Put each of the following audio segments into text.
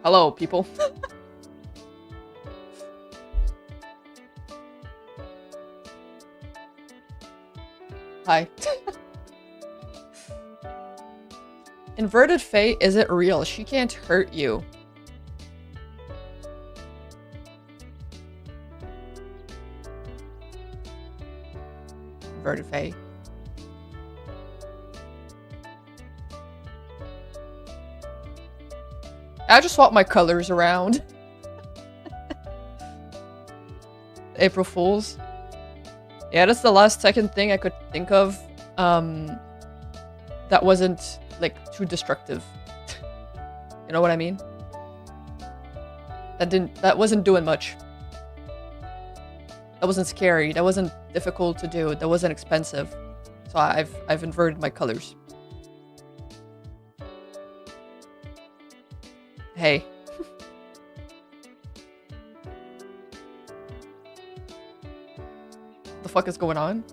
Hello, people. Hi. Inverted Fae isn't real. She can't hurt you. Inverted Fae. I just swap my colors around. April Fools. Yeah, that's the last second thing I could think of. That wasn't like too destructive. You know what I mean? That wasn't doing much. That wasn't scary. That wasn't difficult to do. That wasn't expensive. So I've inverted my colors. Hey. The fuck is going on?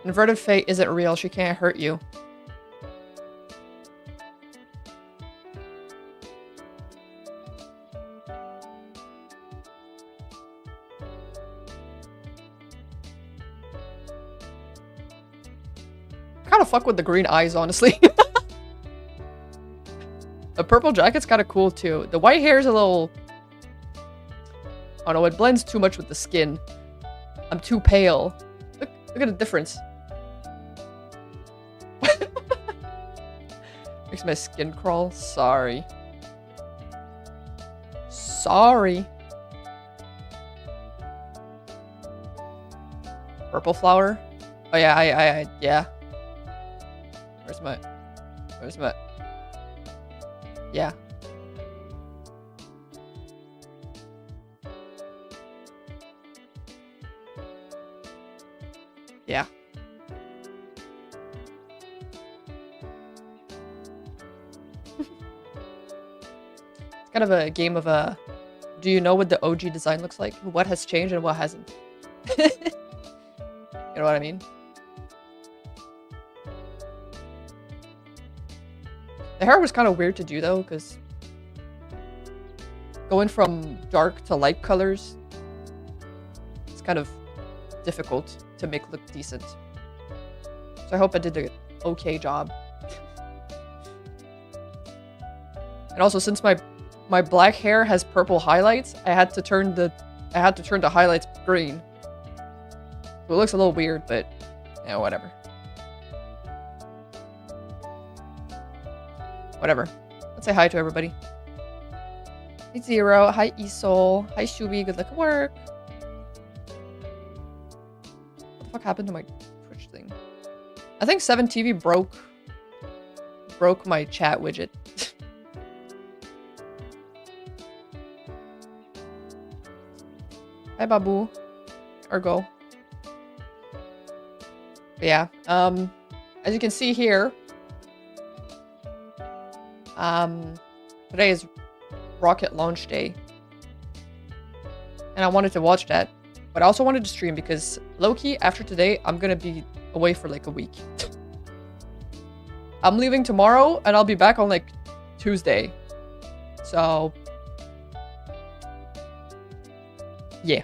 Inverted Fae isn't real. She can't hurt you. Kind of fuck with the green eyes, honestly. The purple jacket's kind of cool too. The white hair is a little... Oh no, it blends too much with the skin. I'm too pale. Look at the difference. Makes my skin crawl. Sorry. Sorry. Purple flower? Oh yeah, yeah. Where's my... Yeah. Yeah. It's kind of a game of a... Do you know what the OG design looks like? What has changed and what hasn't? You know what I mean? The hair was kind of weird to do though, because going from dark to light colors, it's kind of difficult to make look decent. So I hope I did an okay job. And also, since my black hair has purple highlights, I had to turn the highlights green. So it looks a little weird, but yeah, whatever. Whatever. Let's say hi to everybody. Hi Zero. Hi Isol. Hi Shubi. Good luck at work. What the fuck happened to my Twitch thing? I think 7TV broke my chat widget. Hi Babu. Ergo. But yeah. As you can see here, today is rocket launch day. And I wanted to watch that. But I also wanted to stream because low-key, after today, I'm gonna be away for like a week. I'm leaving tomorrow and I'll be back on like Tuesday. So yeah.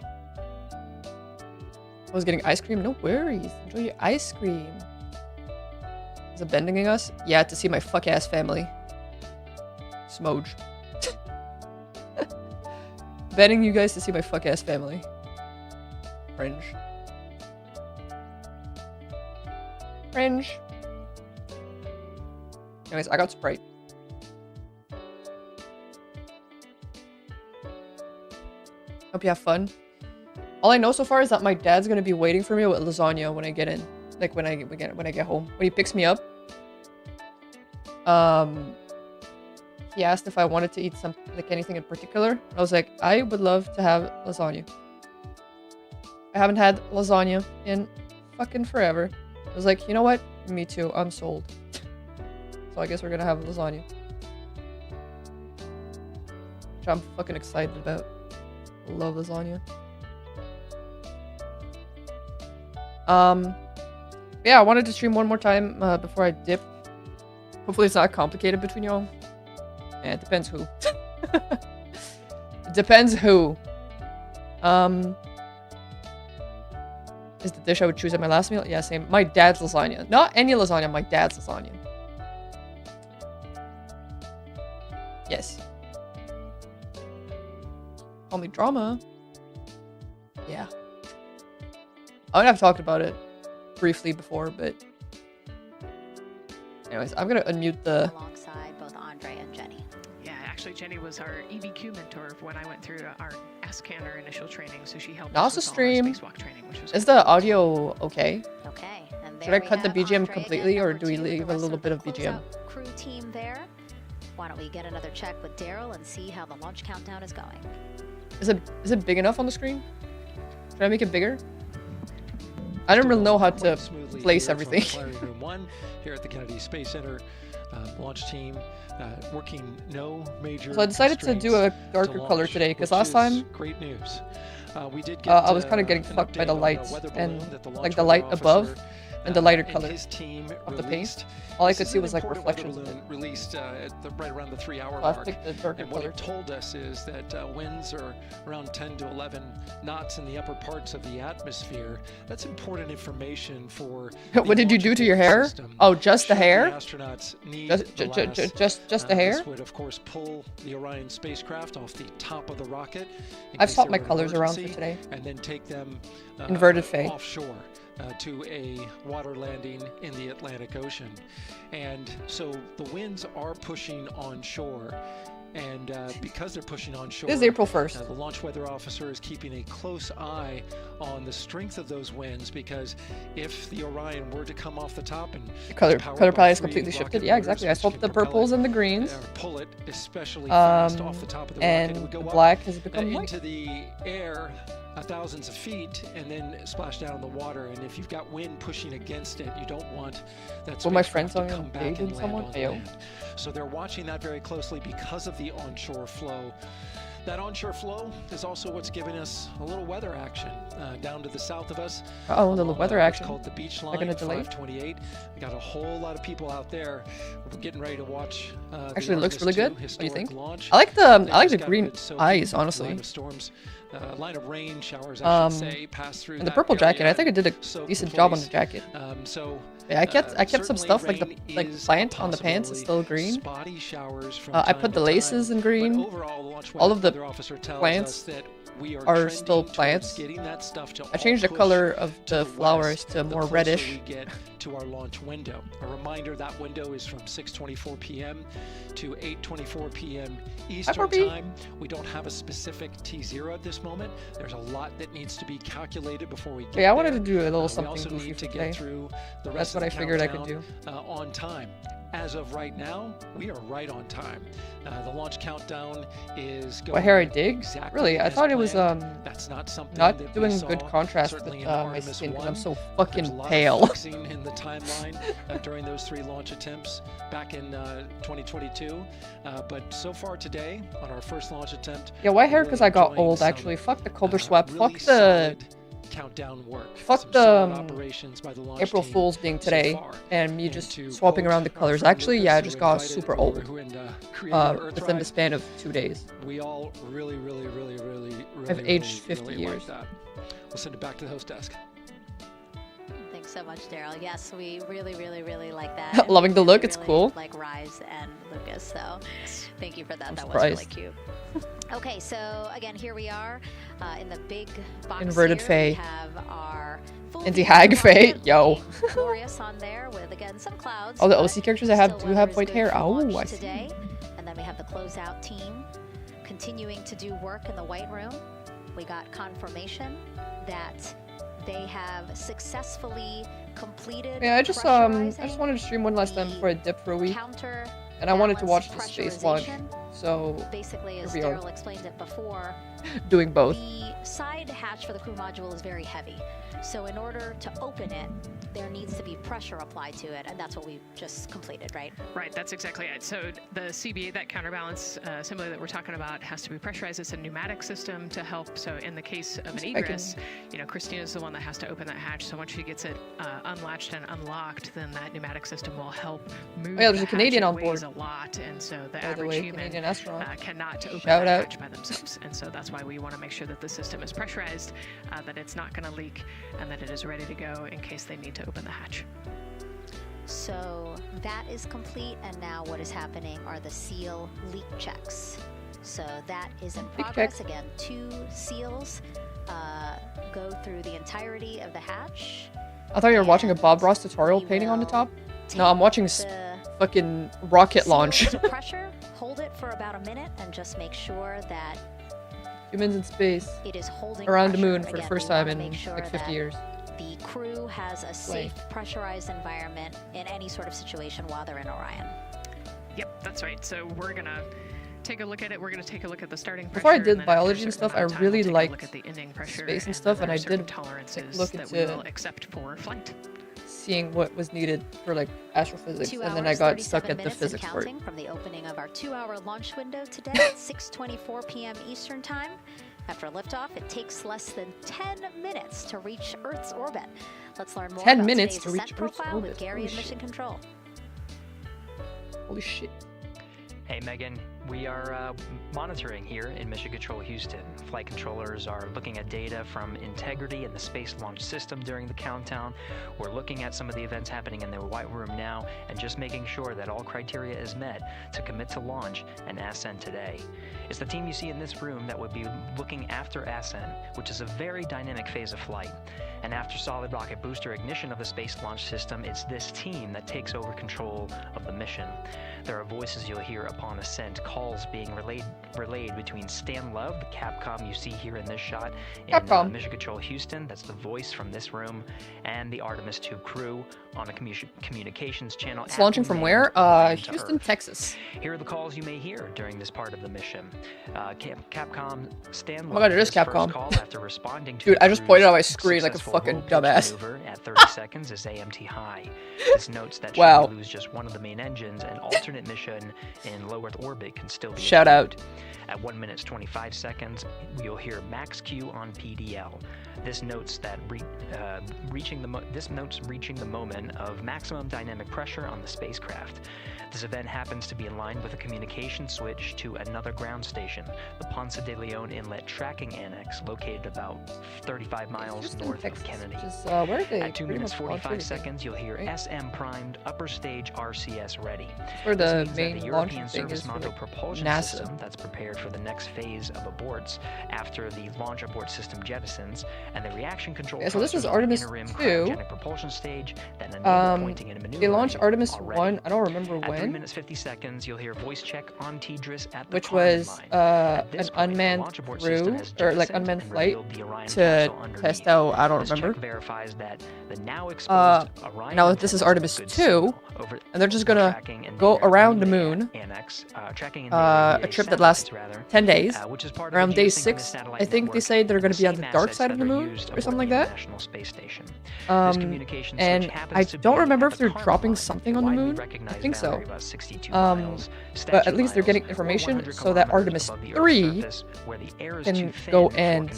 I was getting ice cream. No worries. Enjoy your ice cream. Is it bending us? Yeah, to see my fuck-ass family. Smoge. Betting you guys to see my fuck-ass family. Cringe. Cringe. Anyways, I got Sprite. Hope you have fun. All I know so far is that my dad's gonna be waiting for me with lasagna when I get in. Like when I get home. When he picks me up. He asked if I wanted to eat anything in particular. I was like, I would love to have lasagna. I haven't had lasagna in fucking forever. I was like, you know what? Me too. I'm sold. So I guess we're gonna have lasagna. Which I'm fucking excited about. I love lasagna. Yeah, I wanted to stream one more time before I dip. Hopefully it's not complicated between y'all. Yeah, it depends who. It depends who. Is the dish I would choose at my last meal? Yeah, same. My dad's lasagna. Not any lasagna, my dad's lasagna. Yes. Call me drama. Yeah. I would have talked about it briefly before, but anyways, I'm gonna unmute the alongside both Andre and Jenny. Yeah, actually Jenny was our EBQ mentor when I went through our scanner initial training, so she helped us with all our spacewalk training, which was Is the audio okay? Okay. And should I cut the BGM completely, or do we leave a little bit of BGM? Crew team there. Why don't we get another check with Daryl and see how the launch countdown is going? Is it big enough on the screen? Should I make it bigger? I don't really know how to place everything. Room 1 here at the Kennedy Space Center. Launch team working no major. So I decided to do a darker color today because last time great news. We did get, I was kind of getting fucked by the lights and like the light above and the lighter color of the paint. All I could see was like reflections. Released right around the 3-hour So I mark. picked the darker And what color. it told us is that winds are around 10 to 11 knots in the upper parts of the atmosphere. That's important information for. What did you do to your hair? Oh, just the hair? Astronauts need Just the hair? This would of course pull the Orion spacecraft off the top of the rocket. I've swapped my colors around for today. And then take them Inverted fade. offshore. To a water landing in the Atlantic Ocean. And so the winds are pushing onshore. And because they're pushing onshore, This is April 1st. The launch weather officer is keeping a close eye on the strength of those winds, because if the Orion were to come off the top and The color palette is completely shifted. Yeah, exactly. I swapped the purples and the greens. pull it especially fast off the top of the rocket, it And would go the up, black has become white. into the air thousands of feet and then splash down in the water. And if you've got wind pushing against it, you don't want that Will my spacecraft friends to on come back dated and land someone? on Ayo. land. So they're watching that very closely because of the onshore flow. That onshore flow is also what's giving us a little weather action down to the south of us. Oh, a little weather What's action. called the beach They're line, gonna delay? 528. We got a whole lot of people out there. We're getting ready to watch. Actually, it looks really good. What do you think? Launch. I like They the just got green a good soak. eyes, honestly. Line of storms, line of rain showers, I should say, pass through. And the that purple jacket, area I think I did a soak decent the job on the place. jacket. So Yeah, I kept some certainly stuff like the rain is a plant on the pants is still green. Spotty showers from I time put the to laces time. in But green. overall, the launch All of the weather officer tells plants us that we are are still trending plants. towards getting that stuff to I changed the all color push of to the flowers west, to the more closer reddish. we get to our launch window. A reminder, that window is from 6:24 p.m. to 8:24 p.m. Eastern Barbie. time. We don't have a specific T0 at this moment. There's a lot that needs to be calculated before we get Yeah, I wanted there. to do a little We something also goofy need for to today. get through the That's rest what of I the figured I could countdown, do. on time. As of right now, we are right on time. The launch countdown is going What hair I dig? exactly Really, I as thought it was planned. That's not something not that we doing saw, good contrast with certainly in my Artemis skin because 1. I'm so There's a fucking lot pale. of flexing in the timeline during those 3 launch attempts back in 2022. But so far today, on our first launch attempt, Yeah, white hair really because I got enjoying old some, actually. Fuck the color swap. really Fuck the solid countdown work. fuck Some the, solid operations by the launch April team Fool's being so today far. and me And just to swapping quote around the our colors. friend Actually, Lucas, yeah, I who just got invited super over, old who created within the Earthrise, span of 2 days. we all really I've aged 50 like years. that. We'll send it back to the host desk. Thanks so much, Daryl. Yes, we really like that. And Loving the we look, it's really cool. Like Rise and Lucas, so thank you for that. I'm That surprised. was really cute. Okay, so again, here we are in the big box. Inverted here. fae. We have our full Indie view hag of fae, rocket yo. looking glorious on there with again some clouds. All the but OC characters I have still do weather have is white good hair. for Oh, launch I see. today. And then we have the closeout team continuing to do work in the white room. we got confirmation that they have successfully completed. Yeah, I just wanted to stream one last time before I dip for a week, and I wanted to watch the space launch. So basically, as Daryl explained it before, doing both. The side hatch for the crew module is very heavy, so in order to open it, there needs to be pressure applied to it, and that's what we just completed, right? Right, that's exactly it. So the CBA, that counterbalance assembly that we're talking about, has to be pressurized. It's a pneumatic system to help. So in the case of an egress, you know, Christina's the one that has to open that hatch. So once she gets it unlatched and unlocked, then that pneumatic system will help move. Oh yeah, there's a Canadian on board. A lot, and so the average human cannot open Shout that out. hatch by themselves. And so that's why we want to make sure that the system is pressurized, that it's not going to leak, and that it is ready to go in case they need to open the hatch. So that is complete, and now what is happening are the seal leak checks. So that is in progress. Again, 2 seals go through the entirety of the hatch. I thought you were watching a Bob Ross tutorial painting on the top. No, I'm watching fucking rocket launch. Pressure, hold it for about a minute, and just make sure that humans in space it is holding around the moon for the first time in like 50 years. The crew has a safe, pressurized environment in any sort of situation while they're in Orion. Yep, that's right. So we're gonna take a look at it. We're gonna take a look at the starting pressure. Before I did biology and stuff, I really liked at the ending pressure space and stuff, and I did tolerances look that we will accept for flight. Seeing what was needed for like astrophysics, and then I got stuck at the physics part. From the opening of our 2-hour launch window today at 6:24 p.m. Eastern Time. After liftoff, it takes less than 10 minutes to reach Earth's orbit. Let's learn more 10 about minutes today's to reach ascent Earth's profile orbit. with Gary Holy in Mission Control. Holy shit. Hey Megan, we are monitoring here in Mission Control Houston. Flight controllers are looking at data from integrity in the Space Launch System during the countdown. We're looking at some of the events happening in the White Room now and just making sure that all criteria is met to commit to launch and ascent today. It's the team you see in this room that would be looking after ascent, which is a very dynamic phase of flight. And after solid rocket booster ignition of the Space Launch System, it's this team that takes over control of the mission. There are voices you'll hear upon ascent, calls being relayed between Stan Love, the Capcom you see here in this shot, in Mission Control Houston, that's the voice from this room, and the Artemis 2 crew on a communications channel. It's launching from where? Houston, Texas. Here are the calls you may hear during this part of the mission. Capcom Stan Love. Oh my god, it is Capcom. Call after responding to dude, I just pointed on my screen like a fucking dumbass. At 30 seconds is AMT high. This notes that should we lose just one of the main engines, an alternate mission in low Earth orbit can still be shout out. At 1 minute 25 seconds, you'll hear max Q on PDL. This notes that reaching the moment of maximum dynamic pressure on the spacecraft. This event happens to be in line with a communication switch to another ground station, the Ponce de Leon Inlet Tracking Annex, located about 35 miles north of Kennedy. Where are they? At 2 minutes 45 seconds, you'll hear SM primed upper stage RCS ready. For the main the European Service Module propulsion system that's prepared for the next phase of aborts after the launch abort system jettisons, and the reaction control. So this is Artemis 2. Propulsion stage, then pointing in a maneuver. They launched Artemis 1. I don't remember when. At 3 minutes 50 seconds, you'll hear voice check on TDRS at the which was an unmanned crew, or like unmanned flight to test out, I don't remember. Verifies that the now exposed Orion now this is Artemis 2, and they're just gonna go around the moon, a trip that lasts 10 days. Around day 6, I think they say they're gonna be on the dark side of the moon, or something like that. And I don't remember if they're dropping something on the moon. I think so. But at least they're getting information so that Artemis 3 can go and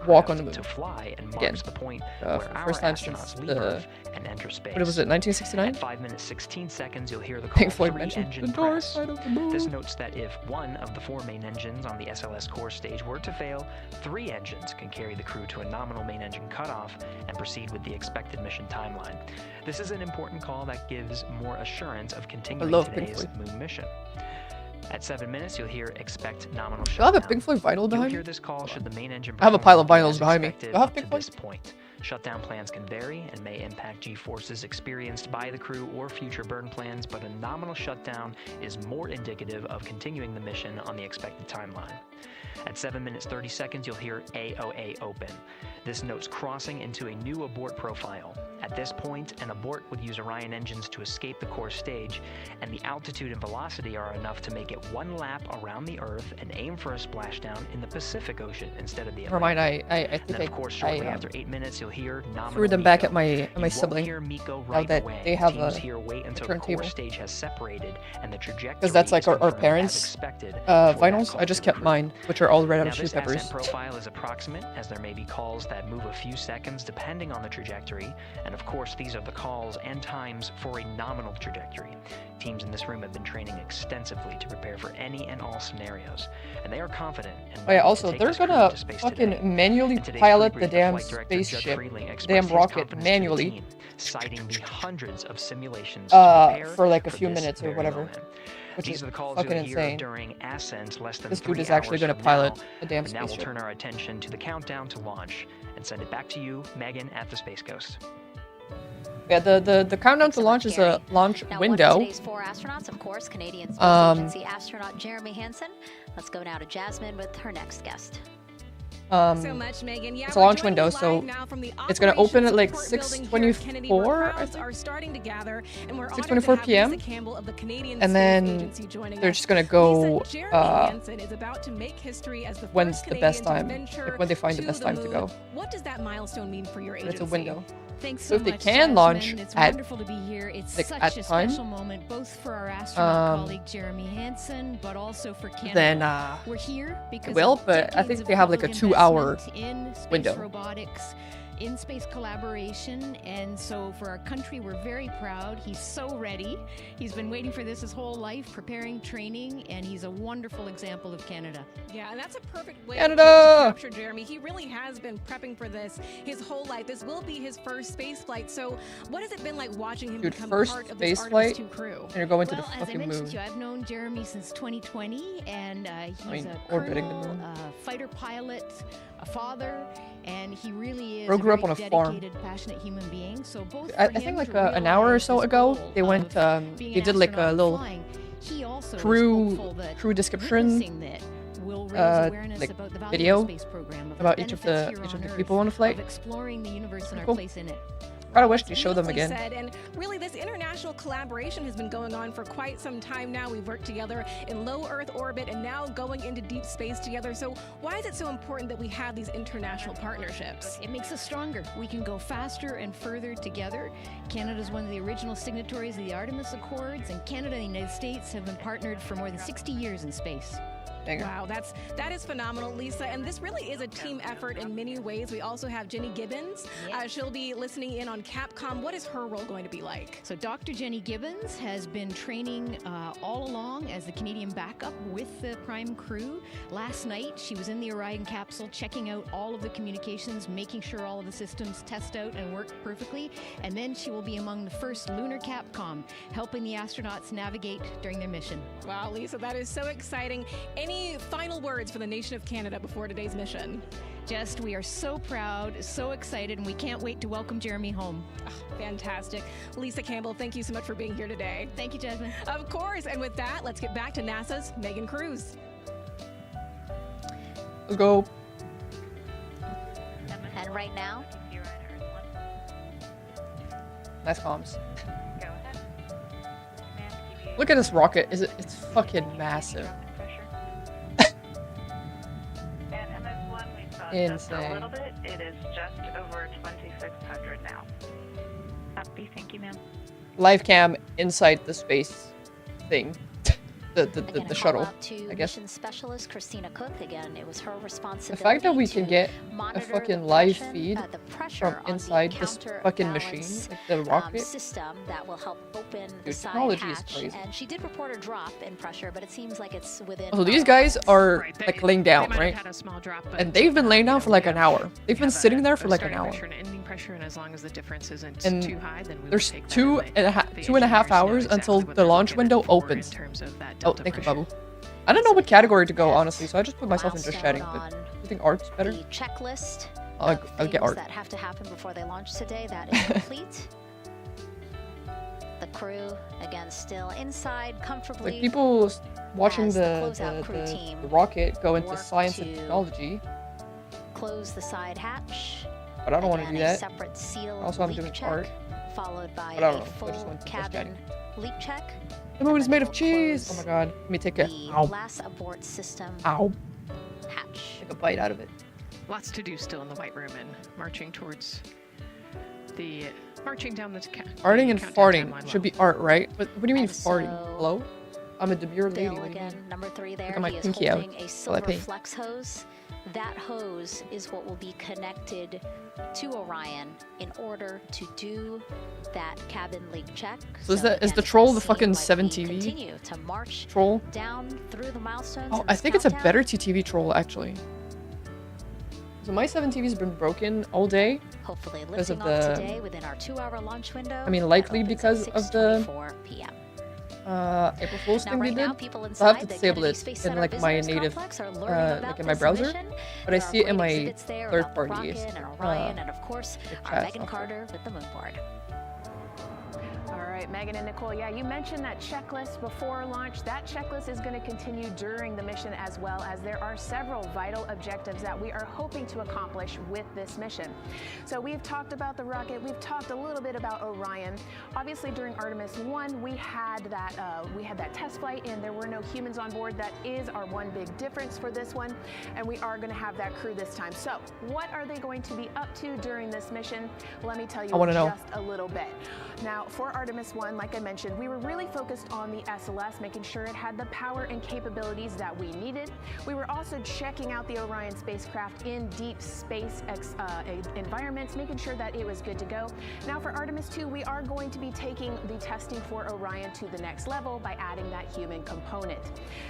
walk on the moon again. For the first time since the, what was it, 1969? At 5 minutes 16 seconds, you'll hear the Pink Floyd mentioned the dark side of the moon. This notes that if one of the 4 main engines on the SLS core stage were to fail, 3 engines can carry the crew to a nominal main engine cutoff and proceed with the expected mission timeline. This is an important call that gives more assurance of continuing today's moon mission. At 7 minutes, you'll hear expect nominal shutdown. Do I have a Pink Floyd vinyl behind me? You'll hear this call should the main engine I have a pile of vinyls behind me. Do I have Pink Floyd? This point. Shutdown plans can vary and may impact G-forces experienced by the crew or future burn plans, but a nominal shutdown is more indicative of continuing the mission on the expected timeline. At 7 minutes 30 seconds, you'll hear AOA open. This notes crossing into a new abort profile. At this point, an abort would use Orion engines to escape the core stage, and the altitude and velocity are enough to make it one lap around the Earth and aim for a splashdown in the Pacific Ocean instead of the Atlantic. Never mind, I think then, of course, shortly after 8 minutes, you'll hear threw them back at my sibling. Now that they have Teams here wait until the turntable. core stage has separated and the trajectory Because that's like is our confirmed parents' as expected vinyls. for I just kept mine, which are all red out now, of chili this peppers. ascent profile is approximate, as there may be calls that move a few seconds depending on the trajectory, and of course these are the calls and times for a nominal trajectory. Teams in this room have been training extensively to prepare for any and all scenarios, and they are confident. Oh yeah, also they're gonna fucking manually pilot the damn spaceship, damn rocket manually, citing the hundreds of simulations for like a few minutes or whatever. Which is fucking insane. During ascent less than this dude 3 is actually hours going to from pilot now. a damn And now we'll spaceship. turn our attention to the countdown to launch and send it back to you, Megan, at the Space Coast. Yeah, the countdown to launch is a launch now, window. One of today's 4 astronauts, of course, Canadian Space Agency astronaut Jeremy Hansen. Let's go now to Jasmine with her next guest. So much, Megan. Yeah, it's a launch window, so it's going to open at like 6:24, I think. 6:24 p.m. And then they're just going to go when's the best time, like when they find the best time to go. What does that milestone mean for your agency? It's a window. Thanks So so if they much, can Jasmine. launch it's at, wonderful to be here. It's like, such at a time, special moment, both for our astronaut colleague Jeremy Hansen, but also for Canada. then we're here because it will, of but I decades think of they have like a public 2-hour investment in space window. robotics, in space collaboration, and so for our country, we're very proud. He's so ready. He's been waiting for this his whole life, preparing, training, and he's a wonderful example of Canada. Yeah, and that's a perfect way Canada! to capture Jeremy. He really has been prepping for this his whole life. This will be his first space flight. So what has it been like watching him Dude, become first part of space this Artemis flight, 2 crew? and you're going to Well, the as I fucking mentioned moon. to you, I've known Jeremy since 2020, and he's a orbiting the colonel, moon. a fighter pilot, a father, and he really is Bro a grew up very on a farm. dedicated, passionate human being. So both I for think him like to an hour or realize so his ago, goal they went, of being they an did like a astronaut little flying, he also is crew hopeful that description witnessing that will raise awareness like about the value video of the space program, of about the each of benefits the here on Earth, people on the flight. of exploring the universe and our Cool. place in it. I wish they show them Beautifully again. said, and really, this international collaboration has been going on for quite some time now. We've worked together in low Earth orbit and now going into deep space together. So why is it so important that we have these international partnerships? It makes us stronger. We can go faster and further together. Canada is one of the original signatories of the Artemis Accords, and Canada and the United States have been partnered for more than 60 years in space. Wow, that is phenomenal, Lisa. And this really is a team effort in many ways. We also have Jenny Gibbons. She'll be listening in on Capcom. What is her role going to be like? So Dr. Jenny Gibbons has been training all along as the Canadian backup with the Prime crew. Last night, she was in the Orion capsule checking out all of the communications, making sure all of the systems test out and work perfectly. And then she will be among the first lunar Capcom, helping the astronauts navigate during their mission. Wow, Lisa, that is so exciting. Any final words for the nation of Canada before today's mission? Just, we are so proud, so excited, and we can't wait to welcome Jeremy home. Fantastic. Lisa Campbell, thank you so much for being here today. Thank you, Jasmine. Of course. And with that, let's get back to NASA's Megan Cruz. Let's go. And right now, Nice comms. Look at this rocket. It's fucking massive. Insane. A little bit. It is just over 2,600 now. Copy. Thank you, ma'am. Live cam inside the space thing. The shuttle, to I guess. Mission Specialist Christina Cook. Again, it was her responsibility. The fact that we can get a monitor fucking the live pressure- feed the pressure from on inside the this fucking machine, like the rocket. system that will help open the Dude, side technology is hatch. crazy. And she did report a drop in pressure, but it seems like it's within. So these guys are Right, like laying down, might have right? had a small drop, but, And they've been laying down for like an hour. They've we been have sitting there a for like an starting hour. pressure and ending pressure, and as long as the difference isn't And too high, then we there's will take that two as, and a like, the 2.5 engineers know hours exactly until what the they're launch looking window for opens. In terms of that Oh, delta thank you, pressure. Babu. I don't know what category to go, honestly, so I just put myself into Milestone shedding, but on you think art's better? The checklist I'll things get art. that have to happen before they launch today. That is complete. The crew, again, still inside comfortably. Like people watching as the closeout crew team rocket go into work science and to technology. Close the side hatch. But I don't want to Again, do a that. separate seal Also, I'm leak doing check, art. followed by But I don't a know, I just full wanted to cabin leak check. The moon is and made then of we'll cheese. Oh close my god. Let me take a The ow. last abort system Ow. hatch. Take a bite out of it. Lots to do still in the White Room and marching down the Arting and countdown farting timeline should well. be art, right? But what do you mean And farting? so Hello? I'm a demure lady. Bill What do you again, mean? number 3 there. at my He is pinky out holding a while I silver paint. flex hose. That hose is what will be connected to Orion in order to do that cabin leak check. So is the again, troll the seem fucking like 7 we TV continue to march troll? down through the milestones. Oh, in I this think it's a countdown. better TTV troll actually. So my 7 TV's been broken all day. Hopefully because of lifting off the- today within our 2-hour launch window. I mean, that likely opens because at of the 6:24 p.m. April Fool's Now, thing right they now, did. people So I inside have to the disable Kennedy it Space in Center like my Visitors native, Complex are learning like about in my this browser, mission. but I There are see it in great my exhibits there third about the party, rocket and Orion, and of course, our chat Megan software. Carter with the moon board. All right, Megan and Nicole, yeah, you mentioned that checklist before launch. That checklist is going to continue during the mission as well, as there are several vital objectives that we are hoping to accomplish with this mission. So we've talked about the rocket, we've talked a little bit about Orion. Obviously during Artemis 1, we had that test flight and there were no humans on board. That is our one big difference for this one, and we are going to have that crew this time. So what are they going to be up to during this mission? Let me tell you I wanna know. just a little bit. Now, for Artemis 1, like I mentioned, we were really focused on the SLS, making sure it had the power and capabilities that we needed. We were also checking out the Orion spacecraft in deep space environments, making sure that it was good to go. Now, for Artemis 2, we are going to be taking the testing for Orion to the next level by adding that human component.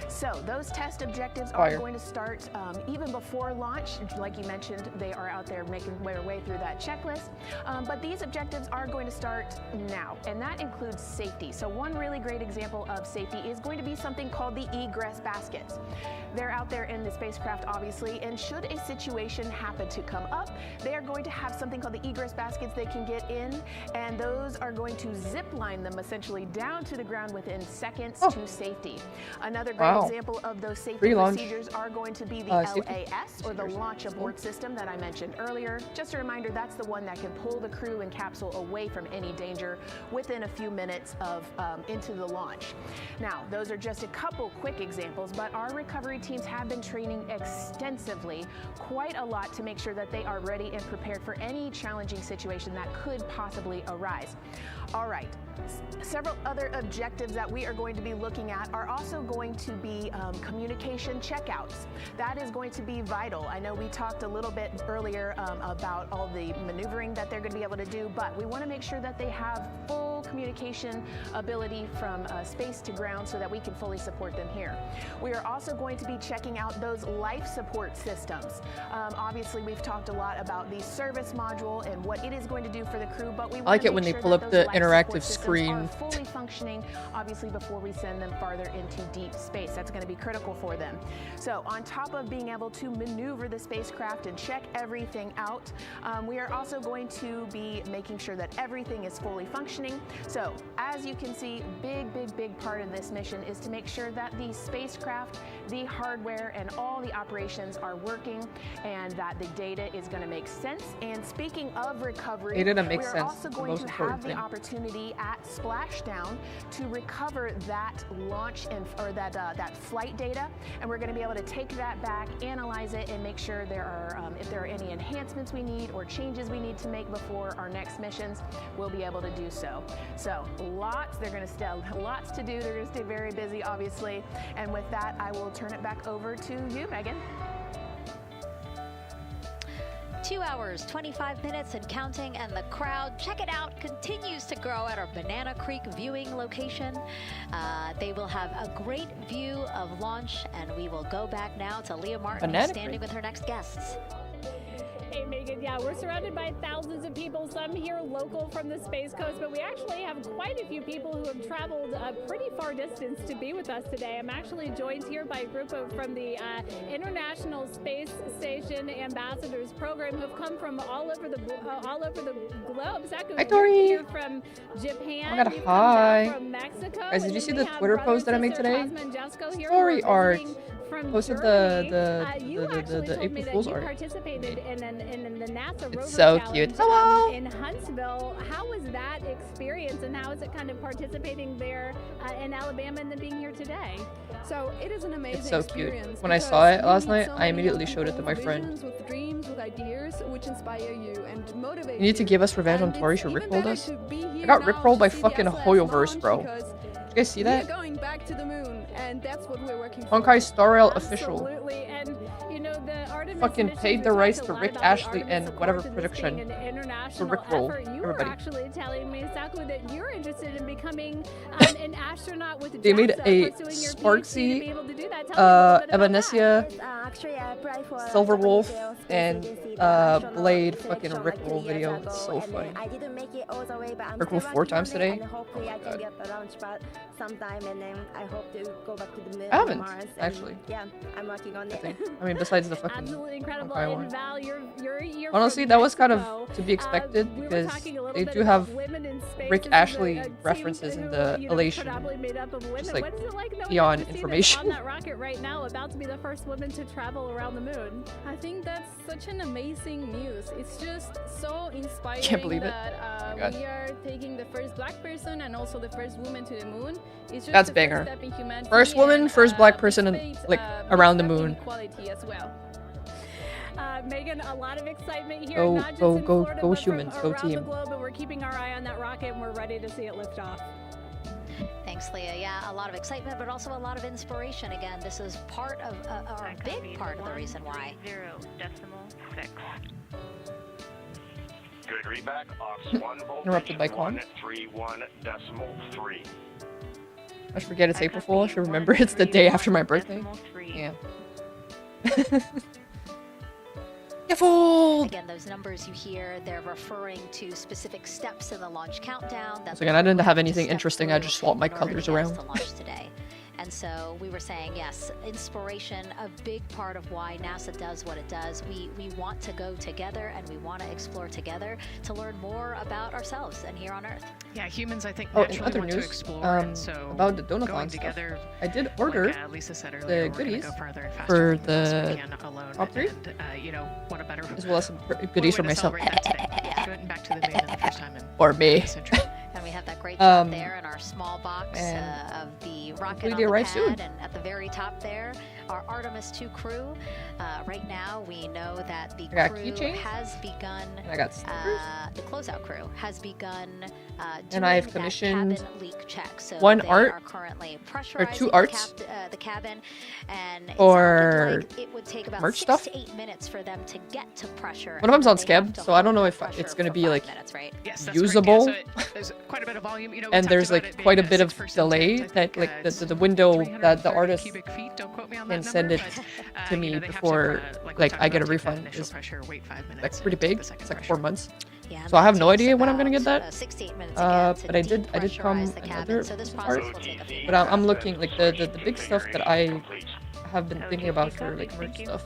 So those test objectives are Fire. going to start even before launch. Like you mentioned, they are out there making their way through that checklist. But these objectives are going to start now, and that includes safety. So one really great example of safety is going to be something called the egress baskets. They're out there in the spacecraft, obviously, and should a situation happen to come up, they are going to have something called the egress baskets they can get in, and those are going to zip line them essentially down to the ground within seconds to safety. Another great Wow. example of those safety Pre-launch, procedures are going to be the safety LAS, or the procedures. launch abort system that I mentioned earlier. Just a reminder, that's the one that can pull the crew and capsule away from any danger within a few minutes of into the launch. Now, those are just a couple quick examples, but our recovery teams have been training extensively, quite a lot, to make sure that they are ready and prepared for any challenging situation that could possibly arise. All right, several other objectives that we are going to be looking at are also going to be communication checkouts. That is going to be vital. I know we talked a little bit earlier about all the maneuvering that they're going to be able to do, but we want to make sure that they have full communication ability from space to ground so that we can fully support them here. We are also going to be checking out those life support systems. Obviously, we've talked a lot about the service module and what it is going to do for the crew, but we I like it when they pull up the interactive screen. are fully functioning, obviously, before we send them farther into deep space. That's going to be critical for them. So on top of being able to maneuver the spacecraft and check everything out, we are also going to be making sure that everything is fully functioning. So as you can see, big part of this mission is to make sure that the spacecraft, the hardware, and all the operations are working, and that the data is going to make sense. And speaking of recovery, Data that makes we are sense also is the going most to important have the thing. opportunity at splashdown to recover that launch or that flight data, and we're going to be able to take that back, analyze it, and make sure there are if there are any enhancements we need or changes we need to make before our next missions, we'll be able to do so. So they're going to still lots to do. They're going to stay very busy, obviously. And with that, I will turn it back over to you, Megan. 2 hours, 25 minutes and counting, and the crowd, check it out, continues to grow at our Banana Creek viewing location. They will have a great view of launch, and we will go back now to Leah Martin, Banana standing Creek. with her next guests. Hey Megan, yeah, we're surrounded by thousands of people, some here local from the Space Coast, but we actually have quite a few people who have traveled a pretty far distance to be with us today. I'm actually joined here by a group from the International Space Station Ambassadors Program who have come from all over the globe. Hi, Tori. Here from Japan. Oh my God, We've come hi. back from Mexico. Guys, did you see the Twitter post that I made today? Story Story art. From Posted Germany. the April Fool's art. Participated in the NASA rover It's so challenge, cute. Hello. in Huntsville. How was that experience, and how is it kind of participating there in Alabama and then being here today? So it is an amazing It's so cute. experience. When I saw it last night, I immediately showed it to my friend. With dreams, with ideas, which inspire you and motivate You need to give us revenge on Tori. She rickrolled us. I got rickrolled by fucking Hoyoverse, bro. Did you guys see that? We're going back to the moon, and that's what we're working for. Honkai Star Rail official. Absolutely, and you know the Artemis Fucking mission, paid we the talked rights a to lot Rick about the Ashley Artemis and Accords whatever and this prediction being an international Rickroll effort. You everybody. were actually telling me, Saku, that you're interested in becoming an astronaut with They made JAXA, a pursuing your PhD to Sparksy, be able to do that. Tell me a little bit about Evanesia, Silver Wolf, and Blade fucking Rickroll video. It's so funny. I didn't make it all the way, but I'm Rickroll still 4 working times on it, today. and hopefully Oh my I can God. get the launch pad sometime, and then I hope to go back to the moon. I haven't, Mars, and actually. Yeah, I'm working on it. I mean, besides the fucking Absolutely incredible. Honkai And one. Val, you're Honestly, from that was kind Mexico. of to be expected We were because talking a little they bit do about have women in space. Rick This is Ashley a team references in who, the you know, Elation. predominantly made up of women. Just like What is it like knowing beyond that Christina's information. on that rocket right now, about to be the first woman to travel around the moon? I think that's such an amazing news. It's just so inspiring Can't believe it. that Oh my God. we are taking the first black person and also the first woman to the moon. It's just That's the banger. First step in humanity First woman, and, first black big person, and space, like big around the step in moon. equality as well. Megan, a lot of excitement here, Go, not just go, in go, Florida, go but from humans, go around the team. globe, and we're keeping our eye on that rocket, and we're ready to see it lift off. Thanks, Leah. Yeah, a lot of excitement, but also a lot of inspiration. Again, this is part of, or a big part of the reason why. 0.6. Good readback. Ops 1 voltage. Interrupted by Quan. 131.3. I should forget it's April Fool. I should remember it's the day after my birthday. Yeah. You fooled! Again, those numbers you hear, they're referring to specific steps in the launch countdown. So again, I didn't have anything interesting. I just swapped my colors around. To launch today. And so we were saying, yes, inspiration, a big part of why NASA does what it does. We want to go together and we want to explore together to learn more about ourselves and here on Earth. Yeah, humans, I think, Oh, in naturally other want to news, explore, and so about the going Donathon stuff, together, I did order like, Lisa said earlier, the we're gonna goodies go farther and faster for than we possibly the can alone, top 3, and, you know, what a better as well as some what a goodies way for to myself. celebrate that today. Going back to the moon in the first time in For me. the century. And we have that great shot Um, there in our small box and of the rocket hopefully on they the arrive pad, soon. and at the very top there, our Artemis 2 crew. Right now, we know that the I got crew keychains, has begun. and I got stickers. The closeout crew has begun. And I have doing that commissioned cabin leak check. So one they art, are currently or 2 pressurizing arts, the cabin, and it for sounded like it would take about merch 6 stuff. to 8 minutes for them to get to pressure. One of them's on and they have Scab, to so I don't hold know the if pressure it's gonna for be 5 like minutes, right? Yes, that's usable. Great. Yeah, so there's quite a bit of volume. You know, we And talked there's about like it being quite a bit of 6% delay intent. I that think, like it's the window that the 330 artist cubic feet. Don't quote me on can that send number, it but, to you me know, they have to, before we like talked I get a about, take that refund initial is pressure, wait 5 minutes, like and pretty take the big. second It's like pressure. 4 months. Yeah, So I have no takes idea when I'm gonna about, get that. 68 minutes again to But I did come depressurize the cabin, another so this art. process will take a few But I'm looking like the big stuff that I have been thinking about for like merch stuff.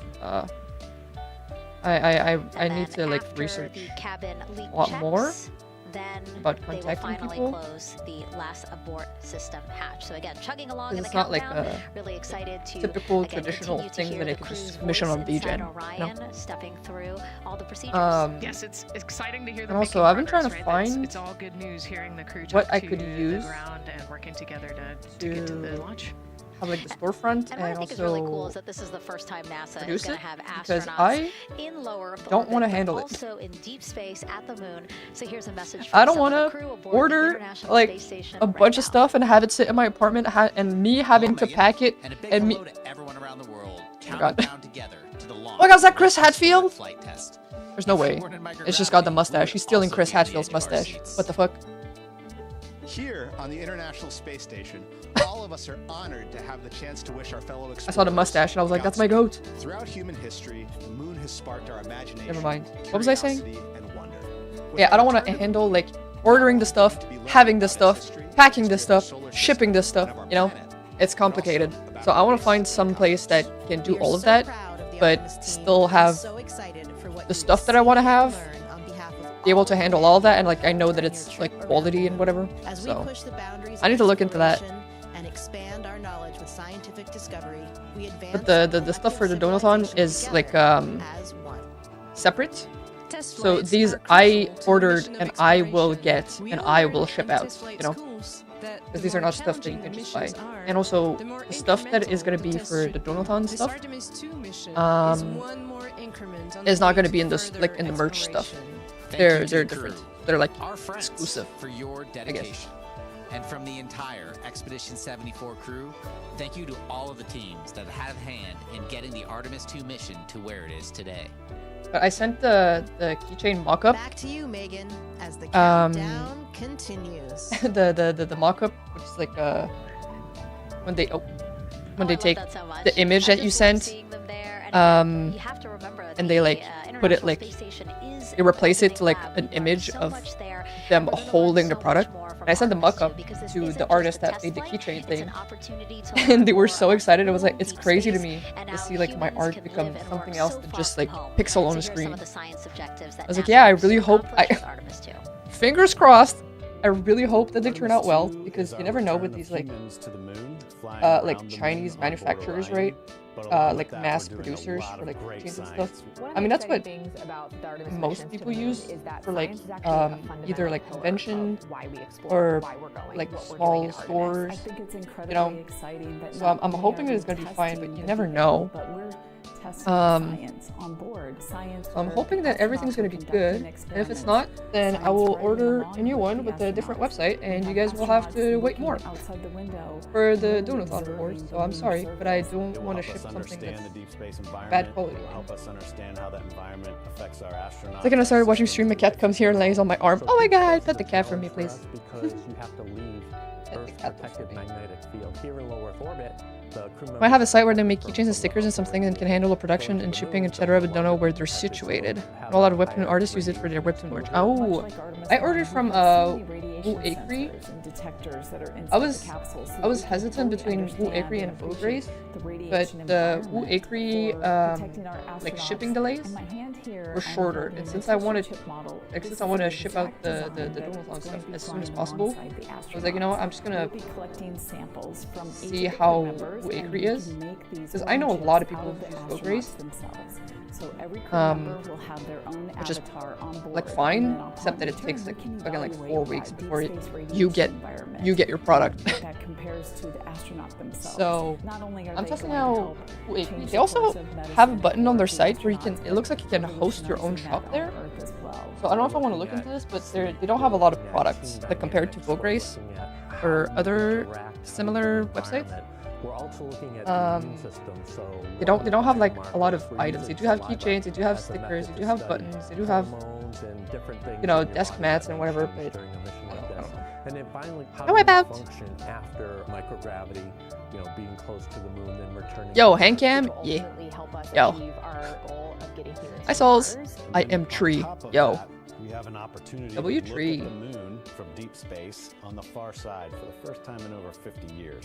I need to like research the cabin leak a lot more checks, then about they will contacting finally people. close the last abort system hatch. So again, chugging along in Because the it's not like countdown, a really excited to typical again, traditional continue to thing hear that I the could crew's just commission voice on inside VGen. Orion, stepping through all the procedures. Yes, it's exciting to hear And them also, making I've been trying to progress, right? find It's all good news hearing the crew what talk I to could the use ground and working together to get to the launch. have like the storefront And what I and think is really cool also is that this is the first time NASA is produce going it to have because astronauts I in low Earth don't orbit, want to but handle it. also in deep space at the moon. So here's a message I from don't some of want the to crew aboard the order International like Space Station a right bunch of now. stuff and have it sit in my apartment and me having to pack it And a big and me. hello to everyone around the world Oh my God. counting down together to the launch. Oh my God, is that Chris Hadfield? Flight test. There's no way. It's just got the mustache. He's stealing Chris Hadfield's mustache. What the fuck? Here on the International Space Station, all of us are honored to have the chance to wish our fellow explorers. I saw the mustache and I was like, that's my goat. Throughout human history, the moon has sparked our imagination. Never mind. What was I saying? And wonder. Yeah, I don't want to handle like ordering the stuff, having the stuff, packing the stuff, shipping the stuff, you know? It's complicated. So I want to find some place that can do all of that, but still have the stuff that I want to have, be able to handle all of that, and like I know that it's like quality and whatever. So I need to look into that. But the stuff for the Donathon is like separate. So these I ordered and I will get and I will ship out, you know? Because these are not stuff that you can just buy. And also, the stuff that is going to be for the Donathon stuff is not going to be in this, like, in the merch stuff. They're different. They're like exclusive for your dedication. And from the entire Expedition 74 crew, thank you to all of the teams that had a hand in getting the Artemis 2 mission to where it is today. But I sent the keychain mock-up. Back to you, Megan, as the countdown continues. the mock-up, which is like when they take the image that you sent, and they like put it like they replace it to like an image of them holding the product. And I sent the mock-up to the artist that made the keychain thing, and they were so excited. It was like, it's crazy to me to see like my art become something else than just like pixel on the screen. I was like, yeah, I really hope, fingers crossed, I really hope that they turn out well, because you never know with these like Chinese manufacturers, right? Like mass producers for like keychains and stuff. I mean, that's what most people use for like either like convention or like small stores, you know. So I'm hoping that it's gonna be fine, but you never know. I'm hoping that everything's gonna be good, and if it's not, then I will order a new one with a different website, and you guys will have to wait more for the Donathon rewards. So I'm sorry, but I don't want to ship something that's bad quality. The second I started watching stream, a cat comes here and lays on my arm. Oh my god, pet the cat for me, please. Might have a site where they make keychains and stickers and some things and can handle the production and shipping, etc., but don't know where they're situated. Not a lot of webtoon artists use it for their webtoon merch. Oh, I ordered from Wu Acre. I was hesitant between Wu Acre and Vograce, but the Wu Acre like shipping delays were shorter, and since I wanted to ship out the Donathon stuff as soon as possible, I was like, you know what, I'm just gonna see how Wu Acre is, because I know a lot of people who use Vograce, which is like fine, except that it takes like again like 4 weeks before you get your product. So I'm testing out Wu Acre. They also have a button on their site where it looks like you can host your own shop there. So I don't know if I want to look into this, but they don't have a lot of products like compared to Vograce or other similar websites. They don't have like a lot of items. They do have keychains, they do have stickers, they do have buttons, they do have, you know, desk mats and whatever, but I don't know. And then finally, how do you function after microgravity, you know, being close to the moon, then returning. Yo, Handcam, yeah. Yo. Hi, Souls. I am Tree. Yo. We have an opportunity W to Tree. look at the moon from deep space on the far side for the first time in over 50 years.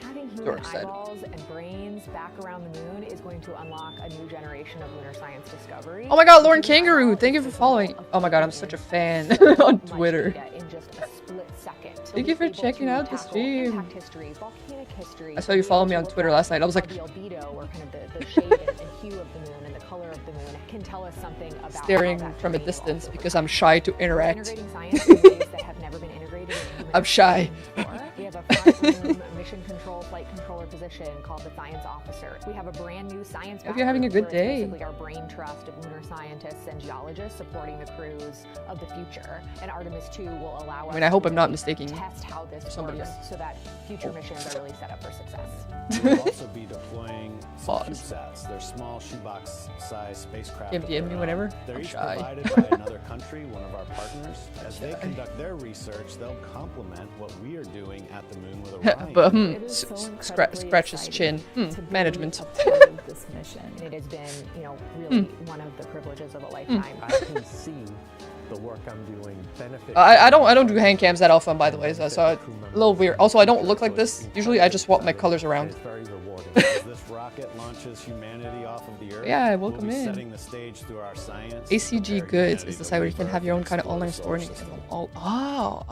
Having human eyeballs and brains back around the moon is going to unlock a new generation of lunar science discovery. Oh my god, Lauren Kangaroo, thank you for following. Oh my god, I'm such a fan on Twitter. In just a split second. Thank you for checking out the stream. I saw you follow me on Twitter last night. I was like, the albedo, or kind of the shade and hue of the moon and the color of the moon, can tell us something about staring from a distance because I'm shy to interact. Integrating science in ways that have never been integrated in human I'm shy. We have a front room mission control flight controller position called the science officer. We have a brand new science. If you're having a good day. Basically our brain trust of lunar scientists and geologists supporting the crews of the future. And Artemis 2 will allow us I hope I'm not mistaking to test how this somebody works else. so that future missions are really set up for success. We'll also be deploying CubeSats. They're small shoebox-sized spacecraft. DM me whenever. They're I'm each shy. provided by another country, one of our partners. As they conduct their research, they'll complement what we are doing at the moon with Orion. But scratch his chin. Management. This mission. It has been, really one of the privileges of a lifetime. I can see the work I'm doing benefit. I don't do hand cams that often, by the way, so a little weird. Also, I don't look like this. Usually, I just swap my colors around. It's very rewarding. As this rocket launches humanity off of the Earth, Yeah, welcome we'll be in. setting the stage through our science. ACG Goods is the site where you can have your own kind of online store and you can all. Oh.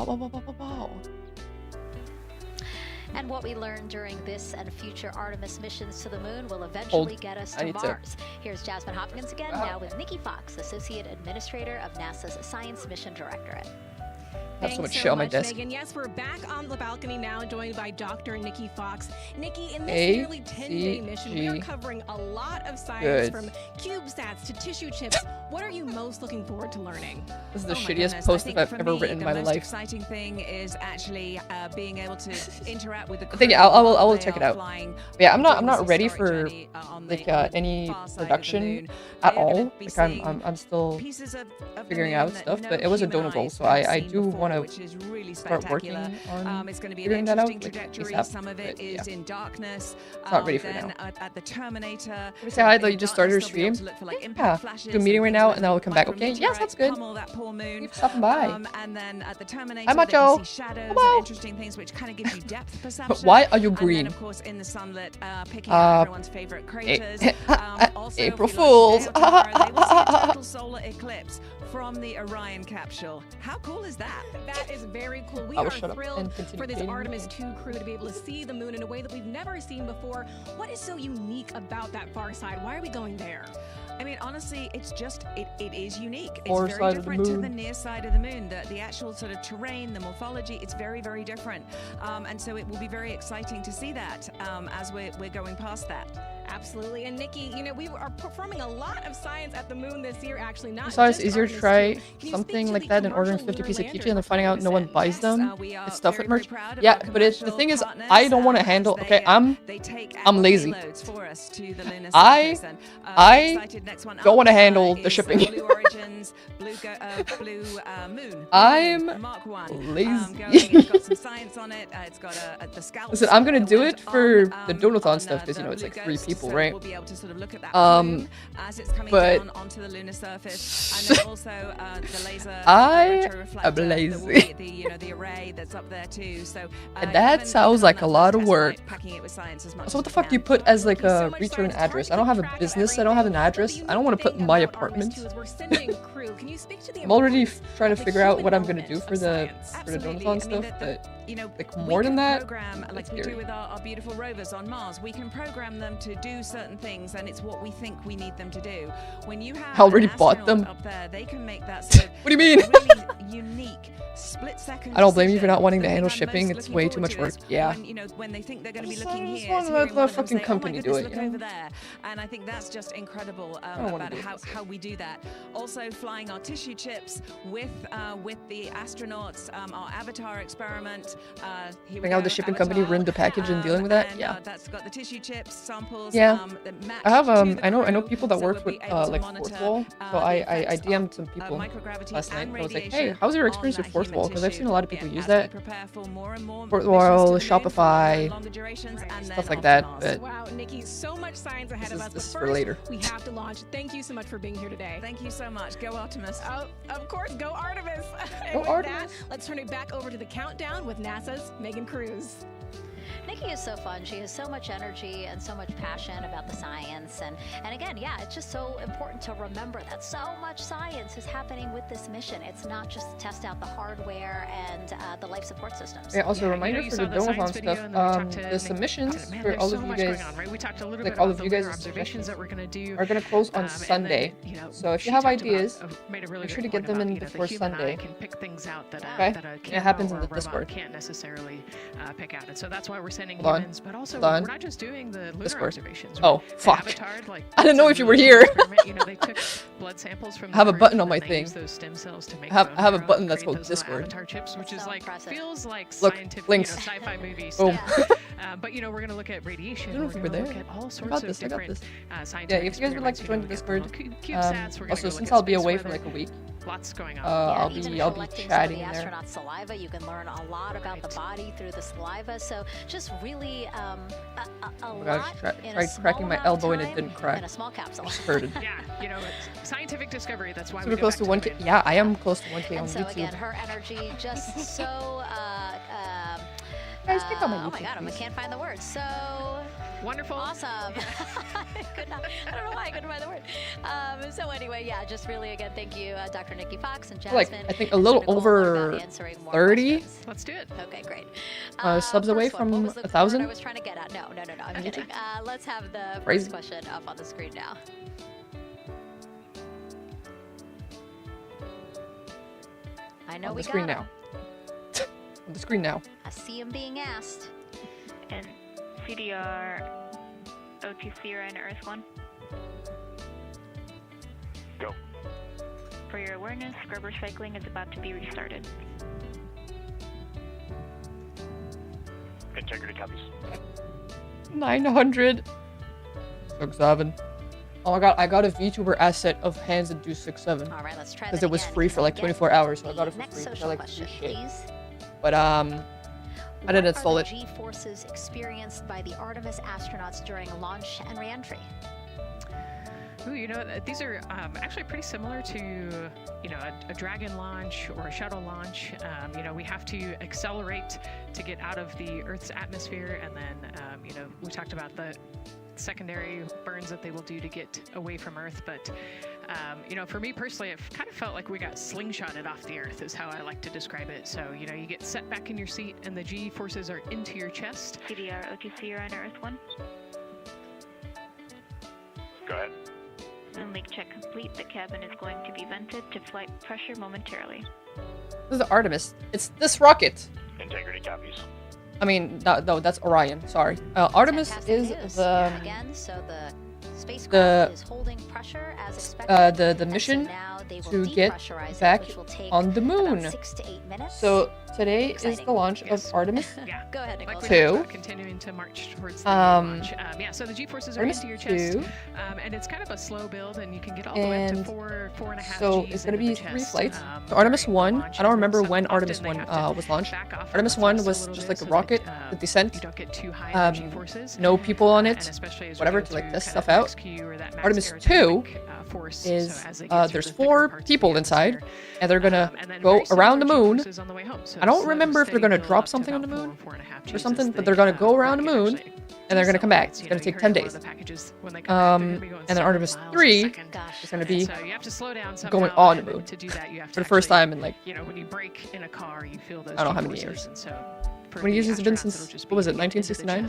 And what we learn during this and future Artemis missions to the moon will eventually get us to Mars. Here's Jasmine Hopkins again, now with Nikki Fox, Associate Administrator of NASA's Science Mission Directorate. I have so much shit on my desk. Megan. Yes, we're back on the balcony now, joined by Dr. Nikki Fox. Nikki, in this nearly 10-day mission, we are covering a lot of science from CubeSats to tissue chips. What are you most looking forward to learning? This is the shittiest post I've ever written in my life. The most exciting thing is actually being able to interact with the crew. I think I will check it out. Yeah, I'm not ready for like any production at all. Like I'm still figuring out stuff, but it was a donor goal, so I do want to start working on figuring that out. Like, ASAP, some of it is in darkness. It's not ready for now. At the Terminator. We say hi though. You just started your stream. Yeah, do a meeting right now, and then I'll come back. Okay. Yes, that's good. Keep stopping by. And then at the Terminator, hi, Macho. you see shadows and interesting things, which kind of gives you depth perception. But why are you green? And then, of course, in the sunlit, picking out everyone's favorite craters. Also, April Fools. They will see a total solar eclipse from the Orion capsule. How cool is that? That is very cool. We are thrilled for this Artemis 2 crew to be able to see the moon in a way that we've never seen before. What is so unique about that far side? Why are we going there? I mean, honestly, it's just, it is unique. Far It's very different to the near side of the moon. The actual sort of terrain, the morphology, it's very, very different. And so it will be very exciting to see that as we're going past that. Absolutely. And Nikki, we are performing a lot of science at the moon this year, actually. Not So it's easier to try something like that than ordering 50 pieces of keychain and then finding out no one buys them. It's stuff at merch. Yeah, but the thing is, I don't want to handle. Okay, I'm lazy. I don't want to handle the shipping. I'm lazy. Listen, I'm gonna do it for the Donathon stuff because it's like 3 people, right? But I am lazy. And that sounds like a lot of work. So what the fuck do you put as like a return address? I don't have a business. I don't have an address. I don't want to put my apartment. I'm already trying to figure out what I'm gonna do for the Donathon stuff, but like more than that, like we do with our beautiful rovers on Mars, we can program them to do certain things, and it's what we think we need them to do. When you have I already bought them. up there, they can make that sort of what do you mean? really unique split-second. I don't blame you for not wanting to handle shipping. It's way too much work. Yeah. When they think they're going to be looking here, want to let the fucking company do it. Look over there, and I think that's just incredible about how we do that. Also, flying our tissue chips with the astronauts, our Avatar experiment. Bring out the shipping company, ruined the package, and dealing with that. Yeah. That's got the tissue chips samples. Yeah. I have I know people that work with like Fourth Wall. So I DM'd some people last night. I was like, hey, how's your experience with Fourth Wall? Because I've seen a lot of people use that. Fourth Wall, Shopify, stuff like that. But wow, Nikki, so much science ahead of us. This is but for first, later. We have to launch. Thank you so much for being here today. Thank you so much. Go Artemis. Oh, of course, go Artemis. And Go with Artemis. that, let's turn it back over to the countdown with NASA's Megan Cruz. Nikki is so fun. She has so much energy and so much passion about the science. And again, yeah, it's just so important to remember that so much science is happening with this mission. It's not just to test out the hardware and the life support systems. Yeah, also a reminder for the Donathon stuff, the submissions for all of you guys, we talked a little like bit all about of you the guys' observations that we're going to do are going to close on Sunday. So if you have ideas, make sure to get them in before Sunday. Can pick things out that it happens in the Discord. Can't necessarily pick out, and so that's why we're we're sending Hold on. humans, but also Hold on. we're not just doing the lunar Discord. observations. Oh, fuck. Avatar, like, I didn't know if you were here. You know, they took blood samples from I have a the button Earth on my and they thing. used those stem cells to make I have bone a marrow button and that's create called those little Discord. avatar chips, which is like feels like Look, scientific, links. sci-fi movie Boom. stuff. But you know, we're gonna look at radiation. I don't know We're if you gonna were look there. at all I sorts got of this. I got different this. scientific Yeah, if you guys would like to join the Discord, CubeSats, also since I'll be away for like a week, lots going on. I'll be collecting some of chatting the in there. astronaut saliva. You can learn a lot about the body through the saliva. So just really a Oh my gosh, lot in a tried small cracking my amount of elbow and it time didn't crack. in a small capsule. It just hurted. Yeah, you know, it's scientific discovery. That's why Super we go close back to 1K. Yeah, I am close to 1K on And so YouTube. again, her energy just so. Guys, pick on my Oh my YouTube, God, I please. can't find the word. So wonderful, awesome. I don't know why I couldn't find the word. So anyway, yeah, just really again, thank you, Dr. Nikki Fox and Jasmine. Like I think a little over 30 Let's do it. Okay, great. subs away First one, what from was the word 1,000. I was trying to get at. No, I'm kidding. Let's have the Crazy. first question up on the screen now. I know On we the screen got now. On the screen now. I see him being asked. And CDR, OTC, and Earth 1. Go. For your awareness, scrubber cycling is about to be restarted. Integrity copies. 900. 67. Oh my god, I got a VTuber asset of hands that do 6-7. All right, let's try Because that it was again, free for like again, 24 hours, so I got it for next free. social I like question, free shit. please. But I didn't install What it. are the G-forces experienced by the Artemis astronauts during launch and reentry? Ooh, you know, these are actually pretty similar to, you know, a Dragon launch or a shuttle launch. You know, we have to accelerate to get out of the Earth's atmosphere, and then, you know, we talked about the secondary burns that they will do to get away from Earth. But, you know, for me personally, it kind of felt like we got slingshotted off the Earth is how I like to describe it. So, you know, you get set back in your seat and the G forces are into your chest. CDR, OTC, and Earth 1. Go ahead. And leak check complete. The cabin is going to be vented to flight pressure momentarily. This is the Artemis. It's this rocket. Integrity copies. I mean, no, that's Orion. Sorry. Artemis is the Again, so the spacecraft is holding pressure as expected. the mission now they will to get depressurize it, back which will take on the moon. about 6 to 8 minutes. So today is the launch of Artemis. Yeah, go ahead, Nicholas. Like we talked about, continuing to march towards the launch. Yeah, so the G-forces are Artemis into your chest, 2. And it's kind of a slow build, and you can get all the way up to And 4.5 so Gs it's going to into be the 3 chest, flights. So Artemis 1, I don't remember when Artemis 1 was launched. Artemis 1 was just like a rocket that they sent. No people on it, whatever, to like test stuff out. Artemis 2 is there's 4 people inside, and they're gonna go around the moon. I don't remember if they're gonna drop something on the moon or something, but they're gonna go around the moon, and they're gonna come back. It's gonna take 10 days. And then Artemis 3 is gonna be going on the moon for the first time in like, you know, when you brake in a car, you feel those I don't know how many G-forces, years. and so How many years has it been since, what was it, 1969?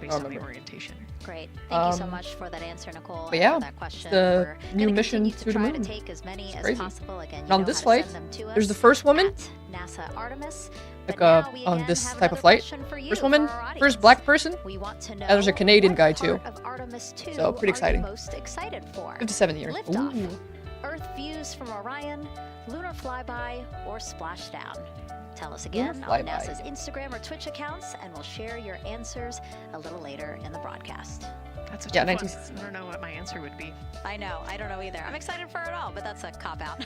based on the orientation. Great. Thank you so much for that answer, Nicole. But yeah, and for that question. the We're new gonna mission continue to the try moon. to take as many It's as crazy. possible. Again, you And know on how this to flight, send them to there's the us first woman, at NASA Artemis. like But now we on again this have type another of flight. question for you, First for woman, our audience. first black person, We want to know and there's a Canadian what guy part too. of Artemis 2 So pretty are you exciting. most excited for? 57 years. Liftoff, Ooh. Earth views from Orion, lunar flyby, or splashdown? Tell us again Lunar on flyby. NASA's Instagram or Twitch accounts, and we'll share your answers a little later in the broadcast. That's a Yeah, tough one. 1969. I don't know what my answer would be. I know. I don't know either. I'm excited for it all, but that's a cop-out.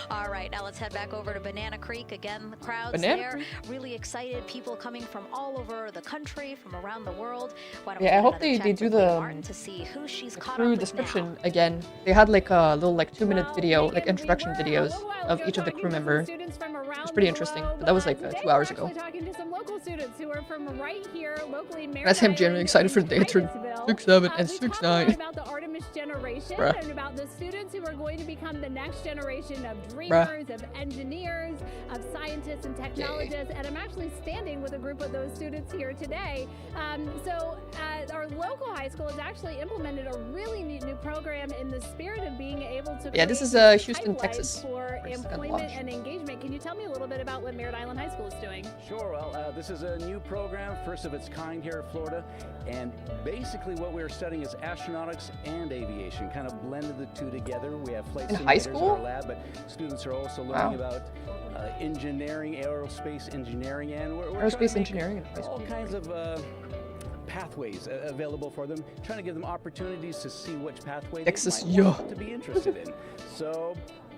All right, now let's head back over to Banana Creek. Again, the crowds Banana there, Creek? really excited. People coming from all over the country, from around the world. Why don't we Yeah, I get hope another they check do with the Leah Martin to see who she's caught up crew with description again. They had like a little like 2-minute video, like introduction videos of each of the crew member. It's pretty interesting, but that was like 2 hours ago. Talking to some local students who are from right here locally in That's him genuinely excited for the day. It turned 6'7" and 6'9". about the Artemis generation Bruh. and about the students who are going to become the next generation of dreamers, of engineers, of scientists and technologists. And I'm actually standing with a group of those students here today. Our local high school has actually implemented a really neat new program in the spirit of being able to Yeah, this create is these Houston, pipelines Texas. for Where's the gun employment launch? and engagement. Can you tell me a little bit about what Merritt Island High School is doing? Sure. Well, this This is a new program, first of its kind here at Florida, and basically what we're studying is astronautics and aviation, kind of blended the two together. We have flight simulators in our lab, but students are also learning about engineering, aerospace engineering, and we're aerospace engineering in high school. All kinds of pathways available for them, trying to give them opportunities to see which pathway they might want to be interested in. So,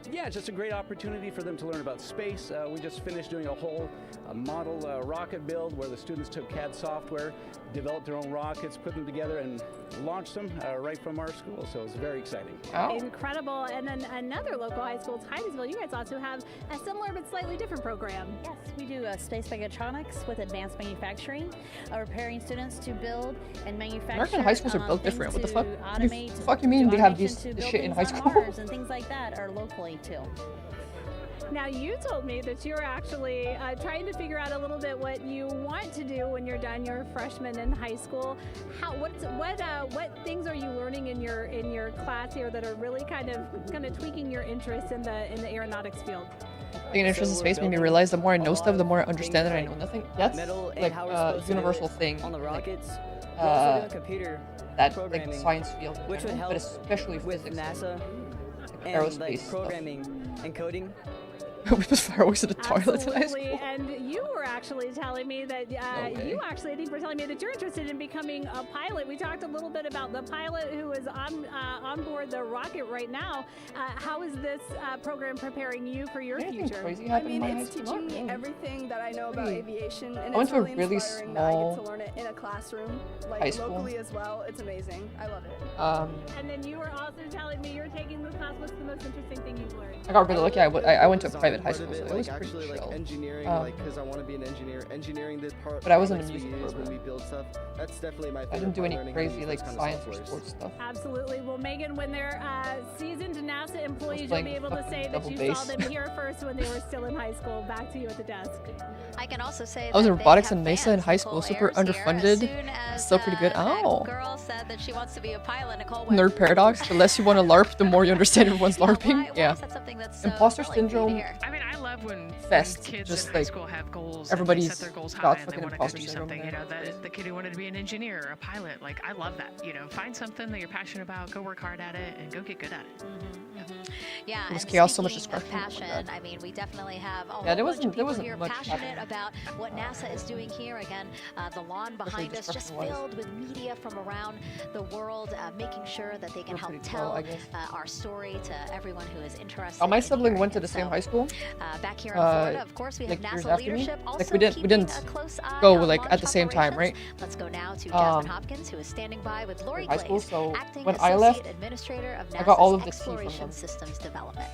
yeah, it's just a great opportunity for them to learn about space. We just finished doing a whole model rocket build where the students took CAD software, developed their own rockets, put them together, and launched them right from our school. So it's very exciting. Oh. Incredible. And then another local high school, Titusville, you guys also have a similar but slightly different program. Yes, we do space mechatronics with advanced manufacturing, preparing students to build and manufacture. American high schools are built different. What the fuck? What you mean they have this shit in high school? And things like that are locally too. Now, you told me that you're actually trying to figure out a little bit what you want to do when you're done your freshman in high school. What things are you learning in your class here that are really kind of tweaking your interest in the aeronautics field? Being interested in space made me realize the more I know stuff, the more I understand that I know nothing. That's like a universal thing on the rockets. Like, we're also doing computer that programming, like science field, which would help but especially with physics, NASA like and aerospace like programming and coding. We put fireworks in the toilet in high Absolutely. school. And you were actually telling me that you actually, I think, were telling me that you're interested in becoming a pilot. We talked a little bit about the pilot who is on board the rocket right now. How is this program preparing you for your future? I mean, it's teaching me everything that I know about aviation, and I went it's to a really really inspiring that I get to small learn it in a classroom, high like school. locally as well. It's amazing. I love it. And then you were also telling me you're taking this class. What's the most interesting thing you've learned? I got really lucky. I went to a private high school, so it was actually pretty chill. like engineering, like because I want to be an engineer. Engineering the part. But I wasn't a we music use program. when we build stuff. That's definitely my favorite. I didn't do part, any learning how to crazy use like those kind of science or softwares. sports stuff. Absolutely. Well, Megan, when they're seasoned NASA employees, you'll playing be able to fucking say that double you saw bass. them here first when they were still in high school. Back to you at the desk. I can also say I was in that they robotics have and Mesa fans. in high school, Nicole super Ayers here. As soon underfunded. as, Still pretty good. Oh. a girl said that she wants to be a pilot. Nicole went, Nerd paradox. The less you want to LARP, the more you understand everyone's LARPing. Yeah. is that something that's so Imposter thrilling for you to syndrome. hear? I mean, I love when Fest. kids Just in high like school have goals. everybody's and they set their goals high got and they fucking want to go imposter do syndrome something. You there. know, the kid who wanted to be an engineer or a pilot. Like, I love that. You know, find something that you're passionate about, go work hard at it, and go get good at it. Yeah, It was and chaos, so much speaking of discretion. passion, I mean, we definitely have a whole there bunch of people wasn't here much passionate happening. about what NASA is doing here. Again, the lawn behind us just discretion-wise. filled with media from around the world, making sure that they can help pretty cool, I tell guess. our story to everyone who is interested. Oh, my in sibling hearing went to it. the same So, high school. back here in Florida, of course, we have like years NASA after me. leadership also Like we didn't keeping a close eye go on like launch at the same time, right? operations. Let's go now to Jasmine Hopkins, who is standing by with Lori high school, Glaze, so acting when I associate left, administrator of I got all of NASA's the tea from Exploration them. Systems Development.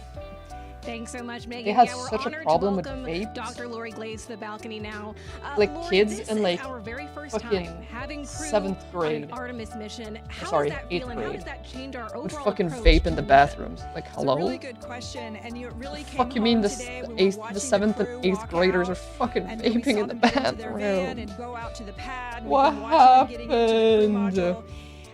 Thanks so much, Megan. They had we're such a honored problem to with welcome vapes. Dr. Lori Glaze to the balcony now. Like Lori, kids this in is like our very first fucking time having crew 7th on grade. an Artemis mission. How Sorry, does that 8th feel, and how grade. does that change our Would overall fucking approach vape to in the the bathrooms. Like, It's a hello? really good question, and you really came Fuck you mean home the today. We were 8th, watching the 7th crew and 8th walk graders are out, fucking and then we vaping saw in the them get into their van bathroom. and go out to the pad. What We've been watching them getting into the crew happened? module.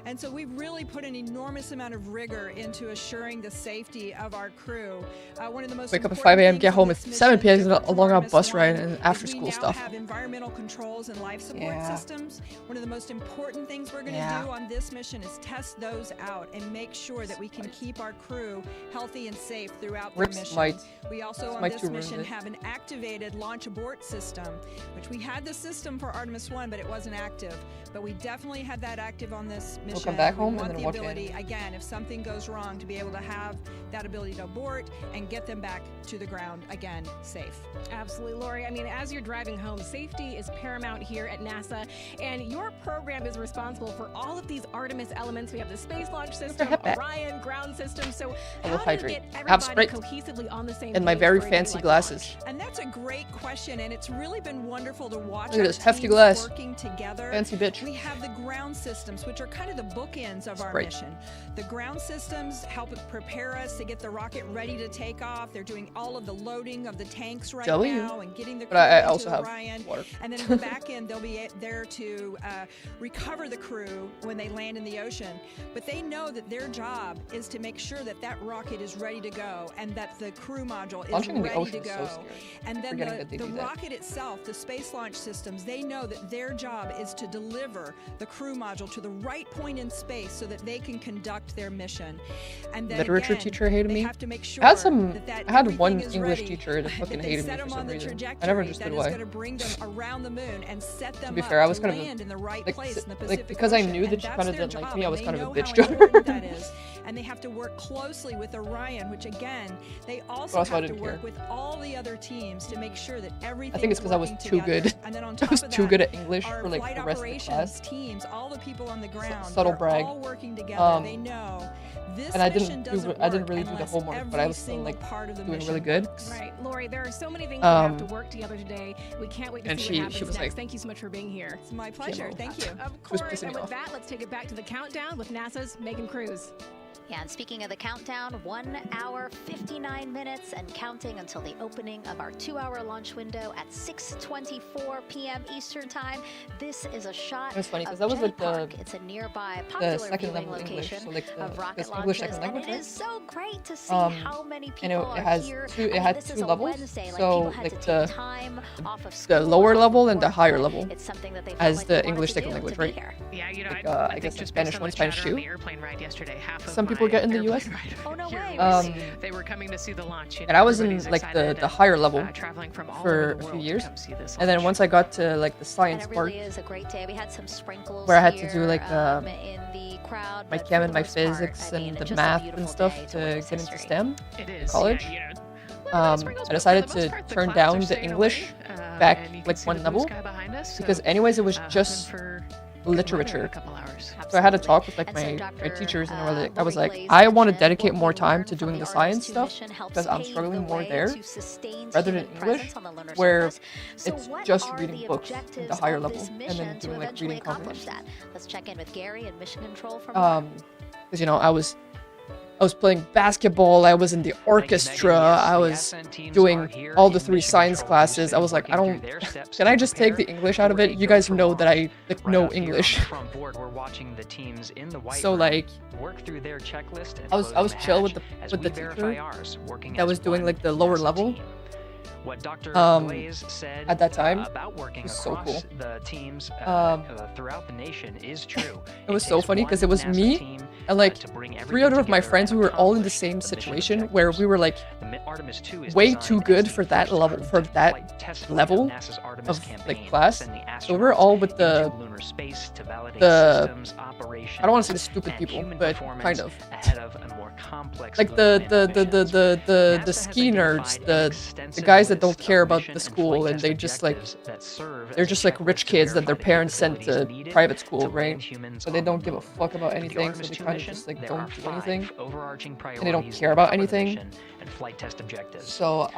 And so we've really put an enormous amount of rigor into assuring the safety of our crew. One of the most Wake up at important 5 a.m., things get on home at this 7 mission p.m. to a long Artemis bus ride 1 and is after we school now stuff. have environmental controls and life support Yeah. systems. One of the most important things we're going to Yeah. do on this mission is test those out and make sure that we can keep our crew healthy and safe throughout the Rips mission. might. We also on Might this too ruined mission it. have an activated launch abort system, which we had the system for Artemis 1, but it wasn't active. But we definitely had that active on this mission. We'll come back We home want and then the watch ability, anime. again, if something goes wrong, to be able to have that ability to abort and get them back to the ground again safe. Absolutely, Lori. I mean, as you're driving home, safety is paramount here at NASA, and your program is responsible for all of these Artemis elements. We have the space launch system, back. Orion ground system. So I will how do you hydrate. get Have everybody Sprite. cohesively on the same And my page very for a fancy like glasses. And that's a great question, and it's really been wonderful to watch Look at our this hefty teams glass. working together. Fancy bitch. We have the ground systems, which are kind of the bookends of our mission. The ground systems help prepare us to get the rocket ready to take off. They're doing all of the loading of the tanks right now and getting the crew into Orion. And then in the back end, they'll be there to recover the crew when they land in the ocean. But they know that their job is to make sure that that rocket is ready to go and that the crew module is ready to go. And then the rocket itself, the space launch systems, they know that their job is to deliver the crew module to the right point in space so that they can conduct their mission. And then literature again, teacher hated they me. have to make sure I had one is English ready, teacher that fucking that they hated set me for them some on the reason. trajectory I never understood that why. is going to bring them around the moon and set them To be up fair, I was to kind of land in the right like, place in the like Pacific because I Ocean. knew that And she that's kind of their didn't like job, me. I and was they kind of a know bitch how to her. important that is. And they have to work closely with Orion, which again, they also also I have to didn't work care. with all the other teams to make sure that everything I think it's because I was too good. And then on I top was of too that, good at English our for like flight the rest of the operations class. teams, all the people on the ground, Subtle they're brag. all working together. They know this And I mission didn't really do the homework, but I was still like doing really good. Right, Lori, there are so many things that have to work together today. We can't wait to and see she what happens was next. like, Thank you so much for being here. It's my pleasure. Thank you. Of course, and with that, let's take it back to the countdown with NASA's Megan Cruz. Yeah, and speaking of the countdown, 1 hour, 59 minutes and counting until the opening of our 2-hour launch window at 6:24 p.m. Eastern Time. This is a shot It's funny of because that was Jenny like Park. It's a nearby popular second viewing level English, location so like of rocket English launches, second language, and it right? is so great to see how many and people it are has here. two. It I mean, had this is two a levels. Wednesday, like, So people had like to take time off of the school lower to level and the work higher on it. level It's something that they felt as like they the wanted English to second do, language, to be right? here. Yeah, you know, Like, I I think guess just Spanish based on 1, the Spanish chatter on 2. the airplane ride yesterday, half of Some people my get in the airplane US. ride Oh, no here way. was Um, they were coming to see the launch. You know, And I was in everybody's like excited the and, higher level traveling from all for over a the few world to years, come see this and then launch. once I got to like the science And it part, really is a great day. We had some sprinkles where I had to here, do like in the crowd, my but chem for and the my most part, physics I mean, and the just a math beautiful and stuff day to witness get into history. STEM It is, college. yeah, you know, I decided to turn down the English back like one level because anyways it was just literature. So I had to talk with like my teachers and I was like, I want to dedicate more time to doing the science stuff because I'm struggling more there rather than English, where it's just reading books at the higher level and then doing like reading comprehension. Let's check in with Gary and Mission Control for because you know I was playing basketball, I was in the orchestra, I was doing all the 3 science classes. I was like, can I just take the English out of it? You guys know that I like know English. So like I was chill with the teacher that was doing like the lower level. What Dr. Blaze said at that time about working was so across cool. the teams throughout the nation is true. It was so funny because it was me and like 3 other of my friends who were all in the same situation where we were like way too good for that level of like class. So we're all with the I don't want to say the stupid people, but kind of like the ski nerds, the guys that don't care about the school and they just like they're just like rich kids that their parents sent to private school, right? So they don't give a fuck about anything, so they kind of just like don't do anything and they don't care about anything. So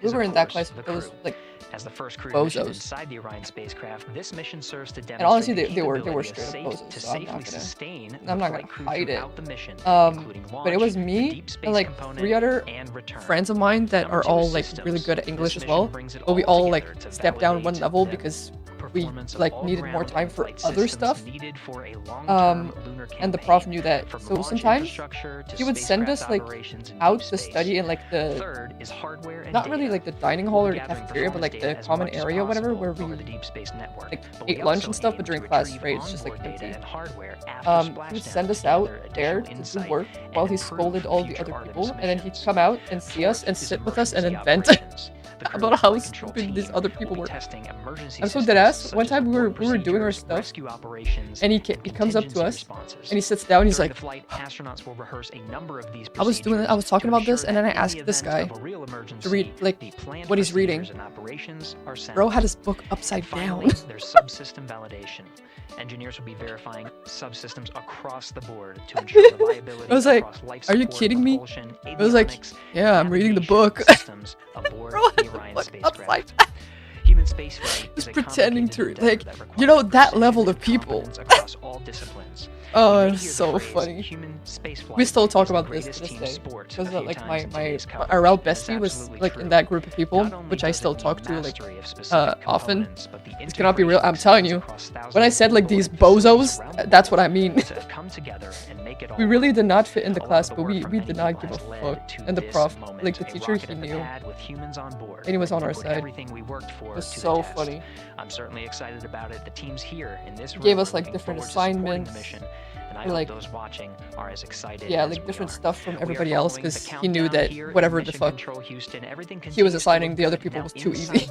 we were in that class with those like as the first crew bozos. inside the Orion spacecraft, this mission serves to And honestly, demonstrate they were capability straight of up bozos, to so safely I'm not gonna hide it. throughout the mission, including But it was launch, the me deep space and like component, 3 other and return. friends of mine that Number are 2 all is like systems. really good at English This as well. mission brings it But we all all like together to stepped down one validate level the because we performance of like all needed more ground time and for flight other systems stuff. needed for a long-term lunar And the campaign. prof knew that. From So launch sometimes infrastructure to he would send us spacecraft like operations in out deep to space. study in like the Third is hardware and not really data. like the dining hall or the Gathering cafeteria, but like performance the data as common much as area or whatever possible where we over the deep space network. like But we ate lunch also and stuff, aim but during to class, retrieve right? It's just like onboard data empty. and hardware after He would splashdown send us to out gather there additional to do insight work and while he improve scolded all the future other Artemis people, and then he'd missions. come out and see us and Fourth sit is with us and then emergency vent operations. The crew about and how flight control stupid these team other will people be were. testing emergency I'm so systems deadass. such One as time we were abort doing our procedures, stuff, rescue operations, and he comes up to contingency us, responses. and he sits down. He's During like, the flight, astronauts will rehearse a number of these I was talking about this, and then I asked this guy to read like what he's reading. Bro had his book upside down. There's subsystem validation. Engineers will be verifying subsystems across the board to ensure reliability I was like, across life are you support, kidding me? propulsion, I was like, avionics, yeah, I'm reading the book. systems aboard Bro, the Orion upside spacecraft. Human spaceflight is Just a pretending to complicated endeavor like, that you know, requires that precision level and of people. competence across all disciplines. Oh, it's so funny. We still talk about this to this day. Because like my RL bestie was like in that group of people, which I still talk to like often. It cannot be real. I'm telling you, when I said like these bozos, that's what I mean. We really did not fit in the class, but we did not give a fuck. And the prof, like the teacher, he knew. And he was on our side. It was so funny. I'm certainly excited about it. The teams here in this room gave us like different assignments. And I like, hope those watching are as excited yeah, as like we different are. stuff from everybody else, because he knew that whatever the fuck he was assigning the other people was too easy.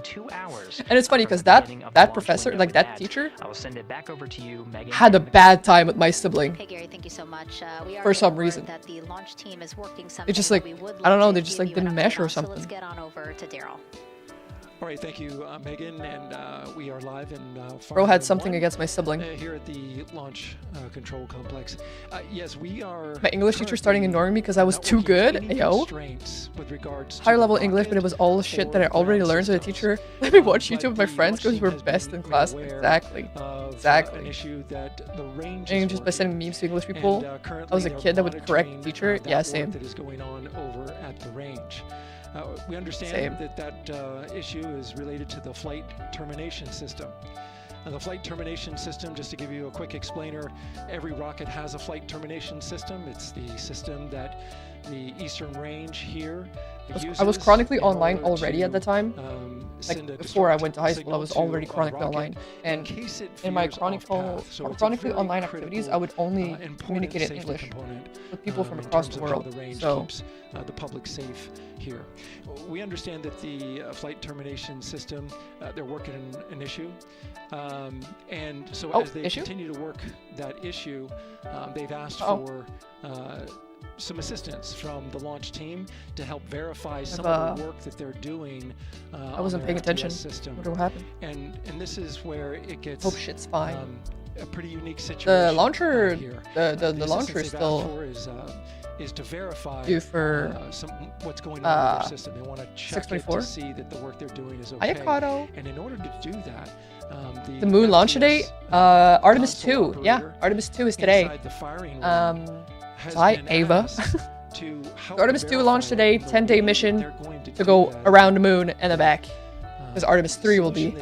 And it's funny because that professor, like that teacher, I will send it back over to you, Megan. had a bad time with my sibling. Hey Gary, thank you so much. For some reason. That the launch team is working It just like, I don't know, they just like didn't mesh or something. So let's get on over to Daryl. All right, thank you, Megan, and we are live in Bro had something against my sibling. Here at the Launch Control Complex. Yes, we are. My English teacher started ignoring me because I was too good. Yo. Higher level English, but it was all shit that I already learned. So the teacher let me watch YouTube with my friends because we're best in class. Exactly. Exactly. And just by sending memes to English people, I was a kid that would correct the teacher. Yeah, same. That is going on over at the range. We understand that issue is related to the flight termination system. The flight termination system, just to give you a quick explainer, every rocket has a flight termination system. It's the system that the Eastern Range here uses. I was chronically online already at the time. Like before I went to high school, I was already chronically online. And in my chronically online activities, I would only communicate in English with people from across the world. So the public safe here. We understand that the flight termination system, they're working an issue. And so as they continue to work that issue, they've asked for some assistance from the launch team to help verify some of the work that they're doing. I wasn't paying attention. What will happen? And this is where it gets hope shit's fine. A pretty unique situation. The launcher, here. the launcher is still is to verify due for what's going on in their system. They want to check it to see that the work they're doing is okay. And in order to do that, the moon launch today, Artemis 2. Yeah, Artemis 2 is today. Hi, Ava. The Artemis 2 launched today, 10-day mission to go around the moon and then back. Because Artemis 3 will be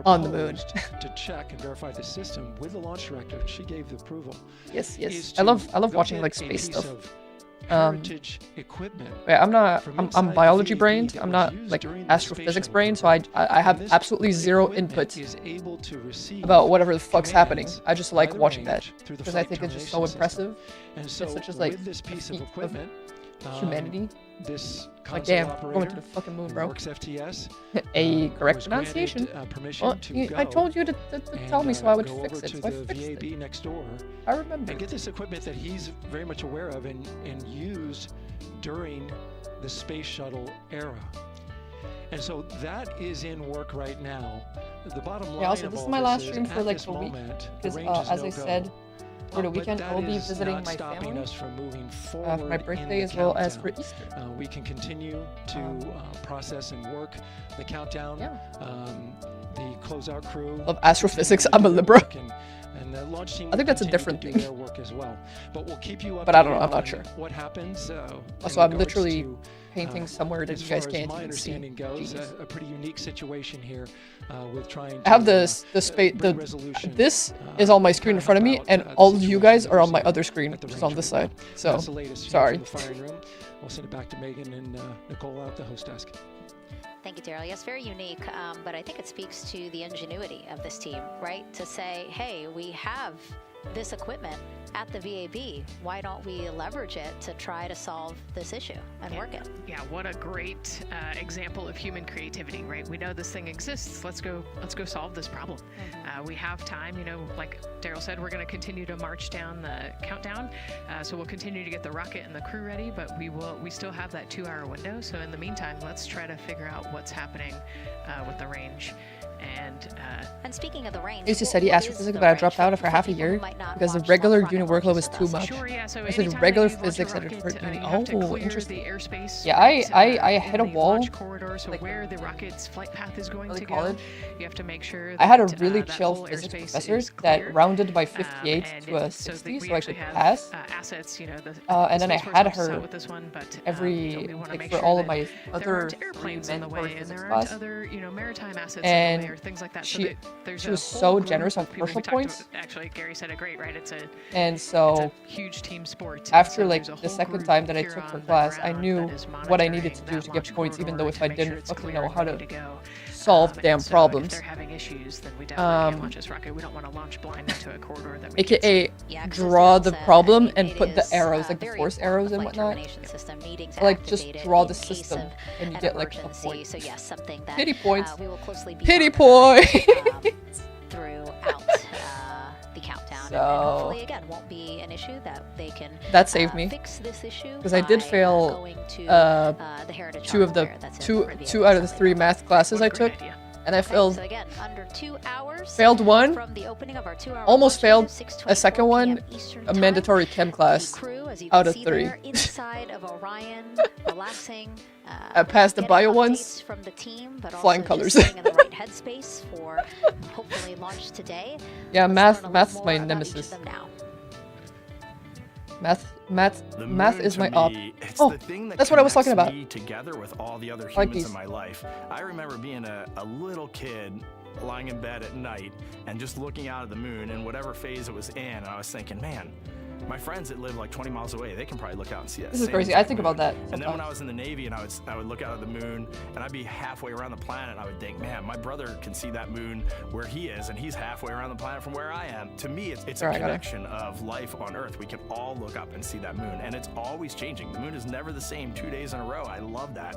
on the moon. To check and verify the system with the launch director, she gave the approval. Yes, yes. I love watching like space stuff. Heritage equipment. Yeah, I'm biology brained. I'm not like astrophysics brained, so I have absolutely zero input about whatever the fuck's happening. I just like watching that because I think it's just so impressive. It's such as like this piece of equipment, humanity. This like damn, going to the fucking moon, bro. FTS, a correct pronunciation. Well, I told you to tell me so I would fix it. So I fixed it. Next door. I remember. And get this equipment that he's very much aware of and used during the space shuttle era. And so that is in work right now. The bottom line. Yeah. Also, this is my last stream for like a week because, as I said, for the weekend, I'll be visiting my family for my birthday as well as for Easter. We can continue to process and work the countdown. The closeout crew. Love astrophysics. I'm a Libra. And the launch team I think that's a different thing. Their work as well. But we'll keep you up. But I don't know. I'm not sure. What happens? Also, I'm literally painting somewhere that you guys can't even see. Goes, a pretty unique situation here with trying. I have this is on my screen in front of me, and all of you guys are on my other screen, which is on this side. So sorry. We'll send it back to Megan and Nicole out the host desk. Thank you, Daryl. Yes, very unique, but I think it speaks to the ingenuity of this team, right? To say, hey, we have this equipment at the VAB. Why don't we leverage it to try to solve this issue and work it? Yeah, what a great example of human creativity, right? We know this thing exists. Let's go solve this problem. We have time, you know, like Daryl said, we're going to continue to march down the countdown. So we'll continue to get the rocket and the crew ready, but we still have that 2-hour window. So in the meantime, let's try to figure out what's happening with the range. And speaking of the range, I used to study astrophysics, but I dropped out after half a year might not because the launch regular rocket uni workload was launches too with us. much. Sure, yeah. So I said anytime regular that you launch a physics at a rocket, different uni. you have to Oh, clear interesting. the airspace. Yeah, I hit a in the wall. launch corridor, so like, where the rocket's flight path is going early to college. go. You have to make sure I had a that, really that chill whole physics airspace professor is clear. that rounded by 58 to a so 60, we so I actually could have, pass. Assets, you know, the And then I Space Force had helps us out her with this one, but, every we want to like make for sure all of that my there other aren't airplanes in the mandatory way, and physics there aren't class. other, you know, maritime assets And in the way or things like that. she, so that there's she a was whole so group generous on of people. commercial We talked points. about- actually, Gary said it great, right? It's a And so huge team sport. after so like there's a the whole second group time that I here took on her the class, I ground knew that is what I needed to monitoring do to that get launch points, even corridor though if to I make sure didn't it's fucking clear know and how ready to go. solve And damn so problems. If they're having issues, then we definitely can't launch this rocket. We don't want to launch blind into a corridor that we can't AKA see. draw the problem and put the arrows, like the force arrows and whatnot. System Or, like just draw the system and you get like a point. So yes, something that Pity points. we will closely be Pity monitoring, point. throughout the countdown, So and hopefully again won't be an issue that they can that saved me fix this issue because I did by, fail going to, the Heritage two of the Hardware that's in two out of the 3 math classes I took, and I failed. So again, under 2 hours failed one, from the opening of our 2-hour almost failed launch, a second one, a mandatory chem class out of 3. inside of Orion, relaxing. I passed the bio ones, from the team, but flying also colors. just staying in the right headspace for hopefully launch today. Yeah, Let's learn a math's little my more about each nemesis. of them now. Math is my op. It's Oh, the thing that that's what I was talking connects about. me together with all the other I like humans these. in my life. I remember being a little kid lying in bed at night and just looking out at the moon in whatever phase it was in, and I was thinking, man, my friends that live like 20 miles away, they can probably look out and see that. This is same crazy. exact I think moon. about that And then when sometimes. I was in the Navy and I would look out at the moon and I'd be halfway around the planet and I would think, man, my brother can see that moon where he is and he's halfway around the planet from where I am. To me, it's a Alright, got it. connection of life on Earth. We can all look up and see that moon, and it's always changing. The moon is never the same 2 days in a row. I love that.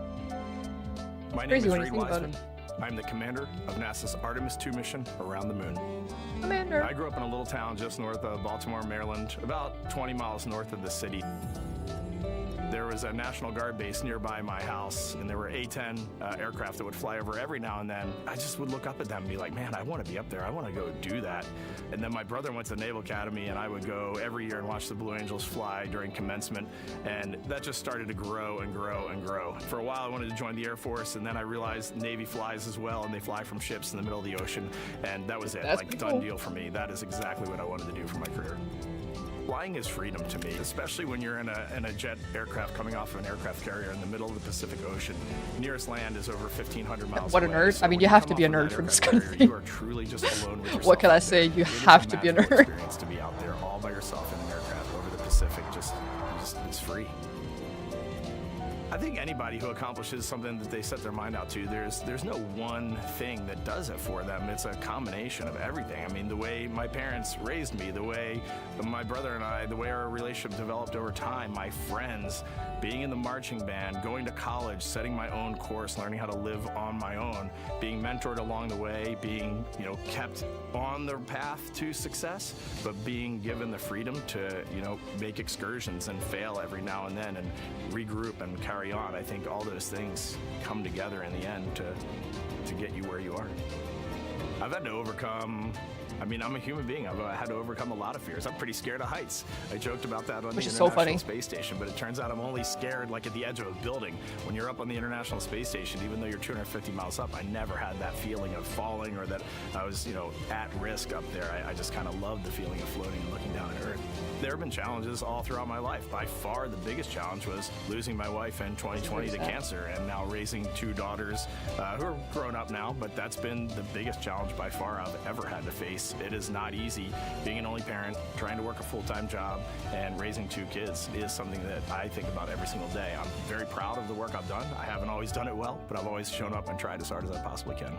My name Crazy is when you Reed think about Wiseman. I'm the commander of NASA's Artemis 2 mission around the moon. Commander. I grew up in a little town just north of Baltimore, Maryland, about 20 miles north of the city. There was a National Guard base nearby my house, and there were A-10 aircraft that would fly over every now and then. I just would look up at them and be like, man, I want to be up there. I want to go do that. And then my brother went to the Naval Academy, and I would go every year and watch the Blue Angels fly during commencement, and that just started to grow and grow and grow. For a while, I wanted to join the Air Force, and then I realized Navy flies as well, and they fly from ships in the middle of the ocean, and that was it. That's like, pretty done cool. deal for me. That is exactly what I wanted to do for my career. Flying is freedom to me, especially when you're in a jet aircraft coming off of an aircraft carrier in the middle of the Pacific Ocean. Nearest land is over 1,500 miles What a away. nerd. So I mean, when you have come to be a off of nerd that for this aircraft kind of carrier, thing. You are truly just alone with yourself. What can I out say? there. You It is have to be a magical nerd. experience to be out there all by yourself in an aircraft over the Pacific. Just it's free. I think anybody who accomplishes something that they set their mind out to, there's no one thing that does it for them. It's a combination of everything. I mean, the way my parents raised me, the way my brother and I, the way our relationship developed over time, my friends, being in the marching band, going to college, setting my own course, learning how to live on my own, being mentored along the way, being, kept on the path to success, but being given the freedom to, make excursions and fail every now and then and regroup and carry on. I think all those things come together in the end to get you where you are. I've had to overcome, I'm a human being. I've had to overcome a lot of fears. I'm pretty scared of heights. I joked about that on Which the is so International funny. Space Station, but it turns out I'm only scared like at the edge of a building. When you're up on the International Space Station, even though you're 250 miles up, I never had that feeling of falling or that I was, at risk up there. I just kind of loved the feeling of floating and looking down at Earth. There have been challenges all throughout my life. By far, the biggest challenge was losing my wife in 2020 to cancer and now raising 2 daughters who are grown up now, but that's been the biggest challenge by far I've ever had to face. It is not easy being an only parent, trying to work a full-time job, and raising 2 kids is something that I think about every single day. I'm very proud of the work I've done. I haven't always done it well, but I've always shown up and tried as hard as I possibly can.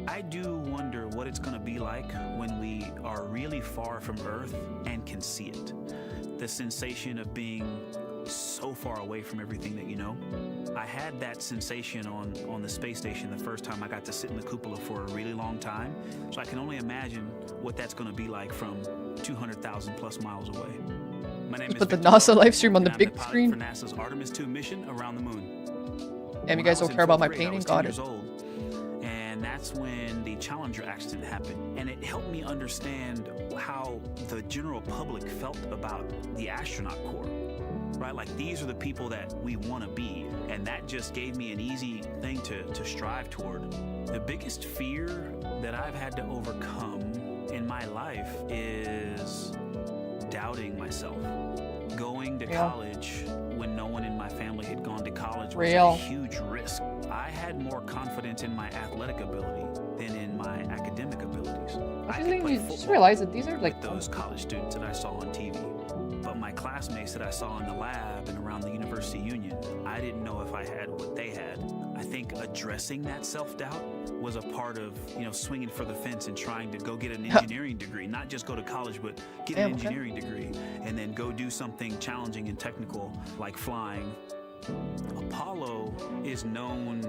I do wonder what it's going to be like when we are really far from Earth and can see it. The sensation of being so far away from everything that you know. I had that sensation on the space station the first time I got to sit in the cupola for a really long time. So I can only imagine what that's going to be like from 200,000 plus miles away. My name is Put the Victor NASA Lowe, live stream on the and I'm big pilot screen. for NASA's Artemis 2 mission around the moon. Damn, you When I guys was don't in care about my 4th grade, I painting? was 10 Got years it. old. And that's when the Challenger accident happened. And it helped me understand how the general public felt about the astronaut corps. Right? Like, these are the people that we want to be. And that just gave me an easy thing to strive toward. The biggest fear that I've had to overcome in my life is doubting myself. Going to college when no one in my family had gone to college was a huge risk. I had more confidence in my athletic ability than in my academic abilities. I think you just realize that these are like those college students that I saw on TV. But my classmates that I saw in the lab and around the University Union, I didn't know if I had what they had. I think addressing that self-doubt was a part of, swinging for the fence and trying to go get an engineering degree, not just go to college, but get an engineering degree and then go do something challenging and technical like flying. Apollo is known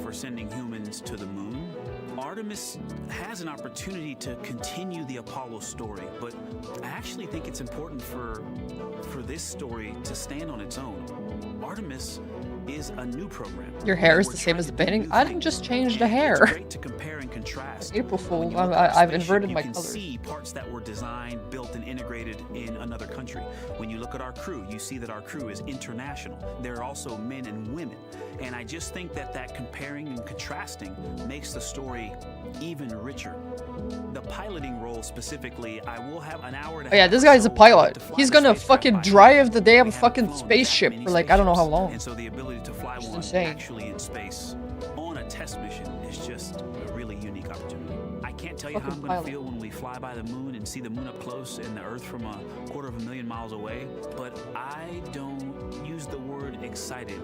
for sending humans to the moon. Artemis has an opportunity to continue the Apollo story, but I actually think it's important for this story to stand on its own. Artemis is a new program. Your hair is the same as the painting? I didn't just change the hair. It's great to compare and contrast. April Fool, I've inverted my colors. You can see parts that were designed, built, and integrated in another country. When you look at our crew, you see that our crew is international. There are also men and women. And I just think that comparing and contrasting makes the story even richer. The piloting role specifically, I will have an hour and a half. Oh yeah, this guy's a pilot. He's gonna fucking drive the damn fucking spaceship for like I don't know how long. And so the ability to fly one actually in space on a test mission is just a really unique opportunity. I can't tell you how I'm going to feel when we fly by the moon and see the moon up close and the Earth from 250,000 miles away, but I don't use the word excited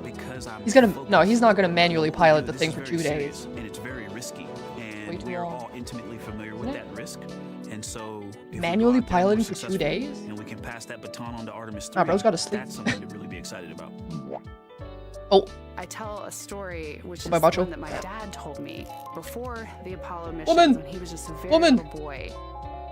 because I'm he's not gonna manually pilot the thing for 2 days. And it's very risky, and we are all intimately familiar with that risk. And so manually piloting for 2 days? And we can pass that baton on to Artemis 3. Nah, bro's gotta sleep. That's something to really be excited about. Oh. I tell a story which is one that my dad told me before the Apollo mission when he was just a very little boy.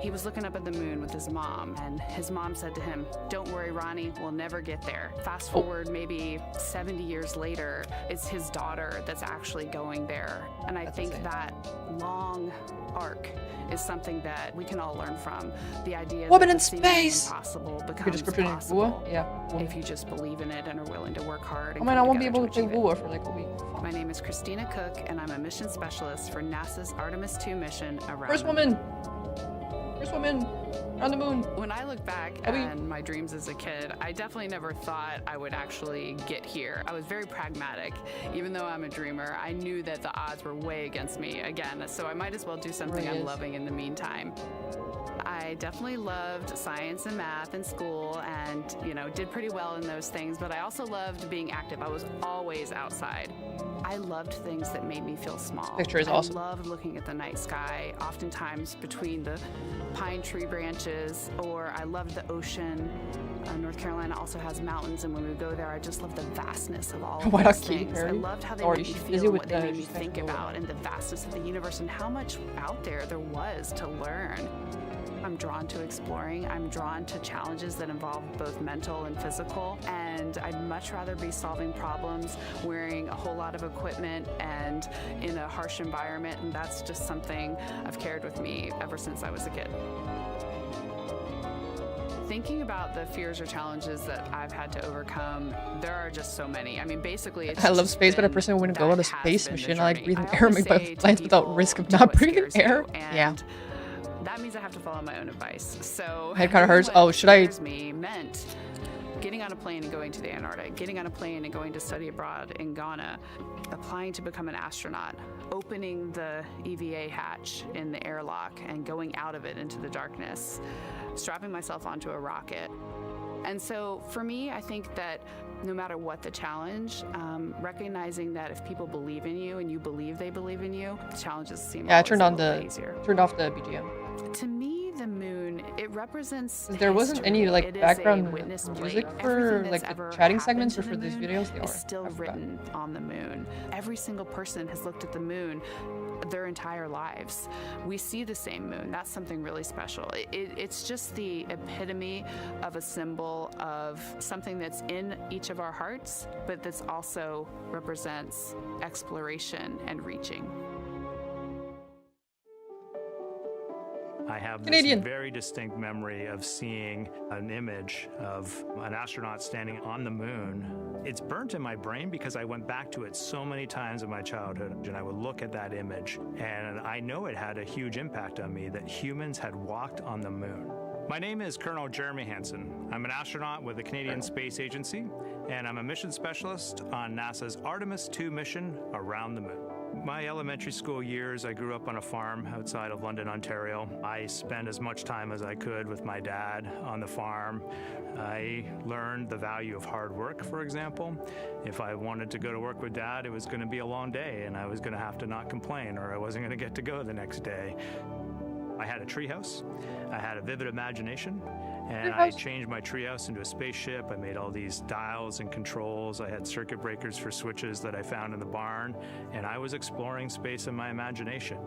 He was looking up at the moon with his mom, and his mom said to him, "Don't worry, Ronnie, we'll never get there." Fast forward maybe 70 years later, it's his daughter that's actually going there. And I think that long arc is something that we can all learn from. The idea Woman that in the space! impossible becomes possible if you just believe in it and are willing to work hard. Oh man, I won't be able to play Lua for like a week. My name is Christina Cook, and I'm a mission specialist for NASA's Artemis 2 mission around First woman on the moon. When I look back at my dreams as a kid, I definitely never thought I would actually get here. I was very pragmatic. Even though I'm a dreamer, I knew that the odds were way against me again, so I might as well do something I'm loving in the meantime. I definitely loved science and math in school and, did pretty well in those things, but I also loved being active. I was always outside. I loved things that made me feel small. This picture is awesome. I loved looking at the night sky, oftentimes between the pine tree branches, or I loved the ocean. North Carolina also has mountains, and when we go there, I just love the vastness of all of those things. I loved how they made me feel and what they made me think about, and the vastness of the universe and how much out there was to learn. I'm drawn to exploring. I'm drawn to challenges that involve both mental and physical, and I'd much rather be solving problems wearing a whole lot of equipment and in a harsh environment, and that's just something I've carried with me ever since I was a kid. Thinking about the fears or challenges that I've had to overcome, there are just so many. I mean, basically, it's I love space, but I personally wouldn't go on a space mission. I like breathing air and make plants without risk of not breathing air. Yeah. That means I have to follow my own advice. So head kind of hurts. Oh, should I? Me meant getting on a plane and going to the Antarctic, getting on a plane and going to study abroad in Ghana, applying to become an astronaut, opening the EVA hatch in the airlock and going out of it into the darkness, strapping myself onto a rocket. And so for me, I think that no matter what the challenge, recognizing that if people believe in you and you believe they believe in you, the challenges seem I turned off the BGM. To me, the moon, it represents there wasn't any like background music for like the chatting segments or for these videos. They are still written on the moon. Every single person has looked at the moon their entire lives. We see the same moon. That's something really special. It's just the epitome of a symbol of something that's in each of our hearts, but that's also represents exploration and reaching. I have this very distinct memory of seeing an image of an astronaut standing on the moon. It's burnt in my brain because I went back to it so many times in my childhood, and I would look at that image, and I know it had a huge impact on me that humans had walked on the moon. My name is Colonel Jeremy Hansen. I'm an astronaut with the Canadian Space Agency, and I'm a mission specialist on NASA's Artemis 2 mission around the moon. My elementary school years, I grew up on a farm outside of London, Ontario. I spent as much time as I could with my dad on the farm. I learned the value of hard work, for example. If I wanted to go to work with Dad, it was going to be a long day, and I was going to have to not complain, or I wasn't going to get to go the next day. I had a treehouse. I had a vivid imagination, and I changed my treehouse into a spaceship. I made all these dials and controls. I had circuit breakers for switches that I found in the barn, and I was exploring space in my imagination.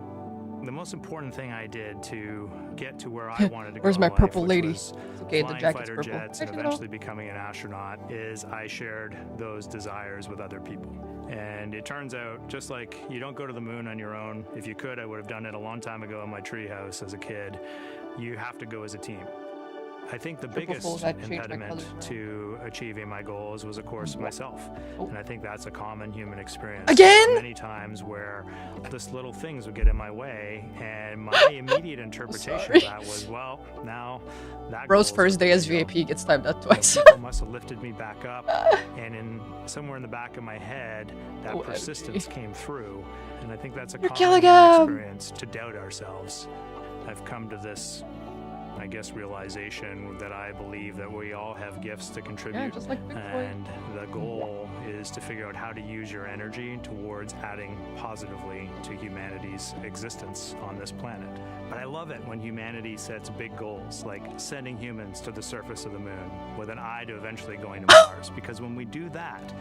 The most important thing I did to get to where I wanted to go Where's my purple lady? It's okay, the jacket's fighter purple. Jets and eventually becoming an astronaut is I shared those desires with other people. And it turns out, just like you don't go to the moon on your own, if you could, I would have done it a long time ago in my treehouse as a kid. You have to go as a team. I think the biggest impediment to achieving my goals was, of course, myself. And I think that's a common human experience. Again? Many times where just little things would get in my way, and my immediate interpretation of that was, well, now that Bro's first day as VIP gets timed out twice. people must have lifted me back up, and somewhere in the back of my head, that persistence came through. And I think that's a common human experience, to doubt ourselves. I've come to this, I guess, realization that I believe that we all have gifts to contribute, just like and the goal is to figure out how to use your energy towards adding positively to humanity's existence on this planet. But I love it when humanity sets big goals, like sending humans to the surface of the moon with an eye to eventually going to Mars, because when we do that,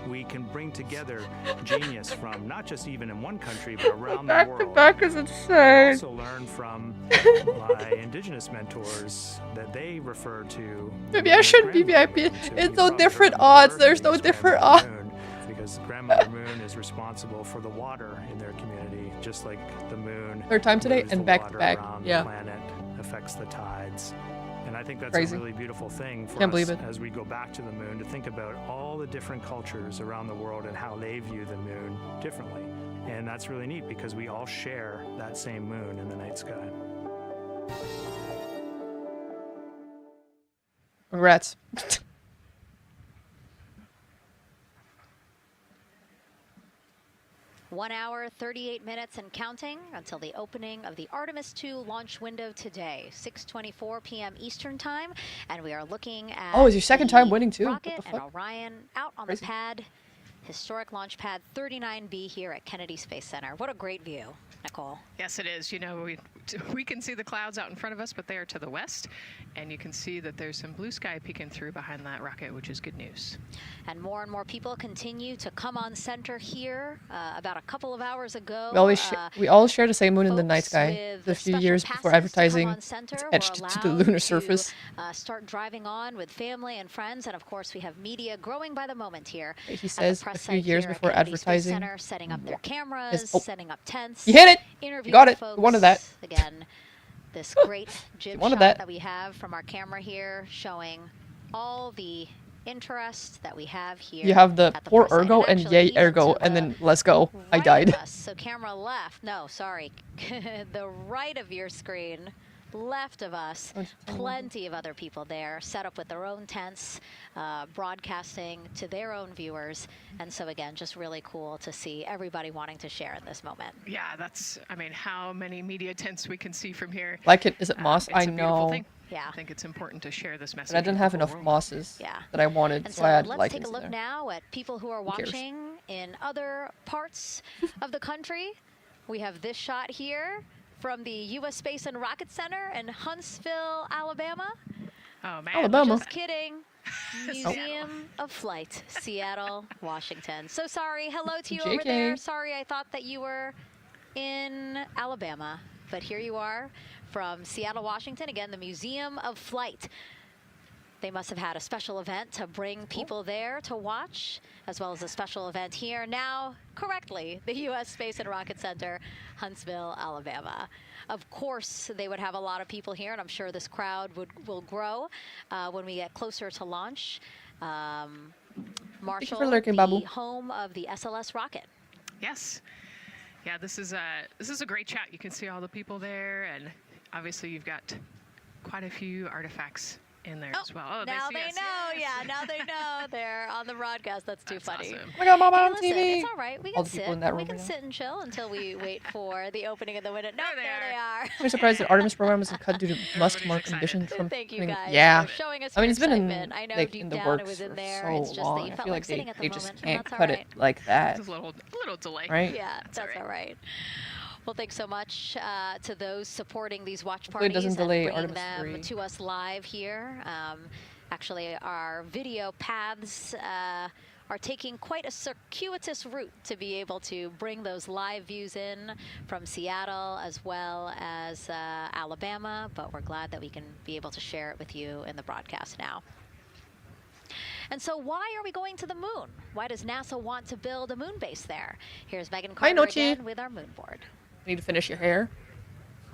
we can bring together genius from not just even in one country, but around the world. Back to back is insane. Also learn from my indigenous mentors that they refer to. Maybe I shouldn't be VIP. It's no different odds. There's no different odds. Because Grandmother Moon is responsible for the water in their community, just like the moon. Third time today and back to back. Yeah. The planet affects the tides. And I think that's Crazy. A really beautiful thing for Can't us believe it. as we go back to the moon, to think about all the different cultures around the world and how they view the moon differently. And that's really neat because we all share that same moon in the night sky. Congrats. 1 hour, 38 minutes and counting until the opening of the Artemis 2 launch window today, 6:24 p.m. Eastern Time, and we are looking at Oh, is your second time winning too? Rocket and Orion out on the pad, historic launch pad 39B here at Kennedy Space Center. What a great view, Nicole. Yes, it is. You know, we can see the clouds out in front of us, but they are to the west, and you can see that there's some blue sky peeking through behind that rocket, which is good news. And more people continue to come on center here. About a couple of hours ago, we all share the same moon in the night sky. A few years before advertising, it's etched to the lunar surface. Start driving on with family and friends, and of course we have media growing by the moment here. He says a few years before advertising. Center, setting up their cameras, setting up tents. You hit it. You got it. You wanted that. Again, this great jib shot that we have from our camera here, showing all the interest that we have here. You have the poor ergo and yay ergo, and then let's go. I died. So camera left. No, sorry. The right of your screen. Left of us, plenty of other people there, set up with their own tents, broadcasting to their own viewers. And so again, just really cool to see everybody wanting to share in this moment. Yeah, that's, I mean, how many media tents we can see from here. Like it, is it moss? I know. Thing. Yeah. I think it's important to share this message. But I didn't have enough mosses that I wanted, and so I had let's lichens take a look there. now at people who are watching in other parts of the country. We have this shot here from the U.S. Space and Rocket Center in Huntsville, Alabama. Oh, man. Alabama. Just kidding. Museum of Flight, Seattle, Washington. So sorry. Hello to you over there. Sorry, I thought that you were in Alabama. But here you are from Seattle, Washington. Again, the Museum of Flight. They must have had a special event to bring people there to watch, as well as a special event here. Now, correctly, the U.S. Space and Rocket Center, Huntsville, Alabama. Of course, they would have a lot of people here, and I'm sure this crowd will grow when we get closer to launch. Marshall, the home of the SLS rocket. Yes. Yeah, this is a great chat. You can see all the people there, and obviously you've got quite a few artifacts in there as well. Oh, now they know. Yes. Yeah, now they know. They're on the broadcast. That's too funny. Awesome. I got Mama Hey, on listen, TV. it's all right. We All can the people sit. in that We room can right sit and chill until we wait for the opening of the window. No, there they are. I'm surprised that Artemis program isn't cut due to musk-mark conditions from. Thank you guys yeah. for showing us I mean, your it's been in, excitement. I know like, deep in the down works it was in for there. so It's just that long. you I felt feel like like sitting at the they moment, just and can't that's all cut right. it like that. Just a little delay. Right? Yeah, that's all right. Well, thanks so much to those supporting these watch Hopefully it parties doesn't and delay bringing Artemis them 3. to us live here. Actually, our video paths are taking quite a circuitous route to be able to bring those live views in from Seattle as well as Alabama, but we're glad that we can be able to share it with you in the broadcast now. And so why are we going to the moon? Why does NASA want to build a moon base there? Here's Megan Carter again with our moon board. Need to finish your hair.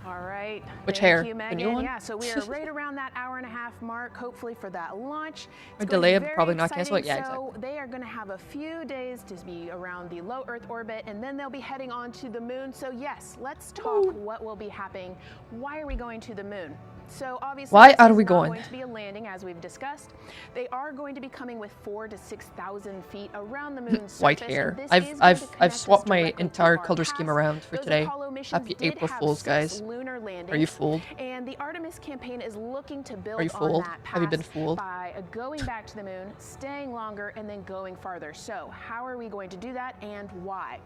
All right. Which Thank hair? You, The new Megan. one? Yeah, so we are right around that hour-and-a-half mark, hopefully for that launch. A delay of probably not cancel it. Yeah, so exactly. they are going to have a few days to be around the low Earth orbit, and then they'll be heading on to the moon. So yes, let's talk what will be happening. Why are we going to the moon? So obviously, Why this are is we not going? to be a landing, as we've discussed. They are going to be coming with 4,000 to 6,000 feet around the moon's White surface, hair. and this is I've going to I've connect I've us swapped my directly to entire our color scheme past. around for Those today. Apollo missions Happy did April have Fools, 6 guys. lunar landings, Are you fooled? And the Artemis campaign is looking to build Are you on fooled? that Have you been past fooled? by going back to the moon, staying longer, and then going farther. So how are we going to do that, and why?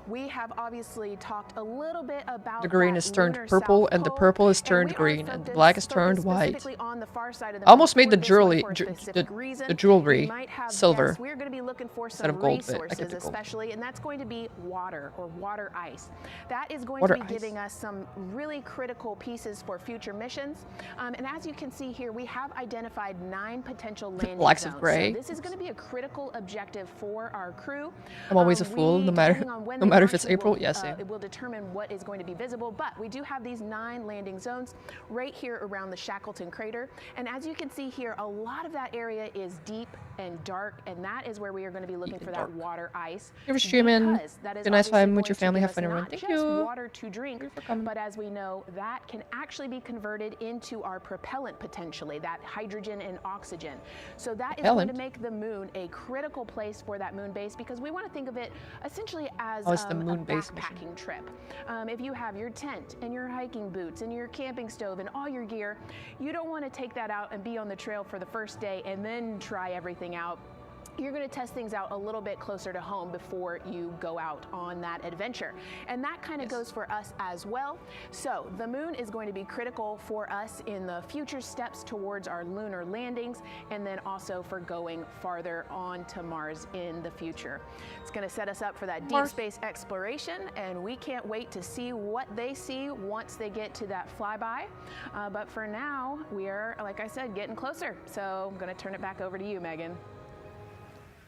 We have obviously talked a little bit about The green that is turned lunar purple, South and the Pole, purple is and turned we are green, and the black is turned white. specifically on the far side of the I almost moon made the for this one jewelry, for a specific reason. the jewelry We might have silver guests. We're going to be looking for instead some of gold, but I resources, kept it gold. especially, and that's going to be water or water ice. That is going Water to be ice. giving us some really critical pieces for future missions. And as you can see here, we have identified 9 potential landing Blacks zones. of gray. So this is going to be a critical objective for our crew. I'm always a fool, no matter depending on when no they matter if launch, it's we April. will, Yeah, same. it will determine what is going to be visible, but we do have these 9 landing zones right here around the Shackleton crater. And as you can see here, a lot of that area is deep and dark, and that is where we are going to be looking for that water ice. You ever streaming? because that is Good nice obviously time with going your to family. give Have fun, us everyone. not Thank just you. water to drink, but as we know, that can actually be converted into our propellant potentially, that hydrogen and oxygen. So that is going to Propellant? make the moon a critical place for that moon base, because we want to think of it essentially as Oh, it's the a moon base mission. backpacking trip. If you have your tent and your hiking boots and your camping stove and all your gear, you don't want to take that out and be on the trail for the first day and then try everything out. You're going to test things out a little bit closer to home before you go out on that adventure. And that kind of goes for us as well. So the moon is going to be critical for us in the future steps towards our lunar landings, and then also for going farther on to Mars in the future. It's going to set us up for that deep Mars. space exploration, and we can't wait to see what they see once they get to that flyby. But for now, we are, like I said, getting closer. So I'm going to turn it back over to you, Megan.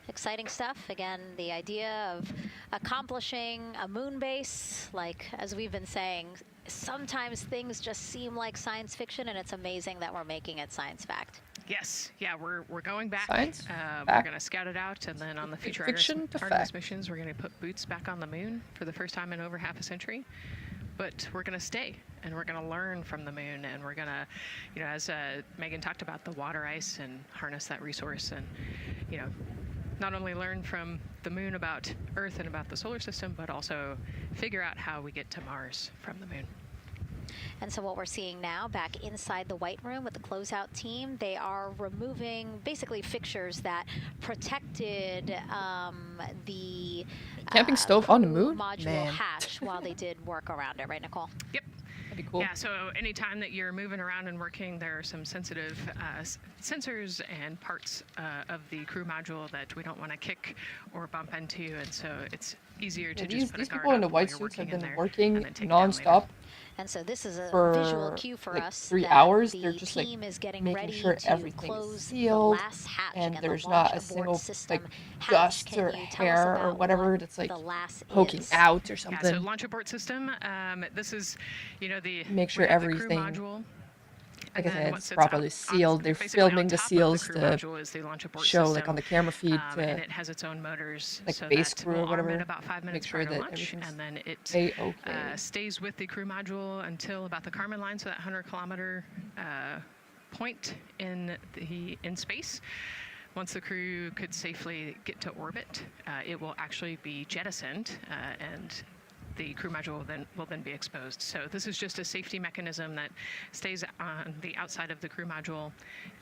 Exciting stuff. Again, the idea of accomplishing a moon base, like as we've been saying, sometimes things just seem like science fiction, and it's amazing that we're making it science fact. Yes, yeah, we're going back. Science? We're Fact. going to scout it out, and then on the future Fiction to Artemis fact. missions, we're going to put boots back on the moon for the first time in over half a century. But we're going to stay, and we're going to learn from the moon, and we're going to, you know, as Megan talked about, the water ice, and harness that resource, and, you know, not only learn from the moon about Earth and about the solar system, but also figure out how we get to Mars from the moon. And so what we're seeing now back inside the White Room with the closeout team, they are removing basically fixtures that protected the Camping stove on the moon? module Man. hatch while they did work around it, right, Nicole? Yep. That'd be cool. Yeah, so anytime that you're moving around and working, there are some sensitive sensors and parts of the crew module that we don't want to kick or bump into, and so it's easier to Yeah, just put these a guard people in the up while white you're suits have working in been there working and then take it down later. non-stop And so this is a for visual cue for like us 3 that hours. the They're just like team is getting making ready sure to everything is close sealed, the last hatch. and Again, there's the not launch a abort single system like hatch. dust Can or you tell us hair or about whatever what that's like the last poking is? out or Yeah, so something. launch abort system. This is, you know, Make sure we have the crew everything, module. like And I then said, what it's sits properly on- sealed. They're basically on filming the top of seals crew to module is the launch abort show, system, like on the camera feed, and to it has its own motors, like so base that crew will or whatever. arm it about 5 minutes Make sure prior to that launch, everything's and then it A-okay. stays with the crew module until about the Kármán line, so that 100-kilometer point in space. Once the crew could safely get to orbit, it will actually be jettisoned, and the crew module will then be exposed. So this is just a safety mechanism that stays on the outside of the crew module,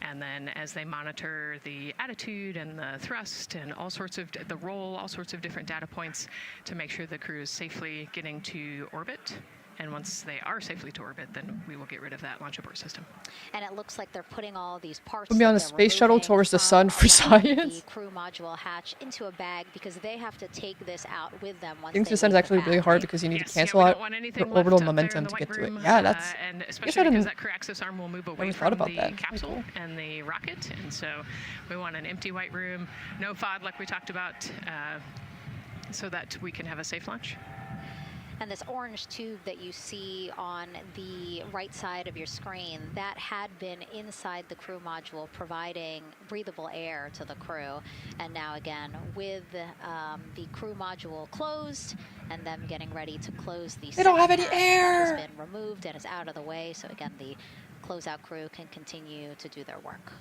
and then as they monitor the attitude and the thrust and all sorts of the roll, all sorts of different data points to make sure the crew is safely getting to orbit. And once they are safely to orbit, then we will get rid of that launch abort system. And it looks like they're putting all these parts. We'll be on a space shuttle towards the sun for science. The crew module hatch into a bag because they have to take this out with them once. Getting to the sun is actually really hard because you need to cancel out your orbital momentum to get to it. Yeah, that's. And I guess I especially because didn't. that crew access arm will move away Never thought from about the that. capsule and the rocket, and so we want an empty white room, no FOD like we talked about, so that we can have a safe launch. And this orange tube that you see on the right side of your screen, that had been inside the crew module providing breathable air to the crew. And now again, with the crew module closed and them getting ready to close the They don't have any hatch air! that has been removed and is out of the way. So again, the closeout crew can continue to do their work.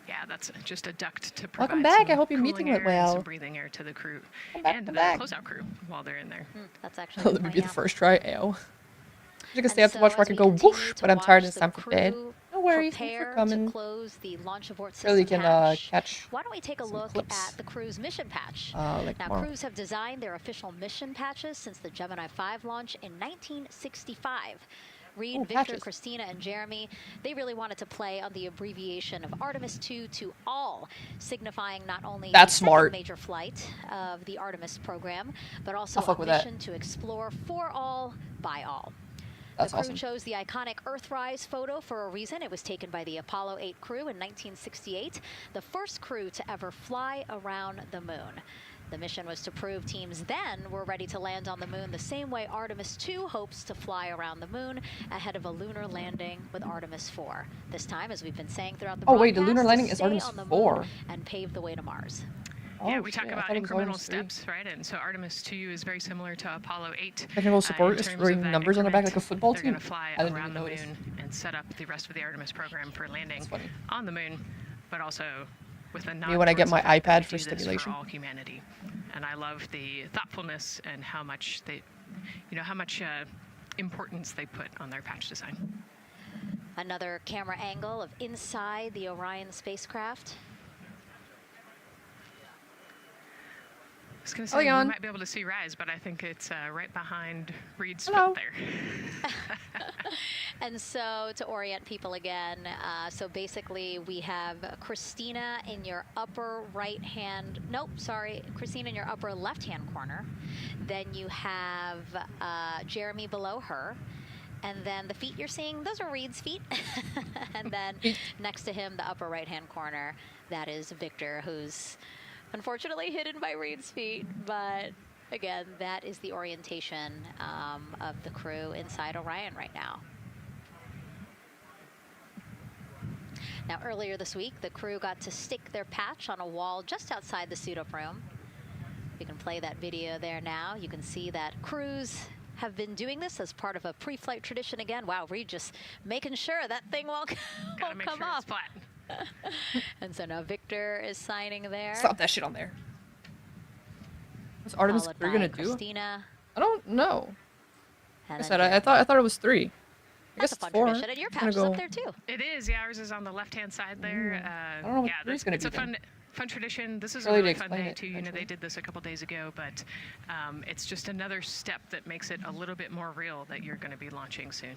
Yeah, that's just a duct to provide Welcome back. some I hope your cooling meeting went air and well. some breathing air to the crew and the back. closeout crew while they're in there. That's actually Let me be the first try. Ew. I can stay up to watch where I can go whoosh, but I'm tired and it's time for bed. No worries. Thanks for coming. To close the launch abort system Surely can catch. Why don't we take a look at the crew's mission patch? Like now, tomorrow. crews have designed their official mission patches since the Gemini 5 launch in 1965. Reed, Victor, patches. Christina, and Jeremy, they really wanted to play on the abbreviation of Artemis 2 to all, signifying not only That's the second smart. major flight of the Artemis program, but also I'll fuck a with that. mission to explore for all, by all. That's the crew awesome. chose the iconic Earthrise photo for a reason. It was taken by the Apollo 8 crew in 1968, the first crew to ever fly around the moon. The mission was to prove teams then were ready to land on the moon the same way Artemis 2 hopes to fly around the moon ahead of a lunar landing with Artemis 4. This time, as we've been saying throughout the Oh wait, the broadcast, lunar to landing is stay Artemis on the moon 4. and pave the way to Mars. Yeah, Oh, we talk shit, I about thought it was incremental Artemis 3. steps, right? And so Artemis 2 is very similar to Apollo 8. Technical support in is terms throwing of that numbers on the back increment. like a football They're team. going to fly I didn't around even the notice. moon and set up the rest of the Artemis program for landing on the moon, but also with a Me when I get my fact that iPad we for do this stimulation. for all humanity. And I love the thoughtfulness and how much they, how much importance they put on their patch design. Another camera angle of inside the Orion spacecraft. I was going to say, we might be able to see Rise, but I think it's right behind Reed's foot there. And so to orient people again, so basically we have Christina in your upper right hand, Christina in your upper left hand corner. Then you have Jeremy below her. And then the feet you're seeing, those are Reed's feet. And then next to him, the upper right hand corner, that is Victor, who's unfortunately hidden by Reed's feet. But again, that is the orientation of the crew inside Orion right now. Now, earlier this week, the crew got to stick their patch on a wall just outside the suit-up room. You can play that video there now. You can see that crews have been doing this as part of a pre-flight tradition again. Wow, Reed just making sure that thing won't come up. And so now Victor is signing there. Stop that shit on there. What's Artemis 3 gonna do? Christina. I don't know. And I said I thought it was 3. I guess That's a it's fun 4. tradition, and your patch is up there too. It is, yeah. Ours is on the left-hand side there. I don't know what three's gonna it's be a fun tradition. This is Early a to really fun explain day it, too. They did this a couple days ago, but it's just another step that makes it a little bit more real that you're going to be launching soon.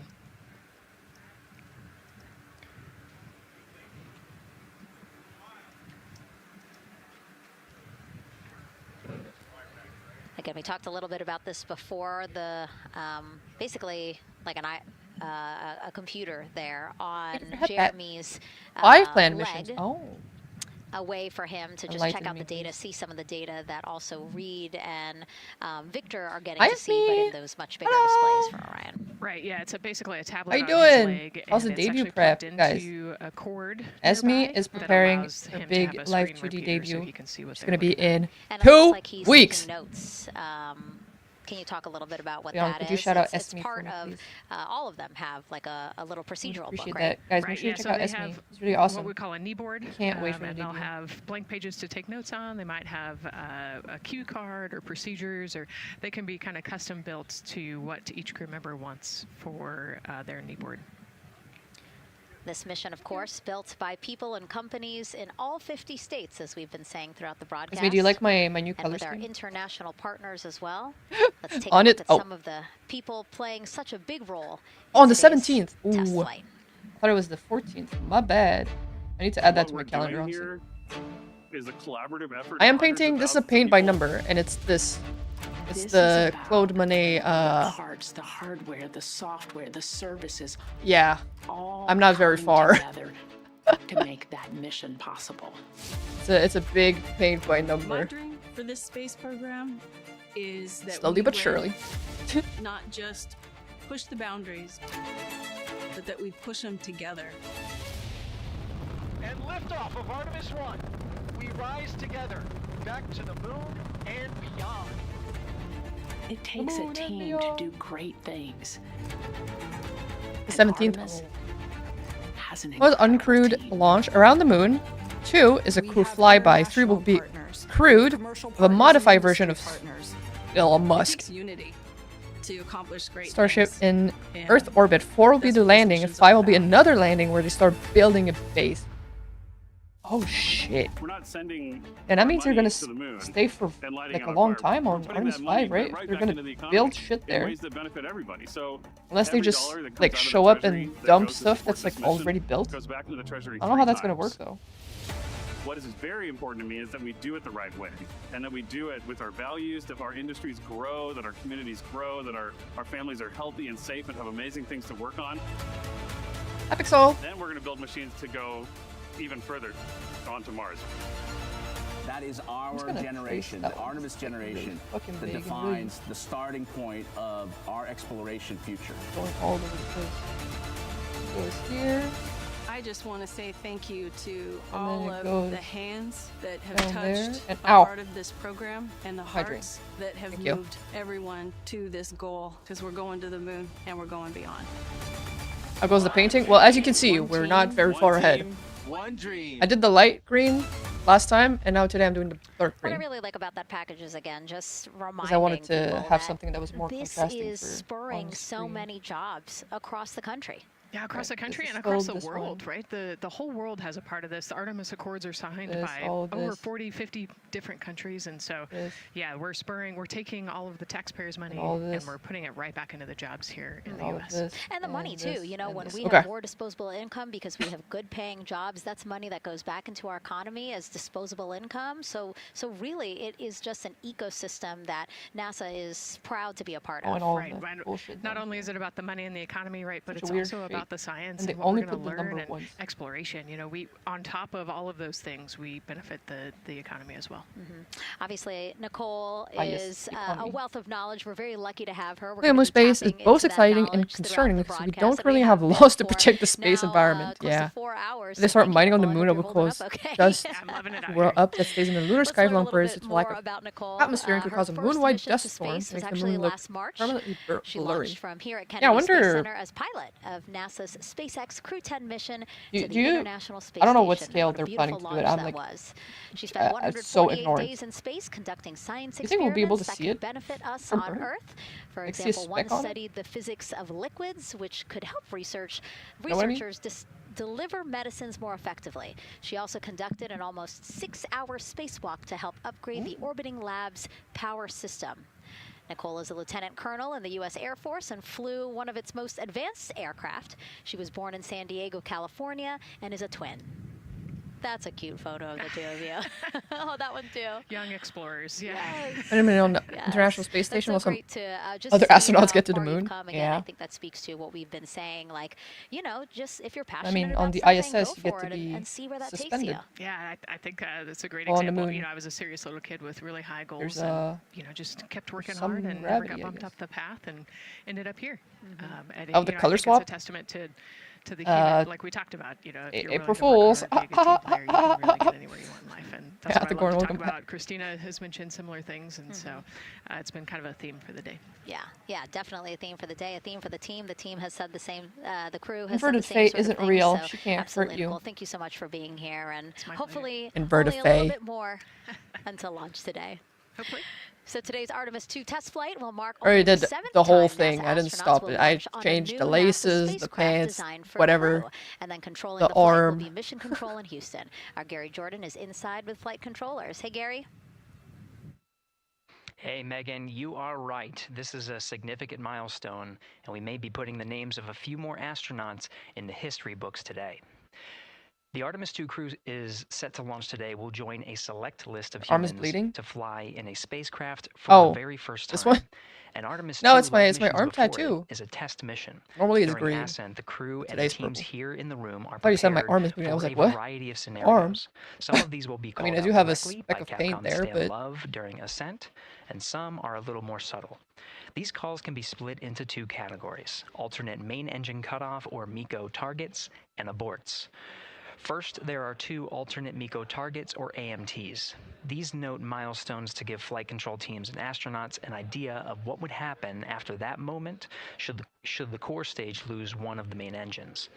Again, we talked a little bit about this before. The basically like a computer there on Jeremy's 5 planned missions. Oh. A way for him to just check out the data, see some of the data that also Reed and Victor are getting to see, but in those much bigger displays for Orion. Right, yeah, it's basically a tablet How you on his doing? leg, How's and the it's debut actually prep, plugged guys? into a cord Esme is that preparing allows her him to big have a live screen 2D repeater so debut. he can see what It's they're going to be looking at. in And it 2 looks like he's weeks. taking notes. Can you talk a little bit about what Leon, that could is? you shout out It's Esme part for me, of please? all of them have like a little procedural Appreciate book, that. right? Guys, make Right, sure you yeah, check so out they Esme. have It's really awesome. what we call a knee board. Can't wait for the and they'll debut. have blank pages to take notes on. They might have a cue card or procedures, or they can be kind of custom built to what each crew member wants for their knee board. This mission, of course, built by people and companies in all 50 states, as we've been saying throughout the broadcast. Esme, do you like my new and color with our scheme? international partners as well. Let's take On a look it- at some of the people playing such a big role. On the today's 17th. test Ooh. flight. I thought it was the 14th. My bad. I need to add that to my What we're calendar. doing Honestly. here is a collaborative effort. I am of hundreds painting. of This is a thousands of paint by people. number, and it's this. It's This the is about Claude Monet. the parts, the hardware, the software, the services. Yeah. All I'm not very coming far. together to make that mission possible. It's a big paint by My number. dream for this space program is that Slowly we but would surely. not just push the boundaries, but that we push them together. And liftoff of Artemis 1. We rise together, back to the moon and beyond. It takes a team to do great things. The 17th. Has an Was uncrewed launch around the moon. 2 is a crew flyby. 3 will be crewed with a modified version of Elon Musk. It takes unity to accomplish great Starship things. in And Earth orbit. 4 will be the landing, and 5 will be another landing where they start building a base. Oh shit! We're not sending And that means they're gonna money to the moon stay for and lighting like it a on long fire. time We're on putting Artemis that money 5, right? right They're back gonna into the economy build shit in there. ways that benefit everybody. So Unless they every just dollar that comes like out of the show up treasury and that dump goes to stuff support that's this like mission already built. goes back into the treasury. I don't know how 3 that's gonna work times. though. What is very important to me is that we do it the right way, and that we do it with our values, that our industries grow, that our communities grow, that our families are healthy and safe and have amazing things to work on. Epic Soul. Then we're going to build machines to go even further onto Mars. That is our gonna generation, face the that one. Artemis generation, fucking that big and defines the starting point of our exploration future. Going all over the place. Goes here. I just want to say thank you to And all then it of goes the hands that have down there touched and a out. part of this program and the Hydrate. hearts that have Thank you. moved everyone to this goal, because we're going to the moon and we're going beyond. How goes the painting? Well, as you can see, we're not very far ahead. One dream. I did the light green last time, and now today I'm doing the dark What I green. really like about that package is, again, just reminding Because I wanted to people have that something that was more this contrasting is for on spurring the so screen. many jobs across the country. Yeah, across the country This and is across all the this world, one. right? The whole world has a part of this. The Artemis Accords are signed This, by all over this. 40, 50 different countries. And so, This. yeah, we're taking all of the taxpayers' money all and this. we're putting it right back into the jobs here in the All of U.S. this, And the money, too. this, You know, and when this. we Okay. have more disposable income because we have good paying jobs, that's money that goes back into our economy as disposable income. So really, it is just an ecosystem that NASA is proud to be a part Oh, of. and all Right. of the Right. bullshit. Not only is it about the money and the economy, right, but Such it's a weird also shape. about the science And and, they what only we're going put to the learn number and ones. exploration. You know, we on top of all of those things, we benefit the economy as well. Obviously, Nicole yes, is the a economy. wealth of knowledge. We're very lucky to have her. We're Limo gonna be space is tapping both into that exciting and knowledge throughout concerning the because we broadcast don't that really have been laws to for protect the space now, environment. close Yeah. to 4 hours. If they So start thank you, mining on the Nicole. I moon, hope it will you're holding cause up okay. dust Yeah, I'm loving it out world here. up that stays in the lunar Let's sky learn a long little periods bit due to lack more of about Nicole. atmosphere and could Her cause a first moon-wide mission dust to storm, space was makes the actually moon look last March. permanently She blurry. launched from here at Yeah, I Kennedy Space wonder. Center as pilot of NASA's SpaceX Crew 10 mission Do to the you- International Space I don't know what Station. scale What a they're planning beautiful to do it. launch I'm that like, was. She spent so 148 ignorant. days in space conducting science You think we'll be able experiments to that see could it benefit us from on Earth? Earth. For Like, see a example, one speck on it? studied the physics of liquids, which could help Know what I mean? researchers deliver medicines more effectively. She also conducted an almost 6-hour spacewalk to help upgrade the orbiting lab's power system. Nicole is a lieutenant colonel in the U.S. Air Force and flew one of its most advanced aircraft. She was born in San Diego, California, and is a twin. That's a cute photo of the two of you. Oh, that one too. Young explorers, yeah. Yes. I mean, on the International Space Station, That's so while some great to, other see astronauts how get to the far you've moon. come. Again, Yeah. I think that speaks to what we've been saying. Like, you know, just if you're passionate I mean, about on the something, ISS, go you get for to it be and see where that suspended. takes you. Yeah, I think that's a great On the example. moon. You know, I was a serious little kid with really high goals, There's and you know, just kept working some hard and never gravity, got I bumped guess. up the path and ended up here. And Oh, you the know, color I think swap? It's a testament to the human, like we talked about. You know, if you're April willing to Fools. work hard and be a good team player, you can really get anywhere you want in life. And that's Yeah, what the I love Gordon, to talk welcome back. about. Christina has mentioned similar things, and so it's been kind of a theme for the day. Yeah, definitely a theme for the day, a theme for the team. The team has said the same. The crew has Inverted said the same fate sort of isn't thing, real. So She can't absolutely, hurt you. Nicole, thank you so much for being here, and hopefully Inverted only a little fate. bit more until launch today. Hopefully. So today's Artemis 2 test flight will mark I already only did the 7th the whole time thing. NASA I didn't astronauts stop will it. I launch on a changed new the NASA laces, the spacecraft pants, designed for whatever. crew. And then controlling The the flight arm. will be Mission Control in Houston. Our Gary Jordan is inside with flight controllers. Hey, Gary. Hey, Megan, you are right. This is a significant milestone, and we may be putting the names of a few more astronauts in the history books today. The Artemis 2 crew is set to launch today. Will join a select list of Arm is humans bleeding? to fly in a spacecraft for the very first time. this one? And Artemis No, 2, it's my like missions arm before it, tattoo. is a test mission. Normally it's During green. ascent, the crew and the Today's teams purple. here in the room are I thought you said my prepared arm is bleeding. I was for like, a what? variety of scenarios. Arm? Some of these will be I called mean, I out do have a directly speck by of paint Capcom there, Stan but Love during ascent, and some are a little more subtle. These calls can be split into two categories: alternate main engine cutoff or MECO targets, and aborts. First, there are two alternate MECO targets, or AMTs. These note milestones to give flight control teams and astronauts an idea of what would happen after that moment should the core stage lose one of the main engines.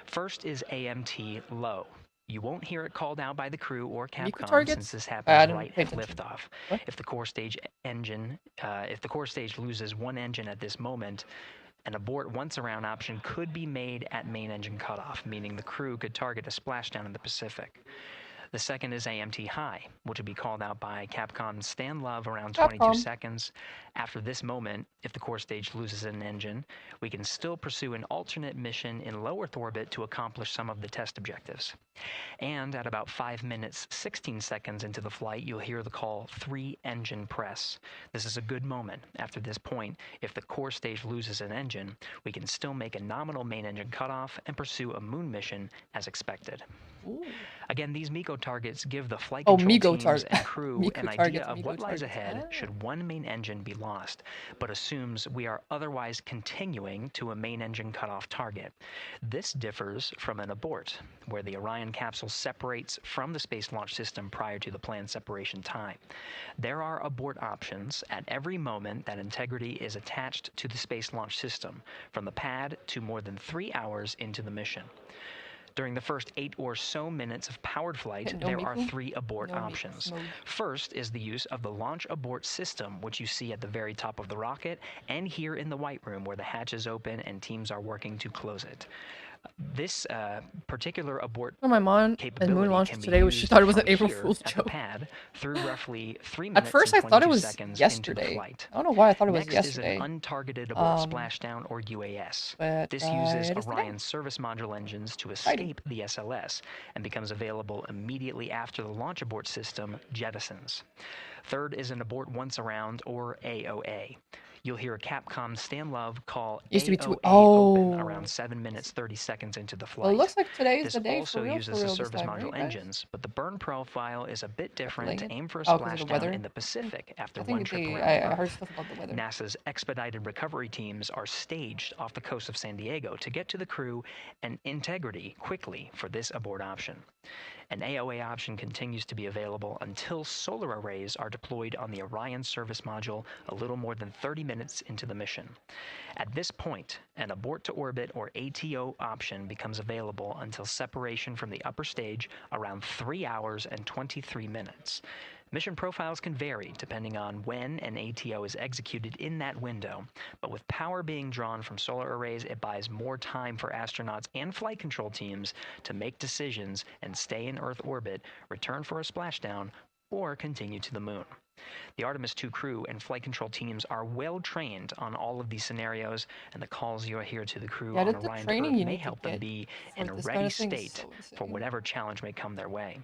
First is AMT low. You won't hear it called out by the crew or Capcom targets? since this I happens didn't right pay at attention. liftoff. What? If the core stage loses one engine at this moment, an abort once around option could be made at main engine cutoff, meaning the crew could target a splashdown in the Pacific. The second is AMT high, which would be called out by Capcom's Stan Love around 22 seconds. After this moment, if the core stage loses an engine, we can still pursue an alternate mission in low Earth orbit to accomplish some of the test objectives. And at about 5 minutes, 16 seconds into the flight, you'll hear the call 3-engine press. This is a good moment. After this point, if the core stage loses an engine, we can still make a nominal main engine cutoff and pursue a moon mission as expected. Ooh. Again, these MECO targets give the flight Oh, control MECO teams target. and crew MECO an idea targets, of MECO what lies targets. ahead Ah. should one main engine be lost, but assumes we are otherwise continuing to a main engine cutoff target. This differs from an abort, where the Orion capsule separates from the Space Launch System prior to the planned separation time. There are abort options at every moment that integrity is attached to the Space Launch System, from the pad to more than 3 hours into the mission. During the first 8 or so minutes of powered flight, No there are MECO? 3 abort No MECO options. mode. First is the use of the launch abort system, which you see at the very top of the rocket, and here in the White Room where the hatch is open and teams are working to close it. This particular abort When my mom and moon launched today, she thought it was an April Fool's joke. Pad through roughly 3 At minutes first, and I thought it 22 was seconds yesterday. into the flight. I don't know why I thought it was Next yesterday. is an untargeted abort splashdown, or UAS. But This uses it is today. Orion's service module engines to escape the SLS and becomes available immediately after the launch abort system jettisons. Third is an abort once around, or AOA. You'll hear Capcom Stan Love call Used to be AOA two. open Oh. around 7 minutes 30 seconds into the flight. Well, it looks like today's This the day also for real, uses the this service time, module right, guys? engines, but the burn profile is a bit different to Delayed? aim for a Oh, 'cause of the splashdown weather? in the Pacific after I one think trip they, around I Earth. heard stuff about the weather. NASA's expedited recovery teams are staged off the coast of San Diego to get to the crew and integrity quickly for this abort option. An AOA option continues to be available until solar arrays are deployed on the Orion service module a little more than 30 minutes into the mission. At this point, an abort to orbit, or ATO option, becomes available until separation from the upper stage around 3 hours and 23 minutes. Mission profiles can vary depending on when an ATO is executed in that window, but with power being drawn from solar arrays, it buys more time for astronauts and flight control teams to make decisions and stay in Earth orbit, return for a splashdown, or continue to the moon. The Artemis 2 crew and flight control teams are well trained on all of these scenarios, and the calls you'll hear to the crew on Orion to Earth may help them be in a ready state for whatever challenge may come their way.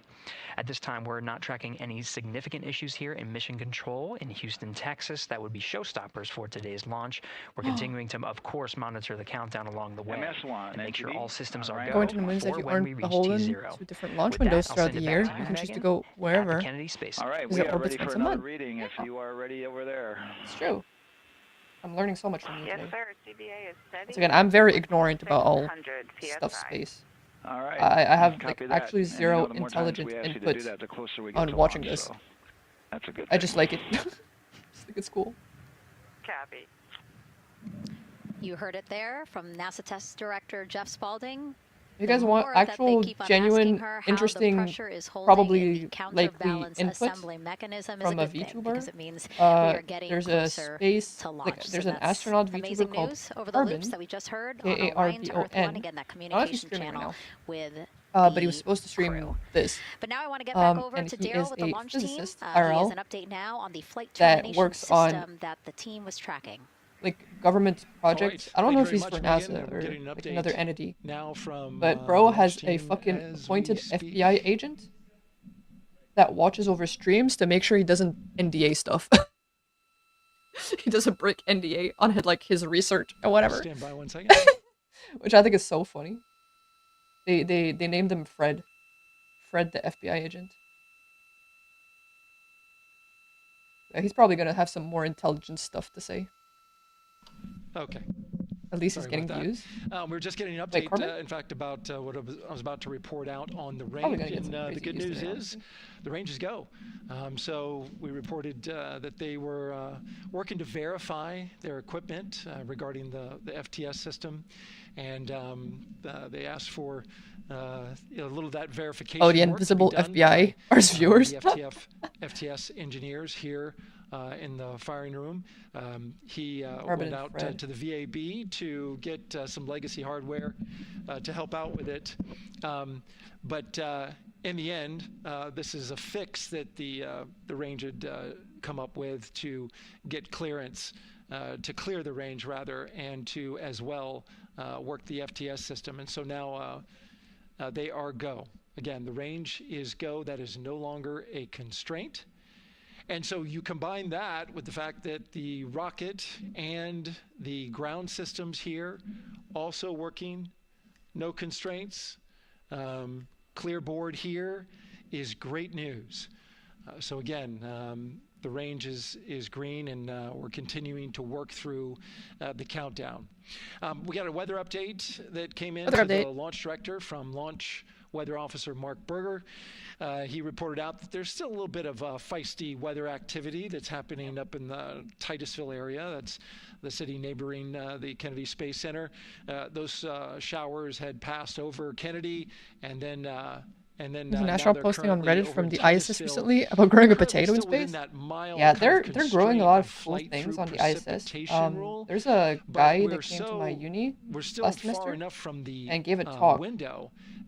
At this time, we're not tracking any significant issues here in mission control in Houston, Texas. That would be showstoppers for today's launch. We're continuing to, of course, monitor the countdown along the way and make sure all systems are going to the moons that you aren't beholden to different launch windows throughout the year. You can choose to go wherever. All right, we are ready for another reading if you are ready over there. It's true. I'm learning so much from you today. Yes, sir. CBA is steady. Once again, I'm very ignorant about all stuff space. All right. I have like actually zero intelligent input on watching this. So that's a good I just like it. Just think it's cool. Copy. You heard it there from NASA Test Director Jeff Spaulding. You guys want actual, genuine, interesting, probably likely input from a VTuber? There's a space, like, there's an astronaut VTuber called Carbon, K-A-R-B-O-N. Not actually streaming right now. But he was supposed to stream this. But now I want to get back over and to he Dale is with the a launch team. physicist, He IRL, has an update now on the flight that termination works system on that the team was tracking. like government projects. I don't know if he's Thank for you very much, NASA Megan. We're or getting an like update another entity. now from, But bro has launch a team fucking as appointed we speak. FBI agent that watches over streams to make sure he doesn't NDA stuff. He doesn't break NDA on his research or whatever. Stand by 1 second. Which I think is so funny. They named him Fred. Fred the FBI agent. Yeah, he's probably gonna have some more intelligent stuff to say. Okay. At least Sorry he's getting about that. views. We're just getting an Wait, update, in fact, about what I was about to report out on the Probably range. gonna get And some the crazy good views news today, is the ranges go. So we reported that they were working to verify their equipment regarding the FTS system. And they asked for a little of that verification. Oh, the work to be invisible done FBI by, are his viewers. The FTS engineers here in the firing room. He went out to the VAB to get some legacy hardware to help out with it. But in the end, this is a fix that the range had come up with to get clearance, to clear the range rather, and to as well work the FTS system. And so now they are go. Again, the range is go. That is no longer a constraint. And so you combine that with the fact that the rocket and the ground systems here also working, no constraints, clear board here is great news. So again, the range is green, and we're continuing to work through the countdown. We got a weather update that came in from the launch director from Launch Weather Officer Mark Berger. He reported out that there's still a little bit of feisty weather activity that's happening up in the Titusville area. That's the city neighboring the Kennedy Space Center. Those showers had passed over Kennedy, and then There's an National posting on Reddit from the ISS recently about growing a potato in space. Yeah, they're growing a lot of cool things on the ISS. There's a guy that came to my uni last semester and gave a talk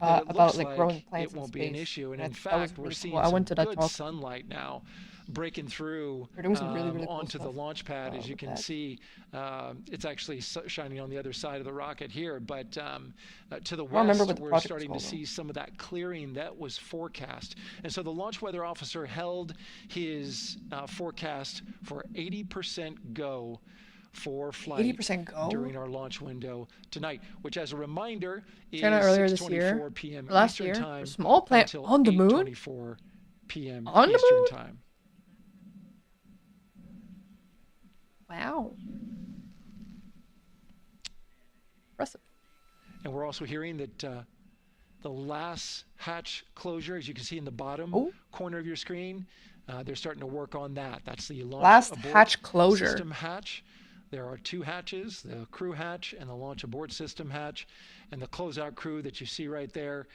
about like growing plants in space. And in fact, we're seeing some good sunlight now breaking through onto the launch pad. As you can see, it's actually shining on the other side of the rocket here, but to the west, we're starting to see some of that clearing that was forecast. And so the launch weather officer held his forecast for 80% go for flight 80% go during our launch window tonight, which, as a reminder, is earlier this 6:24 year, p.m. last Eastern year, time a small plant on the moon, 8:24 p.m. on the Eastern moon? time. Wow. Impressive. And we're also hearing that the last hatch closure, as you can see in the bottom corner of your screen, they're starting to work on that. That's the launch last abort hatch closure. System hatch. There are two hatches, the crew hatch and the launch abort system hatch. And the closeout crew that you see right there,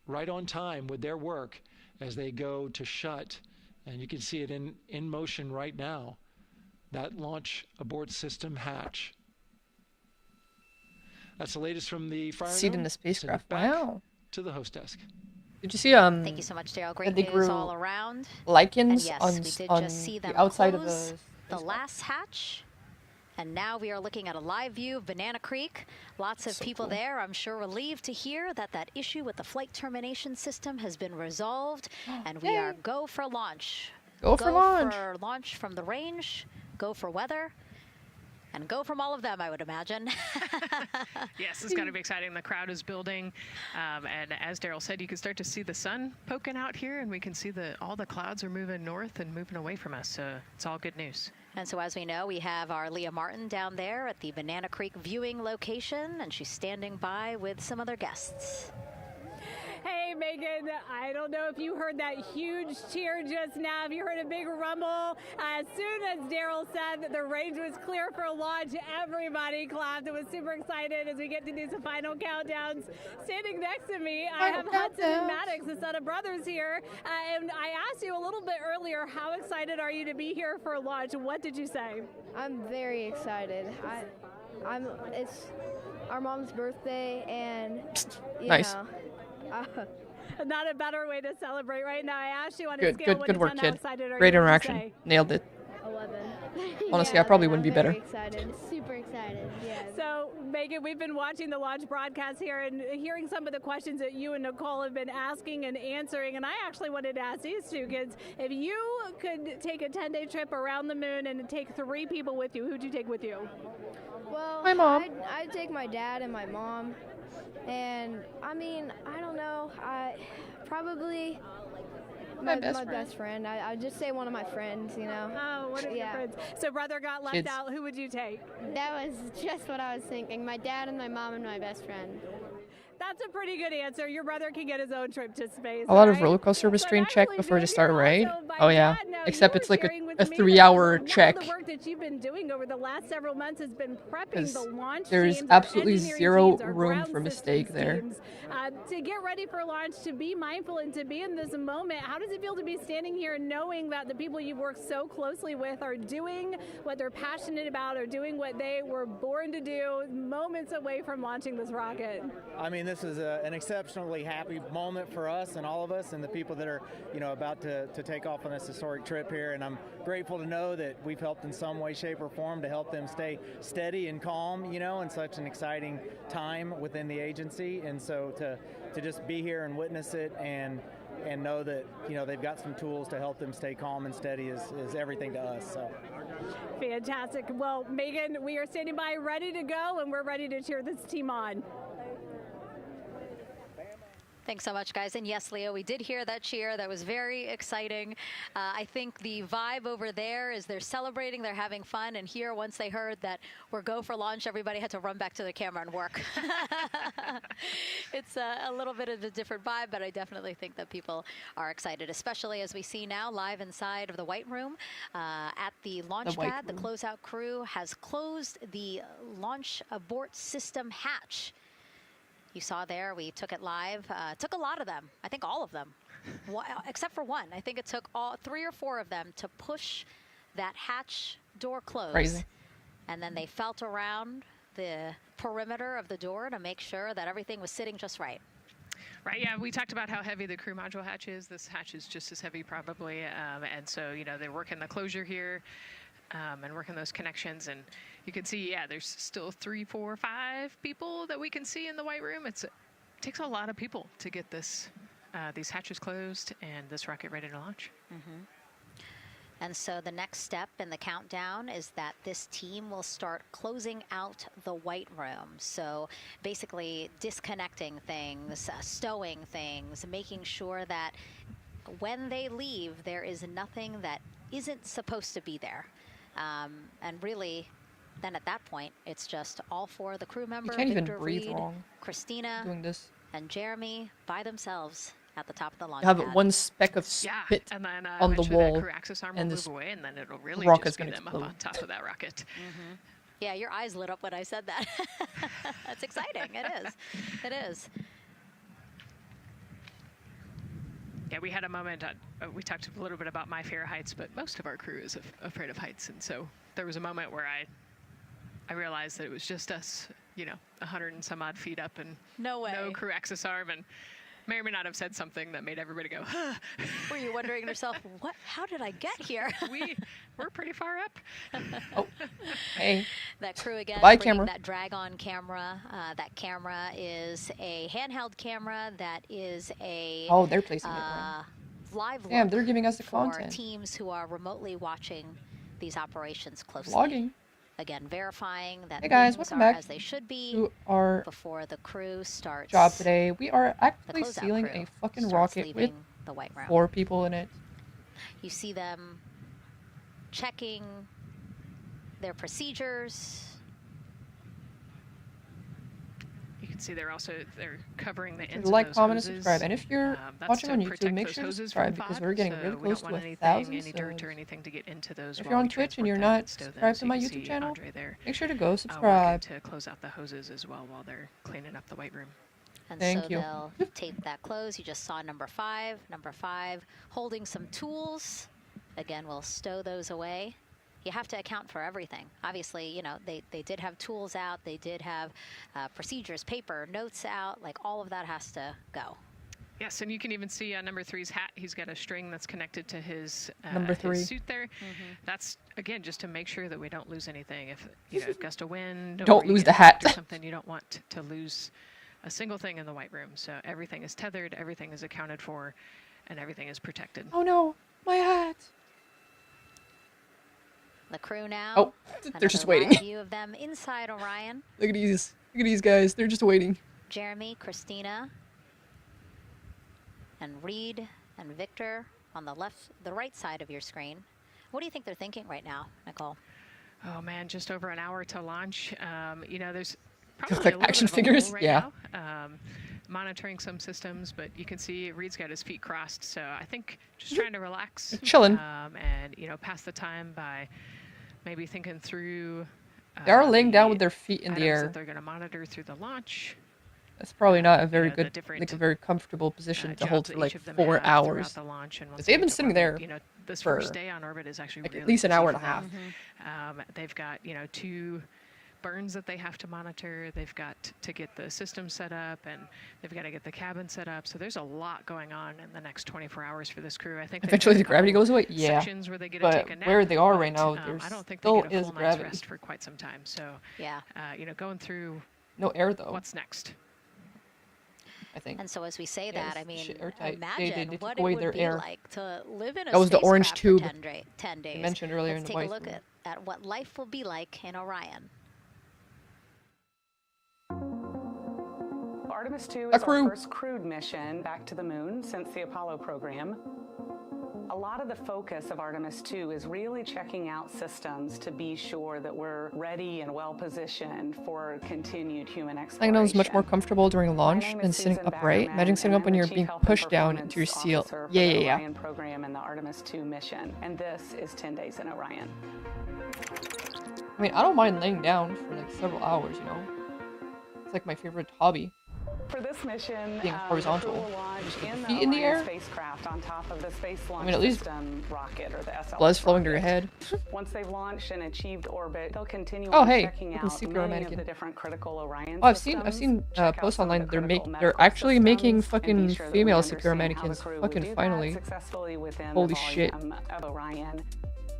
right on time with their work as they go to shut. And you can see it in motion right now. That launch abort system hatch. That's the latest from the firing room. Seat in the spacecraft. Wow. To the host desk. Did you see Thank you so much, Daryl. Great they news grew all around. lichens yes, on, we did on just see them the outside of close the last hatch. And now we are looking at a live view of Banana Creek. Lots of people there, I'm sure, relieved to hear that that issue with the flight termination system has been resolved. And we are go for launch. Go for launch. Go for launch from the range. Go for weather. And go from all of them, I would imagine. Yes, it's going to be exciting. The crowd is building. And as Daryl said, you can start to see the sun poking out here, and we can see all the clouds are moving north and moving away from us. So it's all good news. And so as we know, we have our Leah Martin down there at the Banana Creek viewing location, and she's standing by with some other guests. Hey, Megan, I don't know if you heard that huge cheer just now. If you heard a big rumble, as soon as Daryl said that the range was clear for launch, everybody clapped. It was super excited as we get to do some final countdowns. Standing next to me, I have Hudson and Maddox, the son of brothers here. And I asked you a little bit earlier, how excited are you to be here for launch? What did you say? I'm very excited. It's our mom's birthday, and you nice. know. Not a better way to celebrate right now. I asked you on a scale good work, 10, kid. how excited are Great you interaction. Nailed it. 11. Honestly, yeah, I probably wouldn't be better. Very excited. Super excited. Yeah. So, Megan, we've been watching the launch broadcast here and hearing some of the questions that you and Nicole have been asking and answering. And I actually wanted to ask these two kids, if you could take a 10-day trip around the moon and take 3 people with you, who'd you take with you? Well, my mom. I'd take my dad and my mom. And I mean, I don't know. Probably my best friend. I'd just say one of my friends, you know. Oh, one of your friends. So brother got left out. Who would you take? That was just what I was thinking. My dad and my mom and my best friend. That's a pretty good answer. Your brother can get his own trip to space. A lot of roller coaster restraint check before they start, right? Oh yeah. Except it's like a 3-hour check. The work that you've been doing over the last several months has been prepping the launch there's teams, absolutely engineering zero teams, our room ground for mistake systems there. teams, to get ready for launch, to be mindful and to be in this moment. How does it feel to be standing here knowing that the people you've worked so closely with are doing what they're passionate about, or doing what they were born to do, moments away from launching this rocket? I mean, this is an exceptionally happy moment for us and all of us and the people that are, you know, about to take off on this historic trip here. And I'm grateful to know that we've helped in some way, shape, or form to help them stay steady and calm, you know, in such an exciting time within the agency. And so to just be here and witness it and know that, you know, they've got some tools to help them stay calm and steady is everything to us. So fantastic. Well, Megan, we are standing by ready to go, and we're ready to cheer this team on. Thanks so much, guys. And yes, Leo, we did hear that cheer. That was very exciting. I think the vibe over there is they're celebrating, they're having fun. And here, once they heard that we're go for launch, everybody had to run back to their camera and work. It's a little bit of a different vibe, but I definitely think that people are excited, especially as we see now live inside of the White Room at the launch pad. The closeout crew has closed the launch abort system hatch. You saw there, we took it live. Took a lot of them. I think all of them, except for one. I think it took 3 or 4 of them to push that hatch door closed. Crazy. And then they felt around the perimeter of the door to make sure that everything was sitting just right. Right, yeah, we talked about how heavy the crew module hatch is. This hatch is just as heavy probably. And so, you know, they're working the closure here and working those connections. And you can see, yeah, there's still 3, 4, 5 people that we can see in the White Room. It takes a lot of people to get this these hatches closed and this rocket ready to launch. Mm-hmm. And so the next step in the countdown is that this team will start closing out the White Room. So basically disconnecting things, stowing things, making sure that when they leave, there is nothing that isn't supposed to be there. And really, then at that point, it's just all 4 of the crew members, You can't Victor even breathe Reed, wrong Christina, doing this. and Jeremy by themselves at the top of the launch You have pad. one speck of spit and then, on the wall, that crew access arm will and move this away, and then it'll really rocket's just be gonna them explode. up on top of that rocket. Mm-hmm. Yeah, your eyes lit up when I said that. That's exciting. It is. It is. Yeah, we had a moment, we talked a little bit about my fear of heights, but most of our crew is afraid of heights. And so there was a moment where I realized that it was just us, you know, 100 and some odd feet up and no crew access arm. And may or may not have said something that made everybody go, huh. Were you wondering to yourself, what? How did I get here? We're pretty far up. Oh, hey. That crew again, Goodbye, bringing camera. that drag-on camera. That camera is a handheld camera that is a They're placing it right. live look. Damn, they're giving us the for content. teams who are remotely watching these operations closely. Vlogging. Again, verifying that Hey guys, things welcome are back as they should be to our before the crew starts. job today. We are actually closeout sealing crew a fucking starts rocket with leaving the white room. 4 people in it. You see them checking their procedures. You can see they're covering the ends Like, of those comment, and hoses. subscribe. And if you're That's watching to on YouTube, protect make those sure to hoses subscribe from because thought, we're getting so really we close don't to want 1,000 any dirt subs. or anything to get into those. If while you're on we Twitch and you're transport them not and stow them. subscribed So to you my can YouTube see channel, Andre there, make sure to go working subscribe. to close out the hoses as well while they're cleaning up the white room. And Thank so you. they'll tape that close. You just saw number 5. Number 5 holding some tools. Again, we'll stow those away. You have to account for everything. Obviously, you know, they did have tools out. They did have procedures, paper, notes out. Like, all of that has to go. Yes, and you can even see on number 3's hat, he's got a string that's connected to his, Number 3. his suit there. That's, again, just to make sure that we don't lose anything. If, you know, gust of wind, Don't or you lose get the hat. or something, you don't want to lose a single thing in the white room. So everything is tethered, everything is accounted for, and everything is protected. Oh no, my hat. The crew now. Oh, they're just Another waiting. live view of them inside Orion. Look at these. Look at these guys. They're just waiting. Jeremy, Christina, and Reed and Victor on the right side of your screen. What do you think they're thinking right now, Nicole? Oh man, just over an hour to launch. You know, there's Looks probably like a little action bit of a figures, lull right yeah. now. Monitoring some systems, but you can see Reed's got his feet crossed. So I think just trying to relax, They're chilling. and you know, pass the time by maybe thinking through. They are laying down with their feet in the items air. that they're going to monitor through the launch. That's probably not a very the good, different, like a very comfortable position to jobs hold that for like each of them 4 have hours. throughout the launch, and once Because they they've been get to sitting orbit, there you know, this for first day on orbit is actually like really at least an busy hour and for a half. them. They've got, you know, 2 burns that they have to monitor. They've got to get the system set up, and they've got to get the cabin set up. So there's a lot going on in the next 24 hours for this crew. I think they've Eventually got the a gravity couple goes away. Yeah, sections where they get to but take a nap, where they are right but, now, there I don't think still they get a is full night's gravity. rest for quite some time. So yeah, you know, going through No air though. what's next. I think. And so as we say Yeah, that, I it's mean, shit airtight. imagine They what took it away would their be air. like to live in a That was the orange spacecraft tube for 10 days. you mentioned earlier Let's in the take a voice look at what life will be like in Orion. Artemis 2 is our first crewed mission back to the moon since the Apollo program. A lot of the focus of Artemis 2 is really checking out systems to be sure that we're ready and well positioned for continued human exploration. I know it's much more comfortable during launch than sitting upright. Imagine sitting up when you're being pushed down into your seal. Yeah. Orion program and the Artemis 2 mission, and this is 10 days in Orion. I mean, I don't mind laying down for like several hours, you know? It's like my favorite hobby. For this mission, being horizontal. the crew will launch in the Feet in the Orion air. spacecraft on top of the Space Launch I mean, at least System rocket, or the SLS blood's flowing to your rocket. head. Once they've launched and achieved orbit, they'll continue Oh, on hey, checking you can out see many Pyromannequin. of the different critical Orion Oh, I've systems. seen Check out posts some of online. the They're critical they're medical actually making systems and fucking be sure that we female understand how the mannequins. crew would Fucking do that finally. successfully within Holy the shit. volume of Orion.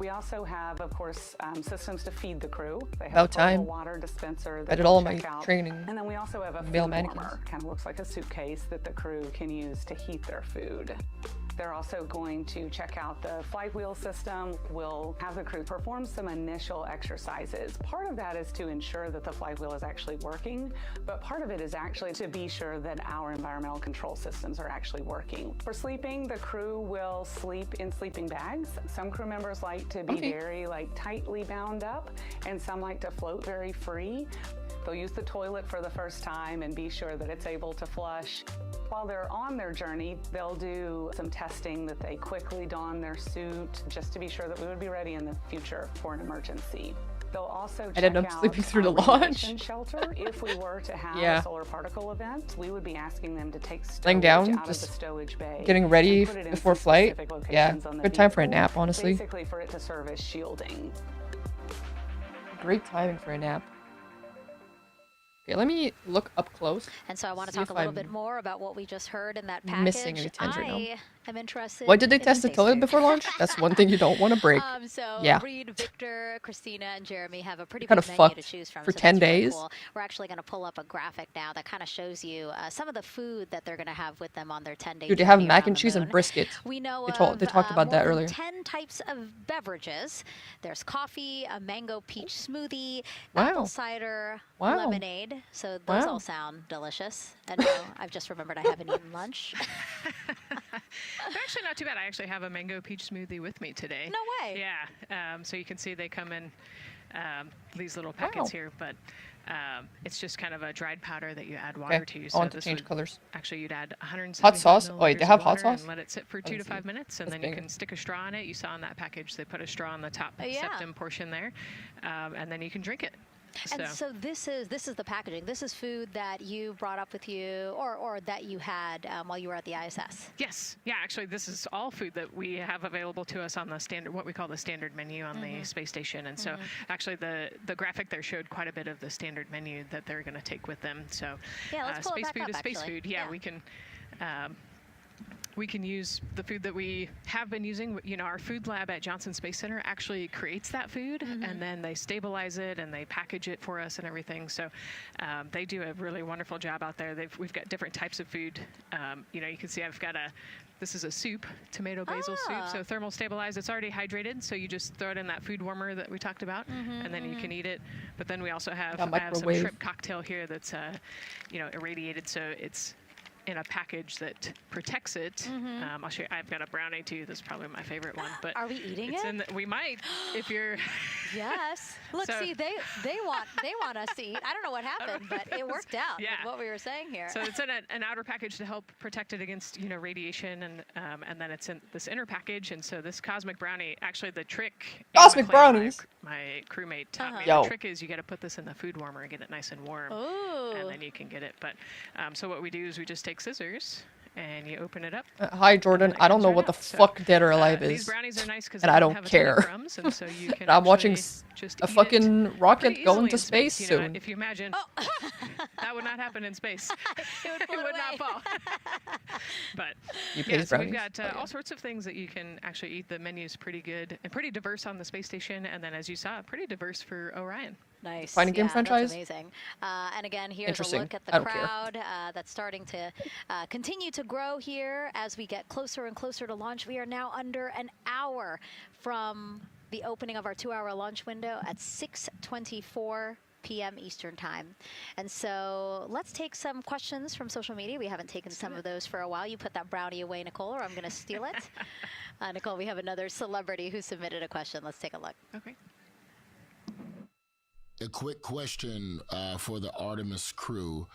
We also have, of course, systems to feed the crew. They have About a portable time. water dispenser that I did they'll all my check out. training. And then we also have a male food mannequins. warmer. Kind of looks like a suitcase that the crew can use to heat their food. They're also going to check out the flight wheel system. We'll have the crew perform some initial exercises. Part of that is to ensure that the flight wheel is actually working, but part of it is actually to be sure that our environmental control systems are actually working. For sleeping, the crew will sleep in sleeping bags. Some crew members like to be very tightly bound up, and some like to float very free. They'll use the toilet for the first time and be sure that it's able to flush. While they're on their journey, they'll do some testing that they quickly don their suit just to be sure that we would be ready in the future for an emergency. They'll also I ended check up out sleeping through the our launch. radiation shelter. If we were to have Yeah. a solar particle event, we would be asking them to take Laying stowage down, out just of the stowage bay, getting ready and put it in before some flight. specific Yeah, locations on the good time for a vehicle, nap, honestly. Basically for it to serve as shielding. Great timing for a nap. Okay, let me look up close. And so I want to talk a little bit more about what we just heard in that package. Missing any tens right now. I'm interested. Why did they test the toilet before launch? That's one thing you don't want to break. So yeah. Reed, Victor, Christina, and Jeremy have a pretty kind big of menu fucked to choose from. For so 10 that's really days. Cool. We're actually going to pull up a graphic now that kind of shows you some of the food that they're going to have with them on their 10-day. Dude, they have mac and cheese and brisket. We know they talked about that earlier. 10 types of beverages. There's coffee, a mango peach smoothie, wow. apple cider, wow. lemonade. So those all sound delicious. And no, I've just remembered I haven't eaten lunch. They're actually not too bad. I actually have a mango peach smoothie with me today. No way. Yeah. So you can see they come in these little packets here, but it's just kind of a dried powder that you add water to. So I want to change colors. Actually, you'd add 170 hot sauce. Oh, wait, they have hot sauce? And let it sit for 2 to 5 minutes, and then you can stick a straw in it. You saw in that package they put a straw on the top septum portion there, and then you can drink it. And so this is the packaging. This is food that you brought up with you, or that you had while you were at the ISS. Yes, yeah. Actually, this is all food that we have available to us on the standard, what we call the standard menu on the space station. And so, actually, the graphic there showed quite a bit of the standard menu that they're going to take with them. So, space food is space food. Yeah, we can. We can use the food that we have been using. You know, our food lab at Johnson Space Center actually creates that food, and then they stabilize it and they package it for us and everything. So they do a really wonderful job out there. We've got different types of food. You know, you can see I've got this is a soup, tomato basil soup, so thermal stabilized. It's already hydrated, so you just throw it in that food warmer that we talked about, and then you can eat it. But then we also have, I have some shrimp cocktail here that's, you know, irradiated, so it's in a package that protects it. I'll show you. I've got a brownie too. That's probably my favorite one. But are we eating it? We might, if you're. Yes. Look, see, they want us to eat. I don't know what happened, but it worked out. Yeah. With what we were saying here. So it's in an outer package to help protect it against radiation, and then it's in this inner package. And so this cosmic brownie, actually the trick. Cosmic brownies. My crewmate taught me. Yo. The trick is you got to put this in the food warmer and get it nice and warm, and then you can get it. But so what we do is we just take scissors and you open it up. Hi, Jordan. I don't know what the fuck Dead or Alive is. These brownies are nice because I don't care. Crumbs, and so you can I'm watching just a fucking rocket going to space soon. If you imagine, that would not happen in space. It would not fall. But so we've got all sorts of things that you can actually eat. The menu's pretty good and pretty diverse on the space station, and then as you saw, pretty diverse for Orion. Nice. Fighting game franchise. That's amazing. And again, here's a look at the crowd that's starting to continue to grow here as we get closer and closer to launch. We are now under an hour from the opening of our 2-hour launch window at 6:24 p.m. Eastern Time. And so let's take some questions from social media. We haven't taken some of those for a while. You put that brownie away, Nicole, or I'm going to steal it. Nicole, we have another celebrity who submitted a question. Let's take a look. Okay. A quick question for the Artemis crew.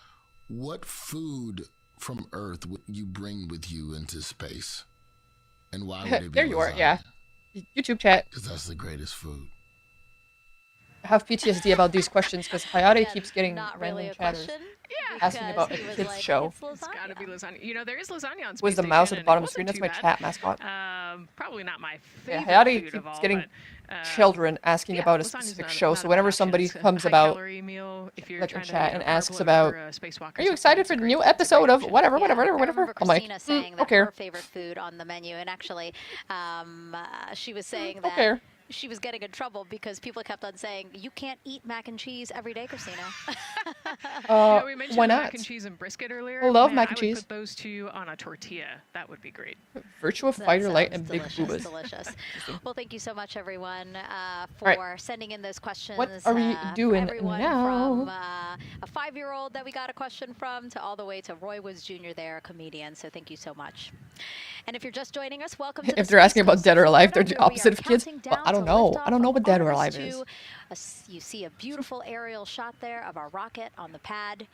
What food from Earth would you bring with you into space? And why would it be there you are, yeah. YouTube chat. Because that's the greatest food. I have PTSD about these questions because Hayate keeps getting random chatters asking about a kid's show. It's got to be lasagna. You know, there is lasagna on space Was the mouse at the bottom of the screen? That's my chat mascot. Probably not my favorite Hayate food of all, keeps getting but, children asking about a specific show. So whenever somebody comes about like in chat and asks about, are you excited for the new episode of whatever? I'm like, saying that her favorite food on the menu, and actually, she was saying that. She was getting in trouble because people kept on saying, you can't eat mac and cheese every day, Christina. We mentioned why not? Mac and cheese and brisket earlier. I love mac and cheese. I would put those two on a tortilla. That would be great. Virtua Fighter Light and big boobas. Delicious. Well, thank you so much, everyone, for sending in those questions. What are we doing now? From a 5-year-old that we got a question from to all the way to Roy Woods Jr. there, a comedian. So thank you so much. And if you're just joining us, welcome to If they're asking about Dead or Alive, they're the opposite of kids. Well, I don't know. I don't know what Dead or Alive is. You see a beautiful aerial shot there of our rocket on the pad.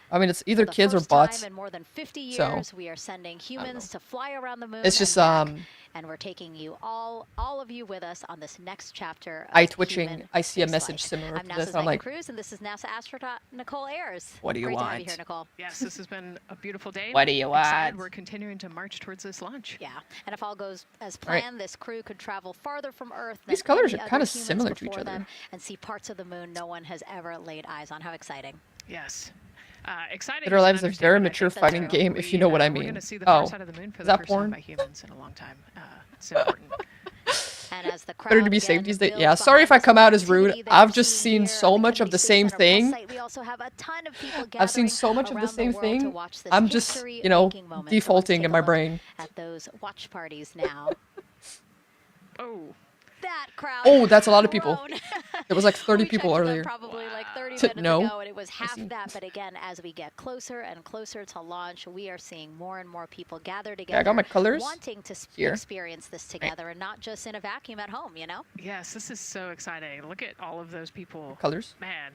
I mean, it's either kids or bots. In more than 50 years, we are sending humans to fly around the moon. It's just and we're taking you all of you with us on this next chapter. Of eye twitching. I see a message similar to this. I'm like, Cruz, and this is NASA astronaut Nicole Ayers. What do you want? Great to have you here, Nicole. Yes, this has been a beautiful day. What do you want? We're continuing to march towards this launch. Yeah, and if all goes as planned, this crew could travel farther from Earth. These colors are kind of similar to each other. And see parts of the moon no one has ever laid eyes on. How exciting! Yes. Exciting. Dead or Alive is a very mature fighting game, if you know what I mean. We're going to see the far side of the moon for the first time by humans in a long time. It's important. And as the crowd Better to be safe these days. Yeah, sorry if I come out as rude. I've just seen so much of the same thing. I've seen so much of the same thing. I'm just, you know, defaulting in my brain. At those watch parties now. Oh. That crowd. Oh, that's a lot of people. There was like 30 people earlier. Probably like 30 minutes no. ago, and it was half that. But again, as we get closer and closer to launch, we are seeing more and more people gather together. Yeah, I got my colors wanting to here. Experience this together, and not just in a vacuum at home. You know. Yes, this is so exciting. Look at all of those people. Colors. Man.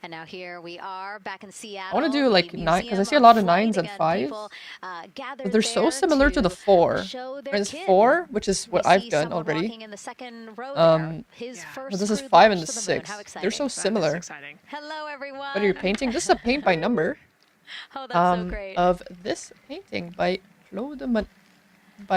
And now here we are back in Seattle. I want to do like 9 because I see a lot of 9s and 5s. But they're so similar to the 4. There's 4, which is what I've done already. But this is 5 and the 6. They're so similar. Hello, everyone. What are you painting? This is a paint by number. Oh, that's so great. Of this painting by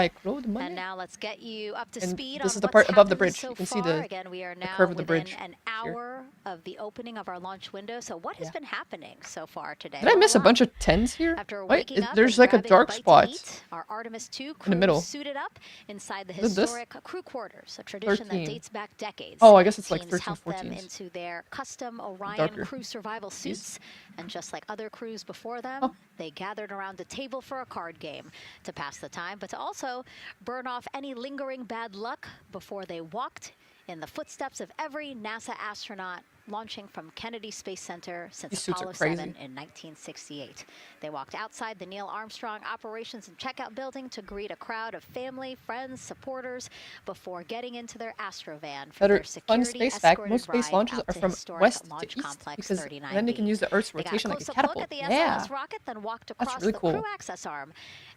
Claude Money. And now let's get you up to speed. This is on the what's part above the happened bridge. So you can see far. the, Again, we are the now curve of the within bridge. an hour of the opening of our launch window. So what has been happening so far today? Did I miss a bunch of 10s here? After Wait, waking up there's and like a grabbing dark bite to spot eat, our Artemis 2 crew in the middle. suited up inside the Is this? historic crew quarters, a tradition 13. that dates back decades. Oh, I guess it's like Teams 13, helped 14s. them into their custom Orion Darker. crew survival suits, and just like other crews before them, they gathered around a table for a card game to pass the time, but to also burn off any lingering bad luck before they walked in the footsteps of every NASA astronaut launching from Kennedy Space Center since Apollo 7 in 1968. They walked outside the Neil Armstrong Operations and Checkout Building to greet a crowd of family, friends, supporters before getting into their Astrovan for their fun security space fact, escorted most space ride launches out are to from historic west Launch to east Complex because 39B. then they can use the Earth's They got rotation a like a close-up catapult. look at the Yeah. SLS rocket, then walked That's across really the cool. crew access arm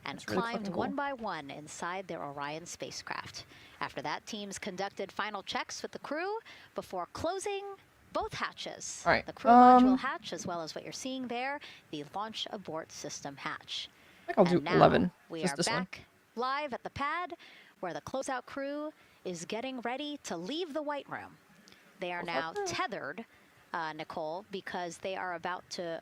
and That's really climbed fucking one cool. by one inside their Orion spacecraft. After that, teams conducted final checks with the crew before closing both hatches. All right, The crew module hatch, as well as what you're seeing there, the launch abort system hatch. I think I'll do And now 11. We Just are this one. back live at the pad where the closeout crew is getting ready to leave the White Room. They are now tethered, Nicole, because they are about to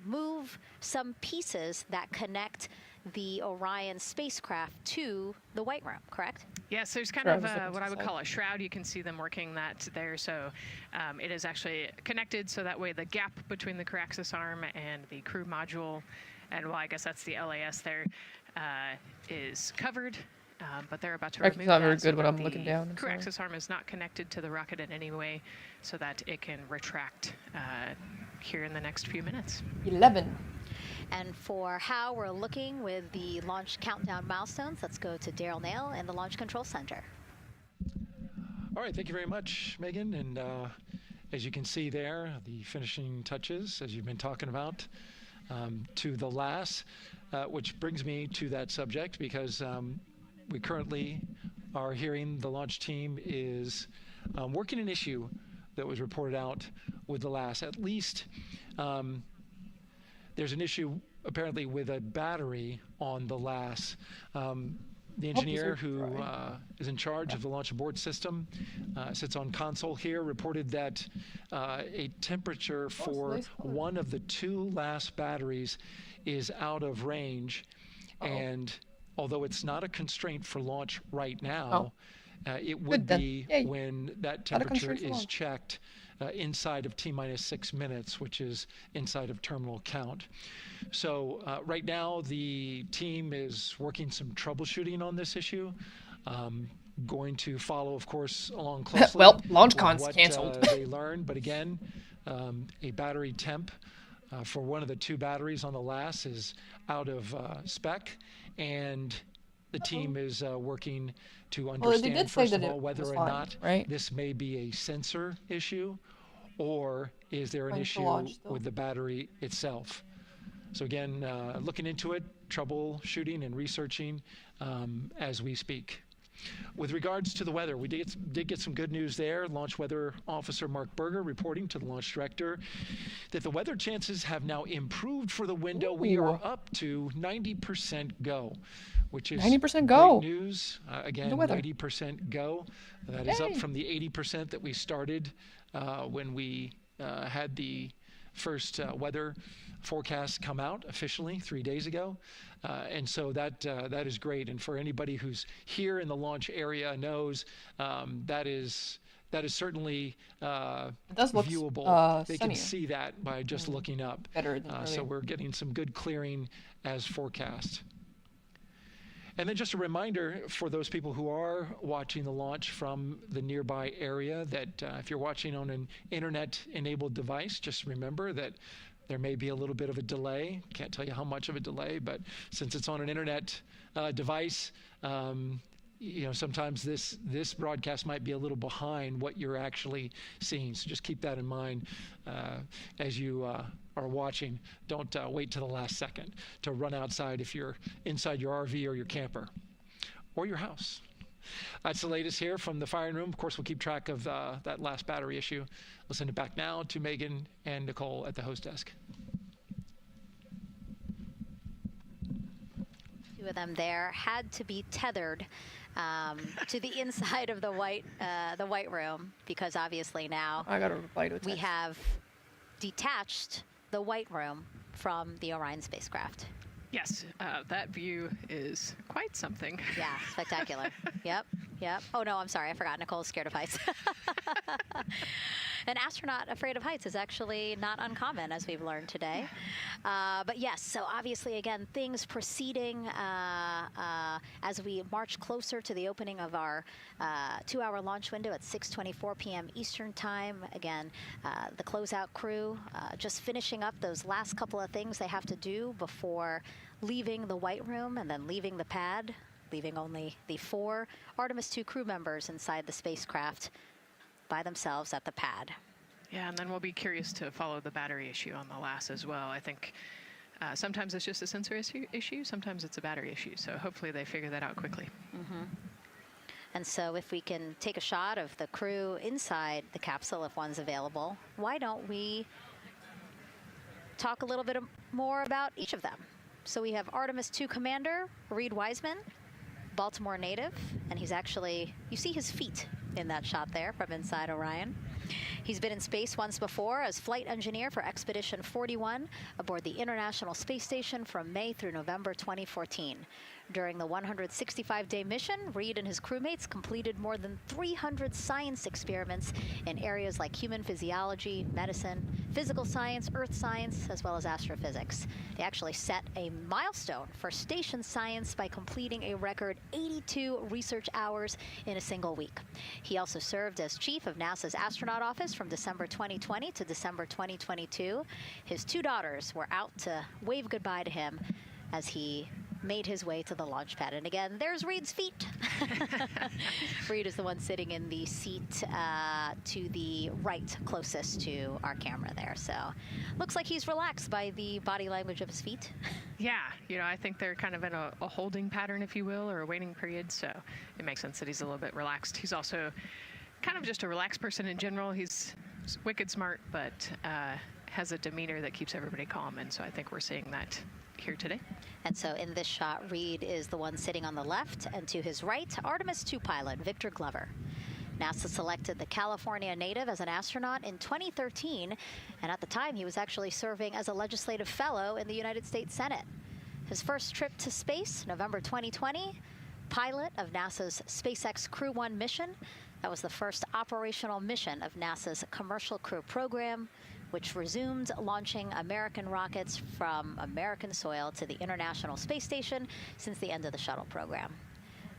move some pieces that connect the Orion spacecraft to the White Room, correct? Yes, there's kind of what I would call a shroud. You can see them working that there. So it is actually connected, so that way the gap between the crew access arm and the crew module, and well, I guess that's the LAS there, is covered. But they're about to remove that. It's not very so good when that I'm looking down. I'm crew sorry. access arm is not connected to the rocket in any way, so that it can retract here in the next few minutes. 11. And for how we're looking with the launch countdown milestones, let's go to Daryl Nail in the Launch Control Center. All right, thank you very much, Megan. And as you can see there, the finishing touches, as you've been talking about, to the LAS, which brings me to that subject because we currently are hearing the launch team is working an issue that was reported out with the LAS. At least there's an issue apparently with a battery on the LAS. The engineer who is in charge of the launch abort system sits on console here, reported that a temperature for one of the 2 LAS batteries is out of range. And although it's not a constraint for launch right now, it would be when that temperature is checked inside of T-minus 6 minutes, which is inside of terminal count. So right now, the team is working some troubleshooting on this issue. Going to follow, of course, along closely. Well, LaunchCon's canceled. They learn, but again, a battery temp for one of the 2 batteries on the LAS is out of spec, and the team is working to understand, first of all, whether or not this may be a sensor issue, or is there an issue with the battery itself. So again, looking into it, troubleshooting and researching as we speak. With regards to the weather, we did get some good news there. Launch Weather Officer Mark Berger reporting to the launch director that the weather chances have now improved for the window. We are up to 90% go, which is 90% go. Great news. Again, 90% go. That is up from the 80% that we started when we had the first weather forecast come out officially 3 days ago. And so that is great. And for anybody who's here in the launch area knows that is certainly viewable. They can see that by just looking up. Better than so we're getting some good clearing as forecast. And then just a reminder for those people who are watching the launch from the nearby area that if you're watching on an internet-enabled device, just remember that there may be a little bit of a delay. Can't tell you how much of a delay, but since it's on an internet device, sometimes this broadcast might be a little behind what you're actually seeing. So just keep that in mind as you are watching. Don't wait to the last second to run outside if you're inside your RV or your camper or your house. That's the latest here from the firing room. Of course, we'll keep track of that last battery issue. We'll send it back now to Megan and Nicole at the host desk. Two of them there had to be tethered to the inside of the white room because obviously now I gotta reply to a text. We have detached the white room from the Orion spacecraft. Yes, that view is quite something. Yeah, spectacular. Yep. Oh no, I'm sorry, I forgot. Nicole's scared of heights. An astronaut afraid of heights is actually not uncommon, as we've learned today. But yes, so obviously, again, things proceeding as we march closer to the opening of our 2-hour launch window at 6:24 p.m. Eastern Time. Again, the closeout crew just finishing up those last couple of things they have to do before leaving the white room and then leaving the pad, leaving only the 4 Artemis II crew members inside the spacecraft by themselves at the pad. Yeah, and then we'll be curious to follow the battery issue on the LAS as well. I think sometimes it's just a sensor issue, sometimes it's a battery issue. So hopefully they figure that out quickly. Mm-hmm. And so if we can take a shot of the crew inside the capsule, if one's available, why don't we talk a little bit more about each of them? So we have Artemis II Commander Reed Wiseman, Baltimore native, and he's actually, you see his feet in that shot there from inside Orion. He's been in space once before as flight engineer for Expedition 41 aboard the International Space Station from May through November 2014. During the 165-day mission, Reed and his crewmates completed more than 300 science experiments in areas like human physiology, medicine, physical science, earth science, as well as astrophysics. They actually set a milestone for station science by completing a record 82 research hours in a single week. He also served as chief of NASA's astronaut office from December 2020 to December 2022. His 2 daughters were out to wave goodbye to him as he made his way to the launch pad. And again, there's Reed's feet. Reed is the one sitting in the seat to the right, closest to our camera there. So looks like he's relaxed by the body language of his feet. Yeah, I think they're kind of in a holding pattern, if you will, or a waiting period. So it makes sense that he's a little bit relaxed. He's also kind of just a relaxed person in general. He's wicked smart, but has a demeanor that keeps everybody calm. And so I think we're seeing that here today. And so in this shot, Reed is the one sitting on the left, and to his right, Artemis II pilot Victor Glover. NASA selected the California native as an astronaut in 2013, and at the time he was actually serving as a legislative fellow in the United States Senate. His first trip to space, November 2020, pilot of NASA's SpaceX Crew 1 mission. That was the first operational mission of NASA's Commercial Crew program, which resumed launching American rockets from American soil to the International Space Station since the end of the shuttle program.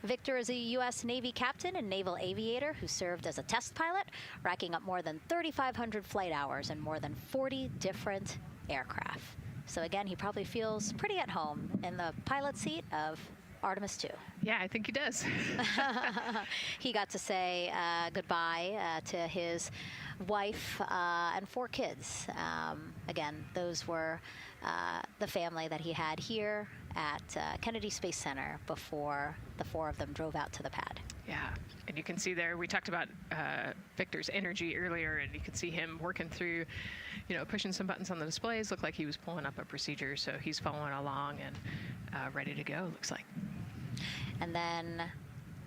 Victor is a U.S. Navy captain and naval aviator who served as a test pilot, racking up more than 3,500 flight hours in more than 40 different aircraft. So again, he probably feels pretty at home in the pilot seat of Artemis II. Yeah, I think he does. He got to say goodbye to his wife and 4 kids. Again, those were the family that he had here at Kennedy Space Center before the 4 of them drove out to the pad. Yeah, and you can see there, we talked about Victor's energy earlier, and you can see him working through, pushing some buttons on the displays. Looked like he was pulling up a procedure, so he's following along and ready to go, looks like. And then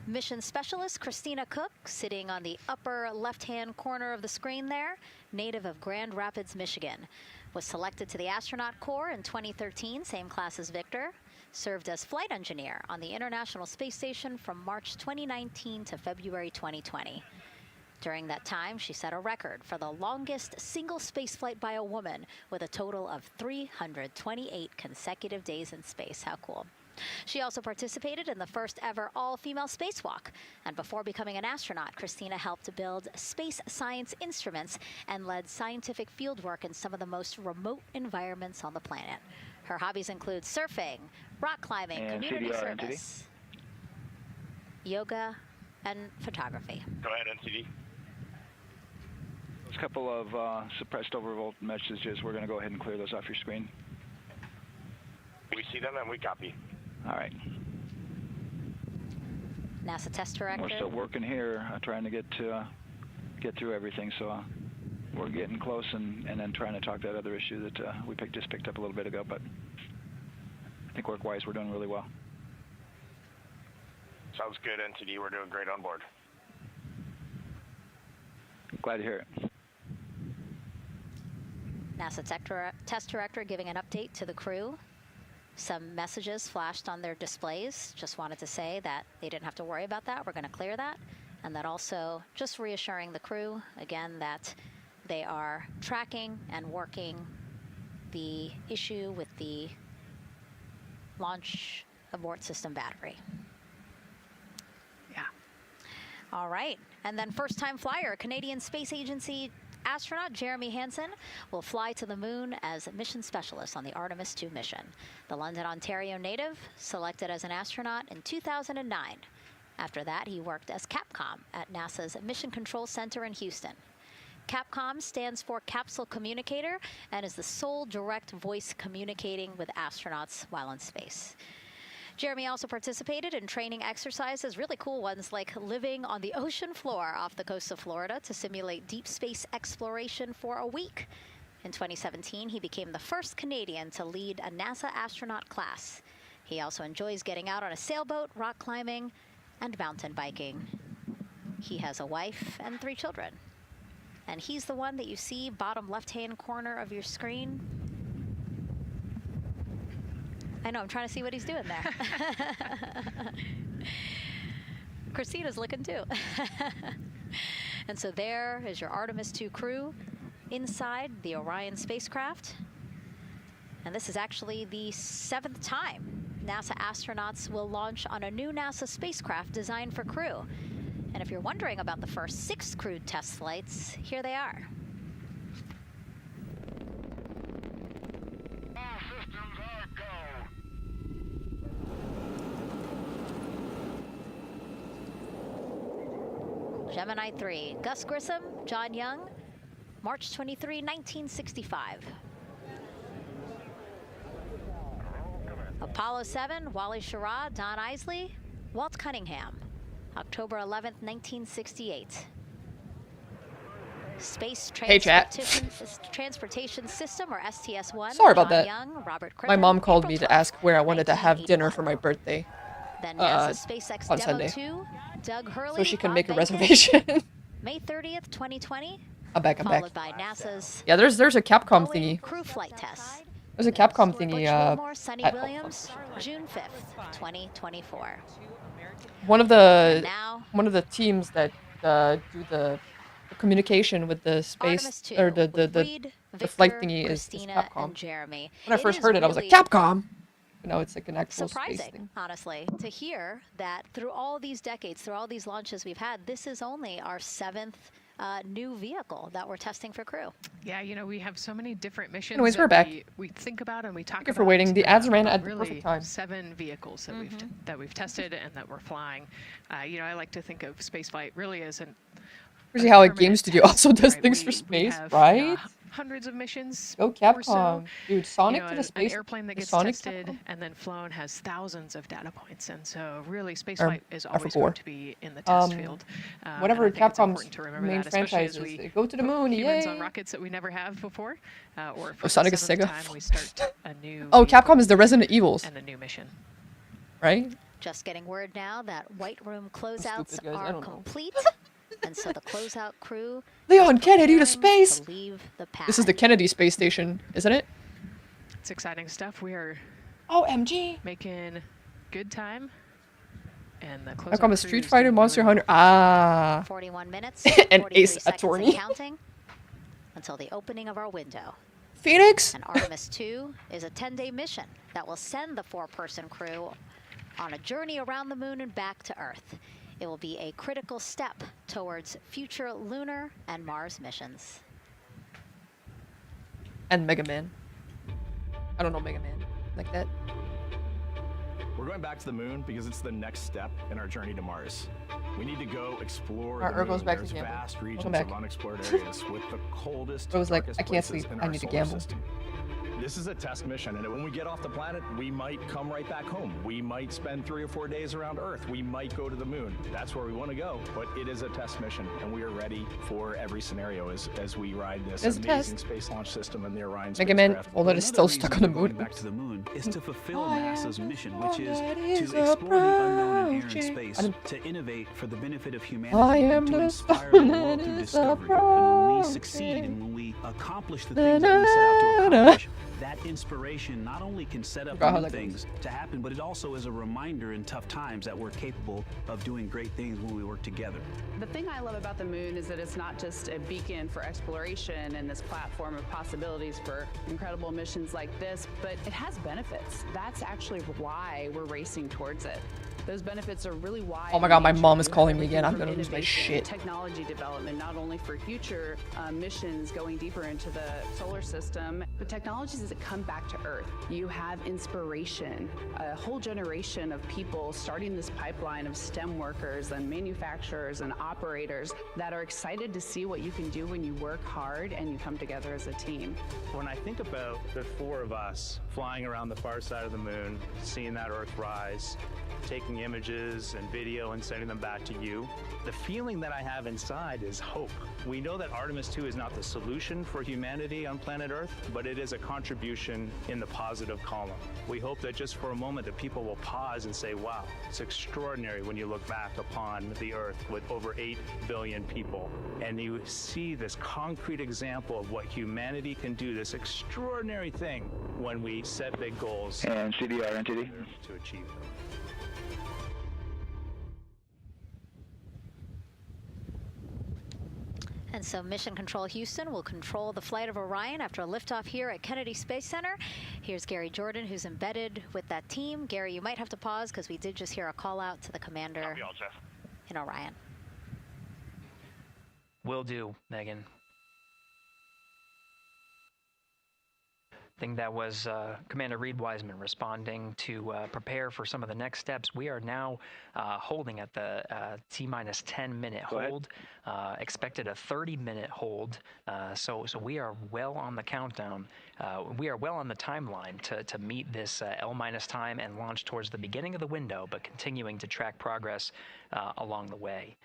Mission Specialist Christina Cook, sitting on the upper left-hand corner of the screen there, native of Grand Rapids, Michigan, was selected to the Astronaut Corps in 2013, same class as Victor, served as flight engineer on the International Space Station from March 2019 to February 2020. During that time, she set a record for the longest single spaceflight by a woman with a total of 328 consecutive days in space. How cool. She also participated in the first ever all-female spacewalk. And before becoming an astronaut, Christina helped build space science instruments and led scientific fieldwork in some of the most remote environments on the planet. Her hobbies include surfing, rock climbing, and community CDR, service, yoga, and photography. Go ahead, NCD. There's a couple of suppressed overvolt messages. We're going to go ahead and clear those off your screen. We see them and we copy. All right. NASA test director. We're still working here, trying to get through everything. So we're getting close, and then trying to talk that other issue that we just picked up a little bit ago. But I think work-wise, we're doing really well. Sounds good, NTD. We're doing great on board. Glad to hear it. NASA test director giving an update to the crew. Some messages flashed on their displays. Just wanted to say that they didn't have to worry about that. We're going to clear that. And that also just reassuring the crew, again, that they are tracking and working the issue with the launch abort system battery. Yeah. All right. And then first-time flyer, Canadian Space Agency astronaut Jeremy Hansen will fly to the moon as a mission specialist on the Artemis 2 mission. The London, Ontario native selected as an astronaut in 2009. After that, he worked as Capcom at NASA's Mission Control Center in Houston. Capcom stands for Capsule Communicator and is the sole direct voice communicating with astronauts while in space. Jeremy also participated in training exercises, really cool ones like living on the ocean floor off the coast of Florida to simulate deep space exploration for a week. In 2017, he became the first Canadian to lead a NASA astronaut class. He also enjoys getting out on a sailboat, rock climbing, and mountain biking. He has a wife and 3 children. And he's the one that you see bottom left-hand corner of your screen. I know, I'm trying to see what he's doing there. Christina's looking too. And so there is your Artemis 2 crew inside the Orion spacecraft. And this is actually the 7th time NASA astronauts will launch on a new NASA spacecraft designed for crew. And if you're wondering about the first 6 crewed test flights, here they are. Gemini 3, Gus Grissom, John Young, March 23, 1965. Apollo 7, Wally Schirra, Don Isley, Walt Cunningham, October 11, 1968. Space Transportation System, or STS-1. Sorry about John that. Young, Robert My Crippen, mom called April me to 12th, ask where I wanted to have dinner for my birthday. Then NASA SpaceX on Demo Sunday. 2, Doug Hurley, So she can Bob make a Behnken, reservation. May 30th, 2020. I'm back. Followed by NASA's Yeah, there's a Capcom thingy. crew flight test. There's a Capcom thingy. Sunny At Williams, June 5th, 2024. one of the teams that do the communication with the space or the flight thingy is Capcom. Jeremy. When I first heard it, I was like, really Capcom. You know, it's like an actual space surprising, thing. honestly, to hear that through all these decades, through all these launches we've had, this is only our 7th new vehicle that we're testing for crew. Yeah, you know, we have so many different missions. Anyways, that we're back. We think about and we talk Thank you about. for waiting. The ads ran at the really perfect time. 7 vehicles that we've tested and that we're flying. You know, I like to think of spaceflight really as an. Crazy how a game studio also does things for space, right? Hundreds of missions. Go Capcom, dude! Sonic to the space. An airplane that gets Sonic tested Capcom? and then flown has thousands of data points, and so really, spaceflight is I always forgot. going to be in the test field. Whatever and I think it's Capcom's important to remember main that, especially franchise as is, we they go to the moon, humans yay! on rockets that we never have before, or for Oh, Sonic the is 7th Sega. time we start a new. Oh, vehicle Capcom is the Resident Evils, and a new mission. right? Just getting word now that White Room closeouts are complete. And so the closeout crew... Leon Kennedy to space! To leave the pad. This is the Kennedy space station, isn't it? It's exciting stuff. We are OMG making good time. And the closeout I call him a Street Fighter, Monster Hunter. Ah. 41 minutes. And Ace Attorney. Counting until the opening of our window. Phoenix? And Artemis 2 is a 10-day mission that will send the 4-person crew on a journey around the moon and back to Earth. It will be a critical step towards future lunar and Mars missions. And Mega Man. I don't know Mega Man like that. We're going back to the moon because it's the next step in our journey to Mars. We need to go explore Our the goes moon. back There's to gambling. vast regions Welcome of back. unexplored areas with the coldest, I was like, darkest I can't places sleep. in I our need to solar gamble. system. This is a test mission, and when we get off the planet, we might come right back home. We might spend 3 or 4 days around Earth. We might go to the moon. That's where we want to go, but it is a test mission, and we are ready for every scenario as we ride this It's a amazing test. space launch system and the Orion Mega Man, spacecraft. all that is still stuck on the moon. Back to the moon is to fulfill I NASA's am mission, which is that to is explore the unknown in air and approaching. space, to innovate for the benefit of I humanity, am and to the inspire the sun world that through is discovery. And when we succeed and when we accomplish the things that we set out to accomplish, that inspiration not only can set up new things to happen, but it also is a reminder in tough times that we're capable of doing great things when we work together. The thing I love about the moon is that it's not just a beacon for exploration and this platform of possibilities for incredible missions like this, but it has benefits. That's actually why we're racing towards it. Those benefits are really wide. Oh my god, my mom is You have calling me everything again. I'm from gonna lose my innovation, shit. Technology development, not only for future missions going deeper into the solar system, but technologies that come back to Earth. You have inspiration, a whole generation of people starting this pipeline of STEM workers and manufacturers and operators that are excited to see what you can do when you work hard and you come together as a team. When I think about the 4 of us flying around the far side of the moon, seeing that Earth rise, taking images and video and sending them back to you, the feeling that I have inside is hope. We know that Artemis 2 is not the solution for humanity on planet Earth, but it is a contribution in the positive column. We hope that just for a moment that people will pause and say, wow, it's extraordinary when you look back upon the Earth with over 8 billion people, and you see this concrete example of what humanity can do, this extraordinary thing when we set big goals And CDR entity to achieve them. And so Mission Control Houston will control the flight of Orion after a liftoff here at Kennedy Space Center. Here's Gary Jordan, who's embedded with that team. Gary, you might have to pause because we did just hear a call out to the commander in Orion. Will do, Megan. I think that was Commander Reed Wiseman responding to prepare for some of the next steps. We are now holding at the T-minus 10-minute hold. Expected a 30-minute hold. So we are well on the countdown. We are well on the timeline to meet this L-minus time and launch towards the beginning of the window, but continuing to track progress along the way.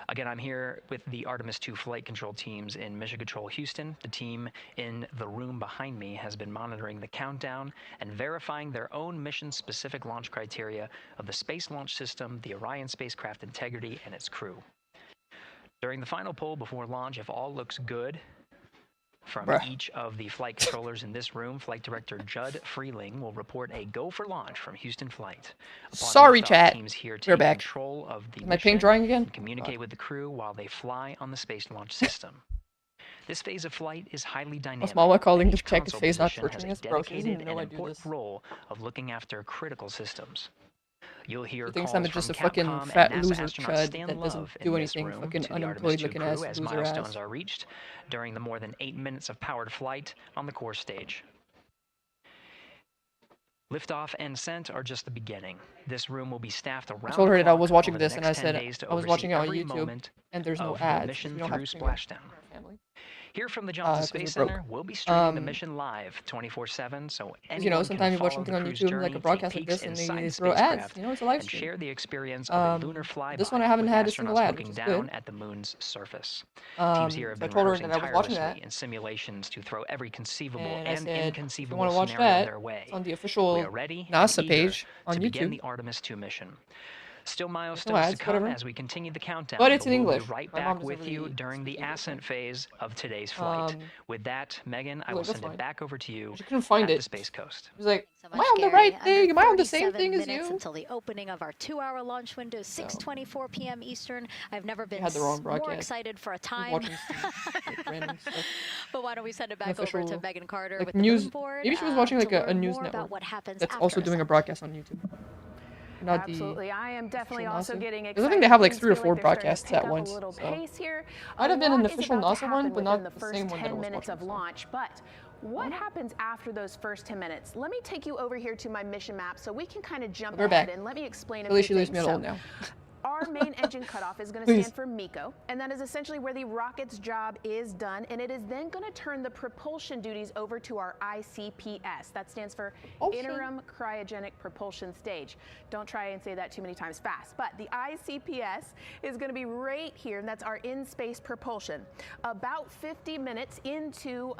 Again, I'm here with the Artemis 2 flight control teams in Mission Control Houston. The team in the room behind me has been monitoring the countdown and verifying their own mission-specific launch criteria of the Space Launch System, the Orion spacecraft integrity, and its crew. During the final poll before launch, if all looks good from each of the flight controllers in this room, Flight Director Judd Freeling will report a go for launch from Houston Flight. Sorry, chat. Teams here We're take back. control of the My ping drawing again? and communicate with the crew while they fly on the Space Launch System. This phase of flight is highly dynamic. What's Mama calling and this each check his console face not position has torturing a us? Bro, he doesn't dedicated know and I do important this. role of looking after critical systems. You'll hear He thinks calls I'm just from a fucking Capcom and fat NASA loser astronaut chud Stan that doesn't Love do in this anything, room fucking to the Artemis unemployed 2 looking ass crew as loser milestones ass. are reached during the more than 8 minutes of powered flight on the core stage. Liftoff and ascent are just the beginning. This room will be staffed around I told her the that I clock was watching over the this and I next 10 said days to I was oversee watching it on every YouTube moment and there's no of the ads. mission You don't through have to bring it splashdown. family. Here from the Johnson Space Center, we'll be streaming the mission live 24/7, so anyone sometimes you can watch follow something the on crew's YouTube, journey, like a broadcast take like this, peeks and inside they the throw ads. spacecraft, It's a live and stream. share the experience of a lunar flyby. This one I haven't had a single ad, looking which is down good. at the moon's surface. So Teams here have been I told her rehearsing that I was watching tirelessly that. in simulations to throw every conceivable And I and said, if you inconceivable want to watch scenario that, their way. it's on the official We are ready NASA and eager page on to begin YouTube. the Artemis 2 mission. Still No milestones ads, to come whatever. as we continue the countdown. But it's in we'll English. be right My back mom doesn't with you really during the speak English. ascent phase of today's flight. With that, Megan, I will Look, that's send it fine. back over to you She couldn't find at it. the Space Coast. She was like, So am much, I on the Gary. right Under thing? Am I on the same 37 thing as minutes you? until the opening of our 2-hour launch window, 6:24 p.m. Eastern. I've never been had the wrong more broadcast. excited for a I was time. watching like, random stuff. But why don't we send it back Official, over to Megan Carter like with news. the moon board, Maybe she was watching like to a learn news more about network what happens that's after also doing a ascent. broadcast on YouTube. Not Absolutely. I am definitely also getting excited. Because I think they have like Things 3 or feel 4 like they're starting to broadcasts pick at up once. a little So. pace here. Might have been an lot is official about to NASA one, happen but not within the first same one that I 10 was minutes watching. of launch. But what happens after those first 10 minutes? Let me take you over here to my mission map so we can kind of jump We're ahead back. and let me explain a At least few she leaves things. me alone now. Our main engine cutoff is going to stand for MECO, and that is essentially where the rocket's job is done, and it is then going to turn the propulsion duties over to our ICPS. That stands for Interim Cryogenic Propulsion Stage. Don't try and say that too many times fast, but the ICPS is going to be right here, and that's our in-space propulsion. About 50 minutes into,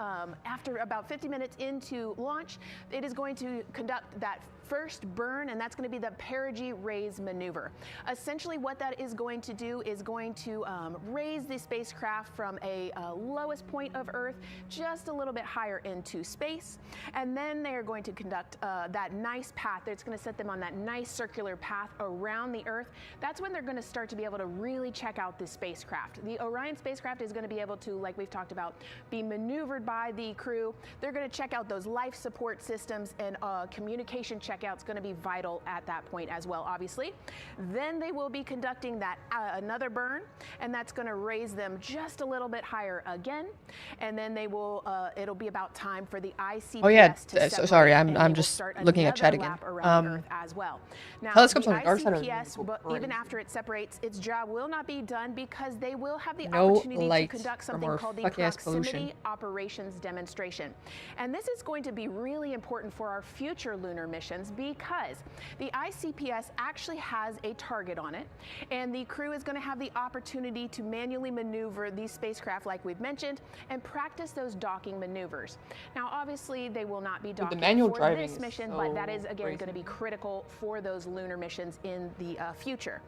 after about 50 minutes into launch, it is going to conduct that first burn, and that's going to be the perigee raise maneuver. Essentially what that is going to do is going to raise the spacecraft from a lowest point of Earth just a little bit higher into space, and then they are going to conduct that nice path that's going to set them on that nice circular path around the Earth. That's when they're going to start to be able to really check out this spacecraft. The Orion spacecraft is going to be able to, like we've talked about, be maneuvered by the crew. They're going to check out those life support systems, and communication checkout's going to be vital at that point as well, obviously. Then they will be conducting that another burn, and that's going to raise them just a little bit higher again. And then they will, it'll be about time for the ICPS Oh yeah, to so sorry, separate, and I'm they just will start looking at chat another again. lap around Earth as well. Now, Telescopes the on the dark side are ICPS, really but even after it separates, its job will not be done because they will have the No opportunity to light conduct from something our called the fuck-ass proximity pollution. operations demonstration. And this is going to be really important for our future lunar missions because the ICPS actually has a target on it, and the crew is going to have the opportunity to manually maneuver these spacecraft like we've mentioned and practice those docking maneuvers. Now obviously they will not be docking manual for driving this is mission, so but that is again crazy. going to be critical for those lunar missions in the future.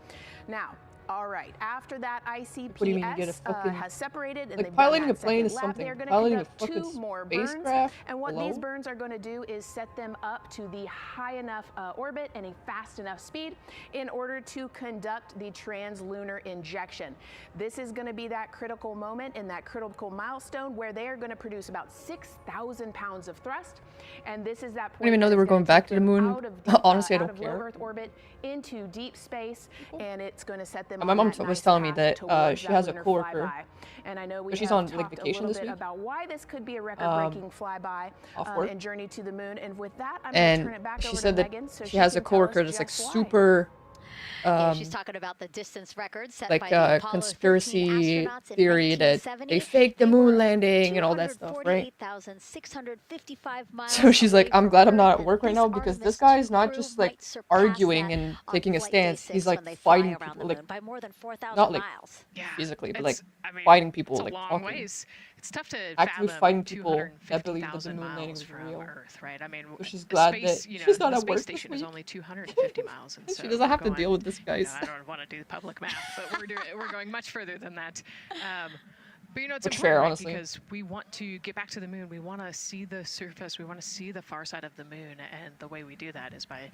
Now, all right, after that ICPS What do you mean you get a fucking, has separated and like they've piloting done a that plane second is lap, something. they're going to Piloting a conduct fucking 2 more burns. spacecraft. And what Hello? these burns are going to do is set them up to the high enough orbit and a fast enough speed in order to conduct the translunar injection. This is going to be that critical moment and that critical milestone where they are going to produce about 6,000 pounds of thrust. And this is that point. I didn't even know they were going back to the moon. Honestly, I don't Low care. Earth orbit into deep space, and it's going to set them. My on mom that was nice telling me path that towards she that has a lunar coworker. flyby. And I know we But she's have on, like, talked vacation a this little bit week. about why this could be a record-breaking flyby off work. and journey to the moon. And with that, I'm going to turn it back she over said to that Megan so she has a can tell us coworker that's like just why. super Yeah, she's talking about the distance record set like by the Apollo 13 conspiracy astronauts in theory that 1970. they faked the moon landing and all that stuff, right? 248,655 miles So she's like, away I'm from glad I'm Earth, not at and work right this now because Artemis this guy is 2 not crew just might like surpass arguing that and on taking a flight day stance. 6 He's when like they fly fighting around people, the like moon by more than 4,000 not like miles. physically, but It's- like I mean, fighting people, it's a like long talking. ways. It's tough to Actively fathom fighting people that believe that the 250,000 moon landing miles was from real. Earth, right? I mean, So she's the glad space, that you know, she's not the at space work this station is week. only 250 miles, and She so doesn't we're have to going- deal with this, you know, guys. I don't want to do the public math, but we're going much further than that. But you know, it's Which important, fair, right? honestly. Because we want to get back to the moon. We want to see the surface. We want to see the far side of the moon, and the way we do that is by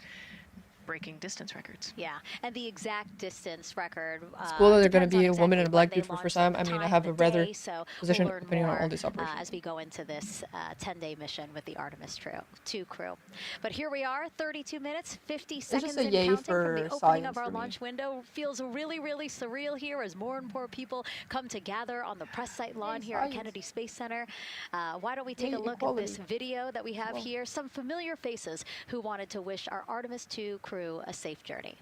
breaking distance records. Yeah, and the exact distance record. It's cool that they're going to depends on be a woman exactly and a black when dude they for the first launch time. I the mean, I time, have the a rather day, so position we'll learn opinion on more, all these operations. as we go into this 10-day mission with the Artemis 2 crew. But here we are, 32 minutes, 50 seconds just a in yay counting for from the opening science of our for me. launch window. Feels really, really surreal here as more and more people come to gather on the press site lawn here at Kennedy Space Center. Why don't we take Yay, a look equality. at this video that we have Well. here? Some familiar faces who wanted to wish our Artemis 2 crew a safe journey.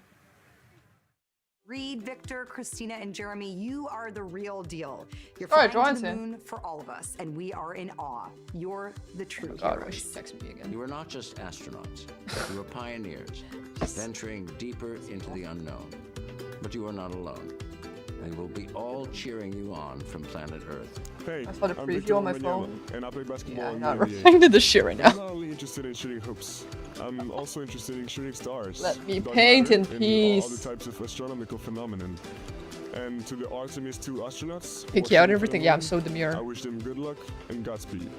Reed, Victor, Christina, and Jeremy, you are the real deal. You're flying to the moon for all of us, and we are in awe. You're the true heroes. Text me again. You are not just astronauts. You are pioneers, venturing deeper into the unknown. But you are not alone. We will be all cheering you on from planet Earth. Hey, I saw the preview on my phone. And I play basketball. Yeah, I'm in not the NBA. replying to this shit right now. I'm not only interested in shooting hoops. I'm also interested in shooting stars. Let me Dark paint in matter, and peace. all the types of astronomical phenomenon. And to the Artemis 2 astronauts, Pick you out everything. Yeah, I'm so demure. I wish them good luck and Godspeed.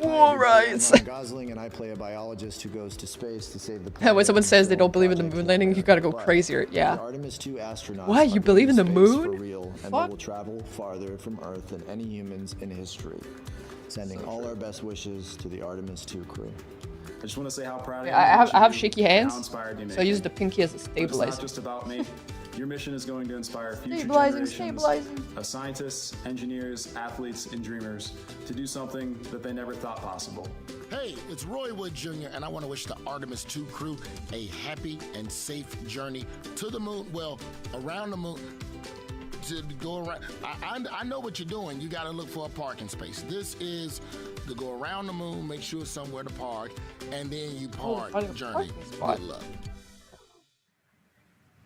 Alright. I'm Ryan Gosling, and I play a biologist who goes to space to save the planet. When someone says they don't believe in the moon landing, you gotta go crazier. Yeah. The Artemis 2 astronauts. What? You believe in the space moon? For real, and they will travel farther from Earth than any humans in history. Sending all our best wishes to the Artemis 2 crew. I just want to say how proud I have shaky and hands, how inspired you so I make use me. the pinky as a But it's stabilizer. not just about me. Your mission is going to inspire future Stabilizing, generations of scientists, engineers, athletes, and dreamers to do something that they never thought possible. Hey, it's Roy Wood Jr., and I want to wish the Artemis 2 crew a happy and safe journey to the moon. Well, around the moon. To go around. I know what you're doing. You got to look for a parking space. This is to go around the moon, make sure it's somewhere to park, and then you park journey. Good luck.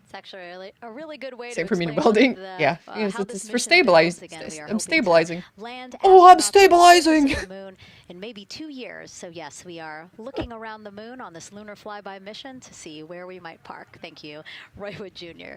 It's actually a really good way Same to for me in explain building. the, Yeah, how it's this for mission stabilizing. goes. Again, we are I'm hoping to stabilizing. land Oh, I'm astronauts on the stabilizing. surface of the moon in maybe 2 years. So yes, we are looking around the moon on this lunar flyby mission to see where we might park. Thank you, Roy Wood Jr.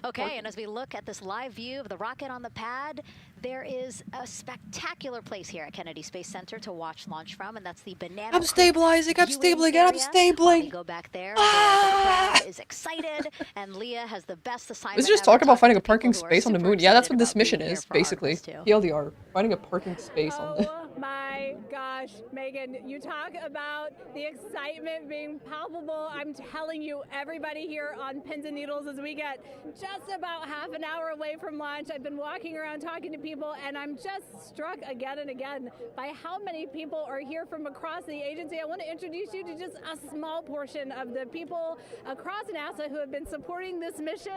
Okay, and as we look at this live view of the rocket on the pad, there is a spectacular place here at Kennedy Space Center to watch launch from, and that's the Banana I'm Creek stabilizing. I'm viewing stabling. area. I'm stabling. We go back there. The crowd is excited, and Leah has the best assignment. Let's just ever talk about finding a talking to parking people who are space on the super moon. Yeah, that's what excited this about mission being is, here for basically. Artemis 2. TLDR, finding a parking space on the... Oh my gosh, Megan, you talk about the excitement being palpable. I'm telling you, everybody here on pins and needles as we get just about half an hour away from launch. I've been walking around talking to people, and I'm just struck again and again by how many people are here from across the agency. I want to introduce you to just a small portion of the people across NASA who have been supporting this mission.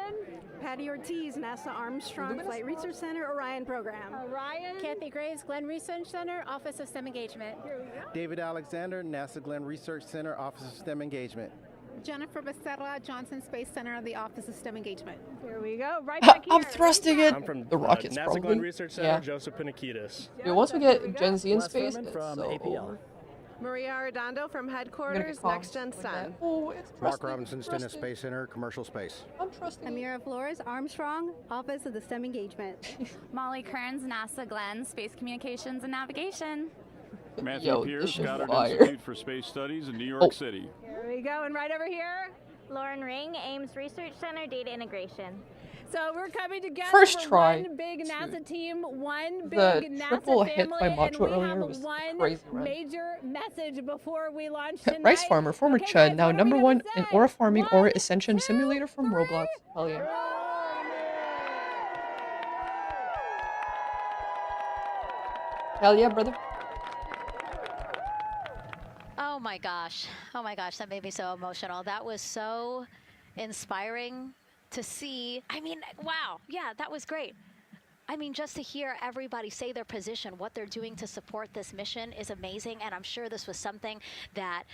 Patty Ortiz, NASA Armstrong Flight Research Center, Orion Program. Orion. Kathy Graves, Glenn Research Center, Office of STEM Engagement. David Alexander, NASA Glenn Research Center, Office of STEM Engagement. Jennifer Becerra, Johnson Space Center, the Office of STEM Engagement. Here we go, right back here. I'm thrusting it. I'm from the rockets, NASA probably. Glenn Research Center, Yeah. Joseph Panakitis. Dude, once we get Gen Z in Les space, Furman it's from so... APL. Maria Arredondo from headquarters, calm Next Gen STEM. Oh, it's Mark Robinson, Stennis Space Center, Commercial Space. I'm trusting. Amira Flores, Armstrong, Office of the STEM Engagement. Molly Kearns, NASA Glenn, Space Communications and Navigation. Matthew Pierce, is Goddard fire. Institute for Space Studies in New York City. Here we go, and right over here. Lauren Ring, Ames Research Center, Data Integration. So we're coming together First for try one big NASA team, one big The NASA triple family, hit by and Macho we earlier have was one crazy, right? major message before we launch tonight. Rice Farmer, former Chud, now #1 in Aura Farming Aura Ascension Simulator from Roblox. Hell yeah. Hell yeah, brother. Oh my gosh, that made me so emotional. That was so inspiring to see. I mean, wow, yeah, that was great. I mean, just to hear everybody say their position, what they're doing to support this mission is amazing. And I'm sure this was something that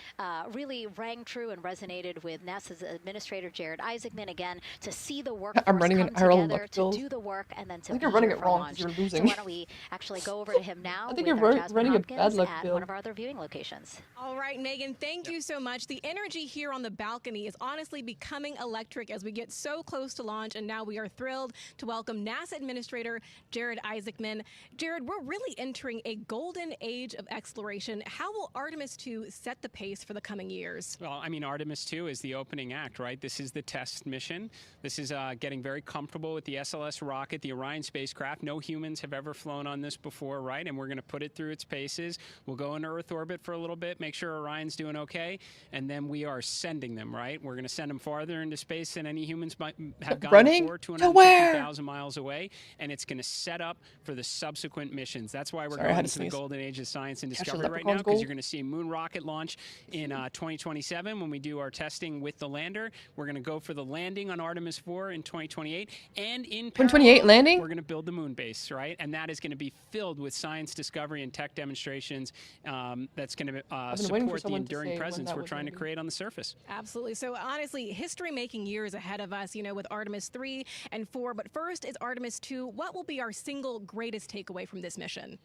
really rang true and resonated with NASA's administrator, Jared Isaacman, again, to see the workforce I'm running come an IRL together luck to build. do the work and then to I think be you're running here it for wrong launch. because you're losing. So why don't we actually go over to him now I think with you're our Jasmine running a Hopkins bad luck at build. one of our other viewing locations. All right, Megan, thank you so much. The energy here on the balcony is honestly becoming electric as we get so close to launch, and now we are thrilled to welcome NASA Administrator Jared Isaacman. Jared, we're really entering a golden age of exploration. How will Artemis 2 set the pace for the coming years? Well, I mean, Artemis 2 is the opening act, right? This is the test mission. This is getting very comfortable with the SLS rocket, the Orion spacecraft. No humans have ever flown on this before, right? And we're going to put it through its paces. We'll go into Earth orbit for a little bit, make sure Orion's doing okay, and then we are sending them, right? We're going to send them farther into space than any humans might have gone Running before, to where? 250,000 miles away, and it's going going to set up for the subsequent missions. That's why we're going into the golden age of science and discovery right now, because you're going to see moon rocket launch in 2027 when we do our testing with the lander. We're going to go for the landing on Artemis 4 in 2028, and in 2028 landing, we're going to build the moon base, right? And that is going to be filled with science discovery and tech demonstrations. That's going to support the enduring presence we're trying to create on the surface. Absolutely. So honestly, history-making years ahead of us, you know, with Artemis 3 and 4. But first is Artemis 2. What will be our single greatest takeaway from this mission?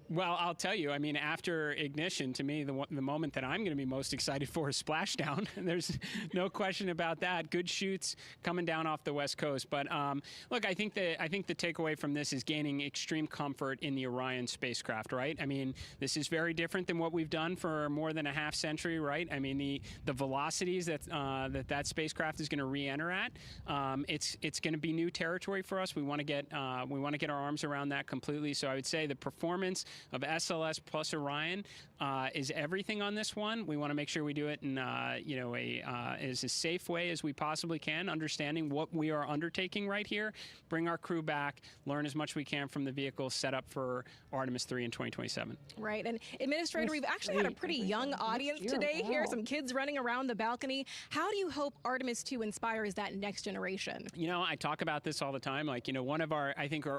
Well, I'll tell you, I mean, after ignition, to me, the moment that I'm going to be most excited for is splashdown. There's no question about that. Good shoots coming down off the West Coast. But look, I think the takeaway from this is gaining extreme comfort in the Orion spacecraft, right? I mean, this is very different than what we've done for more than a half century, right? I mean, the velocities that spacecraft is going to re-enter at, it's going to be new territory for us. We want to get our arms around that completely. So I would say the performance of SLS plus Orion is everything on this one. We want to make sure we do it in as a safe way as we possibly can, understanding what we are undertaking right here, bring our crew back, learn as much as we can from the vehicle, set up for Artemis 3 in 2027. Right, and Administrator, we've actually had a pretty young audience today here, some kids running around the balcony. How do you hope Artemis 2 inspires that next generation? You know, I talk about this all the time. Like, you know, one of our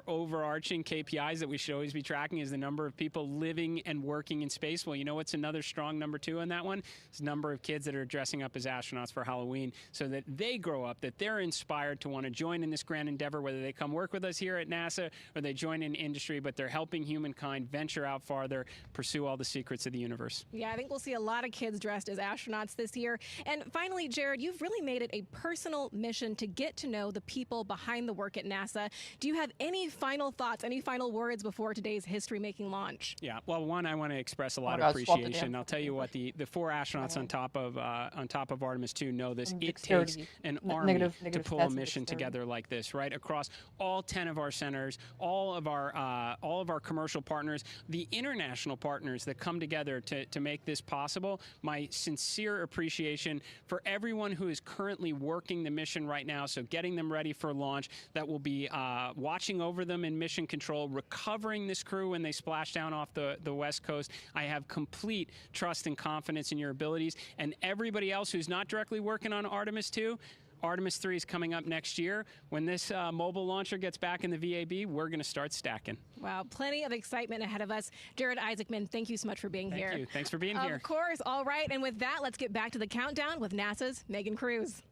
overarching KPIs that we should always be tracking is the number of people living and working in space. Well, you know what's another strong number 2 on that one? It's the number of kids that are dressing up as astronauts for Halloween, so that they grow up, that they're inspired to want to join in this grand endeavor, whether they come work with us here at NASA or they join in industry, but they're helping humankind venture out farther, pursue all the secrets of the universe. Yeah, I think we'll see a lot of kids dressed as astronauts this year. And finally, Jared, you've really made it a personal mission to get to know the people behind the work at NASA. Do you have any final thoughts, any final words before today's history-making launch? Yeah, well, one, I want to express a lot of appreciation. I'll tell you what, the 4 astronauts on top of Artemis 2 know this. It takes an army to pull a mission together like this, right? Across all 10 of our centers, all of our commercial partners, the international partners that come together to make this possible. My sincere appreciation for everyone who is currently working the mission right now, so getting them ready for launch, that will be watching over them in mission control, recovering this crew when they splash down off the West Coast. I have complete trust and confidence in your abilities. And everybody else who's not directly working on Artemis 2, Artemis 3 is coming up next year. When this mobile launcher gets back in the VAB, we're going to start stacking. Wow, plenty of excitement ahead of us. Jared Isaacman, thank you so much for being here. Thank you. Thanks for being here. Of course. All right. And with that, let's get back to the countdown with NASA's Megan Cruz.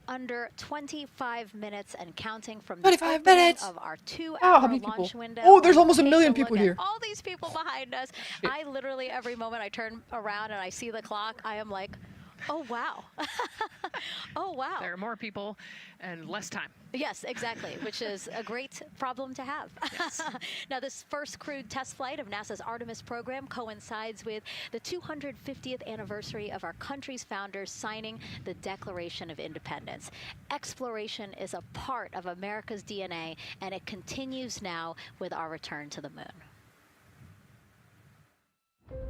Under 25 minutes and counting from 25 minutes of our 2-hour launch window. Oh, there's almost 1 million people here. All these people behind us. I literally, every moment I turn around and I see the clock, I am like, oh, wow. Oh, wow. There are more people and less time. Yes, exactly, which is a great problem to have. Yes. Now, this first crewed test flight of NASA's Artemis program coincides with the 250th anniversary of our country's founders signing the Declaration of Independence. Exploration is a part of America's DNA, and it continues now with our return to the moon.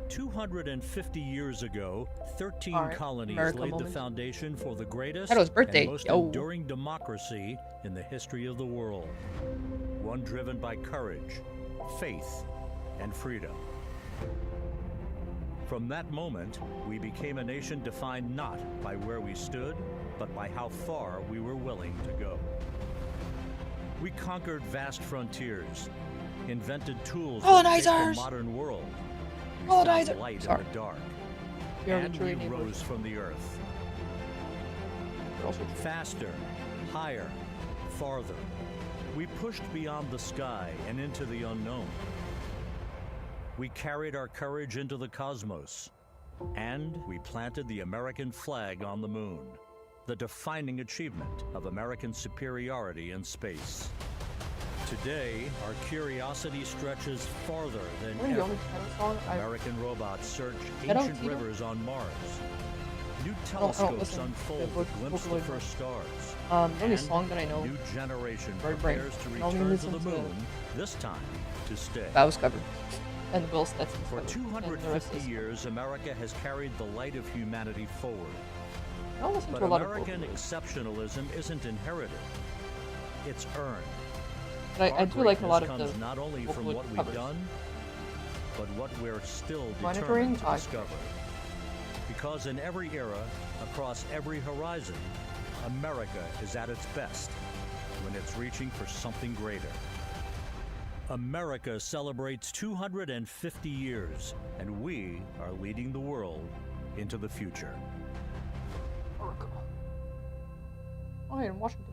250 years ago, 13 colonies laid the foundation for the greatest and most enduring democracy in the history of the world. One driven by courage, faith, and freedom. From that moment, we became a nation defined not by where we stood, but by how far we were willing to go. We conquered vast frontiers, invented tools that shaped the modern world. Light in the dark, and we rose from the earth. Faster, higher, farther. We pushed beyond the sky and into the unknown. We carried our courage into the cosmos, and we planted the American flag on the moon, the defining achievement of American superiority in space. Today, our curiosity stretches farther than ever. American robots search ancient rivers on Mars. New telescopes unfold to glimpse the first stars. The only song that I know. New generation prepares to return to the moon, this time to stay. That was covered. And the Bills, that's for 250 years, America has carried the light of humanity forward. But American exceptionalism isn't inherited. It's earned. But I do like a lot of comes the not only from what we've covers. done, but what we're still Monitoring? determined to discover. Because in every era, across every horizon, America is at its best when it's reaching for something greater. America celebrates 250 years, and we are leading the world into the future. Oh, in Washington.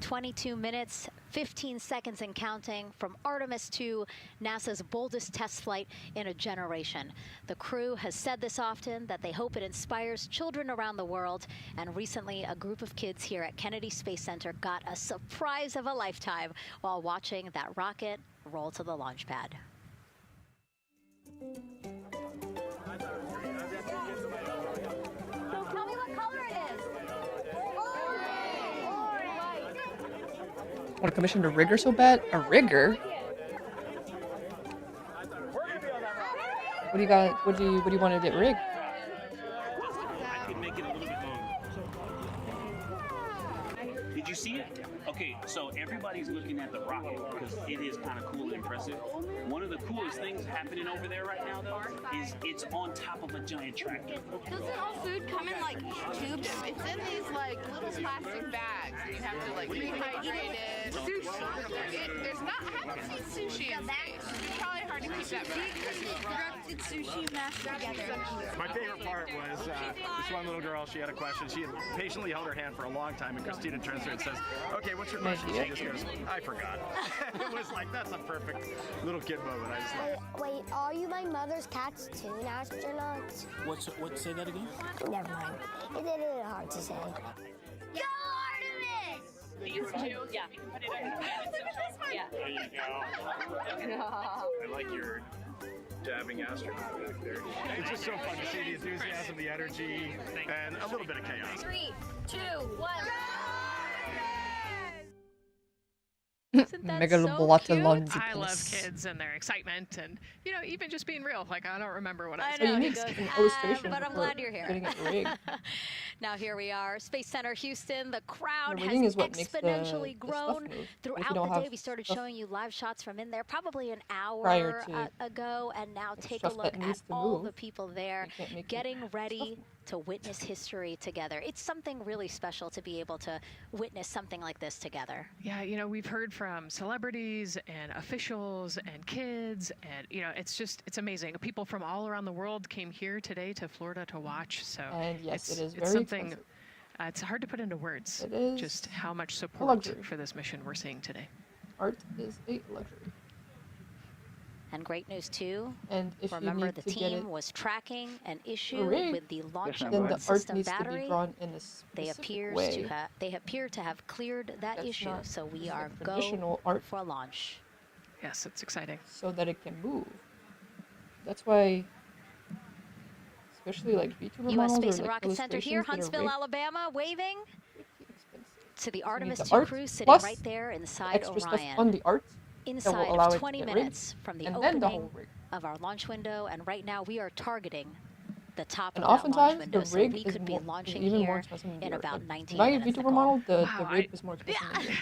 22 minutes, 15 seconds and counting from Artemis 2, NASA's boldest test flight in a generation. The crew has said this often, that they hope it inspires children around the world. And recently, a group of kids here at Kennedy Space Center got a surprise of a lifetime while watching that rocket roll to the launch pad. So tell me what color it is. Want to commission a rigger so bad? A rigger? What do you got? What do you want to get rigged? I can make it a little bit longer. Did you see it? Okay, so everybody's looking at the rocket because it is kind of cool and impressive. One of the coolest things happening over there right now, though, is it's on top of a giant tractor. Doesn't all food come in like tubes? It's in these like little plastic bags. You have to like rehydrate it. Sushi. There's not. I haven't seen sushi in space. It's probably hard to keep that back. Sushi mashed together. My favorite part was this one little girl, she had a question. She had patiently held her hand for a long time, and Christina turns to her and says, okay, what's your question? She just goes, I forgot. It was like, that's a perfect little kid moment. I just love. Wait, are you my mother's cartoon astronauts? What? Say that again? Never mind. It's a little hard to say. Go Artemis! These two? Yeah. Yeah. There you go. I like your dabbing astronaut back there. It's just so fun to see the enthusiasm, the energy, and a little bit of chaos. 3, 2, 1. Megaloblotolonzicus. I love kids and their excitement, and even just being real. Like I don't remember what I I said. know, you he need goes, an illustration but I'm for glad you're here. getting it rigged. Now here we are, Space Center Houston. The crowd The rigging has is what makes exponentially the stuff grown move. If you throughout don't the day. have We started stuff showing you live shots from in there probably an prior hour to ago, and now take a stuff look that at needs to all move, the people there you can't make getting stuff ready to witness history together. It's something really special to be able to witness something like this together. Yeah, we've heard from celebrities and officials and kids, and it's amazing. People from all around the world came here today to Florida to watch. So And yes, it is it's very something. expensive. It's hard to put into words. It is just how much a support luxury. for this mission we're seeing today. Art is a luxury. And great news too. And if remember you need the to get team it was tracking an issue rigged, with the launching then the art system needs to battery. be drawn in a specific They appear to have cleared that That's issue, not so we just are a traditional go art for launch. Yes, it's exciting. So that it can move. That's why, especially like VTuber U.S. models Space or and like Rocket Center here, illustrations that are Huntsville, rigged, Alabama, waving to the Artemis the 2 art crew sitting plus right there the inside extra stuff Orion. on the art that Inside will allow of it 20 to get minutes rigged, from the and opening then the whole rig. of our launch window, and right now we are targeting the top And of that launch oftentimes window, the so rig we is could be more, launching even more here expensive than in the art. about Like, 19 my minutes. VTuber model, the Wow, rig is more expensive than the rig.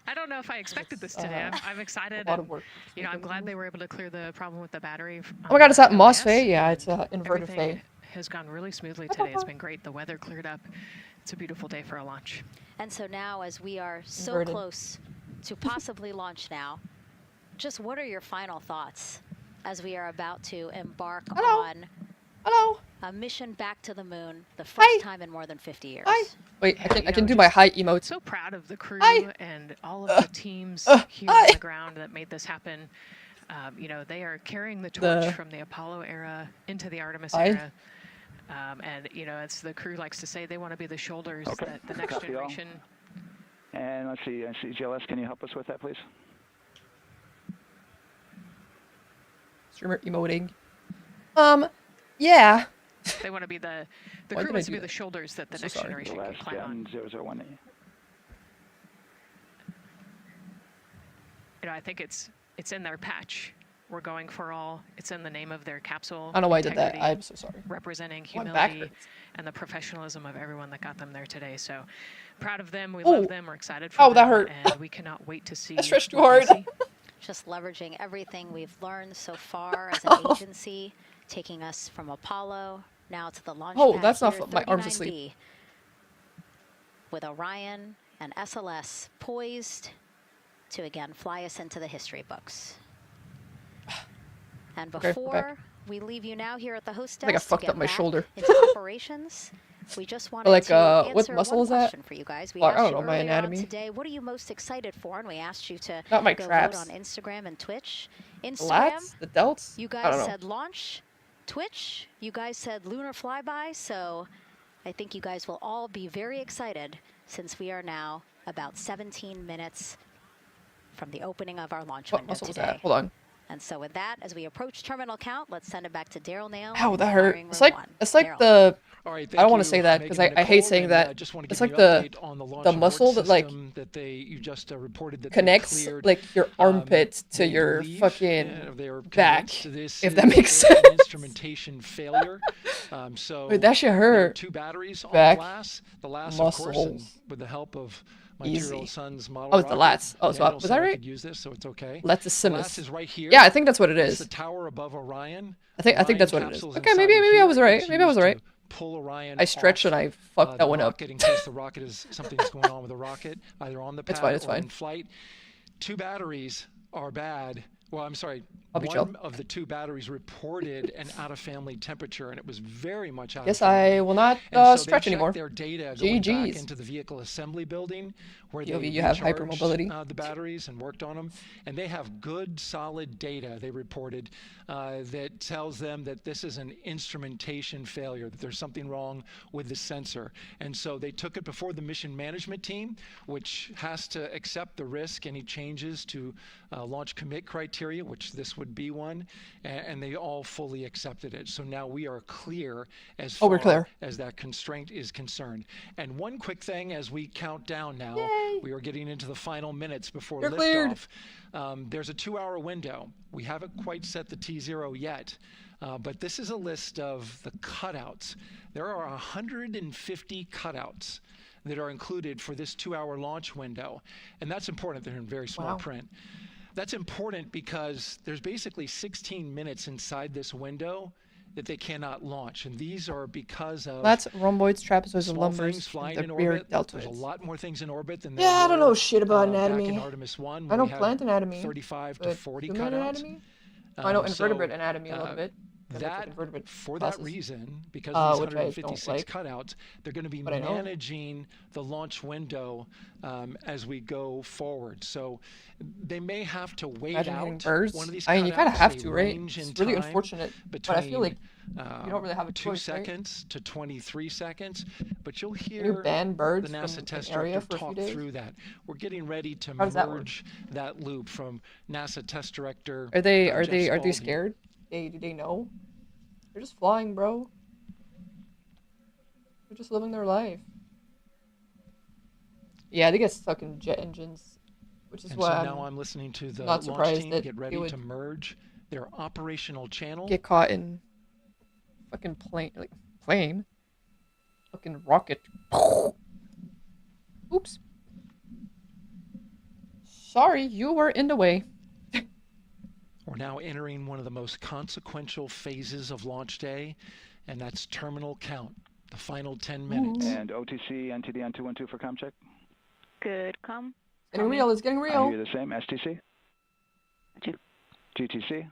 I don't know if I expected this today. I'm excited. a lot and, of work. I'm glad they were able to clear the problem with the battery. Oh my god, is that LES. MOSFET? Yeah, it's a inverter Everything FET. has gone really smoothly today. It's been great. The weather cleared up. It's a beautiful day for a launch. And so now, as we are so Inverted. close to possibly launch now, just what are your final thoughts as we are about to embark on a mission back to the moon, the first time in more than 50 years? Wait, I can do my high emote. So proud of the crew Hi. and all of the teams here on the ground that made this happen. They are carrying the torch from the Apollo era into the Artemis era. And, as the crew likes to say, they want to be the shoulders that the next Copy all. generation. And let's see, CGLS, can you help us with that, please? Streamer emoting. Yeah. They want to be the Why crew did I wants to do be that? the shoulders that the So next sorry. generation can Last climb on. 001. I think it's in their patch. we're going for all. It's in the name of their capsule. I don't know why I did that. integrity, I'm so sorry. Representing My back humility hurts. and the professionalism of everyone that got them there today. So proud of them. We Oh. love them. We're excited for Ow, them. that hurt. And we cannot wait to see. I stretched too what they hard. see. Just leveraging everything we've learned so far as an agency, taking us from Apollo now to the launch pad that's not here, my arms 39B, asleep. with Orion and SLS poised to again fly us into the history books. And Okay, before back. we leave you now here at the host I think I desk to fucked get up my back shoulder. into operations, we just wanted Like, to what answer muscle one is that? question for you guys. We Well, I asked don't you know, my earlier on anatomy. today, what are you most excited for? And we asked you to Not my go traps. vote on Instagram and Twitch. The Instagram, lats? The delts? you I guys don't know. said launch. Twitch, you guys said lunar flyby. So I think you guys will all be very excited since we are now about 17 minutes from the opening of our launch What window muscle was today. that? Hold on. And so with that, as we approach terminal count, let's send it back to Daryl Nail. Ow, in that hurt. firing It's room like one. the. Daryl. All right, I thank don't want you, to say that because Megan I hate Nicole, saying and, that. just want to It's give like you an update on the launch abort muscle that like system that you just reported that they connects cleared. like your armpit to they your believe, fucking they are back. convinced this If that is makes an sense. instrumentation failure. So Wait, that should there are hurt. 2 batteries on Back. the LAS. The LAS, of course, and Muscles. with the help of my Easy. 2-year-old son's model Oh, it's the rocket, lats. Oh, so Daniel was said that I right? could use this, so it's okay. Latissimus. LAS is right here. Yeah, I think that's what it It's is. the tower above Orion. I think that's what it is. capsule's Okay, inside maybe of I here. was right. It's Maybe I was used to right. Pull Orion I stretched off, and I fucked the that one up. rocket in case the rocket is something's going on with the rocket, either on the It's pad fine, it's or fine. in flight. 2 batteries are bad. Well, I'm sorry. I'll be One chill. of the 2 batteries reported an out-of-family temperature, and it was very much out Guess of family. I will not And so they stretch checked anymore. their data going back GG's. into the vehicle assembly building where POV, they you have recharged, hypermobility. the batteries and worked on them, and they have good, solid data. They reported that tells them that this is an instrumentation failure, that there's something wrong with the sensor, and so they took it before the mission management team, which has to accept the risk, any changes to launch commit criteria, which this would be one, and they all fully accepted it. So now we are clear as far we're clear. as that constraint is concerned. And one quick thing as we count down now, we are getting into the final minutes before You're cleared. liftoff. There's a 2-hour window. We haven't quite set the T0 yet, but this is a list of the cutouts. There are 150 cutouts that are included for this 2-hour launch window, and that's important. They're in very small Wow. print. That's important because there's basically 16 minutes inside this window that they cannot launch, and these are because of That's rhomboids, trapezoids, and small things lumbers, flying the in rear orbit. There's a deltoids. lot more things in orbit than there Yeah, I don't know were, shit about back anatomy. in Artemis 1. I when know we had plant anatomy. 35 to but 40 human cutouts. anatomy? I know So, invertebrate anatomy a little bit. I took That, invertebrate for classes. that reason, because of these which I don't 156 like, cutouts, they're going to be but I know. managing the launch window as we go forward. So they may have to wait Imagine hitting out birds. one of these I mean, you kind of cutouts. have They to, right? range in It's really time unfortunate, but I feel between, like you don't really have a 2 choice, right? seconds to 23 seconds, but you'll Can you hear ban birds the NASA from test an area director for a few talk days? through that. We're getting ready to How does that work? merge that loop from NASA test director. Are they Jeff Spaulding. scared? Do they know? They're just flying, bro. They're just living their life. Yeah, they get stuck in jet engines, which is And why so now I'm listening to the not launch surprised team that get they ready would to merge their operational channel. get caught in fucking plane, fucking rocket. Oops. Sorry, you were in the way. We're now entering one of the most consequential phases of launch day, and that's terminal count, the final 10 minutes. And OTC, NTD on 212 for comm check. Good, come. Getting real. It's getting I real. hear the same. STC? GTC?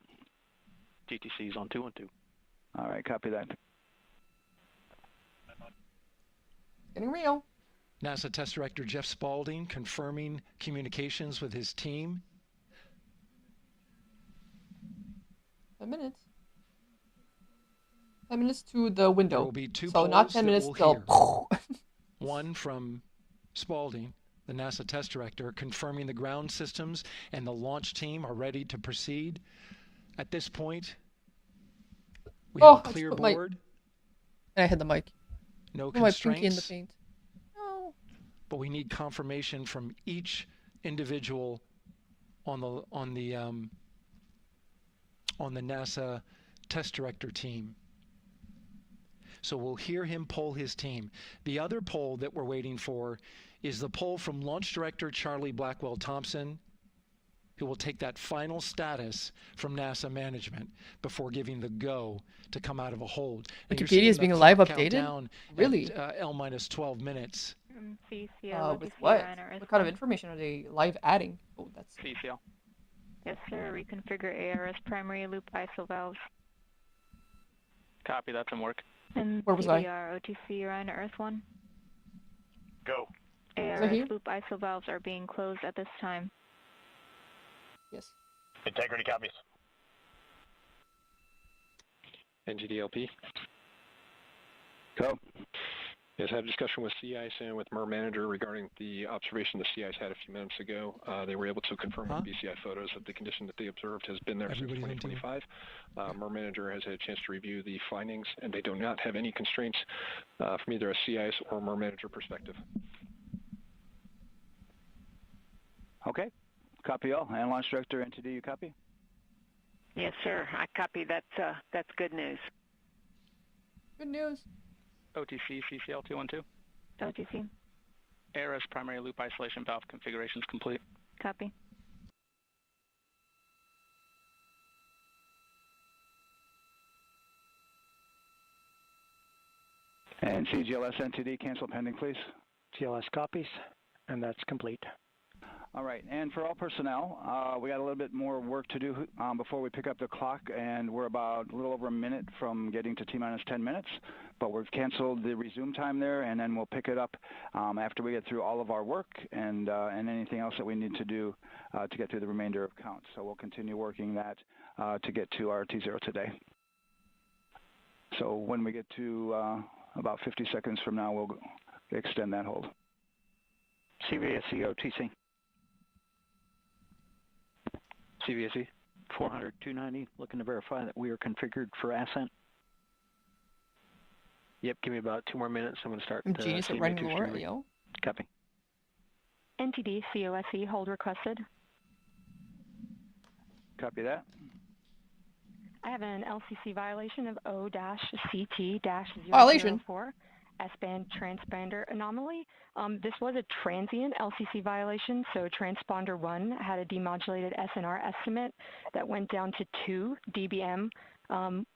GTC is on 212. All right, copy that. Getting real. NASA Test Director Jeff Spaulding confirming communications with his team. 10 minutes. 10 minutes to the window. There will be 2 so not polls 10 that minutes we'll till. hear. One from Spaulding, the NASA Test Director, confirming the ground systems and the launch team are ready to proceed. At this point, we have a clear board. And I hit the mic. No Put my pinky in the constraints. paint. No. But we need confirmation from each individual on the on the NASA test director team. So we'll hear him poll his team. The other poll that we're waiting for is the poll from Launch Director Charlie Blackwell Thompson, who will take that final status from NASA management before giving the go to come out of a hold. Wikipedia is being live updated? Really? L minus 12 minutes. With what? What kind of information are they live adding? Oh, that's CCL. Yes, sir. Reconfigure ARS primary loop ISO valves. Copy, that's in work. And where was I? PDR, OTC, Orion, Earth 1. Go. ARS loop ISO valves are being closed at this time. Yes. Integrity copies. NGDLP. Go. Yes, I had a discussion with sea ice and with MER manager regarding the observation the sea ice had a few minutes ago. They were able to confirm with BCI photos that the condition that they observed has been there since 2025. MER manager has had a chance to review the findings, and they do not have any constraints from either a sea ice or MER manager perspective. Okay. Copy all. And Launch Director, NTD, you copy? Yes, sir. I copy. That's good news. Good news. OTC, CCL 212. OTC. ARS primary loop isolation valve configuration is complete. Copy. And CGLS NTD, cancel pending, please. GLS copies, and that's complete. All right, and for all personnel, we got a little bit more work to do before we pick up the clock, and we're about a little over a minute from getting to T-minus 10 minutes, but we've canceled the resume time there, and then we'll pick it up after we get through all of our work and anything else that we need to do to get through the remainder of counts. So we'll continue working that to get to our T0 today. So when we get to about 50 seconds from now, we'll extend that hold. CVSE OTC. CVSE 400-290, looking to verify that we are configured for ascent. Yep, give me about 2 more minutes. I'm going to start. I'm genius at writing lore, yo. Copy. NTD, COSE, hold requested. Copy that. I have an LCC violation of O-CT-004. S-band transponder anomaly. This was a transient LCC violation, so transponder 1 had a demodulated SNR estimate that went down to 2 dBm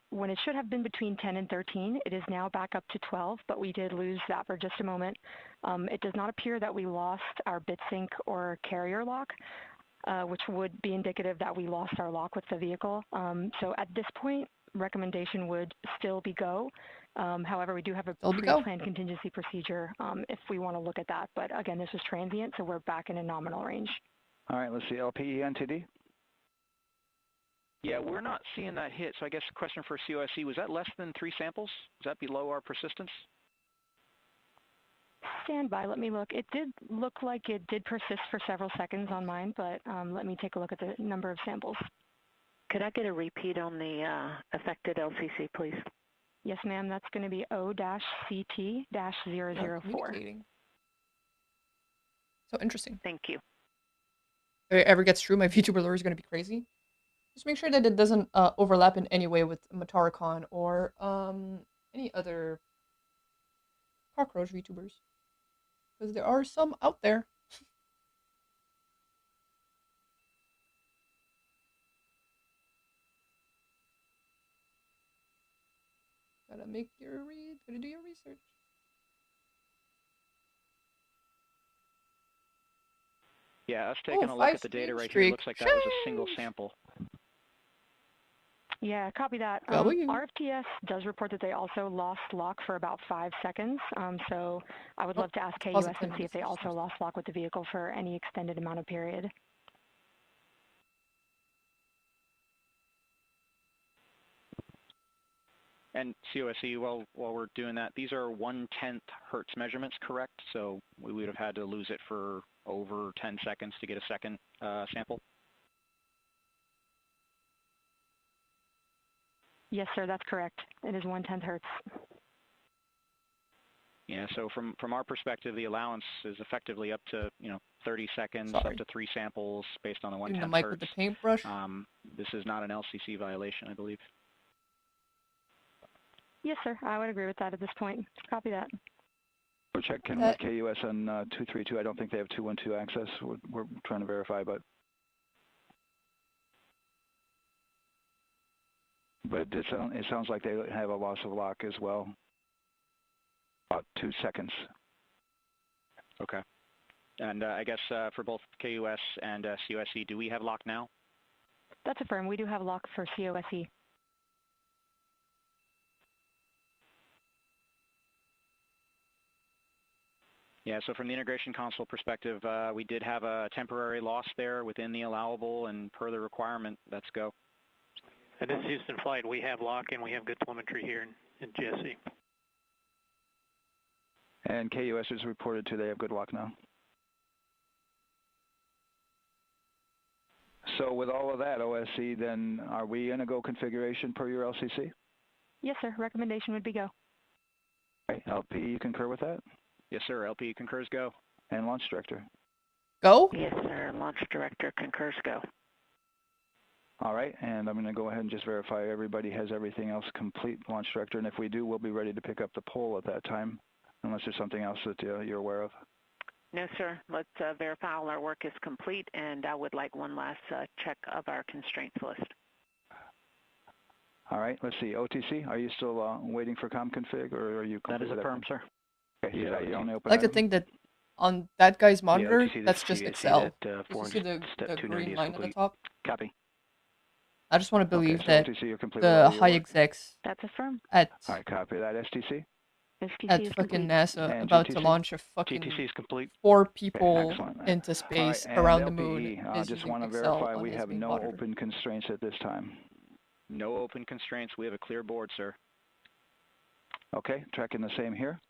when it should have been between 10 and 13. It is now back up to 12, but we did lose that for just a moment. It does not appear that we lost our bit sync or carrier lock, which would be indicative that we lost our lock with the vehicle. So at this point, recommendation would still be go. However, we do have a pre-planned contingency procedure if we want to look at that. But again, this is transient, so we're back in a nominal range. All right, let's see, LPE NTD. Yeah, we're not seeing that hit. So I guess the question for COSE, was that less than 3 samples? Is that below our persistence? Stand by, let me look. It did look like it did persist for several seconds on mine, but let me take a look at the number of samples. Could I get a repeat on the affected LCC, please? Yes, ma'am. That's going to be O-CT-004. So interesting. Thank you. If it ever gets through, my VTuber lore is going to be crazy. Just make sure that it doesn't overlap in any way with Mataricon or any other cockroach VTubers. Because there are some out there. Gotta do your research. Yeah, us taking a look at the data right here, looks like that was a single sample. Yeah, copy that. RFTS does report that they also lost lock for about 5 seconds. So I would love to ask KUS and see if they also lost lock with the vehicle for any extended amount of period. And COSE, while we're doing that, these are 1/10 hertz measurements, correct? So we would have had to lose it for over 10 seconds to get a second sample? Yes, sir, that's correct. It is 1/10 hertz. Yeah, so from our perspective, the allowance is effectively up to 30 seconds, Sorry. up to 3 samples based on the Using 1/10 the mic hertz. with the paintbrush. This is not an LCC violation, I believe. Yes, sir. I would agree with that at this point. Copy that. We're checking with KUS on 232. I don't think they have 212 access. We're trying to verify, but it sounds like they have a loss of lock as well. About 2 seconds. Okay. And I guess for both KUS and COSE, do we have lock now? That's affirmed. We do have lock for COSE. Yeah, so from the integration console perspective, we did have a temporary loss there within the allowable, and per the requirement, let's go. This is Houston Flight. We have lock and we have good telemetry here in GSE. And KUS is reported to they have good lock now. So with all of that, OSC, then are we in a go configuration per your LCC? Yes, sir. Recommendation would be go. Okay. LP, you concur with that? Yes, sir. LP concurs go. And launch director? Go? Yes, sir. Launch director concurs go. All right, and I'm going to go ahead and just verify everybody has everything else complete, launch director, and if we do, we'll be ready to pick up the poll at that time, unless there's something else that you're aware of. No, sir. Let's verify all our work is complete, and I would like one last check of our constraints list. All right, let's see. OTC, are you still waiting for ComConfig, or are you complete? That is affirmed, sir. Okay, yeah, you only open I like to think that on that guy's monitor, OTC, that's just Excel. That, You see the green line at the top? Copy. I just want to believe that OTC, you're complete the with all high your work? execs That's affirmed. at All right, copy that. STC? at fucking NASA And about to GTC? launch a fucking GTC is complete. 4 people excellent. into space All right, around the and moon LPE, is just using want to Excel verify on we his have main no monitor. open constraints at this time. No open constraints. We have a clear board, sir. Okay, tracking the same here.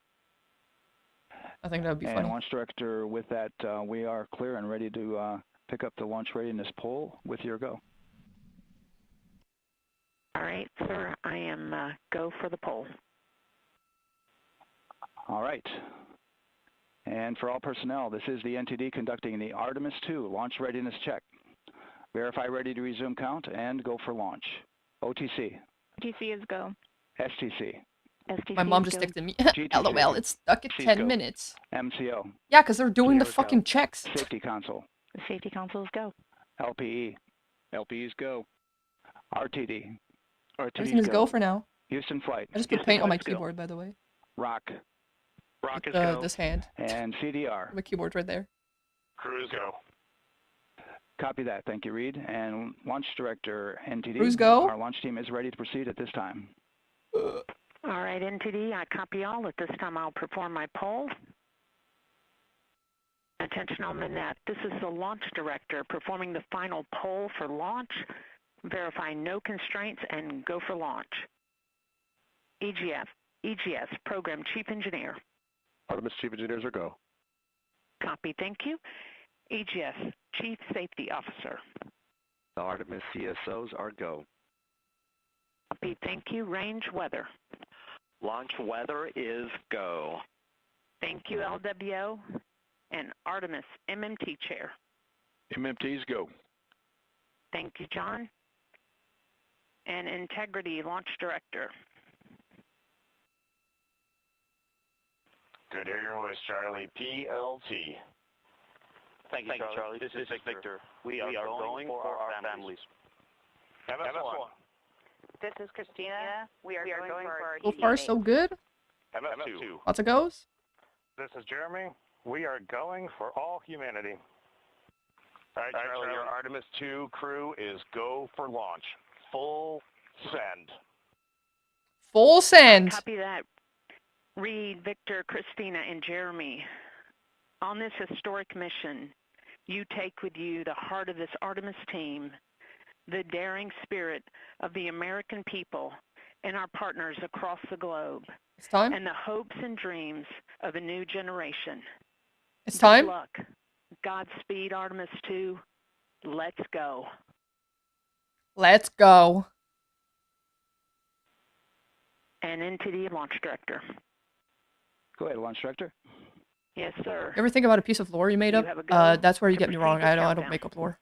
I think that would be and funny. launch director, with that, we are clear and ready to pick up the launch readiness poll with your go. All right, sir. I am go for the poll. All right. And for all personnel, this is the NTD conducting the Artemis 2 launch readiness check. Verify ready to resume count and go for launch. OTC. OTC is go. STC. STC My mom is just go. texted me, GTC. LOL, it's stuck at C's 10 go. minutes. MCO. Yeah, because they're doing the Sierra fucking go. checks. Safety console. The safety consoles go. LPE. LPEs go. RTD. Everything is go for now. Houston flight. I just put Houston paint on my flight's go. keyboard, by the way. Rock. Rock is With, go. this hand. And CDR. My keyboard's right there. Cruise go. Copy that. Thank you, Reed. And launch director, NTD. Cruise go. Our launch team is ready to proceed at this time. All right, NTD, I copy all. At this time, I'll perform my poll. Attention on the net. This is the launch director performing the final poll for launch. Verify no constraints and go for launch. EGS, Program Chief Engineer. Artemis Chief Engineers are go. Copy, thank you. EGS, Chief Safety Officer. The Artemis CSOs are go. Copy, thank you. Range weather. Launch weather is go. Thank you, LWO. And Artemis MMT Chair. MMTs go. Thank you, John. And Integrity Launch Director. Good to hear your voice, Charlie. PLT. Thank you, Charlie. This is Victor. We are going for our families. MS1. This is Christina. We are going for our So far, so good. MS2. Lots of goes. This is Jeremy. We are going for all humanity. All right, Charlie, your Artemis 2 crew is go for launch. Full send. Full send. Copy that. Reed, Victor, Christina, and Jeremy. On this historic mission, you take with you the heart of this Artemis team, the daring spirit of the American people and our partners across the globe, It's time. and the hopes and dreams of a new generation. It's time. Good luck. Godspeed, Artemis 2. Let's go. Let's go. And NTD Launch Director. Go ahead, Launch Director. Yes, sir. You ever think about a piece of lore you made up? That's where you get me wrong. I don't make up lore.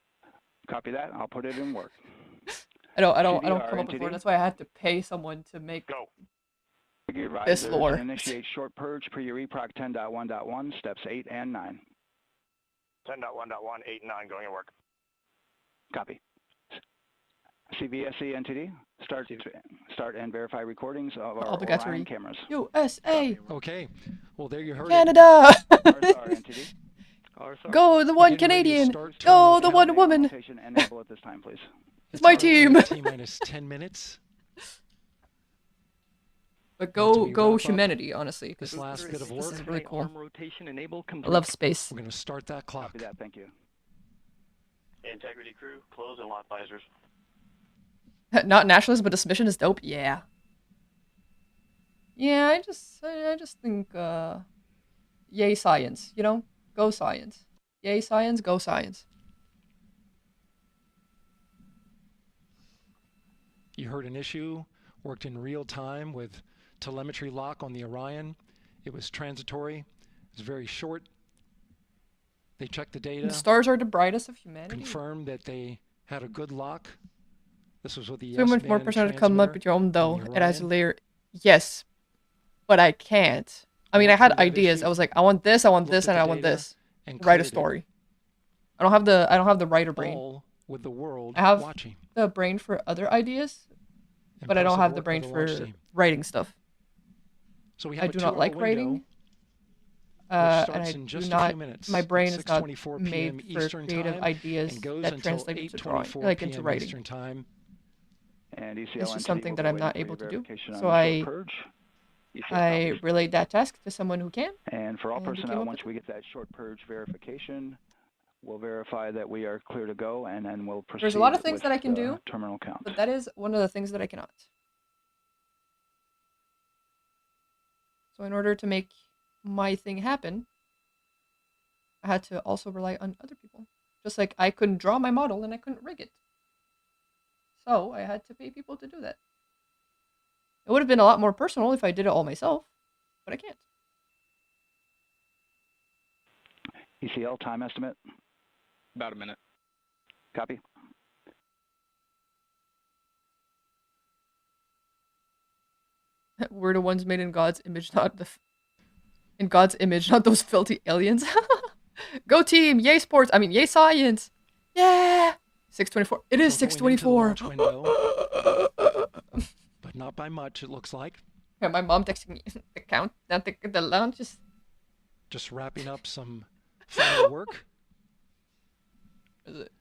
Copy that. I'll put it in work. I don't come up with lore. That's why I had to pay someone to make this lore. Initiate short purge per your eproc 10.1.1, steps 8 and 9. 10.1.1, 8 and 9 going to work. Copy. CVSE NTD, start and verify recordings of our Orion cameras. USA. Okay. Well, there you heard Canada. NTD. Go the one Canadian. Go the one woman. Enable at this time, please. It's my team. T-minus 10 minutes. But go humanity, honestly. This last bit of work. This is really cool. Rotation enable I love space. We're going to start that clock. Copy that. Thank you. Integrity crew, close and lock visors. Not nationalist, but this mission is dope. Yeah. Yeah, I just think, yay science, you know? Go science. Yay science, go science. You heard an issue, worked in real time with telemetry lock on the Orion. It was transitory. It was very short. They checked the data. The stars are the brightest of humanity. Confirmed that they had a good lock. This was with the so much more percent to come up with your own though. It has a layer. Yes, but I can't. I mean, I had ideas. I was like, I want this, and I want this. Write a story. I don't have the writer brain. With the world I have watching. The brain for other ideas, but I don't have the brain for writing stuff. So we I do not like writing. And I do not. My brain is not made for creative ideas that translate into drawing, like into writing. Eastern time. And it's just something that I'm not able to do. So I relayed that task to someone who can. And for all personnel, once we get that short purge verification, we'll verify that we are clear to go, and then we'll proceed. There's a lot of things that I can do. Terminal count. But that is one of the things that I cannot. So in order to make my thing happen, I had to also rely on other people. Just like I couldn't draw my model and I couldn't rig it. So I had to pay people to do that. It would have been a lot more personal if I did it all myself, but I can't. ECL time estimate? About a minute. Copy. We're the ones made in God's image, not those filthy aliens. Go team! Yay sports! I mean, yay science! Yeah! 624. It is 624. But not by much, it looks like. Yeah, my mom texting me the count. The launch is just wrapping up some final work. Is it?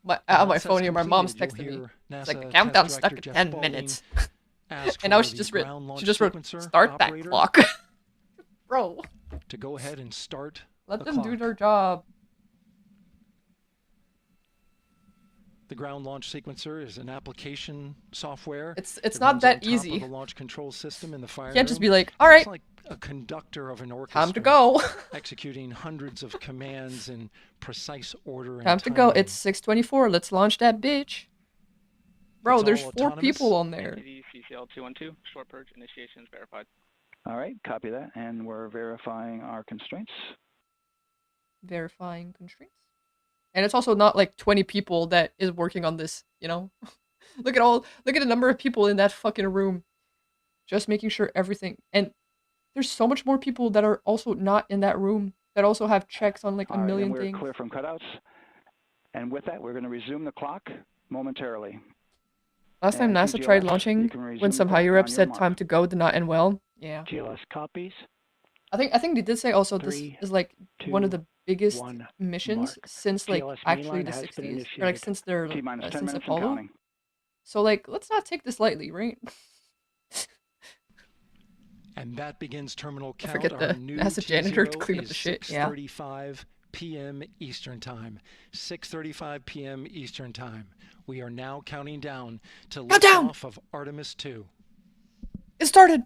My phone here, my mom's texting me. It's like the countdown's stuck at 10 minutes. And now she just wrote start that clock. Bro. To go ahead and start. Let them do their job. The ground launch sequencer is an application software. It's not that easy. The launch control system in the fire you can't just be like, all right. It's like a conductor of an orchestra. Time to go. Executing hundreds of commands in precise order. Time to go. It's 624. Let's launch that bitch. Bro, there's 4 people on there. CCL 212, short purge, initiations verified. All right, copy that. And we're verifying our constraints. Verifying constraints. And it's also not like 20 people that is working on this, you know? Look at the number of people in that fucking room. Just making sure everything. And there's so much more people that are also not in that room that also have checks on like a million things. We're clear from cutouts. And with that, we're going to resume the clock momentarily. Last time NASA tried launching, when some higher up said time to go did not end well. Yeah. GLS copies. I think they did say also this is like one of the biggest missions since like actually the 60s, or like since their since Apollo. So like let's not take this lightly, right? And that begins terminal count. Forget the NASA janitor to clean up the shit. Yeah. 6:35 p.m. Eastern Time. 6:35 p.m. Eastern Time. We are now counting down to liftoff of Artemis 2. It started.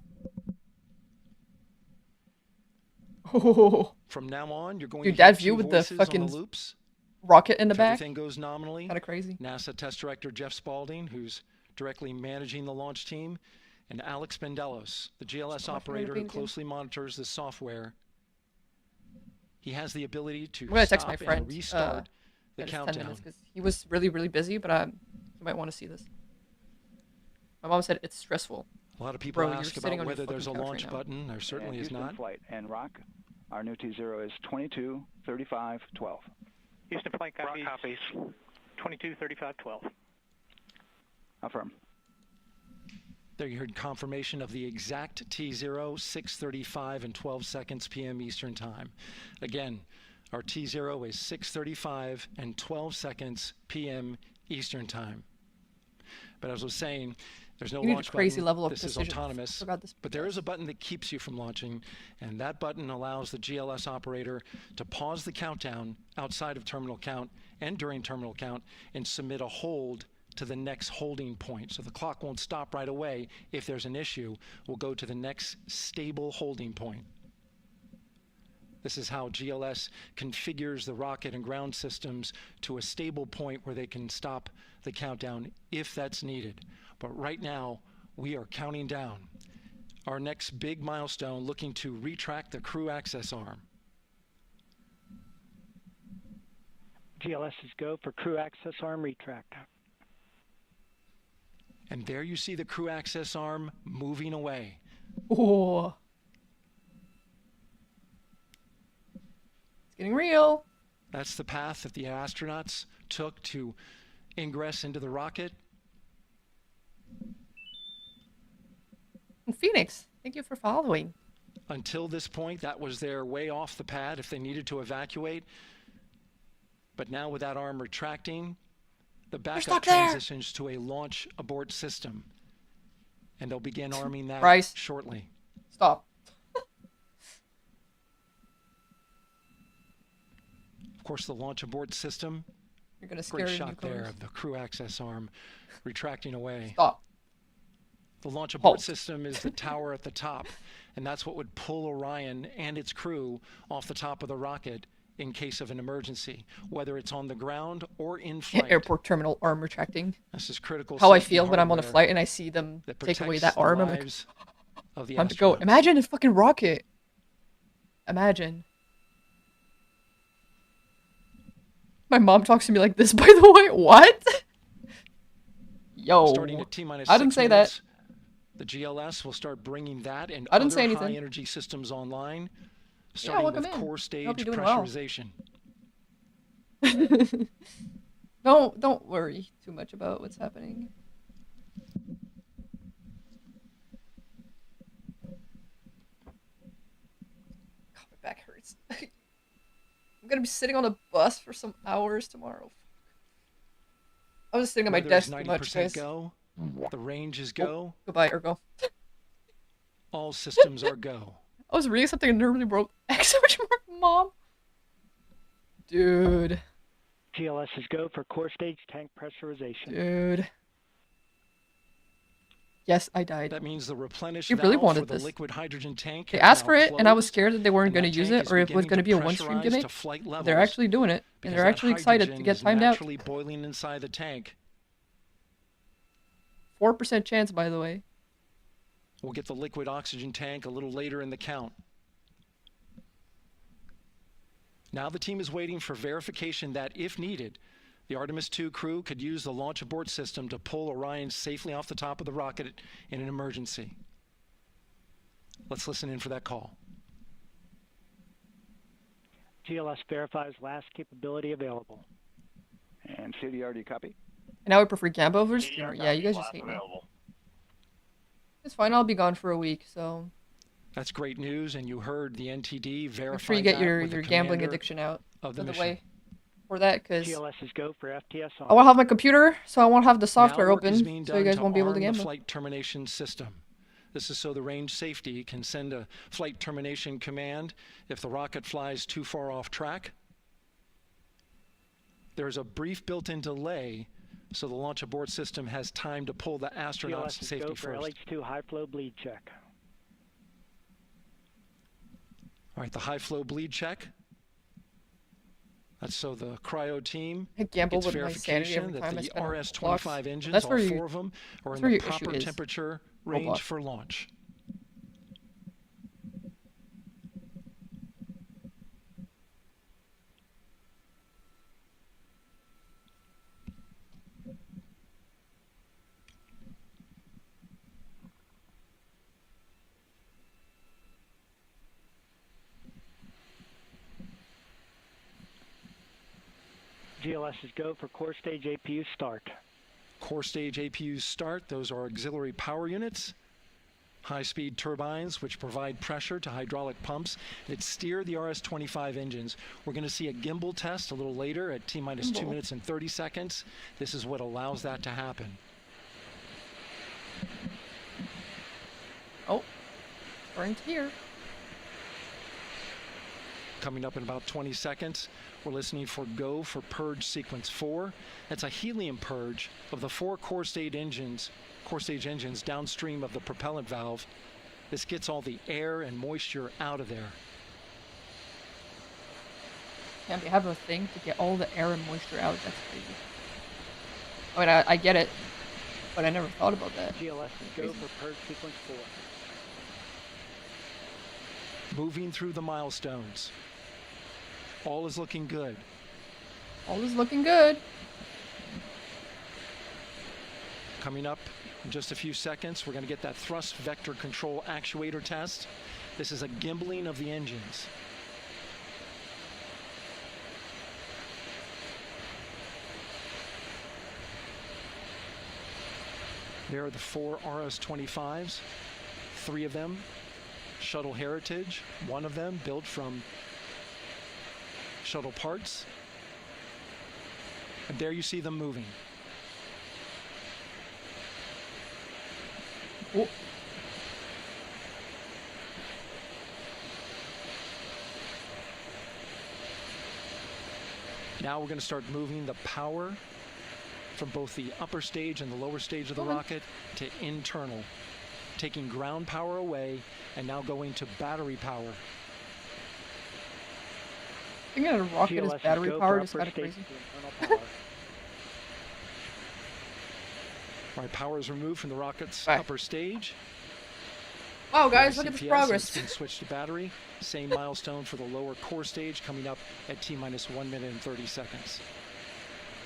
Oh. From now on, you're going Your to dad hear view with the fucking loops. Rocket in the back. Everything goes nominally. Kind of crazy. NASA Test Director Jeff Spaulding, who's directly managing the launch team, And Alex Bendelos, the GLS operator who closely monitors the software, he has the ability to I'm gonna text stop my friend, and restart the countdown. 10 minutes because he was really, really busy, but you might want to see this. My mom said it's stressful. A lot of people Bro, ask about whether there's a launch button. There certainly is not. Flight and Rock, our new T0 is 223512. Houston flight copies. 223512. Affirm. There you heard confirmation of the exact T0, 6:35 and 12 seconds p.m. Eastern Time. Again, our T0 is 6:35 and 12 seconds p.m. Eastern Time. But as I was saying, there's no launch button. Crazy level of this is precision. autonomous. But there is a button that keeps you from launching, and that button allows the GLS operator to pause the countdown outside of terminal count and during terminal count and submit a hold to the next holding point. So the clock won't stop right away. If there's an issue, we'll go to the next stable holding point. This is how GLS configures the rocket and ground systems to a stable point where they can stop the countdown if that's needed. But right now, we are counting down. Our next big milestone, looking to retract the crew access arm. GLS is go for crew access arm retract. And there you see the crew access arm moving away. Oh. It's getting real. That's the path that the astronauts took to ingress into the rocket. And Phoenix, thank you for following. Until this point, that was their way off the pad if they needed to evacuate. But now with that arm retracting, the backup transitions to a launch abort system. And they'll begin arming that shortly. Stop. Of course, the launch abort system. You're gonna scare great shot there of the crew access arm retracting away. Stop. The launch abort system is the tower at the top, and that's what would pull Orion and its crew off the top of the rocket in case of an emergency, whether it's on the ground or in flight. Airport terminal arm retracting. This is critical. How I feel when I'm on a flight and I see them take away that arm. I'm like, time to go. Imagine a fucking rocket. Imagine. My mom talks to me like this, by the way. What? Yo. Starting at T-minus I didn't say that. The GLS will start bringing that and I didn't say other anything. high-energy systems online, starting with core stage pressurization. Well. Don't worry too much about what's happening. God, my back hurts. I'm gonna be sitting on a bus for some hours tomorrow. I was sitting at my desk too much, guys. Go. The range is go. Goodbye, Ergo. All systems are go. I was reading something and nearly broke. Exclamation mark, Mom. Dude. GLS is go for core stage tank pressurization. Dude. Yes, I died. That means the replenish You really valve wanted for the this. liquid hydrogen tank. They asked for it, and I was scared that they weren't going to use it, or if it was going to be a one-stream gimmick. They're actually doing it, and they're actually excited to get timed out. Naturally boiling inside the tank. 4% chance, by the way. We'll get the liquid oxygen tank a little later in the count. Now the team is waiting for verification that, if needed, the Artemis II crew could use the launch abort system to pull Orion safely off the top of the rocket in an emergency. Let's listen in for that call. GLS verifies last capability available. And CDR, do you copy? And I would prefer Gambo over Streamer. Yeah, you guys just hate me. It's fine, I'll be gone for a week, so... That's great news, and you heard the NTD verify make sure you get your gambling addiction out of the way for that, because GLS is go for FTS on. I won't have my computer, so I won't have the software open, so you guys won't be able to gamble. The flight termination system. This is so the range safety can send a flight termination command if the rocket flies too far off track. There's a brief built-in delay, so the launch abort system has time to pull the astronauts to safety first. GLS is go for LH2 high flow bleed check. All right, the high flow bleed check. So the cryo team I gamble gets with my sanity verification every that time I the spend on RS-25 clocks. engines, That's all where you, 4 of them, are that's in where the your issue proper is. temperature range Robot. for launch. GLS's go for core stage APU start. Core stage APUs start. Those are auxiliary power units. High-speed turbines which provide pressure to hydraulic pumps that steer the RS-25 engines. We're going to see a gimbal test a little later at T-minus 2 minutes and 30 seconds. This is what allows that to happen. Oh, starting to hear. Coming up in about 20 seconds, we're listening for go for purge sequence 4. That's a helium purge of the 4 core stage engines downstream of the propellant valve. This gets all the air and moisture out of there. Can't they have a thing to get all the air and moisture out? That's crazy. I mean, I get it, but I never thought about that. GLS go for purge sequence 4. Moving through the milestones. All is looking good. All is looking good. Coming up in just a few seconds, we're going to get that thrust vector control actuator test. This is a gimbaling of the engines. There are the 4 RS-25s, 3 of them Shuttle Heritage, 1 of them built from shuttle parts. And there you see them moving. Oh. Now we're going to start moving the power from both the upper stage and the lower stage of the rocket to internal, taking ground power away and now going to battery power. Thinking that a rocket is battery powered is kind of crazy. Right, power is removed from the rocket's upper stage. Wow, guys, look at this progress. Been switched to battery. Same milestone for the lower core stage coming up at T-minus 1 minute and 30 seconds.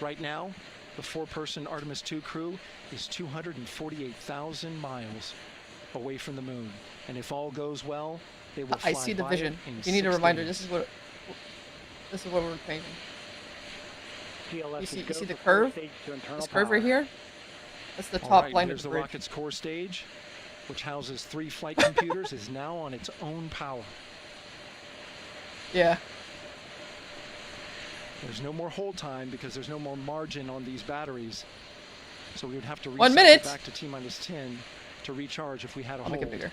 Right now, the 4-person Artemis 2 crew is 248,000 miles away from the moon. And if all goes well, they will fly I see the by vision. it in You need a 6 reminder. days. This is what we're painting. GLS You see the curve? This curve right here? That's the top line of Here's the the bridge. rocket's core stage, which houses 3 flight computers, is now on its own power. Yeah. There's no more hold time because there's no more margin on these batteries. So we would have to 1 reset minute. it back to T-minus 10 to recharge if we had a I'll hold. make it bigger.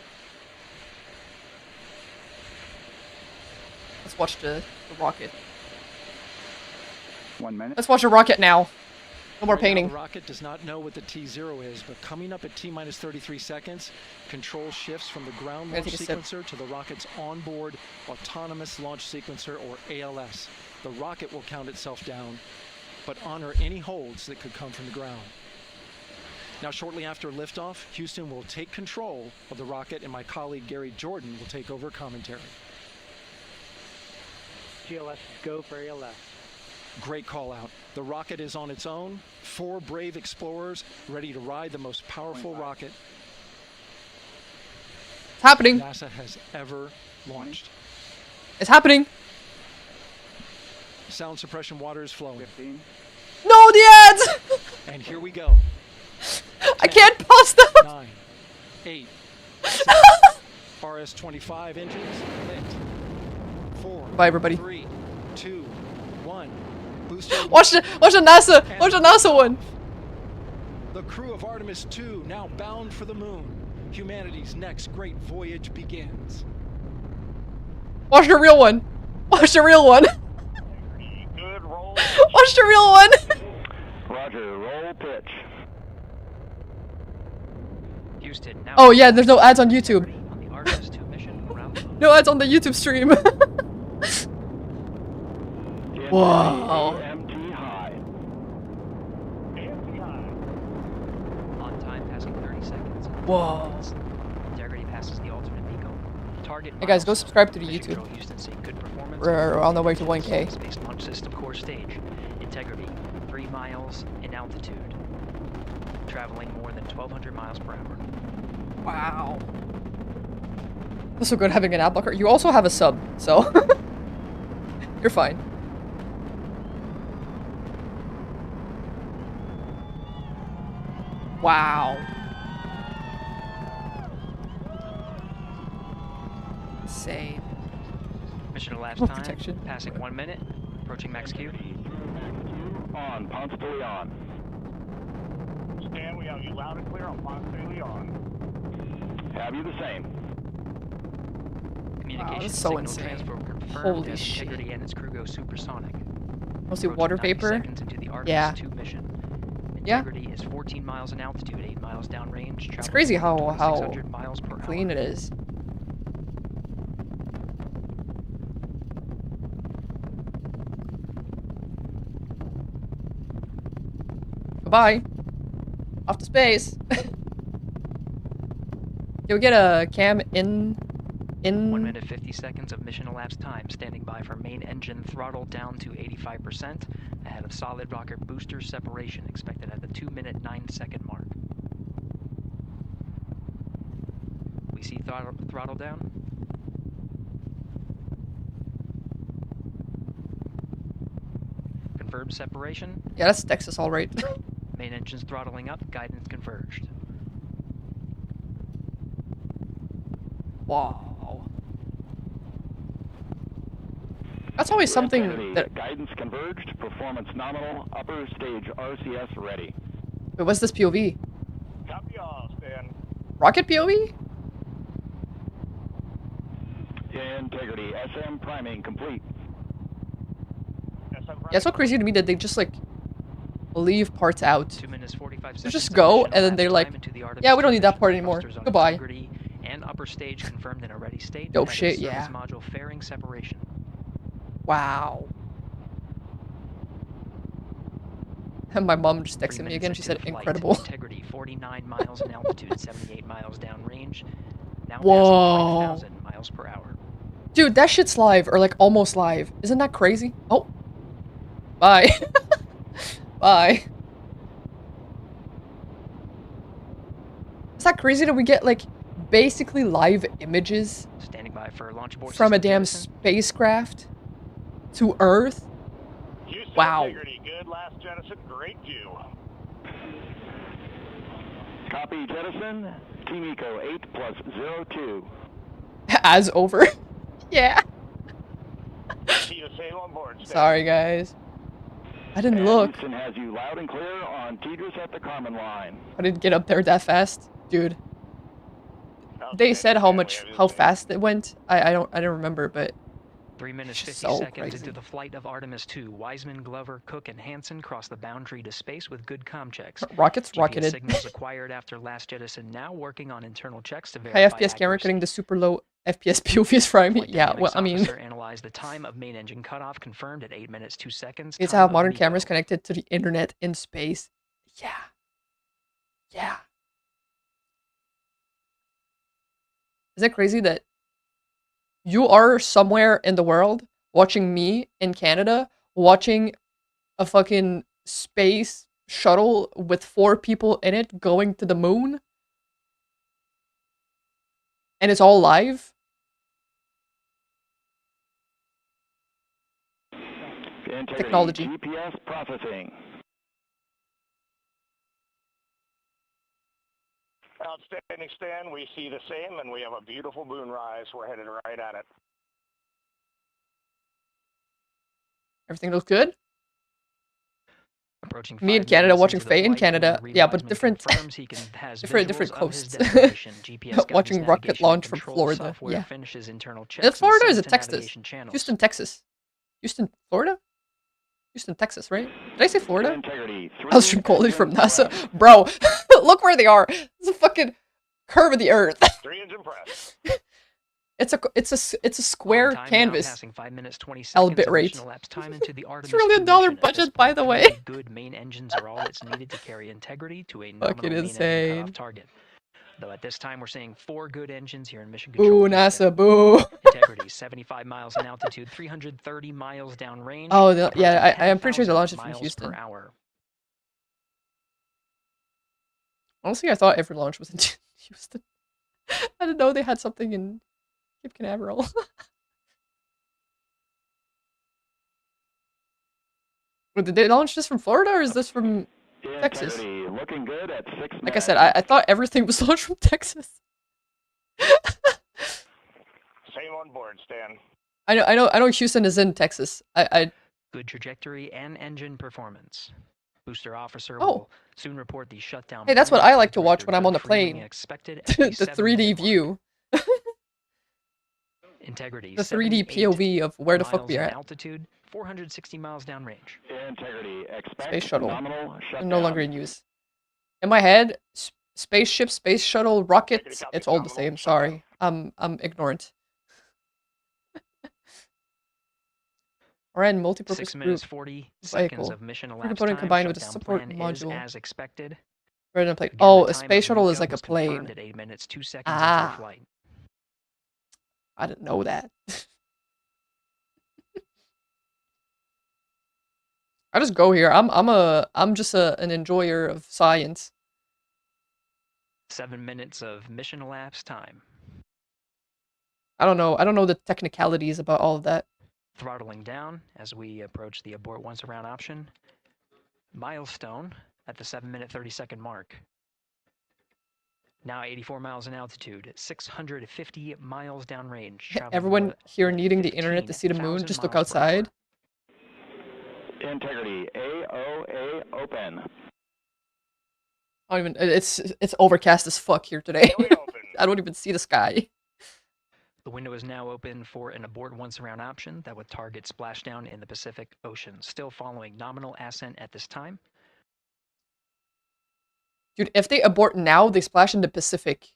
Let's watch the rocket. 1 minute. Let's watch the rocket now. No more Right now, painting. the rocket does not know what the T0 is, but coming up at T-minus 33 seconds, control shifts from the ground launch sequencer to the rocket's onboard autonomous launch sequencer, or ALS. The rocket will count itself down, but honor any holds that could come from the ground. Now, shortly after liftoff, Houston will take control of the rocket, and my colleague Gary Jordan will take over commentary. GLS go for ALS. Great call out. The rocket is on its own. 4 brave explorers ready to ride the most powerful rocket It's happening. NASA has ever launched. It's happening. Sound suppression water is flowing. 15. No, the ads! And here we go. 10, I can't pause them. 9, 8, 6, RS-25 engines lit. 4, Bye, everybody. 3, 2, 1. Booster Watch the NASA one. The crew of Artemis 2 now bound for the moon. Humanity's next great voyage begins. Watch the real one. Watch the real one. Good roll. Watch the real one. Roger, roll pitch. Houston, now Oh yeah, there's no ads on YouTube. on the Artemis 2 mission around the moon. No ads on the YouTube stream. GLS Whoa. AMT high. AMT high. On time, passing 30 seconds. Whoa. Integrity passes the alternate beacon. Target. Hey guys, go subscribe to the Mission YouTube. Control Houston, say good performance. We're on the way to 1K. Space launch system core stage. Integrity, 3 miles in altitude. Traveling more than 1,200 miles per hour. Wow. That's so good having an ad blocker. You also have a sub, so you're fine. Wow. Insane. Mission elapsed More time. protection. Passing 1 minute. Approaching max Q. On, Ponce de Leon. Stan, we have you loud and clear on Ponce de Leon. Have you the same? Communication that's so signal insane. transfer confirmed Holy as shit. Integrity and its crew go supersonic. Mostly Approaching water 90 vapor. seconds into the Artemis Yeah. 2 mission. Yeah. Integrity is 14 miles in altitude, 8 miles downrange. It's crazy how 2,600 miles per clean hour. it is. Goodbye. Off to space. You'll get a cam in 1 minute 50 seconds of mission elapsed time. Standing by for main engine throttle down to 85%. Ahead of solid rocket booster separation expected at the 2 minute 9 second mark. We see throttle down. Confirmed separation. Yeah, that's Texas, all right. Main engine's throttling up. Guidance converged. Wow. That's always something Integrity, that. Guidance converged. Performance nominal. Upper stage RCS ready. Wait, what's this POV? Copy all, Stan. Rocket POV? Integrity. SM priming complete. Yeah, it's so crazy to me that they just like leave parts out. 2 minutes 45 They seconds. just of go mission and then they're elapsed like, time into the Artemis yeah, we don't need that mission. part anymore. Thrusters on Goodbye. Integrity and upper stage confirmed in a ready state. Oh Ahead of shit, service yeah. Module fairing separation. Wow. And my mom just 3 texted me minutes again. She into said, the flight. incredible. Integrity 49 miles in altitude, 78 miles downrange. Now Whoa. passing 5,000 miles per hour. Dude, that shit's live, or like almost live. Isn't that crazy? Oh. Bye. Bye. Is that crazy that we get like basically live images Standing by for launch abort from a system damn jettison. spacecraft to Earth? Houston Wow. Integrity, good last jettison, great view. Copy jettison. Team Eco 8+02. As over. Yeah. See the same on board. Sorry, guys. I didn't And look. Houston has you loud and clear on Tidris at the Carmen line. I didn't get up there that fast, dude. They said how fast it went. I don't remember, but 3 minutes, 50 so seconds crazy. into the flight of Artemis 2, Wiseman, Glover, Cook, and Hansen cross the boundary to space with good comm checks. Rockets GPS rocketed. signals acquired after last jettison, now working on internal checks to High verify FPS camera accuracy. getting the super low FPS POV is frying me. Flight Yeah, dynamics well, I mean, officer analyzed the time of main engine cutoff, confirmed at 8 minutes 2 seconds. it's Time how of modern rebuild. cameras connected to the internet in space. Yeah. Yeah. Is it crazy that you are somewhere in the world watching me in Canada watching a fucking space shuttle with 4 people in it going to the moon? And it's all live? Integrity, Technology. GPS processing. Outstanding, Stan. We see the same, and we have a beautiful moonrise. We're headed right at it. Everything looks good? Approaching Me in 5 Canada minutes watching into the Faye in flight, Canada. Reed Yeah, but Wiseman different confirms he has different visuals of his coasts. destination. GPS guidance Watching rocket navigation launch and from control Florida. software Yeah. finishes internal Is checks it Florida or and is sends it to Texas? navigation channels. Houston, Texas. Houston, Florida? Houston, Texas, right? Did I say Florida? Integrity. Astro quality from NASA. Bro, look where they are. It's a fucking curve of the earth. 3 engine press. It's a square canvas. Passing 5 minutes 20 L seconds bit of rate. mission elapsed time into the Artemis $1 trillion mission. budget, by the way. Good main engines are all that's needed to carry integrity to a Fucking nominal main engine insane. cutoff target. Though at this time we're seeing 4 good engines here in Mission Control. Boo, NASA, boo. Integrity 75 miles in altitude, 330 miles downrange. Oh, yeah, I am pretty sure they launched it from miles Houston. per hour. Honestly, I thought every launch was in Houston. I didn't know they had something in Cape Canaveral. Did they launch this from Florida or is this from Texas? Looking good at 6 minutes. Like I said, I thought everything was launched from Texas. Same on board, Stan. I know Houston is in Texas. Good trajectory and engine performance. Booster officer will soon report the shutdown. Hey, that's what I like to watch when I'm on the plane. The 3D view. Integrity. The 3D POV of where the fuck we are at. Altitude 460 miles downrange. Integrity. Space shuttle. No longer in use. In my head, spaceship, space shuttle, rockets, it's all the same. Sorry. I'm ignorant. Alright, multi-purpose 6 minutes 40 seconds of mission elapsed component time. combined with a Shutdown support plan module. Is as expected. Rather than a plane. Again, Oh, the a time space of shuttle is Indigo like a was confirmed plane. At 8 minutes 2 seconds into flight. I didn't know that. I just go here. I'm just an enjoyer of science. 7 minutes of mission elapsed time. I don't know the technicalities about all of that. Throttling down as we approach the abort once around option. Milestone at the 7 minute 30 second mark. Now 84 miles in altitude, 650 miles downrange. Everyone here needing the internet to see the moon, just look outside. Integrity. AOA open. I don't even. It's overcast as fuck here today. I don't even see the sky. The window is now open for an abort once around option that would target splashdown in the Pacific Ocean. Still following nominal ascent at this time. Dude, if they abort now, they splash in the Pacific.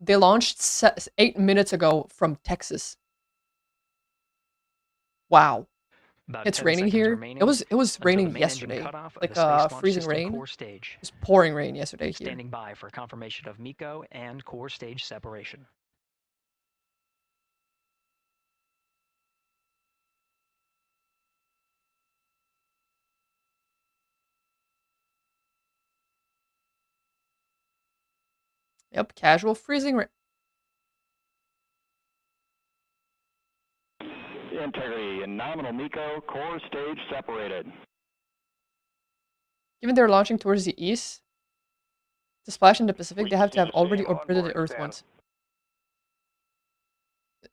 They launched 8 minutes ago from Texas. Wow. It's raining here. It was raining yesterday. Like freezing rain. It was pouring rain yesterday here. Standing by for confirmation of MECO and core stage separation. Yep, casual freezing rain. Integrity and nominal MECO, core stage separated. Given they're launching towards the east, to splash in the Pacific, they have to have already orbited the Earth once.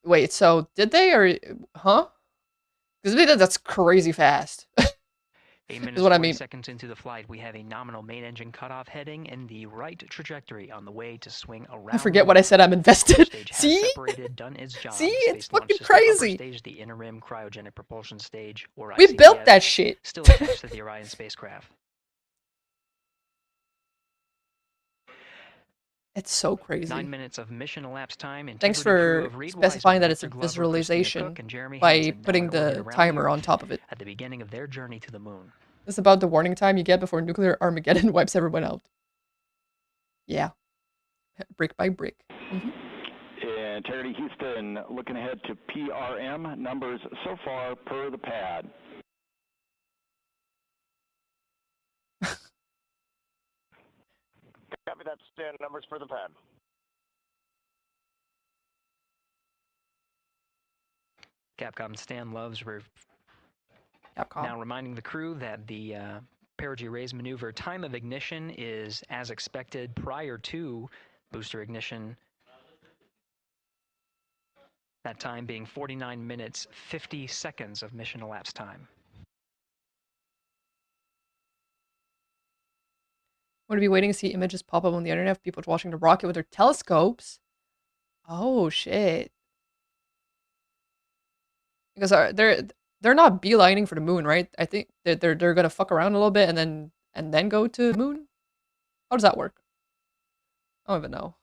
Wait, so did they or huh? Because that's crazy fast. 8 minutes is what I 40 mean. seconds into the flight, we have a nominal main engine cutoff heading in the right trajectory on the way to swing around. I forget what I said. I'm invested. See? Done its job. See? Space It's fucking launch system upper crazy. Stage, the interim cryogenic propulsion stage, or We built ICPS, that shit. Still attached to the Orion spacecraft. It's so crazy. 9 minutes of mission elapsed time. Thanks for specifying that it's a visualization by putting the timer on top of it. At the beginning of their journey to the moon. This is about the warning time you get before nuclear Armageddon wipes everyone out. Yeah. Brick by brick. Integrity Houston looking ahead to PRM numbers so far per the pad. Copy that, Stan. Numbers for the pad. Capcom Stan loves now reminding the crew that the perigee raise maneuver time of ignition is as expected prior to booster ignition. That time being 49 minutes 50 seconds of mission elapsed time. Would be waiting to see images pop up on the internet of people watching the rocket with their telescopes. Oh shit! Because they're not beelining for the moon, right? I think they're gonna fuck around a little bit and then go to the moon. How does that work? I don't even know.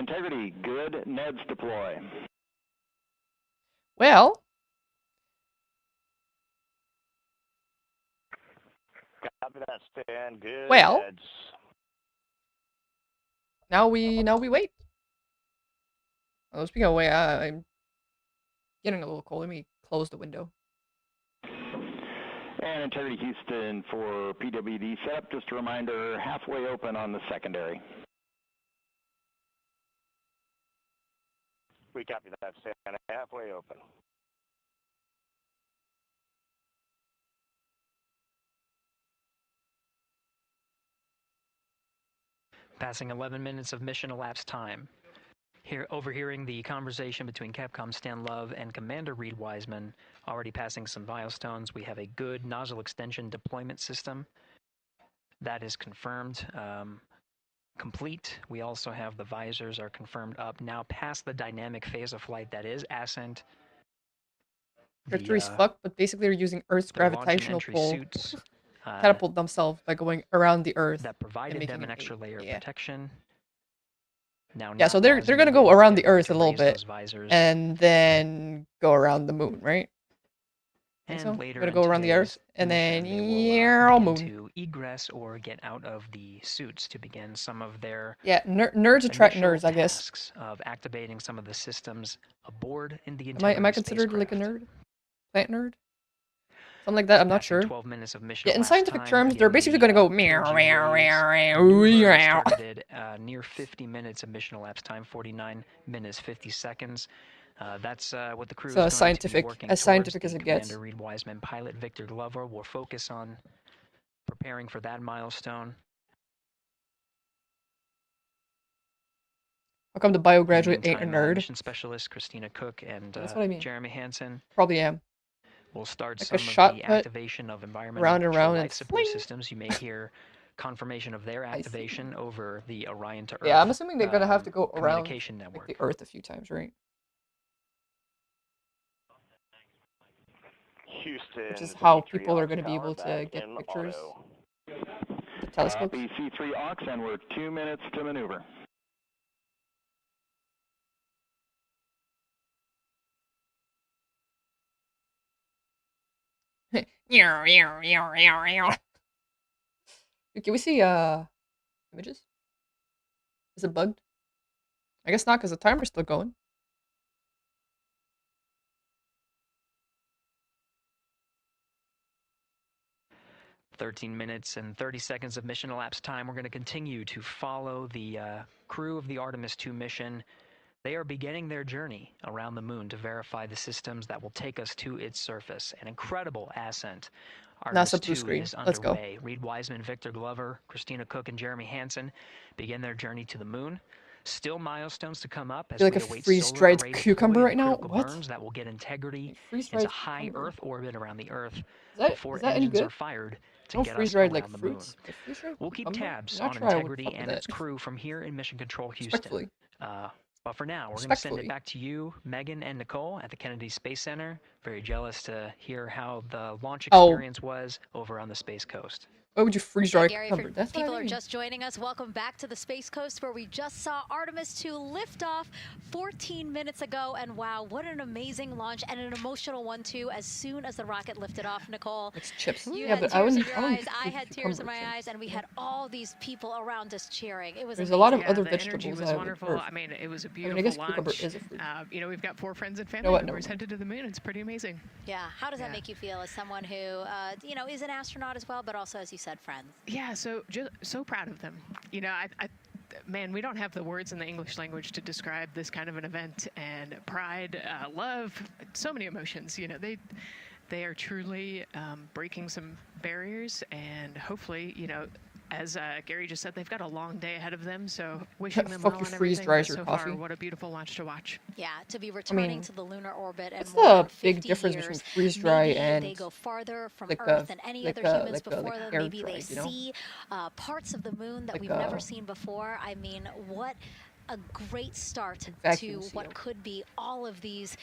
Integrity, good. Neds deploy. Well. Copy that, Stan. Good. Well. Neds. Now we wait. Oh, speaking of wait, I'm getting a little cold. Let me close the window. And Integrity Houston for PWD setup. Just a reminder, halfway open on the secondary. We copy that, Stan. Halfway open. Passing 11 minutes of mission elapsed time. Here, overhearing the conversation between Capcom Stan Love and Commander Reed Wiseman, already passing some milestones. We have a good nozzle extension deployment system. That is confirmed. Complete. We also have the visors are confirmed up. Now past the dynamic phase of flight, that is ascent. Trajectory's fucked, but basically they're using Earth's gravitational pull suits, catapult themselves by going around the Earth. That provided them an extra layer of protection. Now, yeah, so they're gonna go around the Earth a little bit, and then go around the moon, right? And so? later, gonna go around the Earth, and then moon. To egress or get out of the suits to begin some of their nerds attract nerds, I guess. Of activating some of the systems aboard in the am I considered like a nerd, plant nerd? Something like that, I'm not sure. 12 minutes of mission in scientific terms, they're basically going to go meow, meow, meow, meow. Near 50 minutes of mission elapsed time, 49 minutes, 50 seconds. That's what the crew is going to be working as scientific as it gets. Commander Reed Wiseman, pilot Victor Glover will focus on preparing for that milestone. How come the bio graduate ain't a nerd? Mission specialist Christina Cook and That's what I mean. Jeremy Hansen. Probably am. We'll start like some of the activation of environmental life support systems. You may hear confirmation of their activation over the Orion to Earth. Yeah, I'm assuming they're gonna have to go around network. Like the Earth a few times, right? Houston, which is how people are going to be able to get pictures. The telescope. C3 aux, and we're 2 minutes to maneuver. Can we see images? Is it bugged? I guess not, because the timer's still going. "13 minutes and 30 seconds of mission elapsed time. We're going to continue to follow the crew of the Artemis 2 mission. They are beginning their journey around the moon to verify the systems that will take us to its surface. An incredible ascent. Artemis 2 is underway. Let's go. Reed Wiseman, Victor Glover, Christina Cook, and Jeremy Hansen begin their journey to the moon. Still milestones to come up as like we a await freeze-dried cucumber right now. What? Burns that will get integrity into high Earth orbit around the Earth before is that engines are fired to get us around the moon. We'll keep tabs on integrity and its crew from here in Mission Control Houston. But for now, we're going to send it back to you, Megan and Nicole at the Kennedy Space Center. Very jealous to hear how the launch experience was over on the Space Coast. Why would you freeze dry Gary, for people are just joining us, welcome back to the Space Coast, where we just saw Artemis 2 lift off 14 minutes ago. And wow, what an amazing launch, and an emotional one too. As soon as the rocket lifted off, Nicole, it's chips. You had tears in your eyes, I had tears in my eyes, and we had all these people around us cheering. It was There's amazing. a lot of other the vegetables. Energy was wonderful. I mean, it was a beautiful I guess launch. cucumber is a fruit. You know, we've got 4 friends and family members headed to the moon. It's pretty amazing. Yeah. How does that make you feel as someone who, you know, is an astronaut as well, but also, as you said, friends? Yeah, so proud of them. You know, man, we don't have the words in the English language to describe this kind of an event, and pride, love, so many emotions. You know, they are truly breaking some barriers, and hopefully, you know, as Gary just said, they've got a long day ahead of them, so wishing them well on everything. But so far, what a beautiful launch to watch. Yeah, to be returning to the lunar orbit. What's the big difference between freeze dry and they go farther from Earth than any other humans before them. Maybe they see parts of the moon that we've never seen before. I mean, what a great start Vacuum to seal. what could be all of these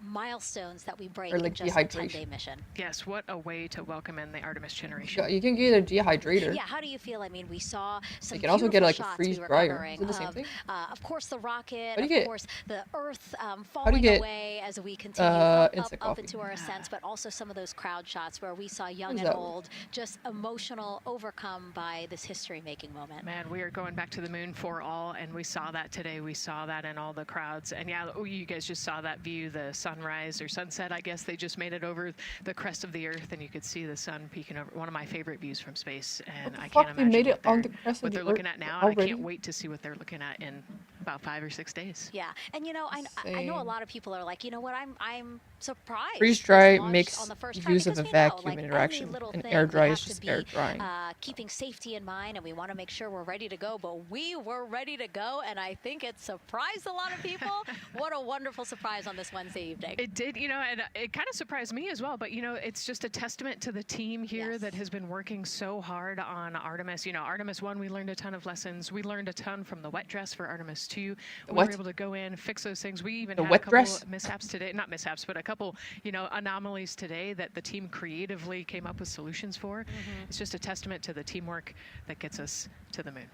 milestones that we break Or, like, in just a dehydration. 10-day mission. Yes, what a way to welcome in the Artemis generation. You can get a dehydrator. Yeah, how do you feel? I mean, we saw some You can also get, beautiful like, a shots freeze we were dryer. covering Is it the same of, thing? of course, the rocket, How do of you get- course, the Earth How do you falling get, away as we continue instant up coffee? into our ascents, but also some of those crowd shots where we saw young is and that? old, just emotional, overcome by this history-making moment. Man, we are going back to the moon for all, and we saw that today. We saw that in all the crowds. And yeah, you guys just saw that view, the sunrise or sunset, I guess. They just made it over the crest of the Earth, and you could see the sun peeking over. One of my favorite views from space, and I can't They imagine made it what on they're, the crest of what the they're looking Earth at now, and I already? can't wait to see what they're looking at in about 5 or 6 days. Yeah, and you know, I know a lot of people are like, you know what, I'm surprised. Freeze this dry launched makes on the first try, use of because a we know, vacuum like, any interaction, little and thing, air we dry have is to just be, air drying. keeping safety in mind, and we want to make sure we're ready to go. But we were ready to go, and I think it surprised a lot of people. What a wonderful surprise on this Wednesday evening. It did, you know, and it kind of surprised me as well. But, you know, it's just a testament to the team here that has been working so hard on Artemis. You know, Artemis 1, we learned a ton of lessons. We learned a ton from the wet dress for Artemis 2. We were able to go in, fix those things. We even had a couple mishaps today. Not mishaps, but a couple, you know, anomalies today that the team creatively came up with solutions for. It's just a testament to the teamwork that gets us to the moon.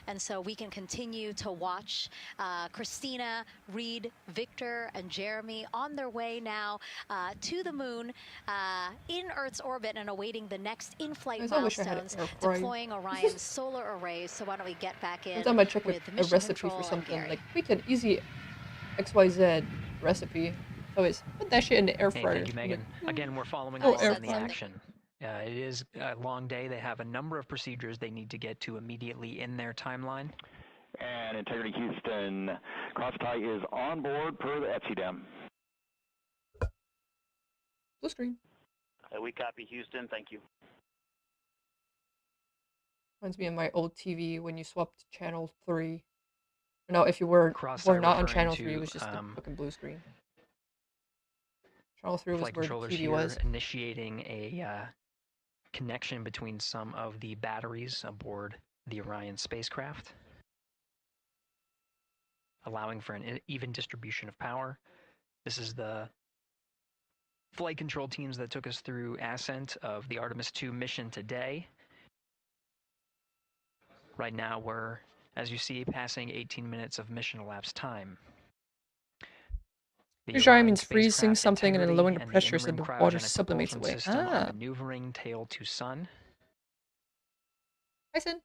And so we can continue to watch Christina, Reed, Victor, and Jeremy on their way now to the moon in Earth's orbit and awaiting the next in-flight milestones, deploying Orion's solar arrays. So why don't we get back in Sometimes I check with a mission recipe control for and something, Gary. like, we can easy XYZ recipe. Always put that shit in the air Hey, fryer. thank you, Megan. Again, we're following Oh, along air in the fryer. action. It is a long day. They have a number of procedures they need to get to immediately in their timeline. And Integrity Houston, crosstie is on board per the ETSI-DEM. Blue screen. We copy Houston, thank you. Reminds me of my old TV when you swapped channel 3. No, if you were Cross-eye not on referring channel to, 3, it was just the fucking blue screen. Channel 3 was Flight where the controllers TV here was. initiating a connection between some of the batteries aboard the Orion spacecraft, allowing for an even distribution of power. This is the flight control teams that took us through ascent of the Artemis 2 mission today. Right now we're, as you see, passing 18 minutes of mission elapsed time. Freeze dry means freezing something and then lowering the pressure so the water sublimates away. Ah. Maneuvering tail to sun. Hi, Sin.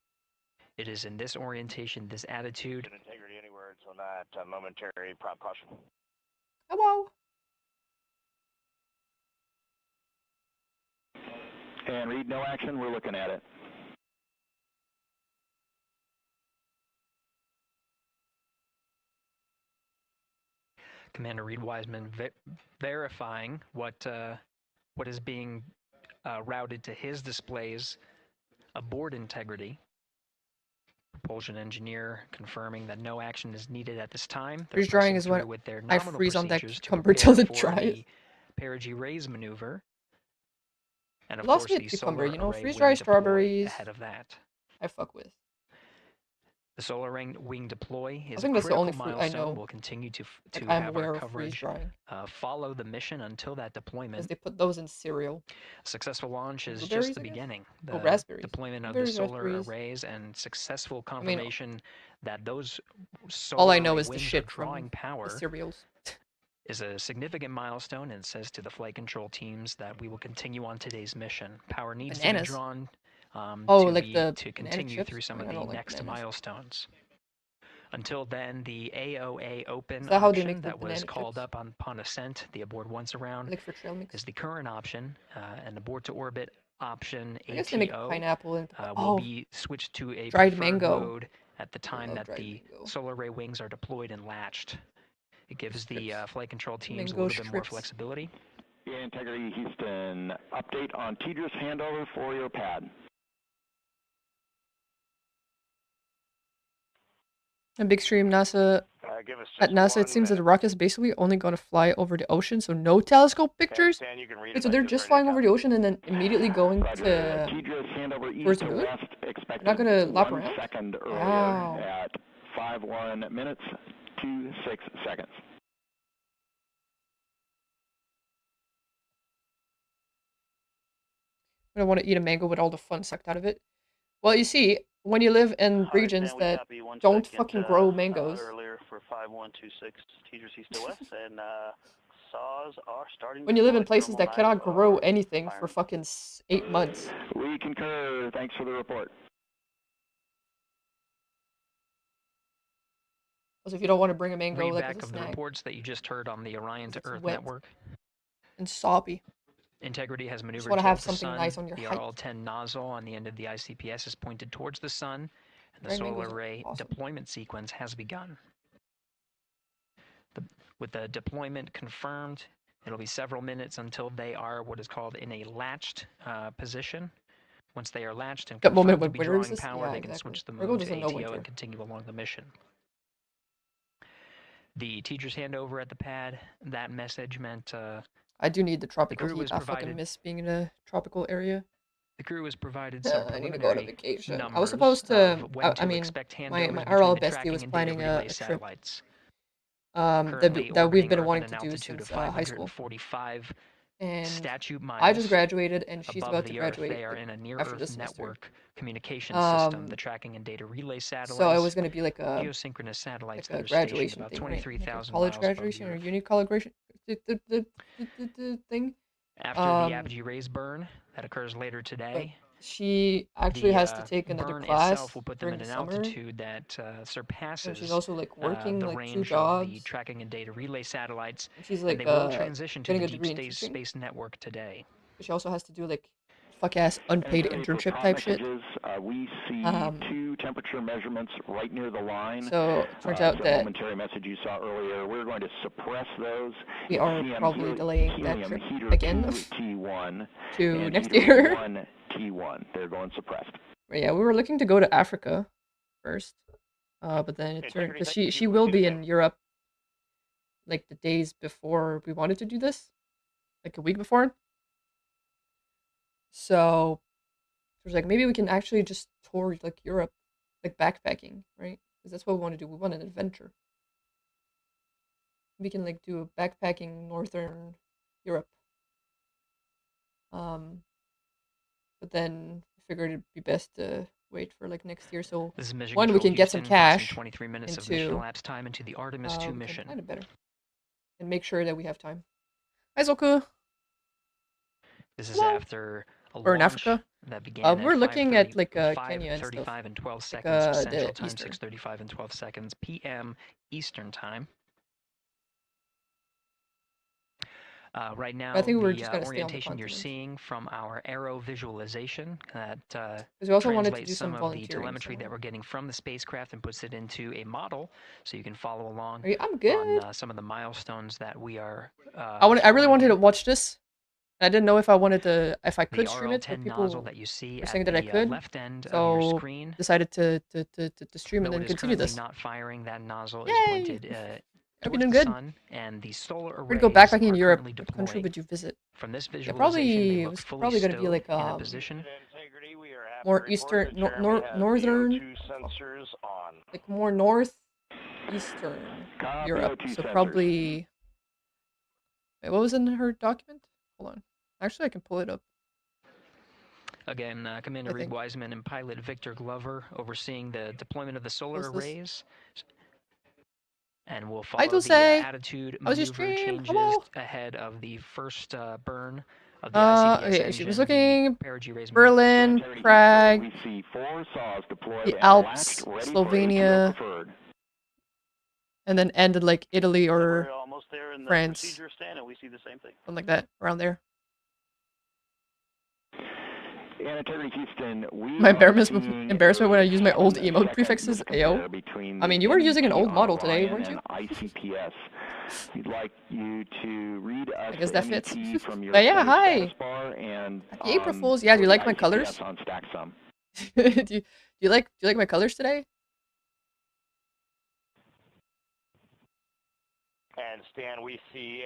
It is in this orientation, this attitude. Integrity anywhere until that momentary prop caution. Hello. And Reed, no action, we're looking at it. Commander Reed Wiseman verifying what is being routed to his displays aboard Integrity. Propulsion engineer confirming that no action is needed at this time. Freeze drying is when with their I nominal freeze on that procedures to cucumber till it prepare for dries. the perigee raise maneuver. And of Lost course, me the at cucumber, solar you know, array freeze wing dry deploy strawberries. ahead of that. I fuck with. The solar wing deploy is I think a that's the only critical fruit I milestone. know We'll continue to that I'm have aware our of freeze coverage drying. follow the mission until that deployment. Because they put those in cereal. Successful launch is Blueberries, just the I guess? beginning. Oh, The raspberries. deployment of the Blueberries, solar raspberries. arrays and successful I mean, confirmation that those solar all I know array is the wings shit are from drawing the power cereals. is a significant milestone and says to the flight control teams that we will continue on today's mission. Power needs to be Bananas. drawn Oh, to like the to banana continue chips? through some I of the don't like next bananas. milestones. Until then, the AOA open Is that how they option make the that was banana called chips? up upon ascent, the aboard once around, Like for trail mix? is the current option, and aboard to orbit option I guess they make ATO pineapple and will be switched to a dried preferred mango. mode at the time love that dried the mango. solar array wings are deployed and latched. It gives the flight control teams Mango a little bit more strips. flexibility. Integrity Houston, update on TDRS handover for your pad. A big stream NASA. Give us At just NASA, it seems that the rocket is basically only going to fly over the ocean, so no telescope pictures. Stan, you can read Wait, it so like they're this just right flying now. over the ocean and then immediately going Roger. to TDRS handover towards east the to moon? west expected They're not going to lap 1 around? second earlier Wow. at 51 minutes, 26 seconds. I don't want to eat a mango with all the fun sucked out of it. Well, you see, when you live in regions that don't fucking grow mangoes. Earlier for 5126 teachers east to west, and saws are starting. When you live in places that cannot grow anything for fucking 8 months. We concur. Thanks for the report. Also, if you don't want to bring a mango, Read like back as a of snack. the reports that you just heard on the Orion to Earth wet network. And soppy. Integrity has maneuvered want to have towards something the sun. nice on your The height. RL-10 nozzle on the end of the ICPS is pointed towards the sun, and the Dry solar mangoes are array awesome. deployment sequence has begun. With the deployment confirmed, it'll be several minutes until they are what is called in a latched position. Once they are latched and That moment confirmed to when be winter is drawing this? power, Yeah, they can exactly. switch the Virgo moon to doesn't know ATO winter. and continue along the mission. The teacher's handover at the pad, that message meant I do need the tropical crew heat. was I fucking provided- miss being in a tropical area. the crew was provided some I need to go on a preliminary vacation. I was numbers supposed to. of when to I mean, expect my handovers RL between the bestie tracking was and data planning relay a trip. satellites. That Currently we've orbiting been Earth wanting at to an do altitude since of high school. 545 And statute miles. I just graduated, and she's above about to the Earth. graduate They are in a after near-Earth this semester. network communication system, the tracking and data relay satellites. So it was going to be like a geosynchronous satellites like a that are stationed graduation about thing, right? Like a 23,000 college miles above graduation the or Earth. uni college graduation thing. After the apogee rays burn that occurs later today, she actually has to take another burn class itself will put them during in the an summer. altitude that surpasses And she's also like working the like 2 range jobs. of the tracking and data relay satellites. And she's And like they will transition to getting the a deep degree in teaching. space network today. But she also has to do like fuck ass unpaid internship type shit. We see 2 temperature measurements right near the line. So it turns out the that momentary message you saw earlier, we're going to suppress those. we are probably delaying that trip heater again 2 T1 to and next heater year. 1 T1. They're going suppressed. But yeah, we were looking to go to Africa first, but then it turned because she will be in Europe like the days before we wanted to do this, like a week before. So it was like maybe we can actually just tour like Europe, like backpacking, right? Because that's what we want to do. We want an adventure. We can like do a backpacking northern Europe. But then I figured it'd be best to wait for like next year. So This is Mission one, we Control can get some Houston, passing cash. 23 minutes and of mission two, elapsed time into the Artemis 2 mission. Kind of better. And make sure that we have time. Hi, Zoku. This is after a We're in launch Africa. that began We're looking at like Kenya and 5:35 stuff. and 12 Like, seconds Central the Time, Eastern. 6:35 and 12 seconds PM Eastern Time. Right now, I think we're the just gonna stay on the orientation you're continent. seeing from our arrow visualization that we also wanted to translates do some some of the volunteering, telemetry that we're getting from the spacecraft and puts it into a model, so you can follow along I'm good. on some of the milestones that we are. I really wanted to watch this. I didn't know if I wanted to, if I could The stream it, but RL-10 people nozzle that you see were at saying that I the, could. left end so of your screen. Decided to stream and Though then it is continue currently this. not firing, that nozzle Yay! is pointed Hope you're towards doing the good. sun, and the solar arrays We're gonna go backpacking in are Europe. currently What country deployed. would you visit? From this Yeah, visualization, probably they it look was fully probably gonna be like stowed in a position. more eastern, northern, like more northeastern Europe. So probably. Wait, what was in her document? Hold on. Actually, I can pull it up. Again, Commander Reed Wiseman and pilot Victor Glover overseeing the deployment of the solar arrays. And we'll follow the attitude maneuver changes ahead of the first burn of the ICPS okay, engine, she was looking perigee rays Berlin, Prague, the Alps, Slovenia, and then ended like Italy or We're almost there in the France. procedure stand, and we see the same thing. Something like that, around there. Houston, My embarrassment when I use my old emote prefixes, AO. I mean, you were using an old model today, weren't you? ICPS. We'd like you to read us I guess that fits. from your But yeah, hi. And, Happy April Fools. Yeah, do you like my colors? On StackSum. do you like my colors today? And Stan, we see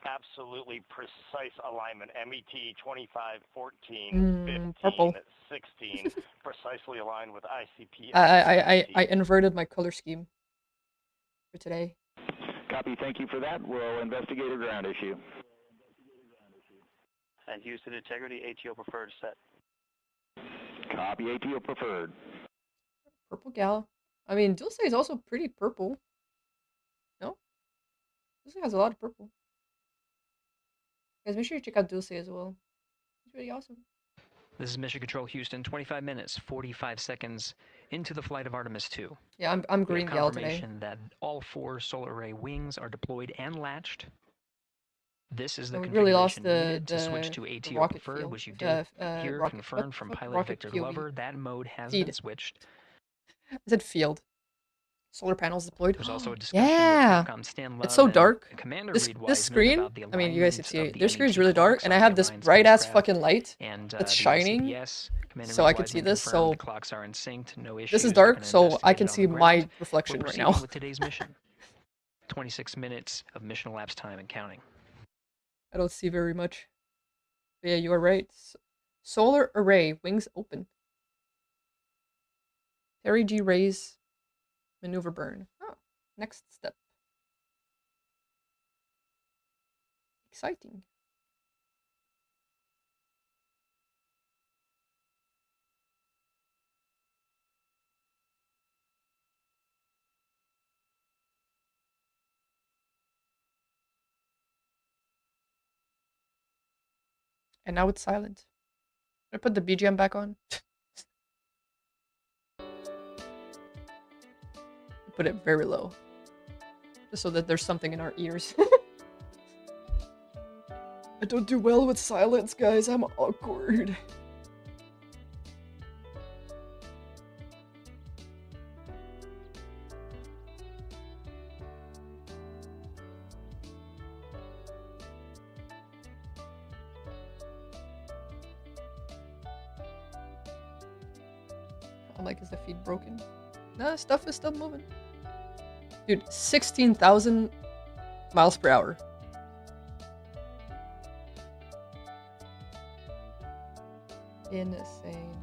absolutely precise alignment. MET 25, 14, 15, purple. 16, precisely aligned with ICP. I inverted my color scheme for today. Copy. Thank you for that. We'll investigate a ground issue. And Houston integrity, ATO preferred set. Copy. ATO preferred. Purple gal. I mean, Dulce is also pretty purple. No? Dulce has a lot of purple. Guys, make sure you check out Dulce as well. It's really awesome. This is Mission Control Houston, 25 minutes, 45 seconds into the flight of Artemis 2. Yeah, I'm green gal today. Confirmation that all 4 solar array wings are deployed and latched. This is the configuration needed to switch to ATO preferred, which you did here, confirmed from pilot Victor Glover. That mode has been switched. I said field. Solar panels deployed. There's also a discussion with Capcom Stan Love it's so dark. Commander This screen, I mean, you guys can see it. Their screen is really dark, and I have this bright ass fucking light that's shining, so I can see this. So the clocks are in sync, no issues. This is dark, so I can see my reflection right now. With today's mission, 26 minutes of mission elapsed time and counting. I don't see very much. But yeah, you are right. Solar array, wings open. Perigee raise, maneuver burn. Oh, next step. Exciting. And now it's silent. Should I put the BGM back on? Put it very low. Just so that there's something in our ears. I don't do well with silence, guys. I'm awkward. I'm like, is the feed broken? Nah, stuff is still moving. Dude, 16,000 miles per hour. Insane.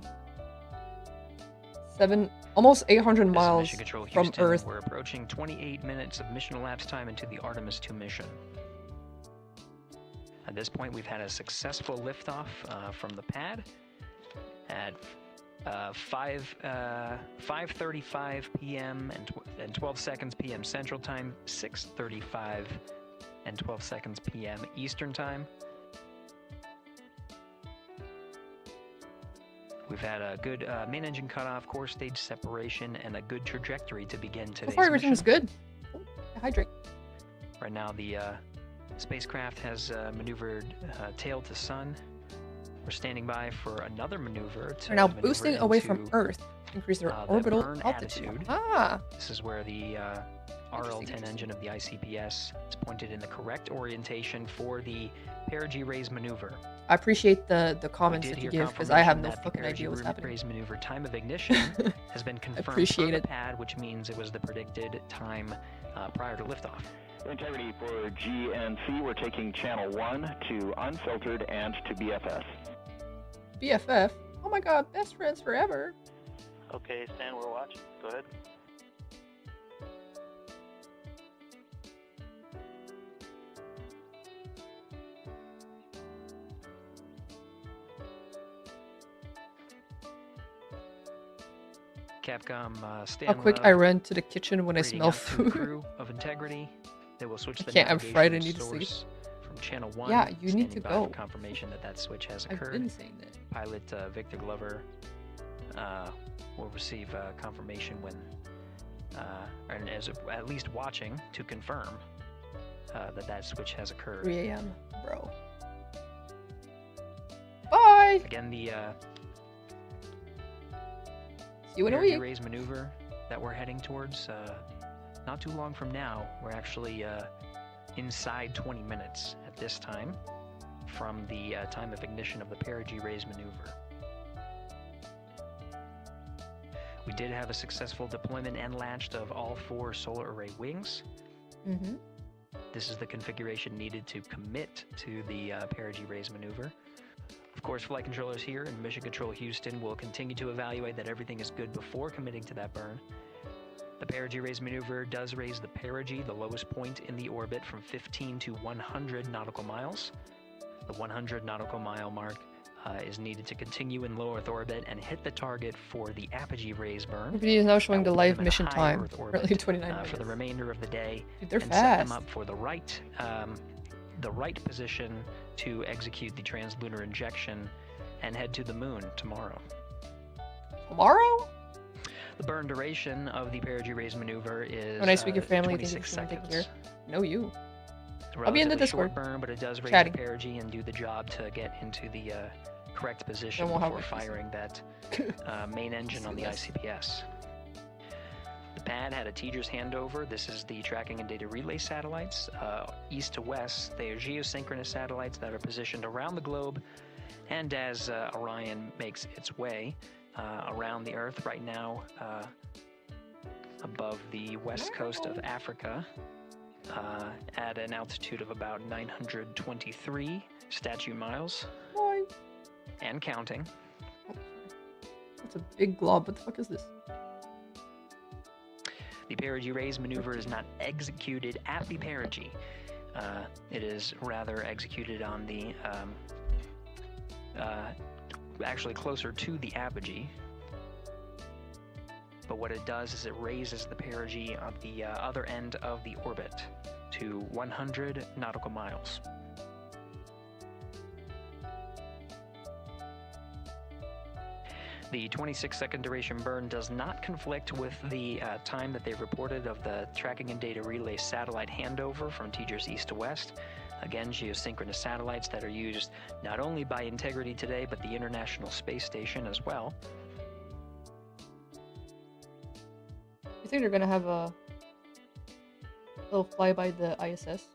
Almost 800 miles from Houston. Earth. We're approaching 28 minutes of mission elapsed time into the Artemis 2 mission. At this point, we've had a successful liftoff from the pad at 5:35 p.m. and 12 seconds p.m. Central Time, 6:35 and 12 seconds p.m. Eastern Time. We've had a good main engine cutoff, core stage separation, and a good trajectory to begin today's So far, mission. everything's good. Oh, hydrate. Right now, the spacecraft has maneuvered tail to sun. We're standing by for another maneuver to They're now boosting away from Earth. Increase their orbital burn altitude. attitude. Ah! This is where the RL-10 engine of the ICPS is pointed in the correct orientation for the perigee raise maneuver. I appreciate the comments that you give, because I have no fucking idea what's happening. Raise maneuver time of ignition has been confirmed appreciate per it. the pad, which means it was the predicted time prior to liftoff. Integrity for GNC, we're taking channel 1 to unfiltered and to BFS. BFF? Oh my god, best friends forever. Okay, Stan, we're watching. Go ahead. Capcom Stan How quick Love, I ran to the kitchen when I reading smell out to the food. crew of integrity. They will switch the can't, I'm fried, I navigation need to sleep. source from channel 1. Yeah, you need standing to by go. for confirmation that that switch has I've occurred. been saying that. Pilot Victor Glover will receive confirmation when, and is at least watching to confirm that that switch has occurred. 3 a.m., bro. Bye! Again, the See you in a perigee week. raise maneuver that we're heading towards, not too long from now, we're actually inside 20 minutes at this time from the time of ignition of the perigee raise maneuver. We did have a successful deployment and launched of all 4 solar array wings. Mm-hmm. This is the configuration needed to commit to the perigee raise maneuver. Of course, flight controllers here in Mission Control Houston will continue to evaluate that everything is good before committing to that burn. The perigee raise maneuver does raise the perigee, the lowest point in the orbit, from 15 to 100 nautical miles. The 100 nautical mile mark is needed to continue in low Earth orbit and hit the target for the apogee raise burn. Everybody is now showing the live mission time, currently 29 minutes. For the remainder of the day. Dude, they're and fast. Set them up for the right position to execute the translunar injection and head to the moon tomorrow. Tomorrow? The burn duration of the perigee raise maneuver is when I speak your family, 26 seconds. Take care. No, you. It's I'll be in the short Discord. burn, but it does raise Chatting. the perigee and do the job to get into the correct position before firing that main engine on the ICPS. The pad had a teacher's handover. This is the tracking and data relay satellites. East to west, they are geosynchronous satellites that are positioned around the globe. And as Orion makes its way around the Earth right now, above the west coast of Africa, at an altitude of about 923 statute miles. Boy. And counting. That's a big glob. What the fuck is this? The perigee raise maneuver is not executed at the perigee. It is rather executed on the, actually closer to the apogee. But what it does is it raises the perigee on the other end of the orbit to 100 nautical miles. The 26-second duration burn does not conflict with the time that they reported of the tracking and data relay satellite handover from TGERS east to west. Again, geosynchronous satellites that are used not only by Integrity today, but the International Space Station as well. You think they're gonna have a little flyby the ISS?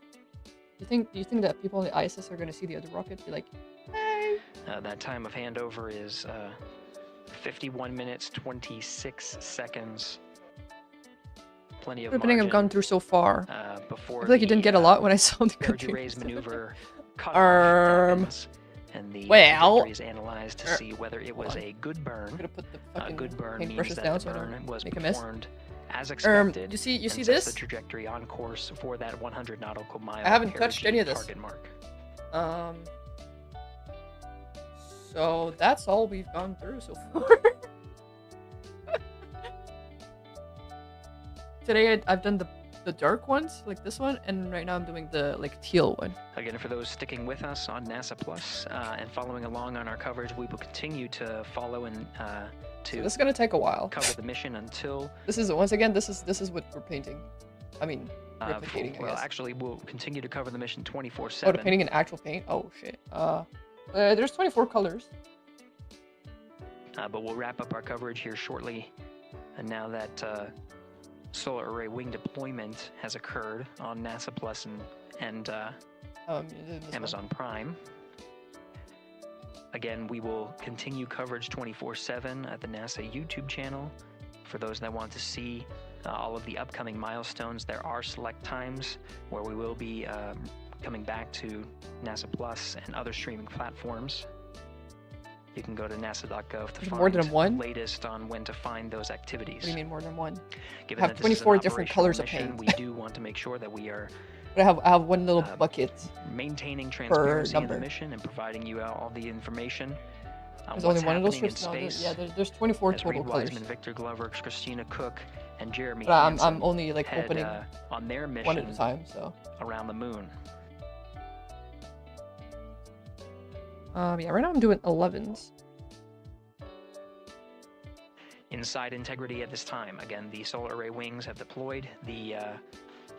Do you think that people on the ISS are gonna see the other rocket? Be like, hey. That time of handover is 51 minutes 26 seconds. Plenty of Opening margin. I've gone through so far. Before I feel like you didn't get a lot when I saw the perigee raise maneuver cut and the trajectory is analyzed to see whether it was a good burn. A good burn means that the burn was performed as expected. You see and this? Sets the trajectory on course for that 100 nautical mile. I haven't touched any of this. Target mark. So that's all we've gone through so far. Today I've done the dark ones, like this one, and right now I'm doing the like teal one. Again, for those sticking with us on NASA Plus and following along on our coverage, we will continue to follow and So this is gonna take a while. Cover the mission until. This is once again. This is what we're painting. I mean, replicating. Well, I guess. actually, we'll continue to cover the mission 24/7. Oh, the painting in actual paint. Oh shit. There's 24 colors. But we'll wrap up our coverage here shortly. And now that solar array wing deployment has occurred on NASA Plus and Amazon Prime. Again, we will continue coverage 24/7 at the NASA YouTube channel. For those that want to see all of the upcoming milestones, there are select times where we will be coming back to NASA Plus and other streaming platforms. You can go to nasa.gov to find more than one? the latest on when to find those activities. What do you mean more than one? Given I have that this is 24 an different operational colors of mission, paint. we do want to make sure that we are But I have one little bucket. Maintaining transparency in the number. mission and providing you all the information. There's what's only one of those happening in strips. No, space. there's 24 As total Reed colors. Wiseman, Victor Glover, Christina Cook, and Jeremy But I'm Hansen only like head, opening on their mission one at a time. So around the moon. yeah, right now I'm doing 11s. Inside Integrity at this time. Again, the solar array wings have deployed. The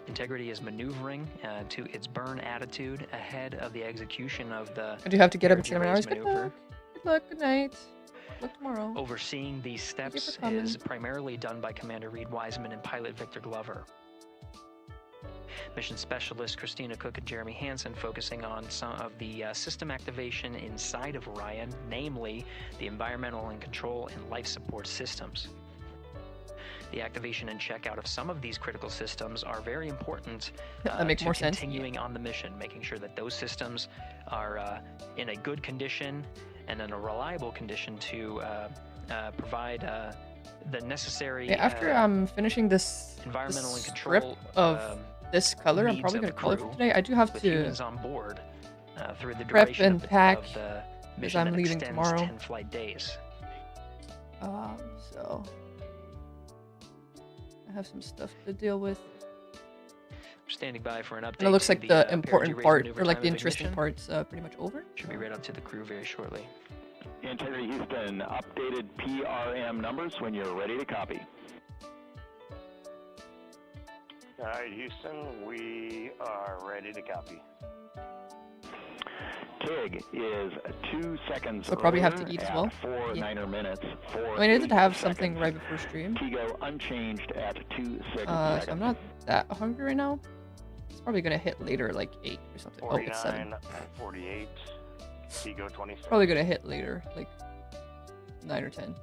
Integrity is maneuvering to its burn attitude ahead of the execution of the. I do have to get up and see my perigee hours. raise Good maneuver. luck. Good luck. Good night. Look tomorrow. Overseeing these steps for coming. is primarily done by Commander Reed Wiseman and pilot Victor Glover. Mission specialist Christina Cook and Jeremy Hansen focusing on some of the system activation inside of Orion, namely the environmental and control and life support systems. The activation and checkout of some of these critical systems are very important that makes more sense. Continuing on the mission, making sure that those systems are in a good condition and in a reliable condition to provide the necessary. After I'm finishing this environmental this and control strip of this color, I'm probably going to call it for today. I do have to on board through the prep duration and pack of the because mission I'm that leaving extends tomorrow. 10 flight days. So I have some stuff to deal with. Standing by for an update. And it looks like the important part, maneuver or like time the of interesting ignition. part's pretty much over. Should be read out to the crew very shortly. Integrity Houston, updated PRM numbers when you're ready to copy. All right, Houston, we are ready to copy. TIG is 2 seconds. So probably have to eat as well. 4 9 minutes. I mean, I did have something right before stream. Tigo unchanged at 2 So seconds. I'm not that hungry right now. It's probably gonna hit later, like 8 or something. Oh, it's 7. 48, Tigo 26. Probably gonna hit later, like 9 or 10.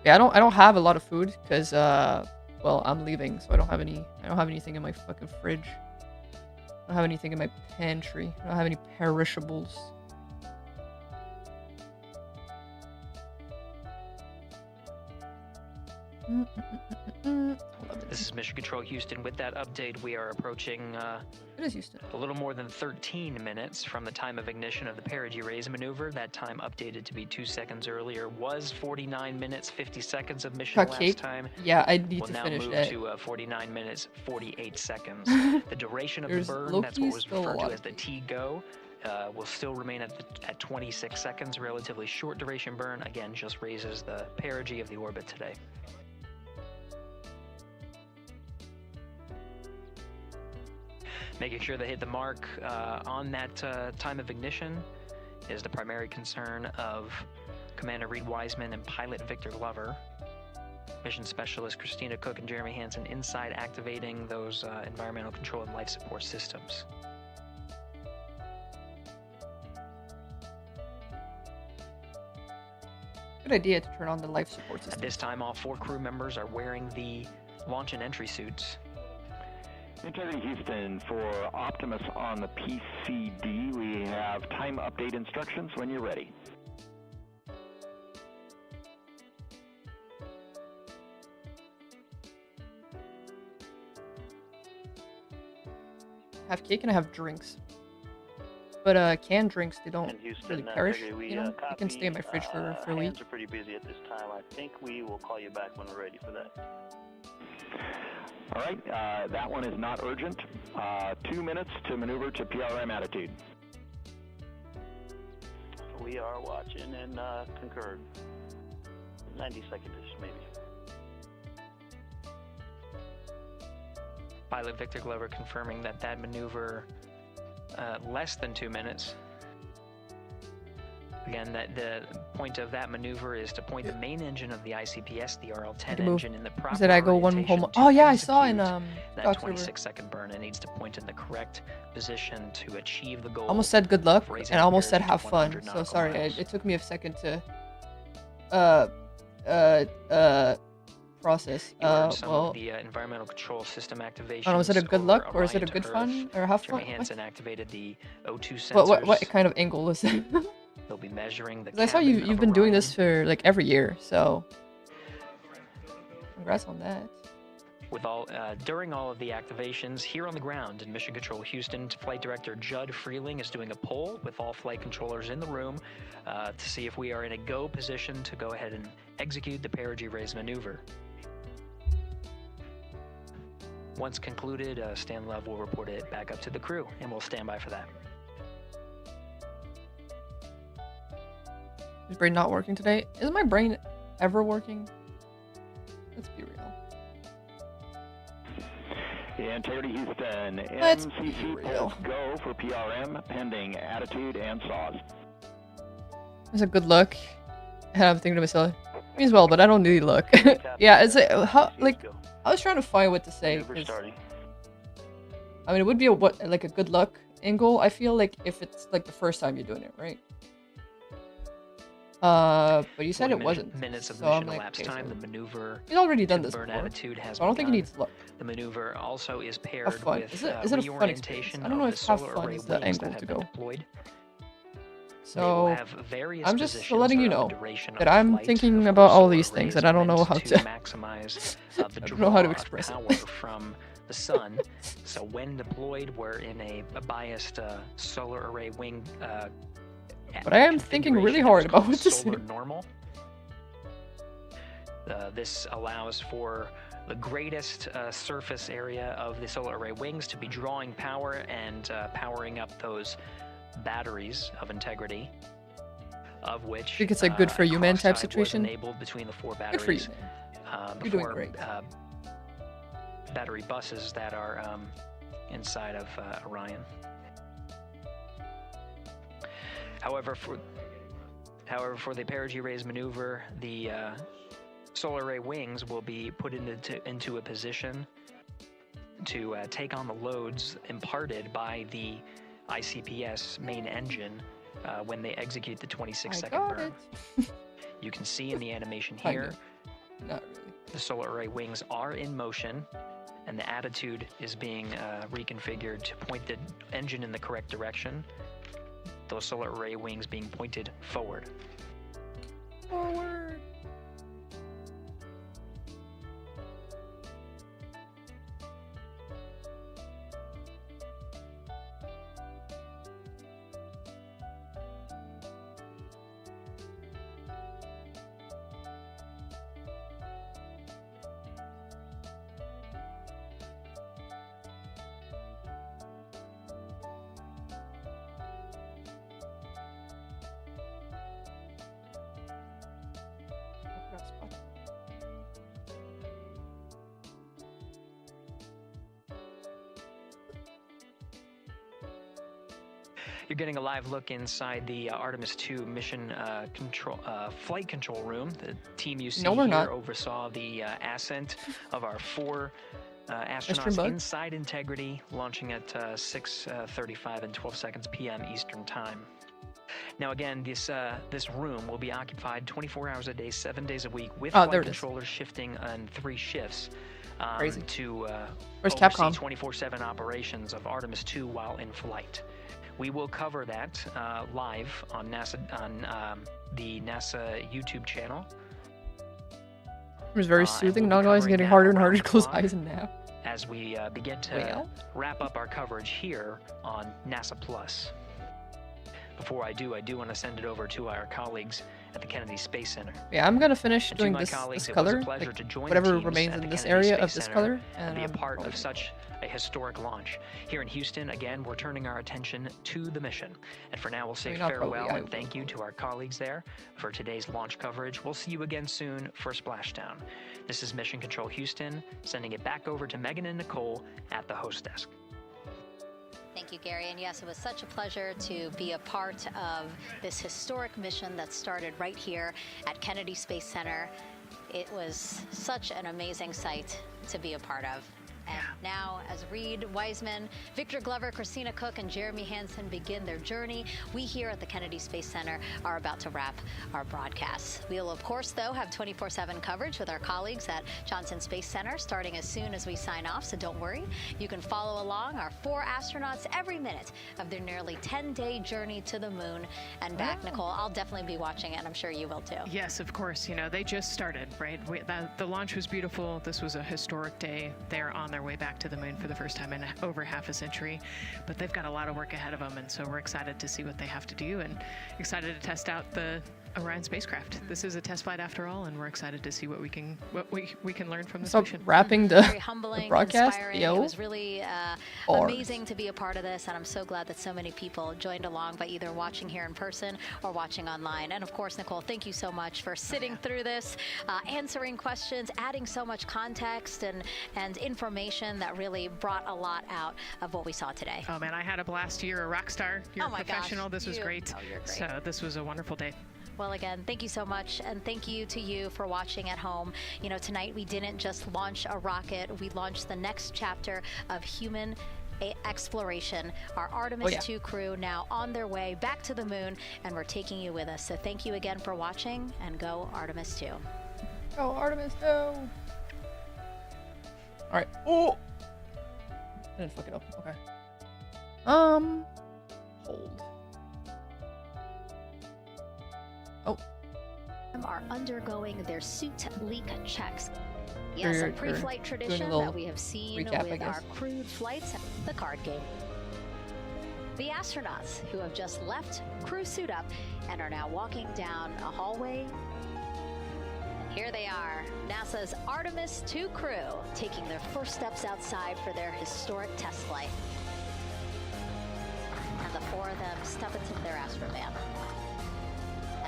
Yeah, I don't have a lot of food because well, I'm leaving, so I don't have anything in my fucking fridge. I don't have anything in my pantry. I don't have any perishables. This is Mission Control Houston. With that update, we are approaching it is Houston. A little more than 13 minutes from the time of ignition of the perigee raise maneuver. That time updated to be 2 seconds earlier was 49 minutes 50 seconds of mission last time. Yeah, I need to now finish move that. to 49 minutes 48 seconds. The duration of the burn, that's what was referred to as the T-go. Will still remain at 26 seconds. Relatively short duration burn. Again, just raises the perigee of the orbit today. Making sure they hit the mark on that time of ignition is the primary concern of Commander Reed Wiseman and pilot Victor Glover. Mission Specialist Christina Cook and Jeremy Hansen inside activating those environmental control and life support systems. Good idea to turn on the life support system. At this time, all 4 crew members are wearing the launch and entry suits. Integrity Houston, for Optimus on the PCD, we have time update instructions when you're ready. I have cake and I have drinks. But canned drinks, they don't Houston, really perish, we, you know? They can stay in my fridge for a week. Hands are pretty busy at this time. I think we will call you back when we're ready for that. All right, that one is not urgent. 2 minutes to maneuver to PRM attitude. We are watching and concurred. 90 seconds-ish, maybe. Pilot Victor Glover confirming that that maneuver less than 2 minutes. Again, that the point of that maneuver is to point the main engine of the ICPS, the RL-10 engine, in the proper Said I go one orientation home. to Oh yeah, I saw in that Doctor 26-second burn. It needs to point in the correct position to achieve the goal. Almost said good luck, of raising and I almost said perigee have to fun. 100 So nautical sorry, miles. it took me a second to process. You heard some Well, of the environmental control system activations. I don't know, is it a good luck or is it a Orion good to fun Earth. or have Jeremy fun? Hansen activated the O2 sensors. What kind of angle was it? They'll be measuring the 'Cause I saw cabin you've of been doing Orion. this for like every year, so congrats on that. With during all of the activations here on the ground in Mission Control Houston, Flight Director Judd Freeling is doing a poll with all flight controllers in the room to see if we are in a go position to go ahead and execute the perigee raise maneuver. Once concluded, Stan Love will report it back up to the crew, and we'll stand by for that. Is brain not working today? Is my brain ever working? Let's be real. Integrity Houston, Let's be MCC real. pulse go for PRM pending attitude and saws. It's a good look. And I'm thinking to myself, me as well, but I don't need luck. Yeah, it's like, how, like, I was trying to find what to say. 'Cause, I mean, it would be like a good luck angle, I feel like, if it's like the first time you're doing it, right? But you said it 40 wasn't. minutes of so I'm mission like, elapsed okay, time. so The maneuver. he's already done to this burn before. attitude has So I don't think he begun. needs luck. The maneuver also is Have paired fun. with Is it a fun reorientation experience? I don't know of if the have solar fun array is the wings angle that to have been go. deployed. So various I'm just positions letting you throughout know the duration that of I'm flight thinking for about all solar these things arrays and I don't know meant how to to. maximize I the don't know how to draw express of it. power from the sun. So when deployed, we're in a biased solar array wing. But I am thinking really hard about what to say. Solar normal. This allows for the greatest surface area of the solar array wings to be drawing power and powering up those batteries of integrity, of which I think it's a good for you, man type was situation. enabled between the 4 Good for you, batteries. man. You're doing great. Battery buses that are inside of Orion. However, for the perigee raise maneuver, the solar array wings will be put into a position to take on the loads imparted by the ICPS main engine when they execute the 26-second burn. You can see in the animation here, Not really. the solar array wings are in motion, and the attitude is being reconfigured to point the engine in the correct direction. Those solar array wings being pointed forward. Forward. You're getting a live look inside the Artemis 2 mission flight control room. The team you see here oversaw the ascent of our 4 astronauts inside Integrity, launching at 6:35 and 12 seconds p.m. Eastern Time. Now again, this room will be occupied 24 hours a day, 7 days a week, with flight controllers shifting on 3 shifts to oversee 24/7 operations of Artemis 2 while in flight. We will cover that live on the NASA YouTube channel. It was very soothing. Not always getting harder and harder to close eyes and nap. As we begin to wrap up our coverage here on NASA Plus. Before I do want to send it over to our colleagues at the Kennedy Space Center. Yeah, I'm gonna finish doing this color, whatever remains in this area of this color, and be a part of such a historic launch. Here in Houston, again, we're turning our attention to the mission. And for now, we'll say farewell and thank you to our colleagues there for today's launch coverage. We'll see you again soon for Splashdown. This is Mission Control Houston, sending it back over to Megan and Nicole at the host desk. Thank you, Gary. And yes, it was such a pleasure to be a part of this historic mission that started right here at Kennedy Space Center. It was such an amazing sight to be a part of. And now, as Reed Wiseman, Victor Glover, Christina Cook, and Jeremy Hansen begin their journey, we here at the Kennedy Space Center are about to wrap our broadcasts. We'll, of course, though, have 24/7 coverage with our colleagues at Johnson Space Center starting as soon as we sign off, so don't worry. You can follow along our 4 astronauts every minute of their nearly 10-day journey to the moon and back. Nicole, I'll definitely be watching it, and I'm sure you will, too. Yes, of course. You know, they just started, right? The launch was beautiful. This was a historic day. They're on their way back to the moon for the first time in over half a century, but they've got a lot of work ahead of them, and so we're excited to see what they have to do and excited to test out the Orion spacecraft. This is a test flight after all, and we're excited to see what we can learn from this mission. Wrapping the, very humbling, the broadcast. Inspiring. It was really amazing to be a part of this, and I'm so glad that so many people joined along by either watching here in person or watching online. And of course, Nicole, thank you so much for sitting through this, answering questions, adding so much context and information that really brought a lot out of what we saw today. Oh man, I had a blast. You're a rock star. You're a professional. This was great. Oh, you're great. So this was a wonderful day. Well, again, thank you so much, and thank you to you for watching at home. You know, tonight we didn't just launch a rocket, we launched the next chapter of human exploration. Our Artemis 2 crew now on their way back to the moon, and we're taking you with us. So thank you again for watching, and go Artemis 2. Go Artemis 2. Alright. Oh! I didn't fuck it up. Okay. Hold. Oh. Are undergoing their suit leak checks. Yes, a pre-flight tradition that we have seen with our crewed flights, the card game. The astronauts who have just left crew suit up and are now walking down a hallway. And here they are, NASA's Artemis 2 crew, taking their first steps outside for their historic test flight. And the four of them step into their astrovan.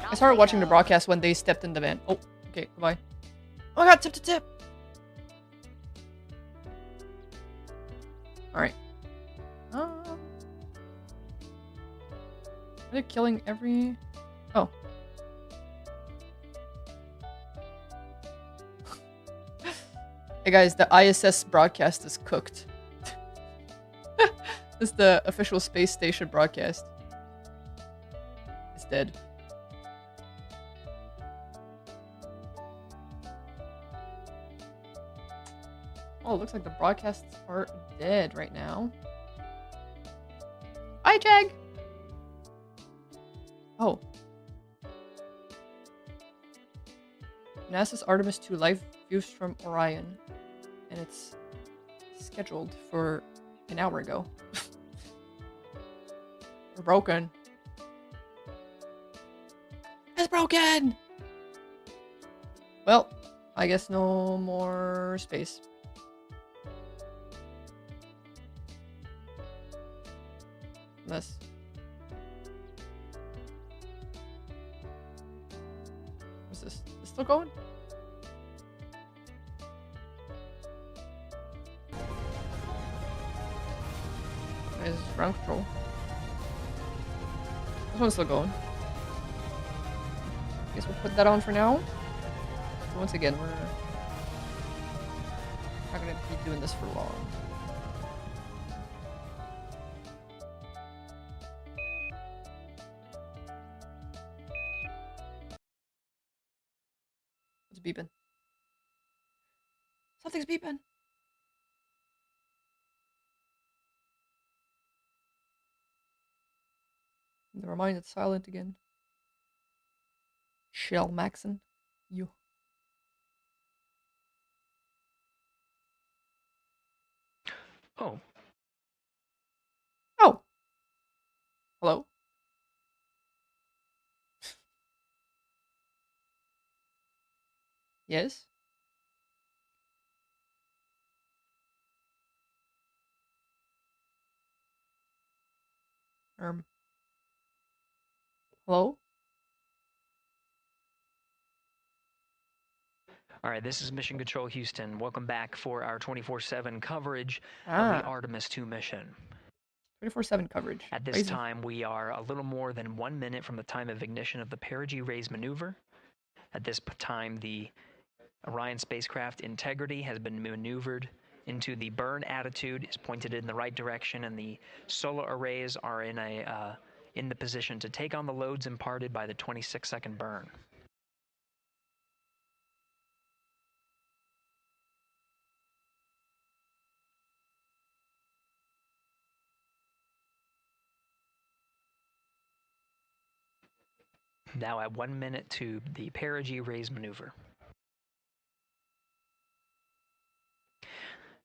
I started watching the broadcast when they stepped in the van. Oh, okay, goodbye. Oh my god, tip to tip! Alright. Are they killing every... Oh. Hey guys, the ISS broadcast is cooked. This is the official space station broadcast. It's dead. Oh, it looks like the broadcasts are dead right now. Hi, Jag! Oh. NASA's Artemis 2 live views from Orion. And it's scheduled for an hour ago. We're broken. It's broken! Well, I guess no more space. This. What's this? Is this still going? This is ground control. This one's still going. Guess we'll put that on for now. Once again, we're not gonna be doing this for long. Beeping. Something's beeping. Never mind, it's silent again. Shell Maxon. You. Oh. Oh. Hello? Yes? Hello? All right, this is Mission Control Houston. Welcome back for our 24/7 coverage of the Artemis 2 mission. 24/7 coverage. At this time, we are a little more than 1 minute from the time of ignition of the perigee raise maneuver. At this time, the Orion spacecraft integrity has been maneuvered into the burn attitude, is pointed in the right direction, and the solar arrays are in the position to take on the loads imparted by the 26-second burn. Now at 1 minute to the perigee raise maneuver.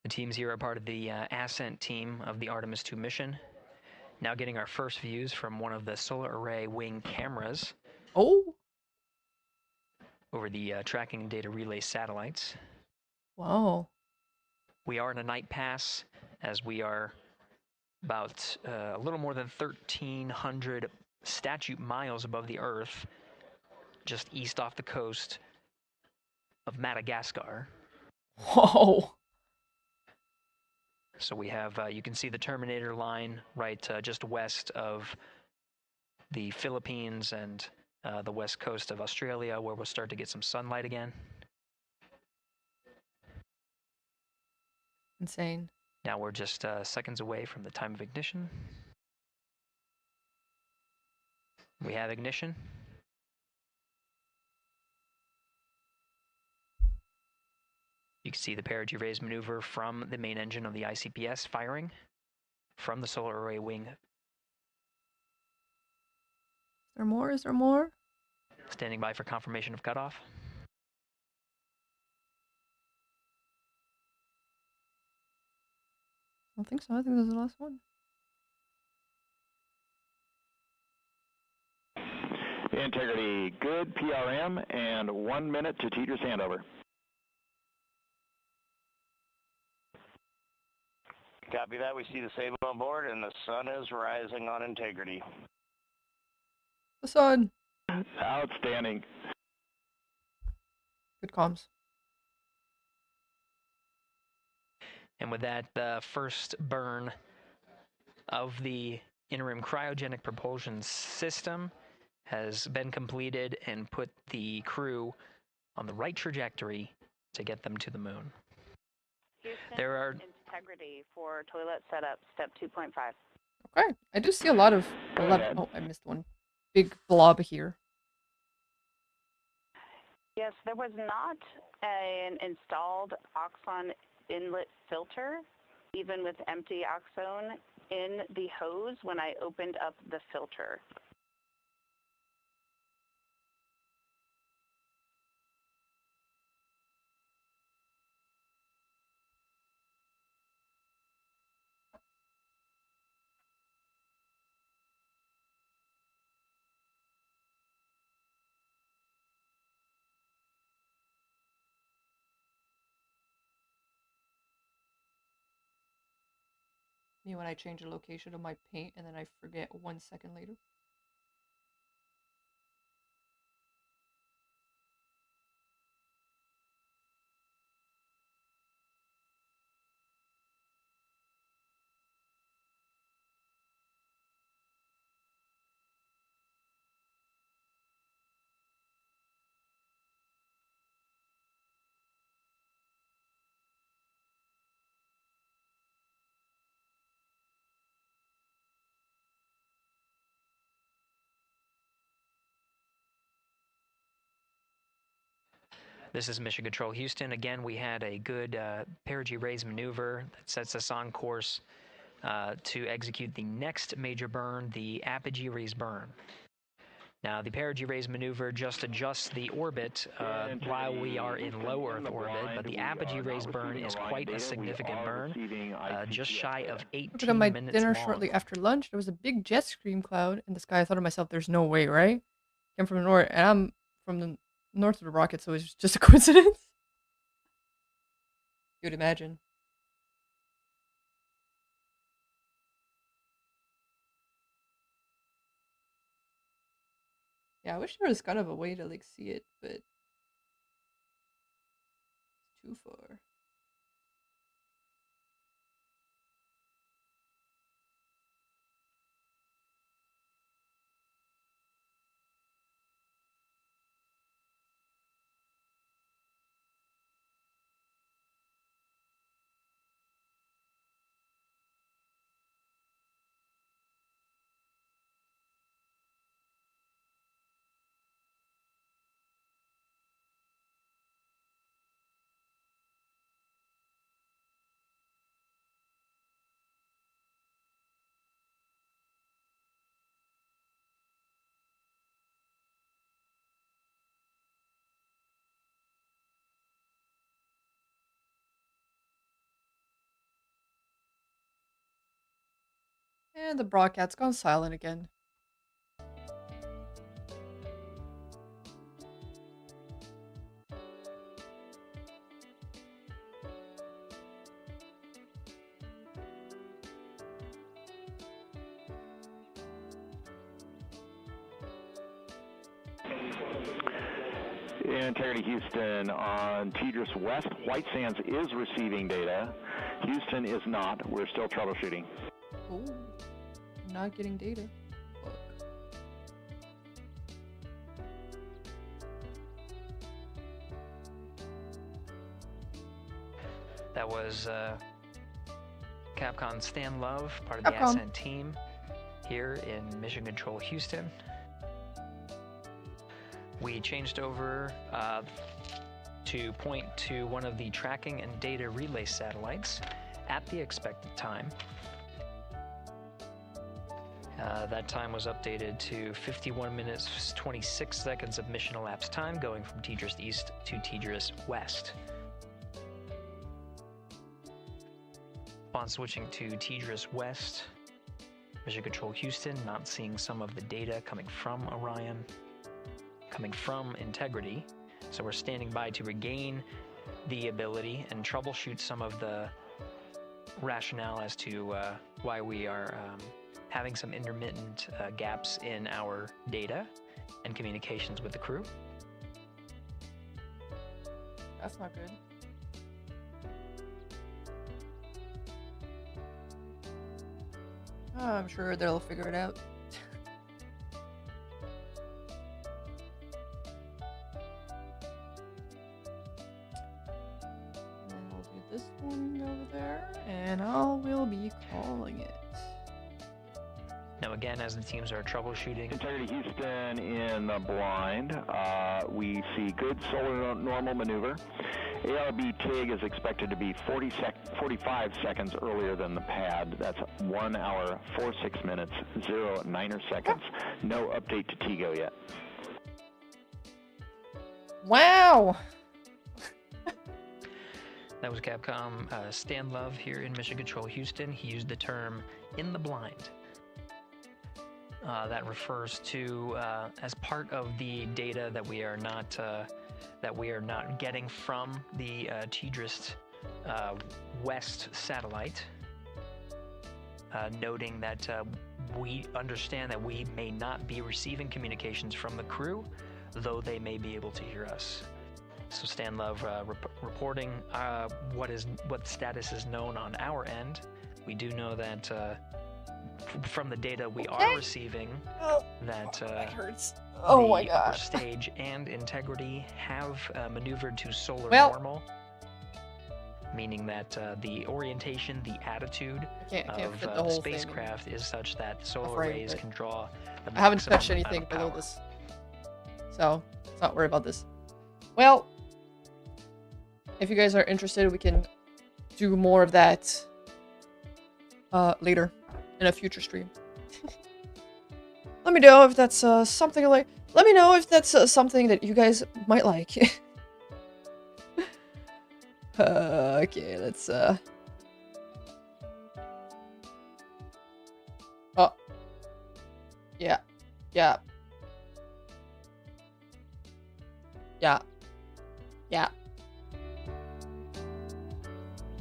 The teams here are part of the ascent team of the Artemis 2 mission. Now getting our first views from one of the solar array wing cameras. Oh! Over the tracking and data relay satellites. Wow. We are in a night pass, as we are about a little more than 1,300 statute miles above the Earth, just east off the coast of Madagascar. Whoa! So we have, you can see the Terminator line right just west of the Philippines and the west coast of Australia, where we'll start to get some sunlight again. Insane. Now we're just seconds away from the time of ignition. We have ignition. You can see the perigee raise maneuver from the main engine of the ICPS firing from the solar array wing. Is there more? Is there more? Standing by for confirmation of cutoff. I don't think so. I think this is the last one. Integrity, good PRM, and 1 minute to Teeter's handover. Copy that. We see the Sable on board, and the sun is rising on Integrity. The sun. Outstanding. Good comms. And with that, the first burn of the interim cryogenic propulsion system has been completed and put the crew on the right trajectory to get them to the moon. Houston, There are Integrity for toilet setup, step 2.5. Okay, I do see a lot of. Oh, I missed one. Big blob here. Yes, there was not an installed Oxon inlet filter, even with empty Oxone in the hose when I opened up the filter. Me when I change the location of my paint and then I forget 1 second later. This is Mission Control Houston. Again, we had a good perigee raise maneuver that sets us on course to execute the next major burn, the apogee raise burn. Now, the perigee raise maneuver just adjusts the orbit while we are in low Earth orbit, but the apogee raise burn is quite a significant burn, just shy of 18 I took my minutes dinner long. shortly after lunch. There was a big jet stream cloud in the sky. I thought to myself, "There's no way, right?" Came from the north, and I'm from the north of the rocket, so it's just a coincidence. You would imagine. Yeah, I wish there was kind of a way to like see it, but it's too far. And the broadcast's gone silent again. Integrity Houston on Tidris West. White Sands is receiving data. Houston is not. We're still troubleshooting. Oh, I'm not getting data. Fuck. That was Capcom Stan Love, part of the Ascent team here in Mission Control Houston. We changed over to point to one of the tracking and data relay satellites at the expected time. That time was updated to 51 minutes 26 seconds of mission elapsed time, going from Tidris East to Tidris West. Upon switching to Tidris West, Mission Control Houston not seeing some of the data coming from Orion, coming from Integrity, so we're standing by to regain the ability and troubleshoot some of the rationale as to why we are having some intermittent gaps in our data and communications with the crew. That's not good. Oh, I'm sure they'll figure it out. And then I'll do this one over there, and we'll be calling it. Now again, as the teams are troubleshooting. Integrity Houston in the blind. We see good solar normal maneuver. ARB TIG is expected to be 45 seconds earlier than the pad. That's 1 hour, 46 minutes, 0 9er seconds. No update to TIGO yet. Wow! That was Capcom Stan Love here in Mission Control Houston. He used the term "in the blind." That refers to as part of the data that we are not getting from the Tidris West satellite, noting that we understand that we may not be receiving communications from the crew, though they may be able to hear us. So Stan Love reporting what status is known on our end. We do know that from the data we are receiving, that hurts. Oh my the god. upper stage and Integrity have maneuvered to solar Well, normal, meaning that the orientation, the attitude can't fit the of whole the thing in. spacecraft is such that solar Afraid, rays but can draw the I haven't maximum touched amount anything of below power. this, so let's not worry about this. Well, if you guys are interested, we can do more of that later in a future stream. Let me know if that's something like. Let me know if that's something that you guys might like. Okay, let's Oh. Yeah. Yeah. Yeah. Yeah.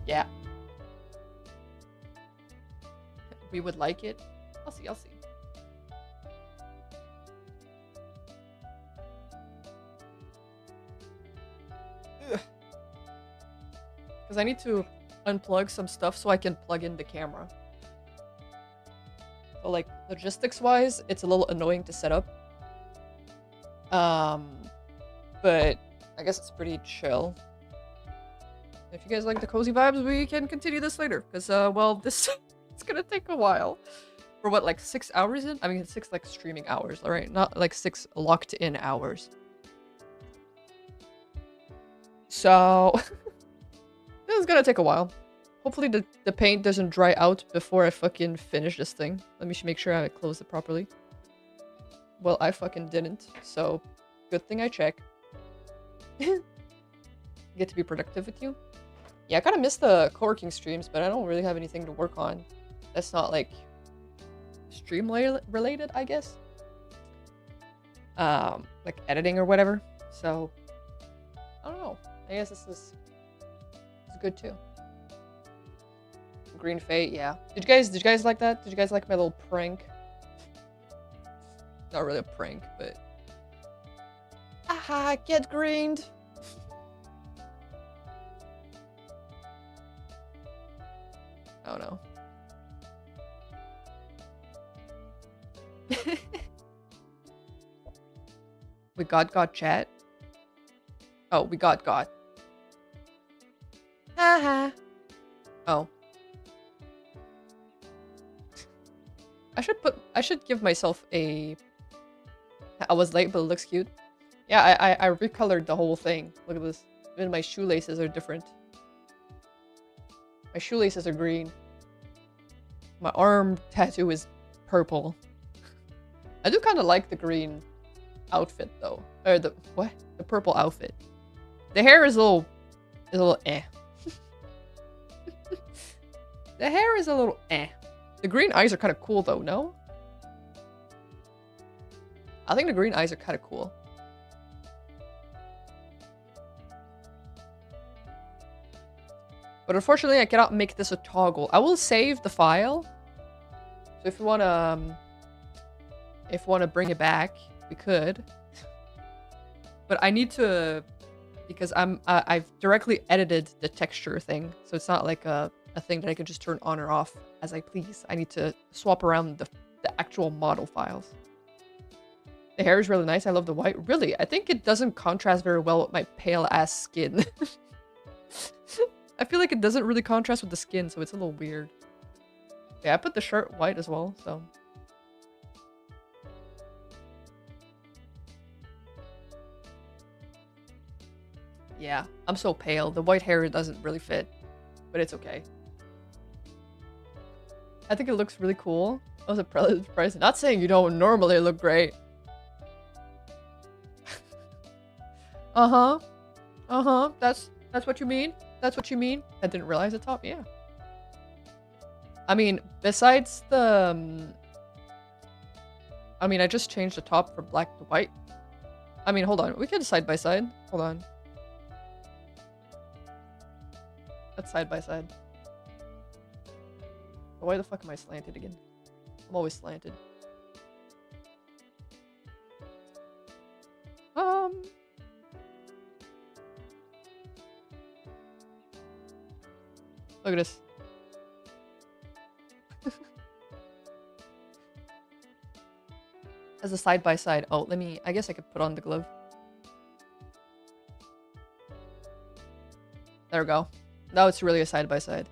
Yeah. We would like it. I'll see. Because I need to unplug some stuff so I can plug in the camera. So like logistics wise, it's a little annoying to set up. But I guess it's pretty chill. If you guys like the cozy vibes, we can continue this later. Because well, this it's gonna take a while. For what, like 6 hours in? I mean, 6 like streaming hours, alright? Not like 6 locked in hours. So this is gonna take a while. Hopefully the paint doesn't dry out before I fucking finish this thing. Let me make sure I close it properly. Well, I fucking didn't, so good thing I check. Get to be productive with you. Yeah, I kind of miss the co-working streams, but I don't really have anything to work on. That's not like stream related, I guess. Like editing or whatever. So I don't know. I guess this is good too. Green Fate, yeah. Did you guys like that? Did you guys like my little prank? Not really a prank, but aha, get greened. I don't know. We got chat. Oh, we got. Haha. Oh. I should give myself a... I was late, but it looks cute. Yeah, I recolored the whole thing. Look at this. Even my shoelaces are different. My shoelaces are green. My arm tattoo is purple. I do kind of like the green outfit though. Or the what? The purple outfit. The hair is a little eh. The hair is a little eh. The green eyes are kind of cool though, no? I think the green eyes are kind of cool. But unfortunately, I cannot make this a toggle. I will save the file. So if you wanna bring it back, we could. But I need to, because I've directly edited the texture thing, so it's not like a thing that I can just turn on or off as I please. I need to swap around the actual model files. The hair is really nice. I love the white. Really, I think it doesn't contrast very well with my pale ass skin. I feel like it doesn't really contrast with the skin, so it's a little weird. Yeah, I put the shirt white as well, so. Yeah, I'm so pale. The white hair doesn't really fit, but it's okay. I think it looks really cool. I was surprised. Not saying you don't normally look great. Uh-huh. Uh-huh. That's what you mean? That's what you mean? I didn't realize the top, yeah. I mean, besides the... I mean, I just changed the top from black to white. I mean, hold on. We can side by side. Hold on. That's side by side. Why the fuck am I slanted again? I'm always slanted. Look at this. As a side by side. Oh, let me... I guess I could put on the glove. There we go. Now it's really a side by side.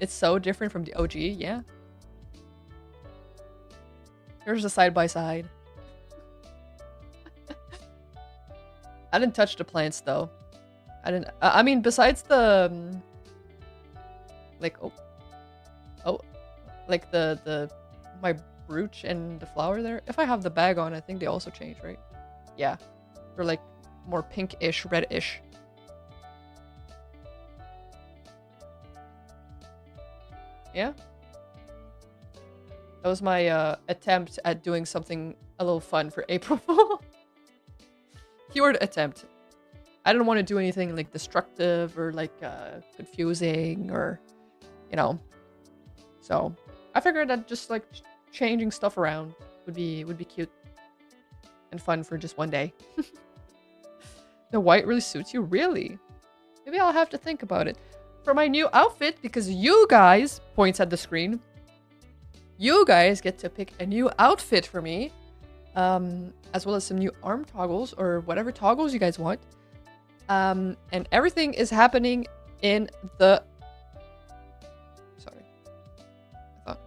It's so different from the OG, yeah. Here's a side by side. I didn't touch the plants though. I didn't. I mean, besides the like like the my brooch and the flower there. If I have the bag on, I think they also change, right? Yeah, they're like more pinkish, reddish. Yeah. That was my attempt at doing something a little fun for April Fool. Keyword attempt. I didn't want to do anything like destructive or like confusing or, you know. So I figured that just like changing stuff around would be cute and fun for just one day. The white really suits you, really? Maybe I'll have to think about it. For my new outfit, because you guys, points at the screen, you guys get to pick a new outfit for me, as well as some new arm toggles or whatever toggles you guys want. And everything is happening in the... Sorry. I thought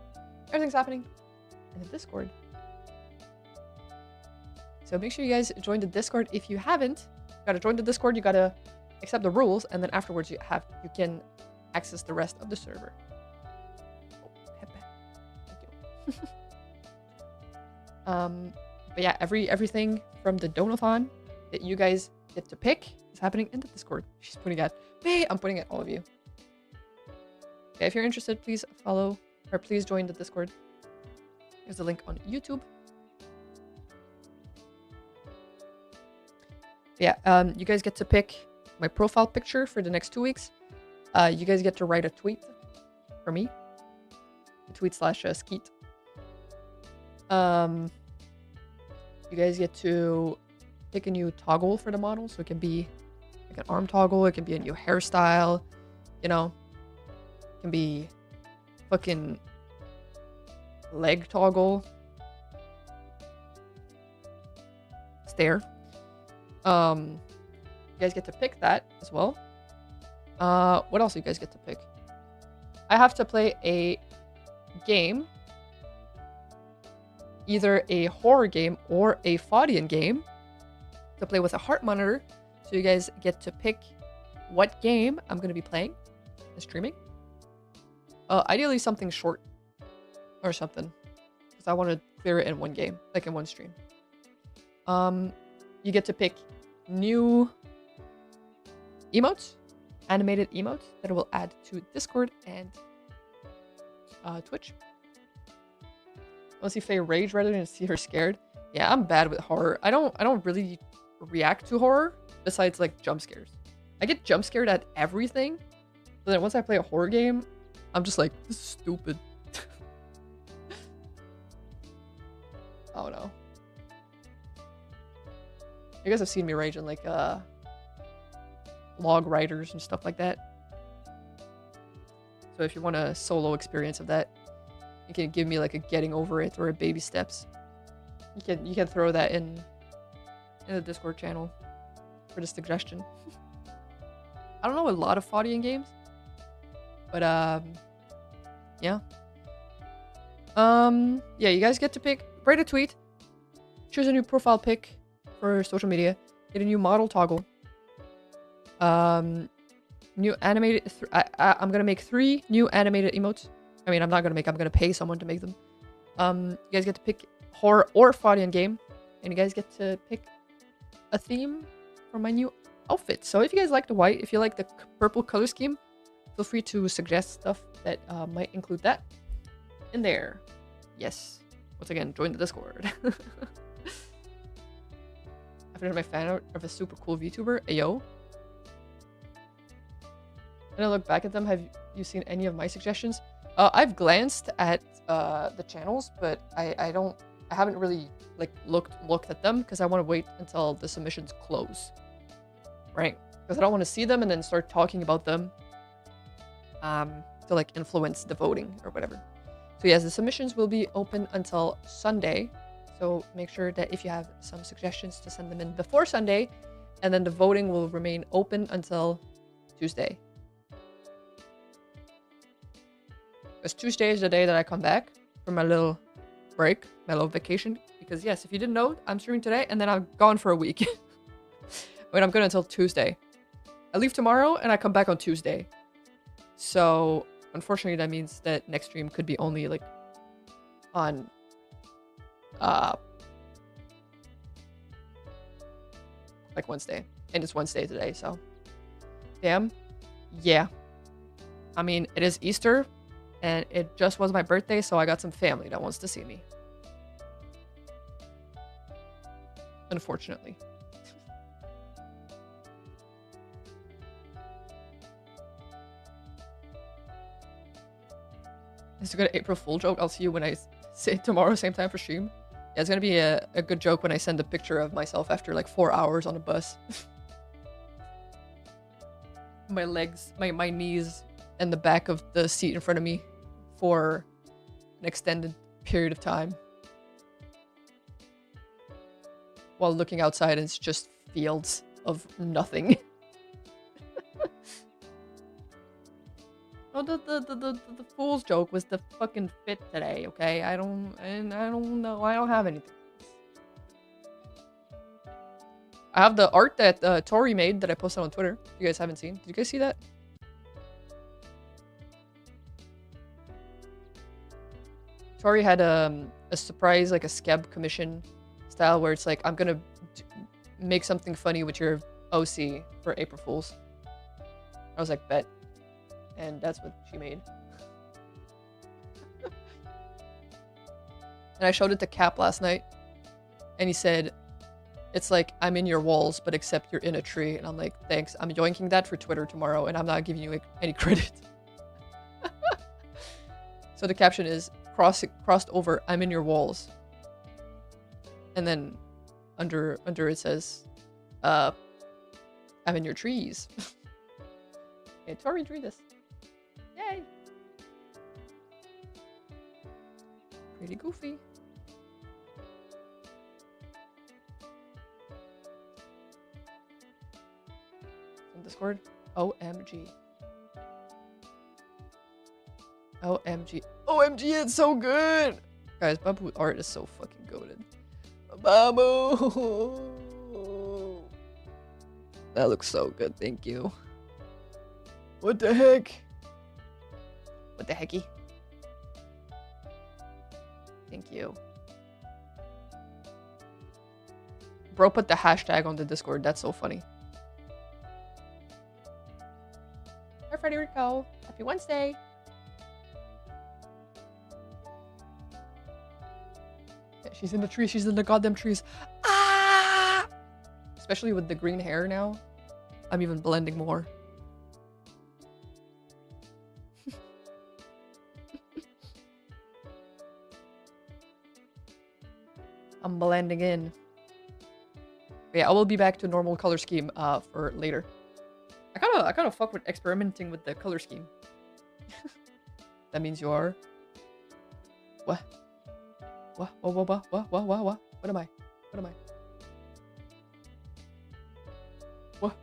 everything's happening in the Discord. So make sure you guys join the Discord if you haven't. You gotta join the Discord, you gotta accept the rules, and then afterwards you can access the rest of the server. Oh, Pepe. Thank you. But yeah, everything from the Donathon that you guys get to pick is happening in the Discord. She's pointing at me, I'm pointing at all of you. Okay, if you're interested, please follow or please join the Discord. There's the link on YouTube. Yeah, you guys get to pick my profile picture for the next 2 weeks. You guys get to write a tweet for me. A tweet / skeet. You guys get to pick a new toggle for the model. So it can be like an arm toggle. It can be a new hairstyle. You know. It can be fucking leg toggle. Stare. You guys get to pick that as well. What else do you guys get to pick? I have to play a game, either a horror game or a Faudian game, to play with a heart monitor. So you guys get to pick what game I'm going to be playing and streaming. Ideally something short or something, because I want to clear it in one game, like in one stream. You get to pick new emotes, animated emotes that I will add to Discord and Twitch. I want to see Faye rage rather than see her scared. Yeah, I'm bad with horror. I don't really react to horror besides like jump scares. I get jump scared at everything, but then once I play a horror game, I'm just like, this is stupid. Oh no. You guys have seen me rage in like log riders and stuff like that. So if you want a solo experience of that, you can give me like a getting over it or a baby steps. You can throw that in the Discord channel for the suggestion. I don't know a lot of Faudian games, but yeah. Yeah, you guys get to pick, write a tweet, choose a new profile pic for social media, get a new model toggle. New animated. I'm gonna make 3 new animated emotes. I mean, I'm not gonna make. I'm gonna pay someone to make them. You guys get to pick horror or Faudian game, and you guys get to pick a theme for my new outfit. So if you guys like the white, if you like the purple color scheme, feel free to suggest stuff that might include that in there. Yes. Once again, join the Discord. I finished my fan art of a super cool VTuber. Ayo. When I look back at them, have you seen any of my suggestions? I've glanced at the channels, but I haven't really like looked at them because I want to wait until the submissions close, right? Because I don't want to see them and then start talking about them to like influence the voting or whatever. So yes, the submissions will be open until Sunday. So make sure that if you have some suggestions to send them in before Sunday, and then the voting will remain open until Tuesday. Because Tuesday is the day that I come back from my little break, my little vacation. Because yes, if you didn't know, I'm streaming today and then I'm gone for a week. Wait, I'm good until Tuesday. I leave tomorrow and I come back on Tuesday. So unfortunately, that means that next stream could be only like on like Wednesday. And it's Wednesday today, so damn. Yeah. I mean, it is Easter. And it just was my birthday, so I got some family that wants to see me. Unfortunately. It's a good April Fool joke. I'll see you when I say tomorrow, same time for stream. Yeah, it's gonna be a good joke when I send a picture of myself after like 4 hours on a bus. My legs, my knees, and the back of the seat in front of me for an extended period of time. While looking outside, and it's just fields of nothing. Oh, the fool's joke was the fucking fit today, okay? I don't know. I don't have anything. I have the art that Tori made that I posted on Twitter. You guys haven't seen. Did you guys see that? Tori had a surprise, like a scab commission style where it's like, I'm gonna make something funny with your OC for April Fools. I was like, bet. And that's what she made. And I showed it to Cap last night. And he said, it's like, I'm in your walls, but except you're in a tree. And I'm like, thanks. I'm yoinking that for Twitter tomorrow, and I'm not giving you any credit. So the caption is, crossed over, I'm in your walls. And then under it says, I'm in your trees. Okay, Tori drew this. Yay! Pretty goofy. On Discord? OMG. OMG. OMG, it's so good! Guys, Babu art is so fucking goated. Babu! That looks so good, thank you. What the heck? What the hecky? Thank you. Bro put the hashtag on the Discord, that's so funny. Hi Freddy Rico. Happy Wednesday. Yeah, she's in the tree, she's in the goddamn trees. Ah! Especially with the green hair now. I'm even blending more. I'm blending in. But yeah, I will be back to normal color scheme for later. I kinda fuck with experimenting with the color scheme. That means you are. What? What? What am I? What am I? What?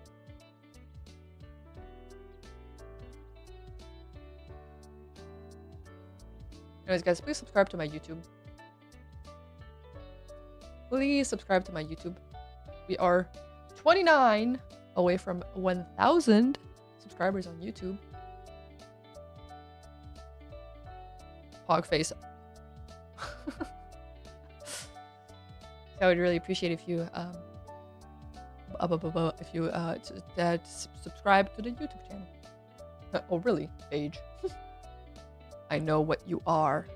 Anyways, guys, please subscribe to my YouTube. Please subscribe to my YouTube. We are 29 away from 1,000 subscribers on YouTube. Pogface. I would really appreciate if you subscribe to the YouTube channel. Oh really, Paige? I know what you are.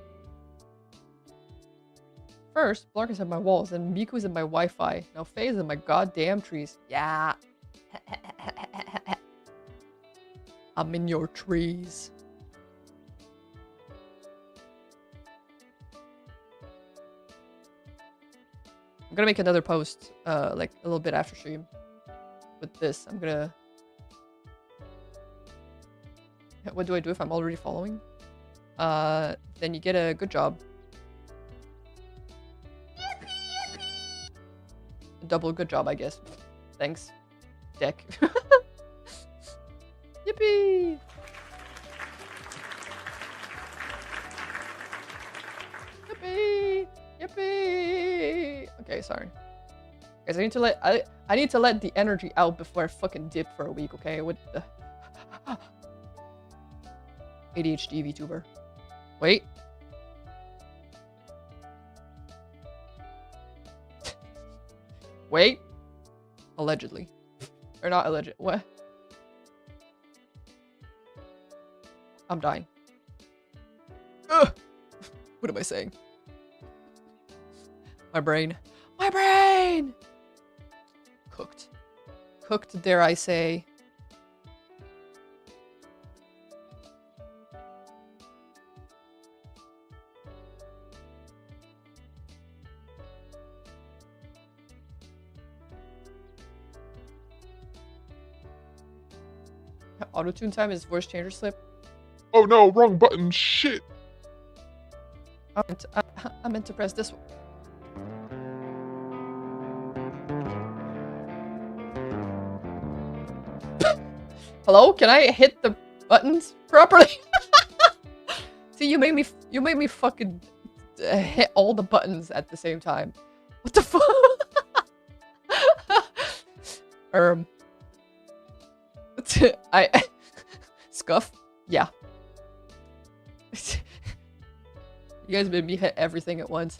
First, Blanc is in my walls, and Miku is in my Wi-Fi. Now Faye is in my goddamn trees. Yeah. I'm in your trees. I'm gonna make another post, like a little bit after stream. With this, I'm gonna... What do I do if I'm already following? Then you get a good job. A double good job, I guess. Thanks, Deck. Yippee! Yippee! Yippee! Okay, sorry. Guys, I need to let the energy out before I fucking dip for a week, okay? What the ADHD VTuber. Wait. Wait. Allegedly. Or not alleged. What? I'm dying. Ugh! What am I saying? My brain. My brain! Cooked. Cooked, dare I say. Auto-tune time is voice changer slip. Oh no, wrong button, shit! I meant to press this one. Hello? Can I hit the buttons properly? See, you made me fucking hit all the buttons at the same time. What the fuck? Scuff? Yeah. You guys made me hit everything at once.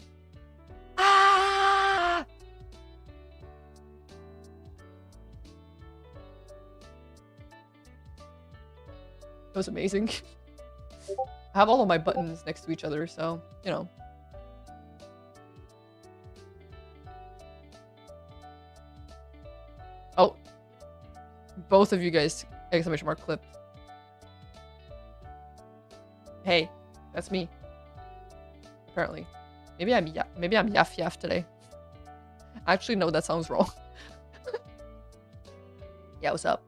Ah! That was amazing. I have all of my buttons next to each other, so, you know. Oh. Both of you guys, exclamation mark, clipped. Hey, that's me. Apparently. Maybe I'm Yaf Yaf today. Actually, no, that sounds wrong. Yeah, what's up?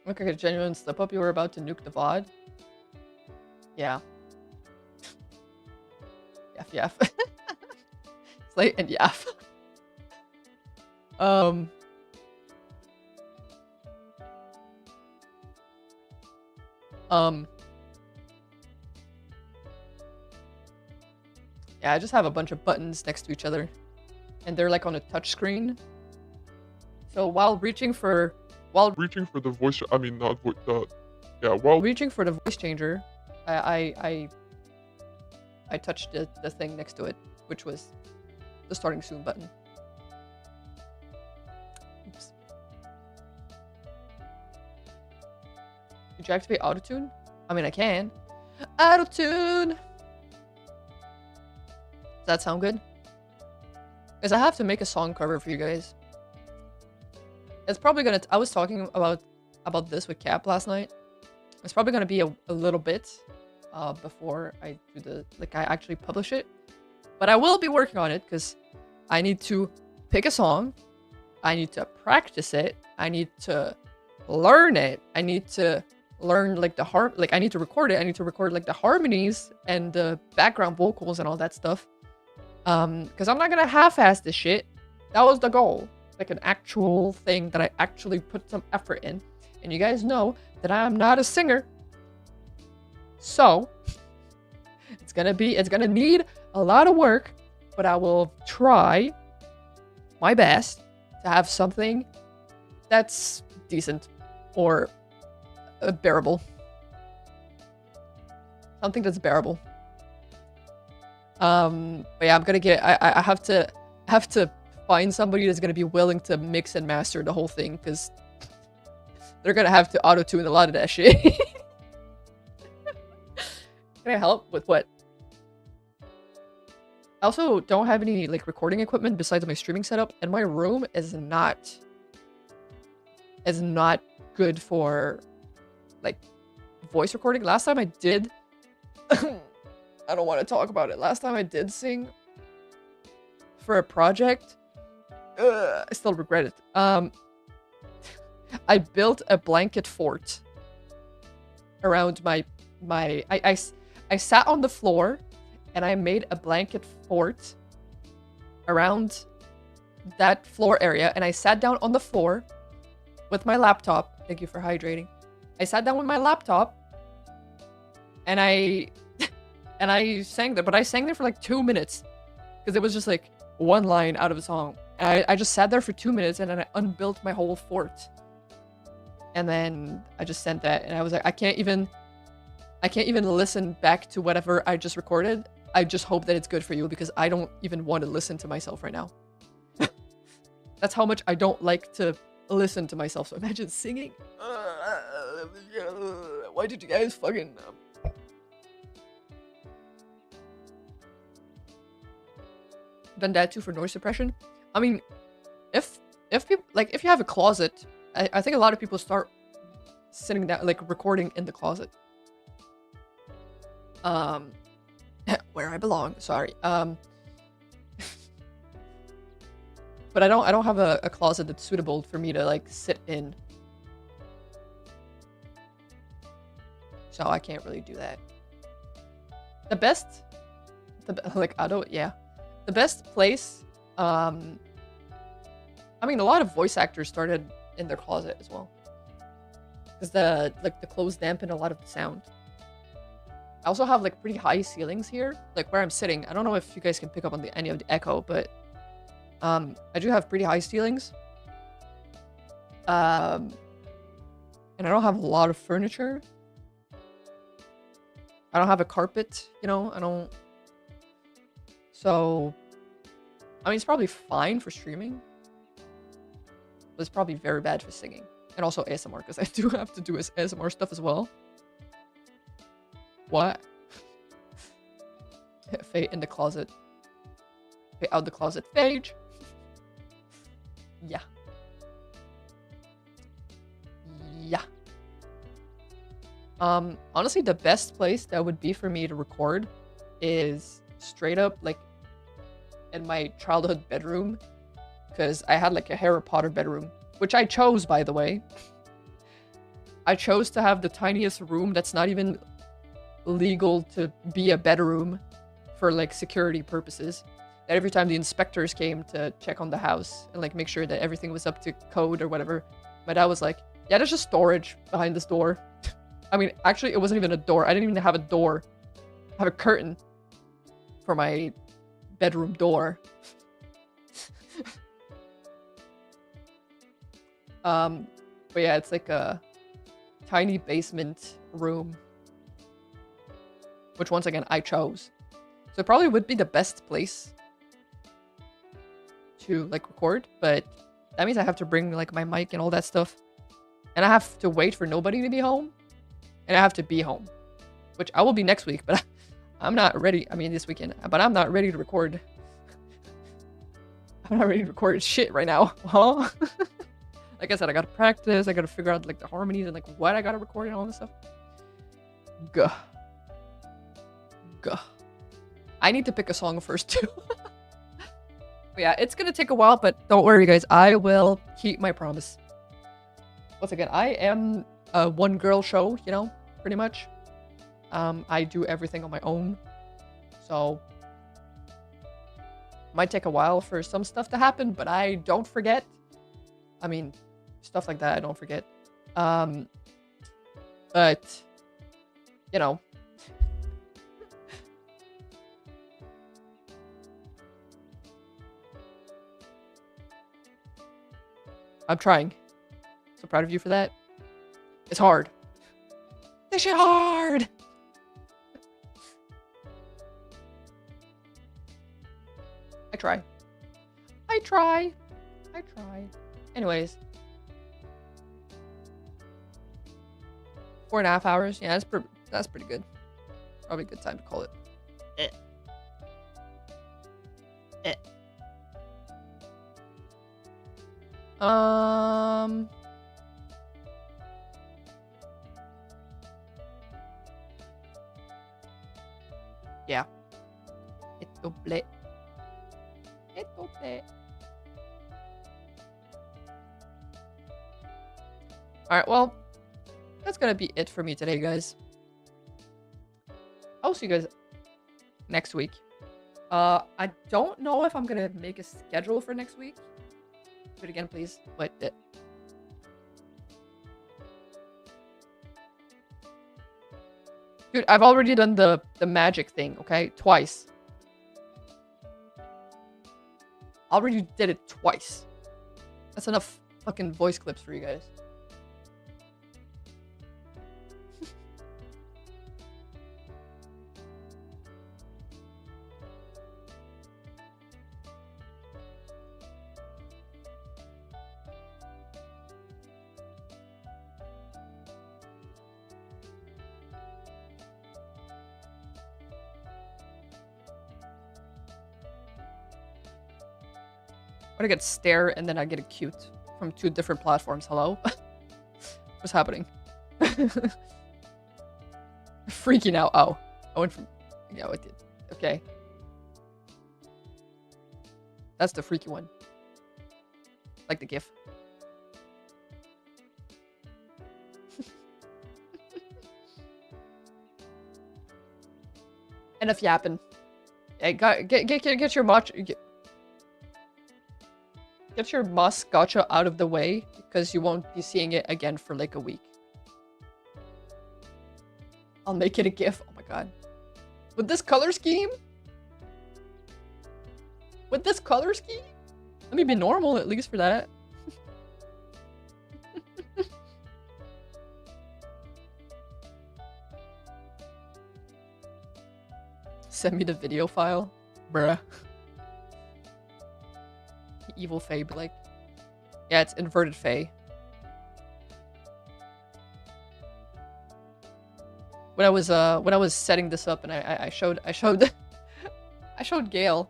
Look like a genuine slip up. You were about to nuke the VOD. Yeah. Yaf Yaf. Slate and Yaf. Yeah, I just have a bunch of buttons next to each other, and they're like on a touch screen. So while reaching for the voice, I mean not while reaching for the voice changer, I touched the thing next to it, which was the starting soon button. Oops. Did you activate autotune? I mean, I can. Autotune! Does that sound good? Because I have to make a song cover for you guys. It's probably gonna... I was talking about this with Cap last night. It's probably gonna be a little bit before I do the... I actually publish it. But I will be working on it because I need to pick a song. I need to practice it. I need to learn it. I need to learn I need to record it. I need to record the harmonies and the background vocals and all that stuff. Because I'm not gonna half-ass this shit. That was the goal. An actual thing that I actually put some effort in. And you guys know that I am not a singer. So it's gonna need a lot of work, but I will try my best to have something that's decent or bearable. Something that's bearable. But yeah, I'm gonna get. I have to find somebody that's gonna be willing to mix and master the whole thing, because they're gonna have to auto-tune a lot of that shit. Can I help with what? I also don't have any recording equipment besides my streaming setup, and my room is not good for voice recording. Last time I did I don't want to talk about it. Last time I did sing for a project, I still regret it. I built a blanket fort around I sat on the floor and I made a blanket fort around that floor area, and I sat down on the floor with my laptop. Thank you for hydrating. I sat down with my laptop and I sang there, but I sang there for 2 minutes because it was just one line out of a song. And I just sat there for 2 minutes, and then I unbuilt my whole fort. And then I just sent that, and I was like, I can't even listen back to whatever I just recorded. I just hope that it's good for you, because I don't even want to listen to myself right now. That's how much I don't like to listen to myself. So imagine singing. Why did you guys fucking... done that too for noise suppression. I mean, if people if you have a closet, I think a lot of people start sitting down recording in the closet. Where I belong. Sorry. But I don't have a closet that's suitable for me to sit in. So I can't really do that. The best place, I mean, a lot of voice actors started in their closet as well, because the clothes dampen a lot of the sound. I also have pretty high ceilings here, where I'm sitting. I don't know if you guys can pick up on any of the echo, but I do have pretty high ceilings. And I don't have a lot of furniture. I don't have a carpet, I don't. So, I mean, it's probably fine for streaming, but it's probably very bad for singing. And also ASMR, because I do have to do ASMR stuff as well. What? Fate in the closet. Fate out the closet. Phage! Yeah. Yeah. Honestly, the best place that would be for me to record is straight up in my childhood bedroom, because I had a Harry Potter bedroom, which I chose, by the way. I chose to have the tiniest room that's not even legal to be a bedroom for security purposes. That every time the inspectors came to check on the house and make sure that everything was up to code or whatever, my dad was like, yeah, there's just storage behind this door. I mean, actually, it wasn't even a door. I didn't even have a door. I have a curtain for my bedroom door. But yeah, it's like a tiny basement room, which once again I chose. So it probably would be the best place to like record, but that means I have to bring like my mic and all that stuff, and I have to wait for nobody to be home, and I have to be home, which I will be next week, but I'm not ready. I mean, this weekend, but I'm not ready to record. I'm not ready to record shit right now, huh? Like I said, I gotta practice. I gotta figure out like the harmonies and like what I gotta record and all this stuff. Gah. Gah. I need to pick a song first too. But yeah, it's gonna take a while, but don't worry, guys. I will keep my promise. Once again, I am a one-girl show, you know, pretty much. I do everything on my own, so might take a while for some stuff to happen, but I don't forget. I mean, stuff like that I don't forget. But you know. I'm trying. So proud of you for that. It's hard. This shit hard! I try. I try. I try. Anyways. 4.5 hours. Yeah, that's pretty good. Probably a good time to call it. Yeah. Esto ble. Alright, well, that's gonna be it for me today, guys. I'll see you guys next week. I don't know if I'm gonna make a schedule for next week. Do it again, please. But dude, I've already done the magic thing, okay? Twice. Already did it twice. That's enough fucking voice clips for you guys. I get stare and then I get a cute from 2 different platforms. Hello? What's happening? Freaking out. Oh. I went from... Yeah, it did. Okay. That's the freaky one. Like the GIF. Enough yapping. Hey, get your match... Get your Moss Gotcha out of the way, because you won't be seeing it again for like a week. I'll make it a GIF. Oh my god. With this color scheme? With this color scheme? Let me be normal at least for that. Send me the video file. Bruh. Evil Fae, but like, yeah, it's inverted Fae. When I was setting this up and I showed I showed Gail.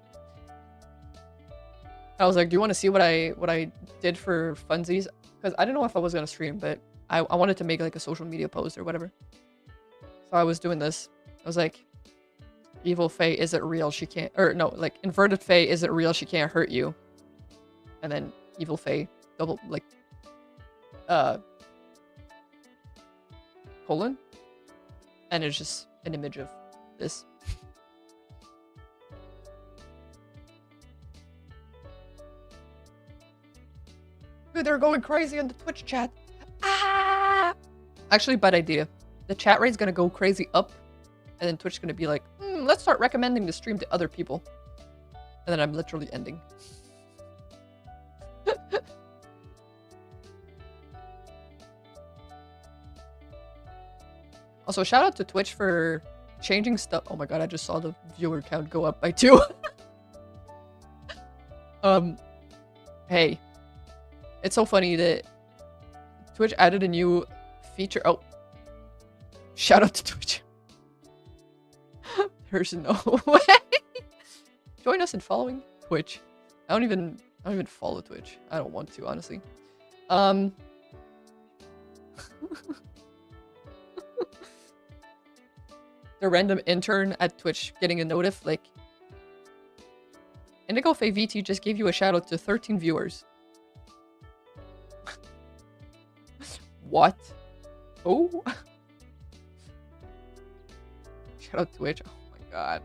I was like, do you want to see what I did for funsies? Because I didn't know if I was gonna stream, but I wanted to make like a social media post or whatever. So I was doing this. I was like, Evil Fae, is it real? She can't, or no, like inverted Fae, is it real? She can't hurt you. And then Evil Fae, double, like, colon. And it's just an image of this. Dude, they're going crazy in the Twitch chat. Ah! Actually, bad idea. the chat rate's gonna go crazy up, and then Twitch is gonna be like, let's start recommending the stream to other people. And then I'm literally ending. Also, shout out to Twitch for changing stuff. Oh my god, I just saw the viewer count go up by 2. Hey. It's so funny that Twitch added a new feature. Oh. Shout out to Twitch. There's no way. Join us in following Twitch. I don't even follow Twitch. I don't want to, honestly. The random intern at Twitch getting a notif like Indigo VT just gave you a shout out to 13 viewers. What? Oh. Shout out Twitch. Oh my god.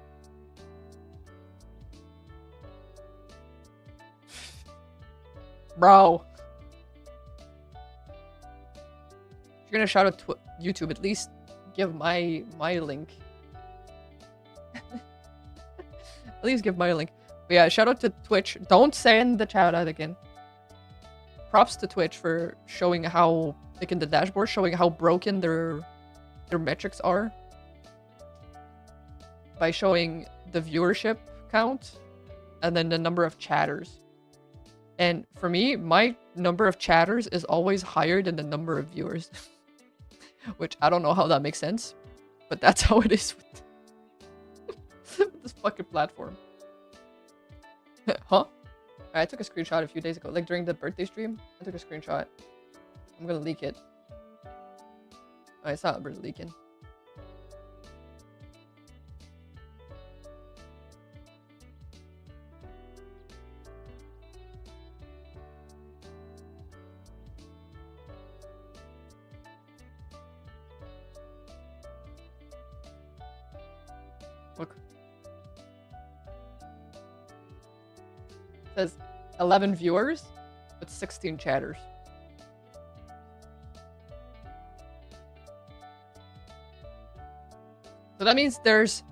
Bro. If you're gonna shout out YouTube, at least give my link. At least give my link. But yeah, shout out to Twitch. Don't send the shout out again. Props to Twitch for showing how, like in the dashboard, showing how broken their metrics are. By showing the viewership count and then the number of chatters. And for me, my number of chatters is always higher than the number of viewers. Which I don't know how that makes sense. But that's how it is with this fucking platform. Huh? I took a screenshot a few days ago. Like during the birthday stream, I took a screenshot. I'm gonna leak it. Oh, it's not really leaking. Look. It says 11 viewers with 16 chatters. So that means there's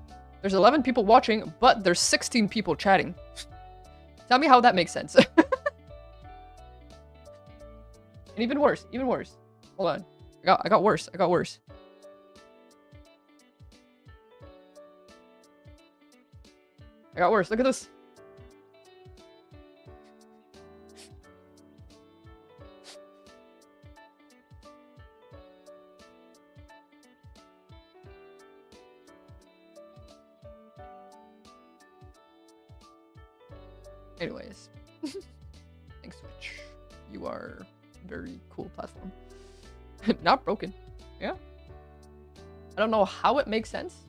11 people watching, but there's 16 people chatting. Tell me how that makes sense. And even worse, even worse. Hold on. I got worse. I got worse. I got worse. Look at this. Anyways. Thanks, Twitch. You are a very cool platform. Not broken. Yeah. I don't know how it makes sense.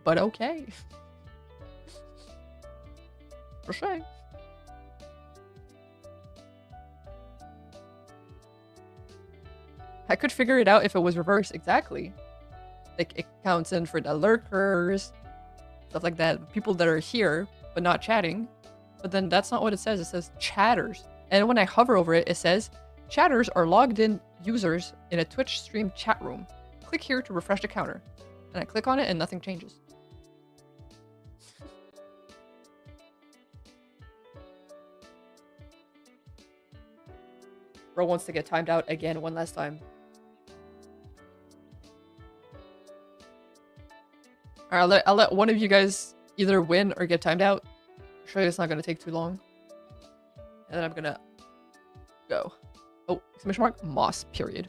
But okay. For sure. I could figure it out if it was reversed. Exactly. Like, it counts in for the lurkers, stuff like that. People that are here, but not chatting. But then that's not what it says. It says chatters. And when I hover over it, it says, chatters are logged in users in a Twitch stream chat room. Click here to refresh the counter. And I click on it and nothing changes. Bro wants to get timed out again one last time. Alright, I'll let one of you guys either win or get timed out. I'm sure it's not going to take too long. And then I'm going to go. Oh, exclamation mark, Moss, period.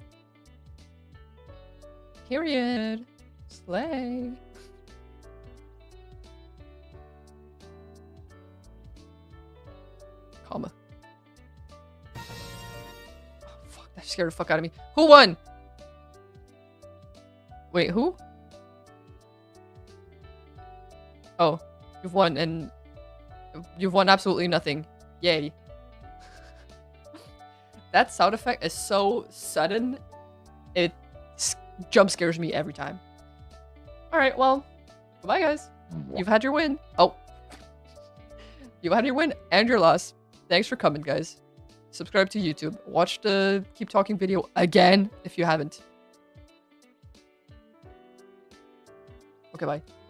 Period. Slay. Comma. Oh, fuck, that scared the fuck out of me. Who won? Wait, who? Oh, you've won, and you've won absolutely nothing. Yay. That sound effect is so sudden, it jump scares me every time. Alright, well, goodbye guys. You've had your win. Oh. You've had your win and your loss. Thanks for coming, guys. Subscribe to YouTube. Watch the Keep Talking video again if you haven't. Okay, bye.